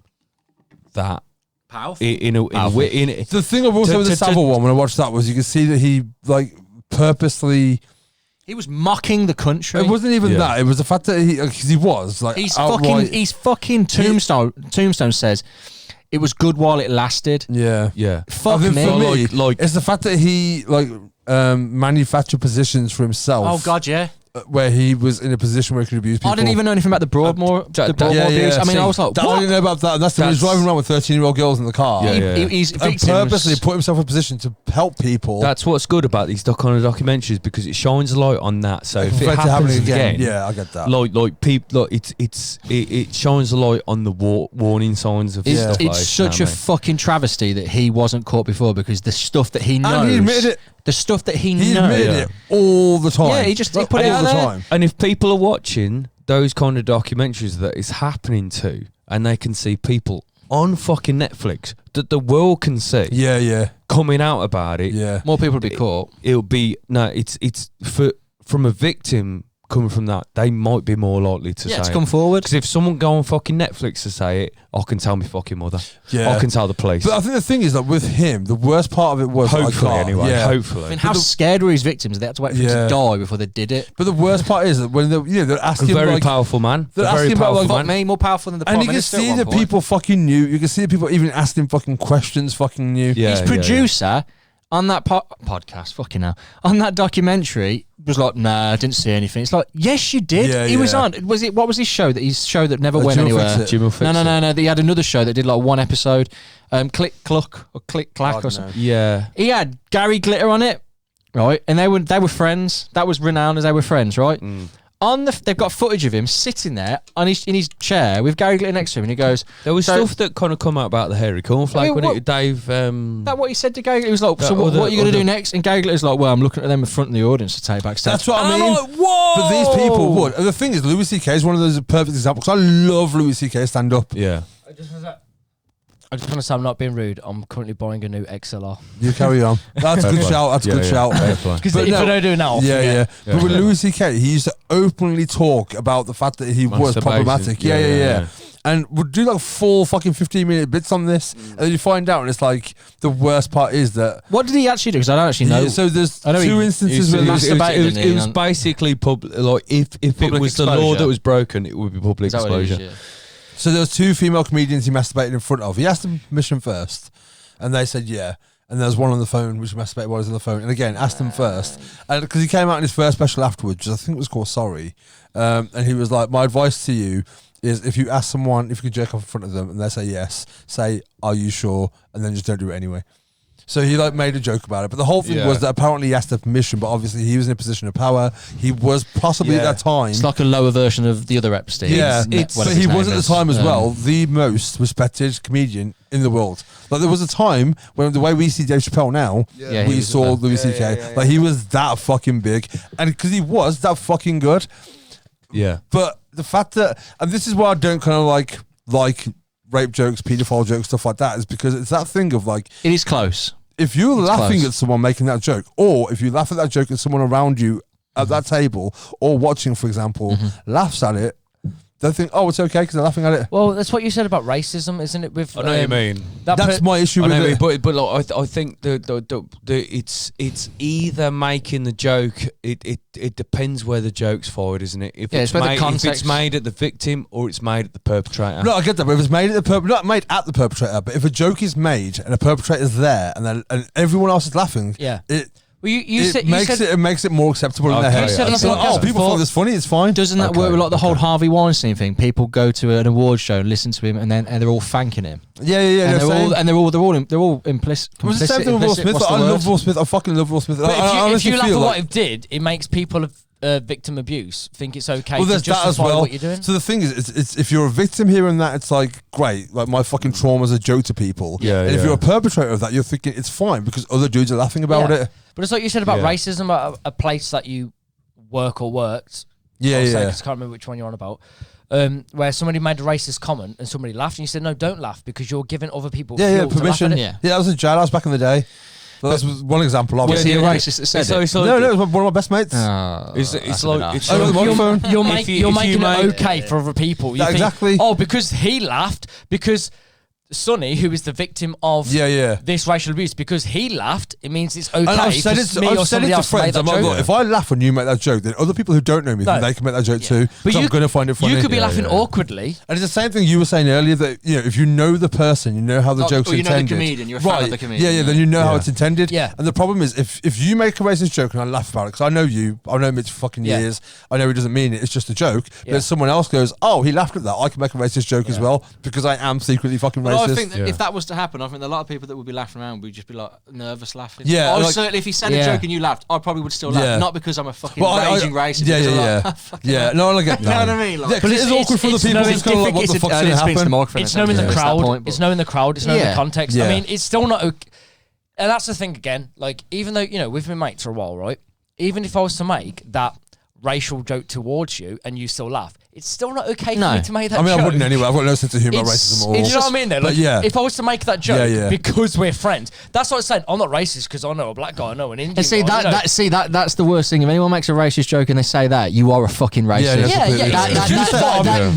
that
Powerful.
in a
The thing I will say with the Savile one when I watched that was you could see that he like purposely.
He was mocking the country.
It wasn't even
Yeah.
that. It was the fact that he was like
He's
outright-
fucking Tombstone says it was good while it lasted.
Yeah.
Fuck
I think
me.
for me,
Like-
it's the fact that he manufactured positions for himself.
Oh god, yeah.
Where he was in a position where he could abuse people.
I didn't even know anything about the Broadmoor.
Yeah,
abuse. I mean, I was like,
I
what?
didn't know about that. And that's the he's driving around with 13-year-old girls in the car.
Yeah.
He's
And
victims.
purposely put himself in a position to help people.
That's what's good about these kind of documentaries because it shines a light on that. So if it
compared to
happens
happening
again,
yeah, I get that.
like people, like it shines a light on the warning signs of
It's,
stuff.
it's
like,
such
you
a
know what
fucking travesty that he wasn't caught before because the stuff that he knows.
And he admitted it.
The stuff that he
He
knows.
admitted it all the time.
Yeah, he just- he
Like,
put it
all
out
the
there.
time.
I mean? And if people are watching those kind of documentaries that it's happening to, and they can see people on fucking Netflix that the world can see
Yeah.
coming out about it,
More people would be caught.
it'll be it's from a victim coming from that, they might be more likely to say
To come forward.
Because if someone go on fucking Netflix to say it, I can tell my fucking mother.
Yeah.
I can tell the police.
But I think the thing is that with him, the worst part of it was
Hopefully,
like,
anyway.
Yeah.
Hopefully.
I mean, how scared were his victims? They had to wait for him to die before they did it.
But the worst part is that when they're
a
asking
very
like,
powerful man.
they're
A very
asking about,
powerful
like,
Fuck
man.
me, more powerful than the
and
Prime
you can
Minister at
see
one
that
point.
people fucking knew. You can see that people even asked him fucking questions. Fucking knew.
Yeah,
His producer on that podcast, fucking hell, on that documentary was like, nah, I didn't see anything. It's like, yes, you did.
Yeah,
he was
yeah.
on. Was it? What was his show? His show that never went
Jim will
anywhere.
Fix It.
Jim will fix
No.
it.
He had another show that did like one episode. Click Cluck or Click Clack or something.
Yeah.
He had Gary Glitter on it, right? And they were friends. That was renowned as they were friends, right? They've got footage of him sitting there in his chair with Gary Glitter next to him, and he goes,
There was
So-
stuff that kind of come out about the hairy cornflake,
I mean,
wasn't
what-
it? Dave.
that what he said to Gary Glitter? He was like,
That
so what
other-
are you going to do
other-
next? And Gary Glitter's like, well, I'm looking at them in front of the audience to take backstage.
That's what I
And
mean.
I'm like, whoa!
But these people would. And the thing is, Louis C.K. is one of those perfect examples. 'Cause I love Louis C.K. stand up.
Yeah.
I just want to say I'm not being rude. I'm currently buying a new XLR.
You carry on. That's a good shout. That's a good shout.
Because if I don't do it now,
yeah. But with Louis C.K., he used to openly talk about the fact that he was problematic. Yeah. And would do like 4 fucking 15-minute bits on this, and then you find out, and it's like the worst part is that.
What did he actually do? Because I don't actually know.
So there's 2 instances where
it was basically like if it was the law that was broken, it would be public exposure.
So there was 2 female comedians he masturbated in front of. He asked them permission first, and they said yeah. And there was one on the phone, which masturbated while he was on the phone. And again, asked them first. And because he came out in his first special afterwards, which I think was called Sorry. And he was like, my advice to you is if you ask someone if you can jerk off in front of them and they say yes, say, are you sure? And then just don't do it anyway. So he like made a joke about it. But the whole thing was that apparently he asked the permission, but obviously he was in a position of power. He was possibly at that time.
It's like a lower version of the other Epstein.
Yeah, but he was at the time as well the most respected comedian in the world. Like there was a time when the way we see Dave Chappelle now, we saw Louis C.K. Like he was that fucking big, and because he was that fucking good.
Yeah.
But the fact that, and this is why I don't kind of like rape jokes, paedophile jokes, stuff like that, is because it's that thing of like
it is close.
If you're laughing at someone making that joke, or if you laugh at that joke and someone around you at that table or watching, for example, laughs at it, they think, oh, it's okay because they're laughing at it.
Well, that's what you said about racism, isn't it? With
I know what you mean.
That's my issue with it.
But like, I think it's either making the joke. It depends where the joke's forward, isn't it? If it's made at the victim or it's made at the perpetrator.
No, I get that. But if it's made at the not made at the perpetrator, but if a joke is made and a perpetrator's there and everyone else is laughing,
Well,
it makes it more acceptable in their head. People find this funny. It's fine.
Doesn't that work with like the whole Harvey Weinstein thing? People go to an award show and listen to him, and they're all thanking him.
Yeah.
And they're all implicit.
It was the same thing with Will Smith. I love Will Smith. I fucking love Will Smith.
But if you laugh at what he did, it makes people of victim abuse think it's okay to justify what you're doing.
So the thing is, it's if you're a victim here and that, it's like great, like my fucking trauma's a joke to people. And if you're a perpetrator of that, you're thinking it's fine because other dudes are laughing about it.
But it's like you said about racism at a place that you work or worked. I can't remember which one you're on about. Where somebody made a racist comment and somebody laughed, and you said, "No, don't laugh because you're giving other people fuel
permission."
To laugh at it.
That was a jailhouse back in the day. Well, that's one example of it.
Was he a racist that said it?
No, it was one of my best mates.
You're making it okay for other people. You think,
exactly.
Oh, because he laughed, because Sonny, who is the victim of this racial abuse, because he laughed, it means it's okay. And
I've said it to friends. I'm like, look, if I laugh when you make that joke, then other people who don't know me, they can make that joke too. But I'm going to find it funny.
You could be laughing awkwardly.
And it's the same thing you were saying earlier, that if you know the person, you know how the joke's intended.
You know the comedian, you're a fan of the comedian.
Then you know how it's intended.
Yeah.
And the problem is, if you make a racist joke and I laugh about it, because I know you, I've known Mitch for fucking years, I know he doesn't mean it, it's just a joke. But if someone else goes, oh, he laughed at that, I can make a racist joke as well, because I am secretly fucking racist.
I think that if that was to happen, I think a lot of people that would be laughing around would just be like nervous laughing.
Yeah,
certainly if he said a joke and you laughed, I probably would still laugh, not because I'm a fucking raging racist.
No, I get that.
You know what I mean?
Like, but it's awkward for the people. It's kind of like, what the fuck's going to happen?
It's knowing the crowd. It's knowing the crowd. It's knowing the context. I mean, it's still not okay. And that's the thing again. Like, even though we've been mates for a while, right? Even if I was to make that racial joke towards you and you still laugh, it's still not okay for me to make that joke.
I wouldn't anyway. I've got no sense of humour, racism or...
You know what I mean, though? Like, if I was to make that joke because we're friends, that's what I'm saying. I'm not racist because I know a black guy, I know an Indian guy.
That's the worst thing. If anyone makes a racist joke and they say that, you are a fucking racist.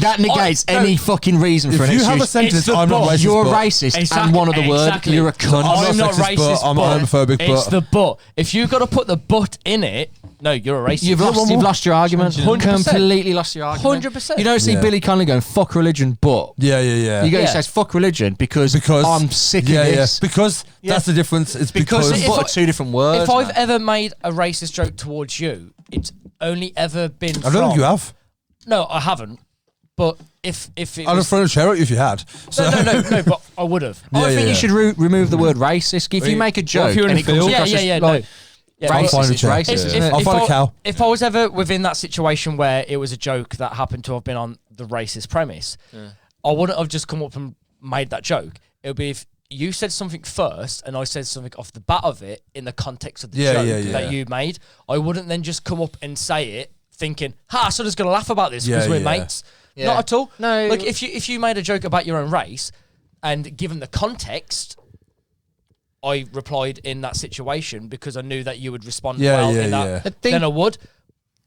That negates any fucking reason for an excuse.
If you have a sentence, I'm not racist,
you're a racist, and one of the words, you're a cunt.
I'm not racist,
I'm homophobic, but...
It's the but. If you've got to put the but in it, no, you're a racist.
You've lost your argument.
100%.
Completely lost your argument.
100%.
You don't see Billy Connolly going, fuck religion, but...
Yeah.
He says, fuck religion because I'm sick of this.
Because that's the difference. It's because
are two different words.
If I've ever made a racist joke towards you, it's only ever been
I don't think you have.
No, I haven't. But if it
I'd have thrown a chair at you if you had.
So. No, but I would have.
I think you should remove the word racist. If you make a joke and it comes across as...
I'll find a chair. I'll find a cow.
If I was ever within that situation where it was a joke that happened to have been on the racist premise, I wouldn't have just come up and made that joke. It would be if you said something first and I said something off the bat of it in the context of the joke that you made. I wouldn't then just come up and say it thinking, someone's going to laugh about this because we're mates. Not at all.
No.
Like if you made a joke about your own race, And given the context, I replied in that situation because I knew that you would respond then I would.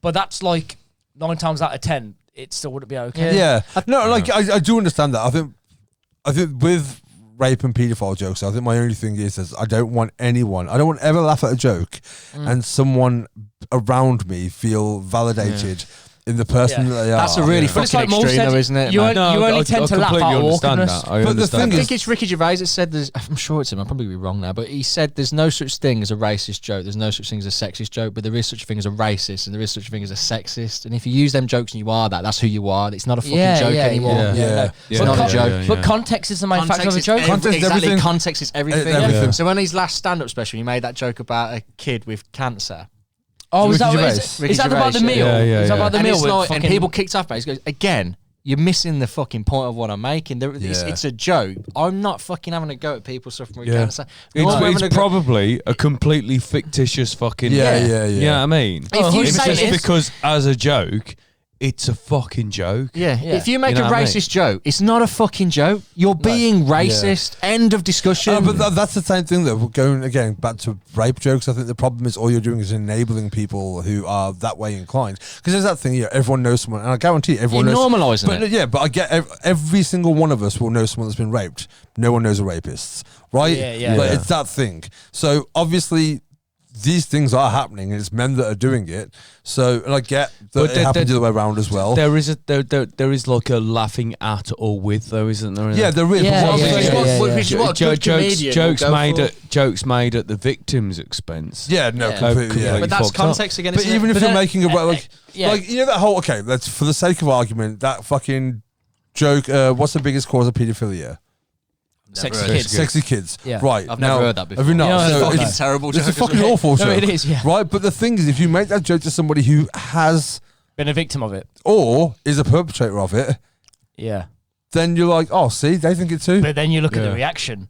But that's like 9 times out of 10, it still wouldn't be okay.
Yeah. No, like I do understand that. I think with rape and paedophile jokes, I think my only thing is I don't want ever laugh at a joke and someone around me feel validated in the person that they are.
That's a really fucking extreme, though, isn't it?
You only tend to laugh at awkwardness.
But the thing is, I think it's Ricky Gervais that said, I'm sure it's him, I'll probably be wrong now, but he said there's no such thing as a racist joke, there's no such thing as a sexist joke, but there is such a thing as a racist, and there is such a thing as a sexist, and if you use them jokes and you are that's who you are. It's not a fucking joke anymore. It's not a joke.
But context is the main factor of a joke.
Context is everything. So when his last stand-up special, he made that joke about a kid with cancer.
Oh, is that about the meal? Is that about the meal?
And people kicked off. He goes, again, you're missing the fucking point of what I'm making. It's a joke. I'm not fucking having a go at people suffering with cancer.
It's probably a completely fictitious fucking...
Yeah.
You know what I mean?
It's
just because as a joke... It's a fucking joke.
Yeah. If you make a racist joke, it's not a fucking joke. You're being racist. End of discussion.
But that's the same thing that we're going again back to rape jokes. I think the problem is all you're doing is enabling people who are that way inclined. Because there's that thing, everyone knows someone, and I guarantee everyone knows.
You're normalising it.
Yeah, but I get every single one of us will know someone that's been raped. No one knows a rapist, right? But it's that thing. So obviously, these things are happening, and it's men that are doing it. So, and I get that it happens the other way around as well.
There is like a laughing at or with, though, isn't there?
Yeah, there is.
Jokes made at the victim's expense.
Yeah, no, completely.
But that's context again.
But even if you're making a like you know that whole let's for the sake of argument, that fucking joke. What's the biggest cause of paedophilia? Sexy kids.
Yeah.
Right.
I've never heard that before.
Have you not?
It's a fucking terrible joke.
It's a fucking awful joke.
No, it is, yeah.
Right, but the thing is, if you make that joke to somebody who has
been a victim of it
or is a perpetrator of it, then you're like, oh, see, they think it too.
But then you look at the reaction.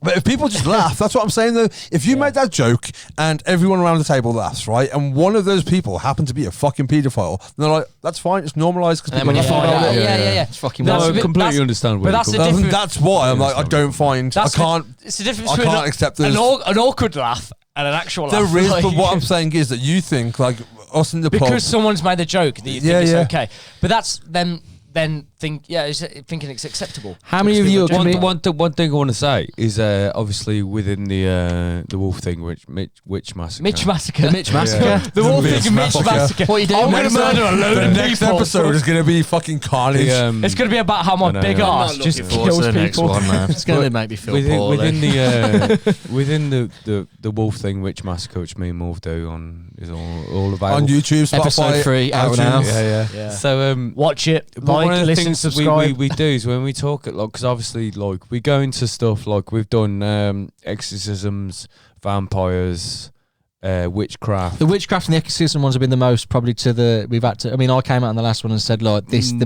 But if people just laugh, that's what I'm saying though. If you make that joke and everyone around the table laughs, right, and one of those people happen to be a fucking paedophile, then they're like, that's fine, it's normalised because people laugh about it.
It's fucking
I completely understand where
but
you're coming from.
That's why I'm like, I don't find, I can't accept this.
An awkward laugh and an actual laugh.
There is, but what I'm saying is that you think, like, us in the pub.
Because someone's made a joke that you think it's okay. But that's them... Then thinking it's acceptable.
How many of you? One thing I want to say is obviously within the wolf thing, Witch Massacre.
Mitch Massacre.
The Mitch Massacre.
The wolf thing, Mitch Massacre. What are you doing? I'm going to murder a load of people.
Next episode is going to be fucking carnage.
It's going to be about how my big ass just kills people.
It's going to make me feel poorly.
Within the wolf thing, Witch Massacre, which me and Morv do is all available
on YouTube, Spotify,
episode 3 out now.
Yeah.
So
watch it.
One of the
listen,
things
subscribe.
we do is when we talk at because obviously we go into stuff like we've done exorcisms, vampires, witchcraft.
The witchcraft and the exorcism ones have been the most probably I mean, I came out on the last one and said the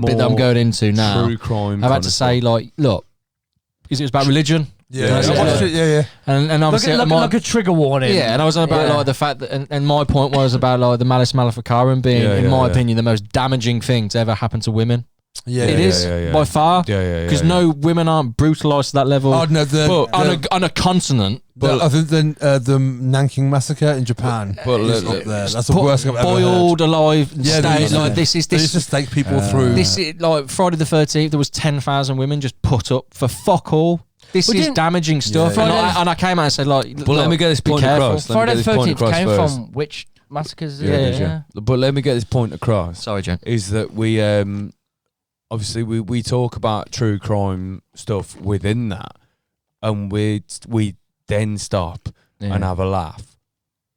bit that I'm going into now.
True crime.
I've had to say look, because it was about religion.
Yeah,
and obviously
like a trigger warning.
Yeah, and I was on about the fact that, and my point was about the Malleus Maleficarum being, in my opinion, the most damaging thing to ever happen to women. It is by far. Because no women aren't brutalised to that level.
Oh no,
on a continent.
Other than the Nanking massacre in Japan, up there. That's the worst thing I've ever heard.
Boiled alive. This
they used to stake people through.
This is like Friday the 13th. There was 10,000 women just put up for fuck all. This is damaging stuff. And I came out and said
let me get this point across.
Friday the 13th came from which massacres?
Yeah. But let me get this point across.
Sorry, Jen.
Is that we obviously we talk about true crime stuff within that, and we then stop and have a laugh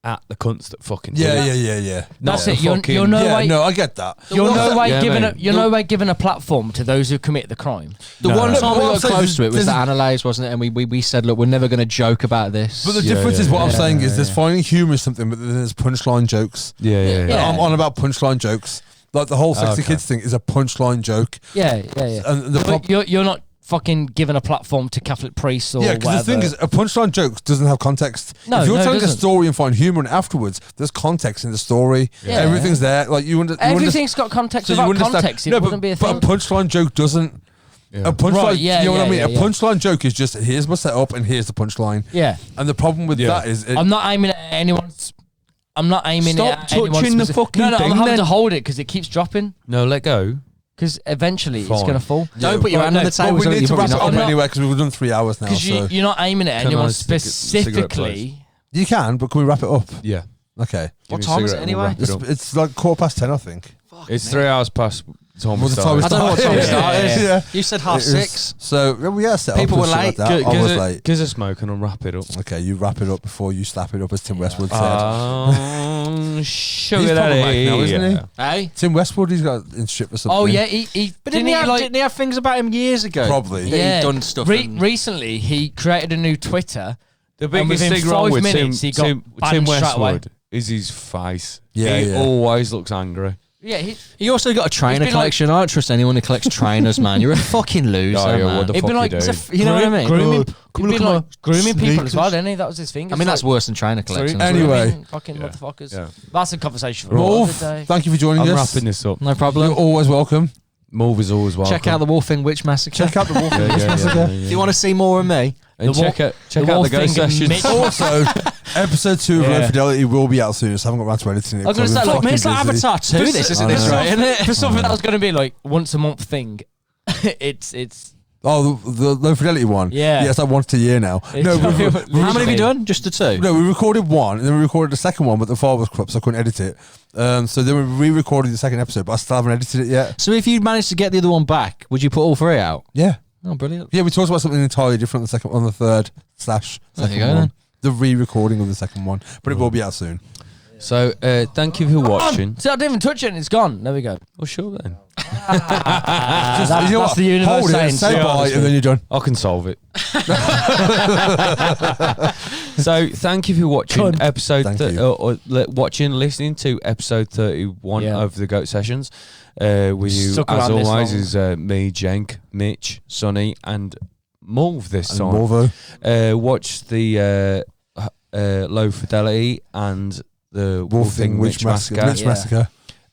at the cunts that fucking do it.
Yeah.
That's it. You're no way.
No, I get that.
You're no way giving a platform to those who commit the crime.
The one time we got close to it was the Analyze, wasn't it? And we said, look, we're never going to joke about this.
But the difference is what I'm saying is there's finding humour is something, but then there's punchline jokes.
Yeah.
I'm on about punchline jokes. Like the whole sexy kids thing is a punchline joke.
Yeah.
And
you're not fucking given a platform to Catholic priests or
whatever. Because the thing is, a punchline joke doesn't have context.
No,
if you're telling a story and find humour in afterwards, there's context in the story. Yeah. Everything's there. Like everything's
got context. So without context, it wouldn't be a thing.
But a punchline joke doesn't. A punchline,
Right, yeah,
you know what I mean?
yeah,
A punchline joke is just here's my setup and here's the punchline.
Yeah.
And the problem with that is
I'm not aiming at anyone's. I'm not aiming
Stop
at anyone's
touching the
specific-
fucking
No,
thing
I'm having
then.
to hold it because it keeps dropping.
No, let go.
Because eventually it's
Fine.
going to fall.
Don't put your hand on the
Well,
table.
we
so
need
you're
to wrap
probably
it
not
up
gonna-
anyway because we've done 3 hours now.
Because
So
you're not aiming at
Can
anyone
I stick a cigarette,
specifically.
you can, but can we wrap it up?
Yeah.
Okay.
What
Give me a
time is it
cigarette and we'll
anyway?
wrap it up.
It's like 10:15, I think.
It's 3 hours past time we
Was the time we
started.
I don't know what time it
started?
started.
Yeah.
You said
It is.
6:30.
So we are set up.
People
and
were
shit
late.
Like that. I was late.
Gives a smoke and I'll wrap it up.
Okay, you wrap it up before you slap it up, as Tim Westwood said.
Sugar
He's
daddy.
problematic now, isn't he?
Hey?
Tim Westwood, he's got in shit for something.
Oh yeah, he
But didn't he have things about him years ago?
Probably.
That
yeah.
he'd done stuff. and-
Recently, he created a new Twitter.
The
And
biggest
within
thing wrong
5
with
minutes, he got
Tim
banned straight away.
Westwood is his face.
Yeah,
he
yeah.
always looks angry.
Yeah,
He also got a trainer
been like-
collection. I don't trust anyone who collects trainers, man. You're a fucking loser,
Oh, yeah,
man.
what the
He'd
fuck
been like,
you do?
You know what I mean?
Grooming,
come
he'd been
look
like
at
grooming people as
sneakers.
well, didn't he? That was his thing.
I mean, that's worse than trainer collection.
Anyway.
Fucking
Yeah.
motherfuckers.
Yeah.
That's a conversation for
Wolf,
another day.
thank you for joining
I'm
us.
wrapping this up.
No
You're
problem.
always welcome.
Mauve is always welcome.
Check out the Wolfing Witch Massacre.
Check out the Wolf.
If you want to see more of me,
And
The
check out the
Wolf
Ghost
Thing and
Sessions.
Mitch.
Also, episode 2 of Low
Yeah.
Fidelity will be out soon, so I haven't got around to editing it.
I was gonna
'cause
say,
I've
like,
been
mate, it's like
fucking busy.
Avatar 2. This isn't
I
this
know.
right, isn't it?
For something that was going to be like once a month thing, it's
Oh, the Low Fidelity one?
Yeah.
Yes, I want a year now. No,
How many have you
Literally.
done? Just the 2?
No, we recorded one, and then we recorded the second one, but the file was corrupt, so I couldn't edit it. So then we re-recorded the second episode, but I still haven't edited it yet.
So if you managed to get the other one back, would you put all 3 out?
Yeah.
Oh, brilliant.
Yeah, we talked about something entirely different on the third /
There
second
you go,
one.
then.
The re-recording of the second one, but it will be out soon.
So, thank you for watching.
See, I didn't even touch it and it's gone. There we go.
Well, sure then.
That's,
You know
that's
what?
the universe
Hold it,
saying.
say
"Yeah,
bye,
honestly."
and then you're done.
I can solve it. So, thank you for watching
Cunt.
episode
Thank you.
listening to episode 31
Yeah.
of the Goat Sessions. With you,
Stuck
as
around this
always,
long.
is me, Jenk, Mitch, Sonny, and Mulv this
And
time.
Morvo.
Watch the Low Fidelity and the
Wolfing Witch Massacre. Witch
Yeah.
Massacre.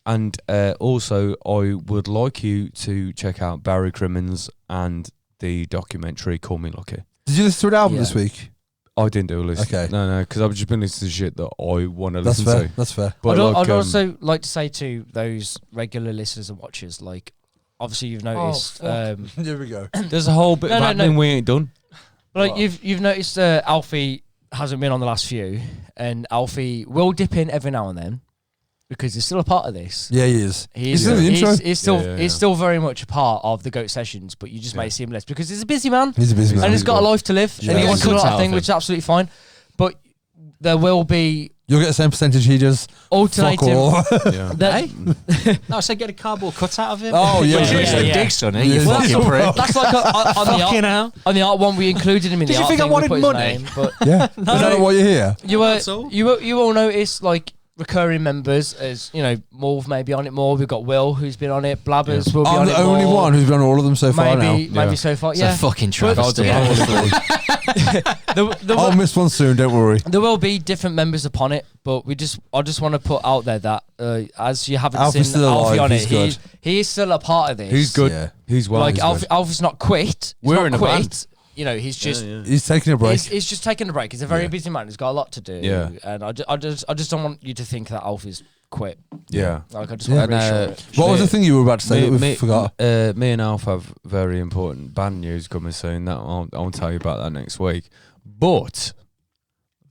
And also, I would like you to check out Barry Crimmins and the documentary Call Me Lucky.
Did you listen to an album
Yeah.
this week?
I didn't do a list.
Okay.
No, because I've just been listening to shit that I want to
That's
listen
fair.
to.
That's fair.
But
I'd also like to say to those regular listeners and watchers, like, obviously you've noticed,
Here we go.
there's a whole bit
No,
of
no,
happening
no.
we ain't done.
like you've noticed Alfie hasn't been on the last few, and Alfie will dip in every now and then because he's still a part of this.
Yeah, he is.
He's
still in the intro.
He's still
Yeah.
he's still very much a part of the Goat Sessions, but you just may see him less because he's a busy man
He's a busy man.
and he's got a life to live,
Yeah.
and he wants to do a
Cuts
lot
out
of
of
things,
him.
which is absolutely fine. But there will be
You'll get the same percentage he does. Fuck
alternative.
all.
Yeah.
that-
No, I said get a cardboard cut out of him.
Oh, yeah.
Which
Yeah,
is the
yeah.
dig, sonny.
Yeah.
You fucking prick.
That's like on the
Fucking
art,
hell.
on the art one we included him in
Did
the
you
art
think I
thing, we
wanted
put his
money?
name, but
Yeah. Is that why you're here?
you all notice like recurring members as you know, Morv may be on it more. We've got Will who's been on it. Blabbers will be
I'm
on
the
it
only
more.
one who's been on all of them so far now.
Maybe so far.
It's
Yeah,
a fucking travesty.
yeah.
I'll miss one soon, don't worry.
There will be different members upon it, but I just want to put out there that as you haven't
Alfie's
seen
still
Alfie
alive,
on
he's
it,
good.
he is still a part of this.
He's good.
Yeah.
He's well.
Like
he's
Alfie,
good.
Alfie's not quit. He's
We're
not
in a
quit.
band.
You know, he's just
He's taking a break.
he's just taking a break. He's a very busy man. He's got a lot to do.
Yeah.
And I just don't want you to think that Alfie's quit.
Yeah.
Like I just want to
And,
reassure it.
What was the thing you were about to say that we forgot?
Me and Alf have very important band news coming soon. That I'll tell you about that next week. But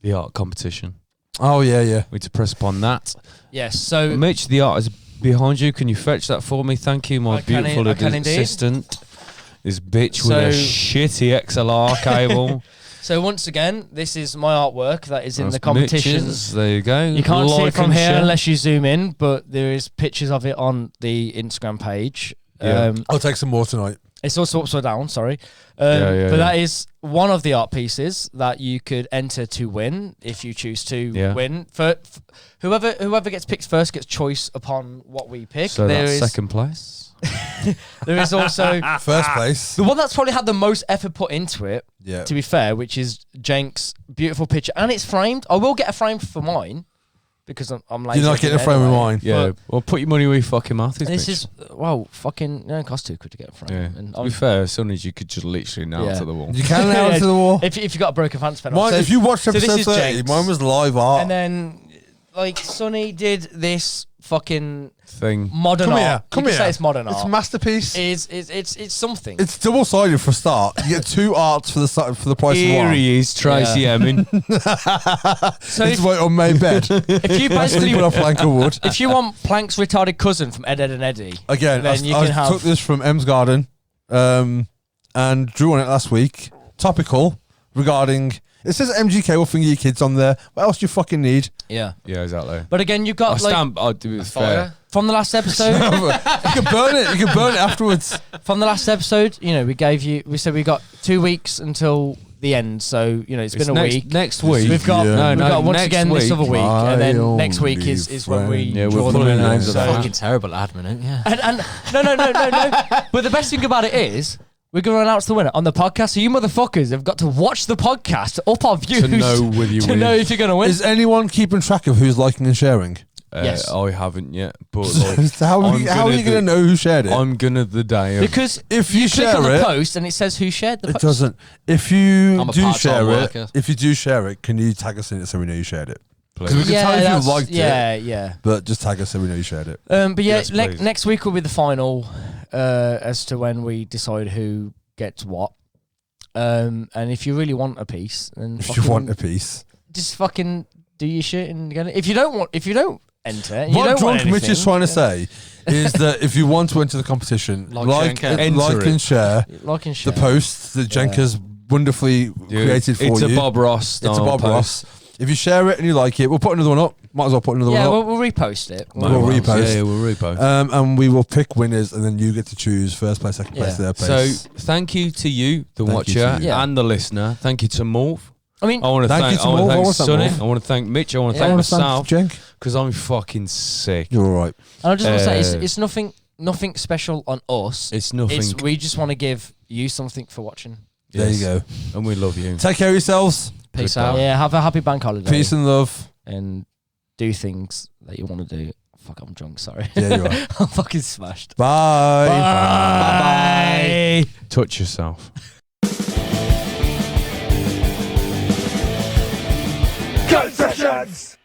the art competition,
Oh, yeah.
we need to press upon that.
Yes. So
Mitch, the art is behind you. Can you fetch that for me? Thank you, my
I can
beautiful
I can indeed.
assistant. This bitch with a
So-
shitty XLR cable.
so once again, this is my artwork that is in
That's
the competition.
Mitch's. There you go.
You can't see it
Like
from
and
here
share.
unless you zoom in, but there is pictures of it on the Instagram page.
Yeah.
I'll take some more tonight.
It's also upside down, sorry.
Yeah,
but that is one of the art pieces that you could enter to win if you choose to win. For whoever gets picked first gets choice upon what we pick.
So
There
that's
is-
second place.
There is also
First place.
the one that's probably had the most effort put into it,
Yeah.
to be fair, which is Jenk's beautiful picture. And it's framed. I will get a frame for mine because I'm lazy.
You're not getting a frame of mind.
Yeah, well, put your money where your fucking mouth is.
This
bitch.
is fucking. It costs £2 to get a frame.
Yeah.
And
To be fair, some is you could just literally nail
Yeah.
to the wall.
You can nail it to the wall.
If you got a broken fancy pen,
Mine, if you watched
this
episode
is
30,
Jenks.
mine was live art.
And then like Sonny did this fucking
Thing.
modern
Come
art.
here, come
you can
here.
say it's modern
It's
art.
a masterpiece.
It's something.
It's double sided for a start. You get 2 arts for the price of
Here
one.
he is, Tracy Emin.
So
It's
if,
my unmade bed.
if you
I sleep
basically
on a plank of wood.
if you want Plank's retarded cousin from Ed, Ed and Eddie,
Again,
then you
I
can have.
took this from M's Garden and drew on it last week. Topical regarding. It says MGK will finger your kids on there. What else do you fucking need?
Yeah,
Yeah, exactly.
but again, you've got
I'll do it fair.
from the last episode.
You can burn it. You can burn it afterwards.
From the last episode, we said we got 2 weeks until the end. So it's been a week.
Next week.
We've got
Yeah.
we've got once
next
again this other week,
My
and then next week
only
is when we
friend.
Yeah, we're
draw the
pulling
winner.
names of
So-
that.
Fucking terrible admin, yeah.
And no. But the best thing about it is we're going to announce the winner on the podcast. So you motherfuckers have got to watch the podcast, up our views,
To know whether you
to
win.
know if you're going to win.
Is anyone keeping track of who's liking and sharing?
Yes.
I haven't yet, but like,
how are you going to know who shared it?
I'm gonna the day of.
Because
If you
click
share
on the
it,
post and it says who shared the
it
post.
doesn't. If you
I'm a
do
part-time
share
worker.
it, if you do share it, can you tag us in it so we know you shared it? Because we
please.
can tell if
that's-
you liked it,
Yeah.
but just tag us so we know you shared it.
But yeah,
Yes, please.
next week will be the final as to when we decide who gets what. And if you really want a piece, then
If you
fucking
want a piece.
just fucking do your shit and get it. If you don't enter, and you
What
don't want
Drunk Mitch
anything,
is trying to say is that if you want to enter the competition, like
share
and share
like and share.
the posts that Jenk has wonderfully created for
it's
you.
a Bob Ross
It's
style
a Bob
post.
Ross. If you share it and you like it, we'll put another one up. Might as well put another
Yeah,
one up.
we'll repost it.
We'll repost.
Yeah, we'll repost.
And we will pick winners, and then you get to choose first place, second place,
Yeah.
third place.
So thank you to you, the
Thank you to
watcher,
you.
Yeah.
and the listener. Thank you to Morv.
I mean,
I want to
Thank
thank.
you to
I want
Morv.
to
I
thank
want to thank
Sonny.
Morv.
I want to thank Mitch. I want to
Yeah.
thank
I wanna thank
myself
Jenk.
because I'm fucking sick.
You're all right.
and I just want to say
Uh,
it's nothing special on us.
It's nothing.
We just want to give you something for watching.
There
Yes.
you go.
And we love you.
Take care of yourselves.
Peace
Goodbye.
out.
Yeah, have a happy bank holiday.
Peace and love.
and do things that you want to do. Fuck, I'm drunk. Sorry.
Yeah, you're right.
I'm fucking smashed.
Bye.
Bye.
Touch yourself.
Cut sessions!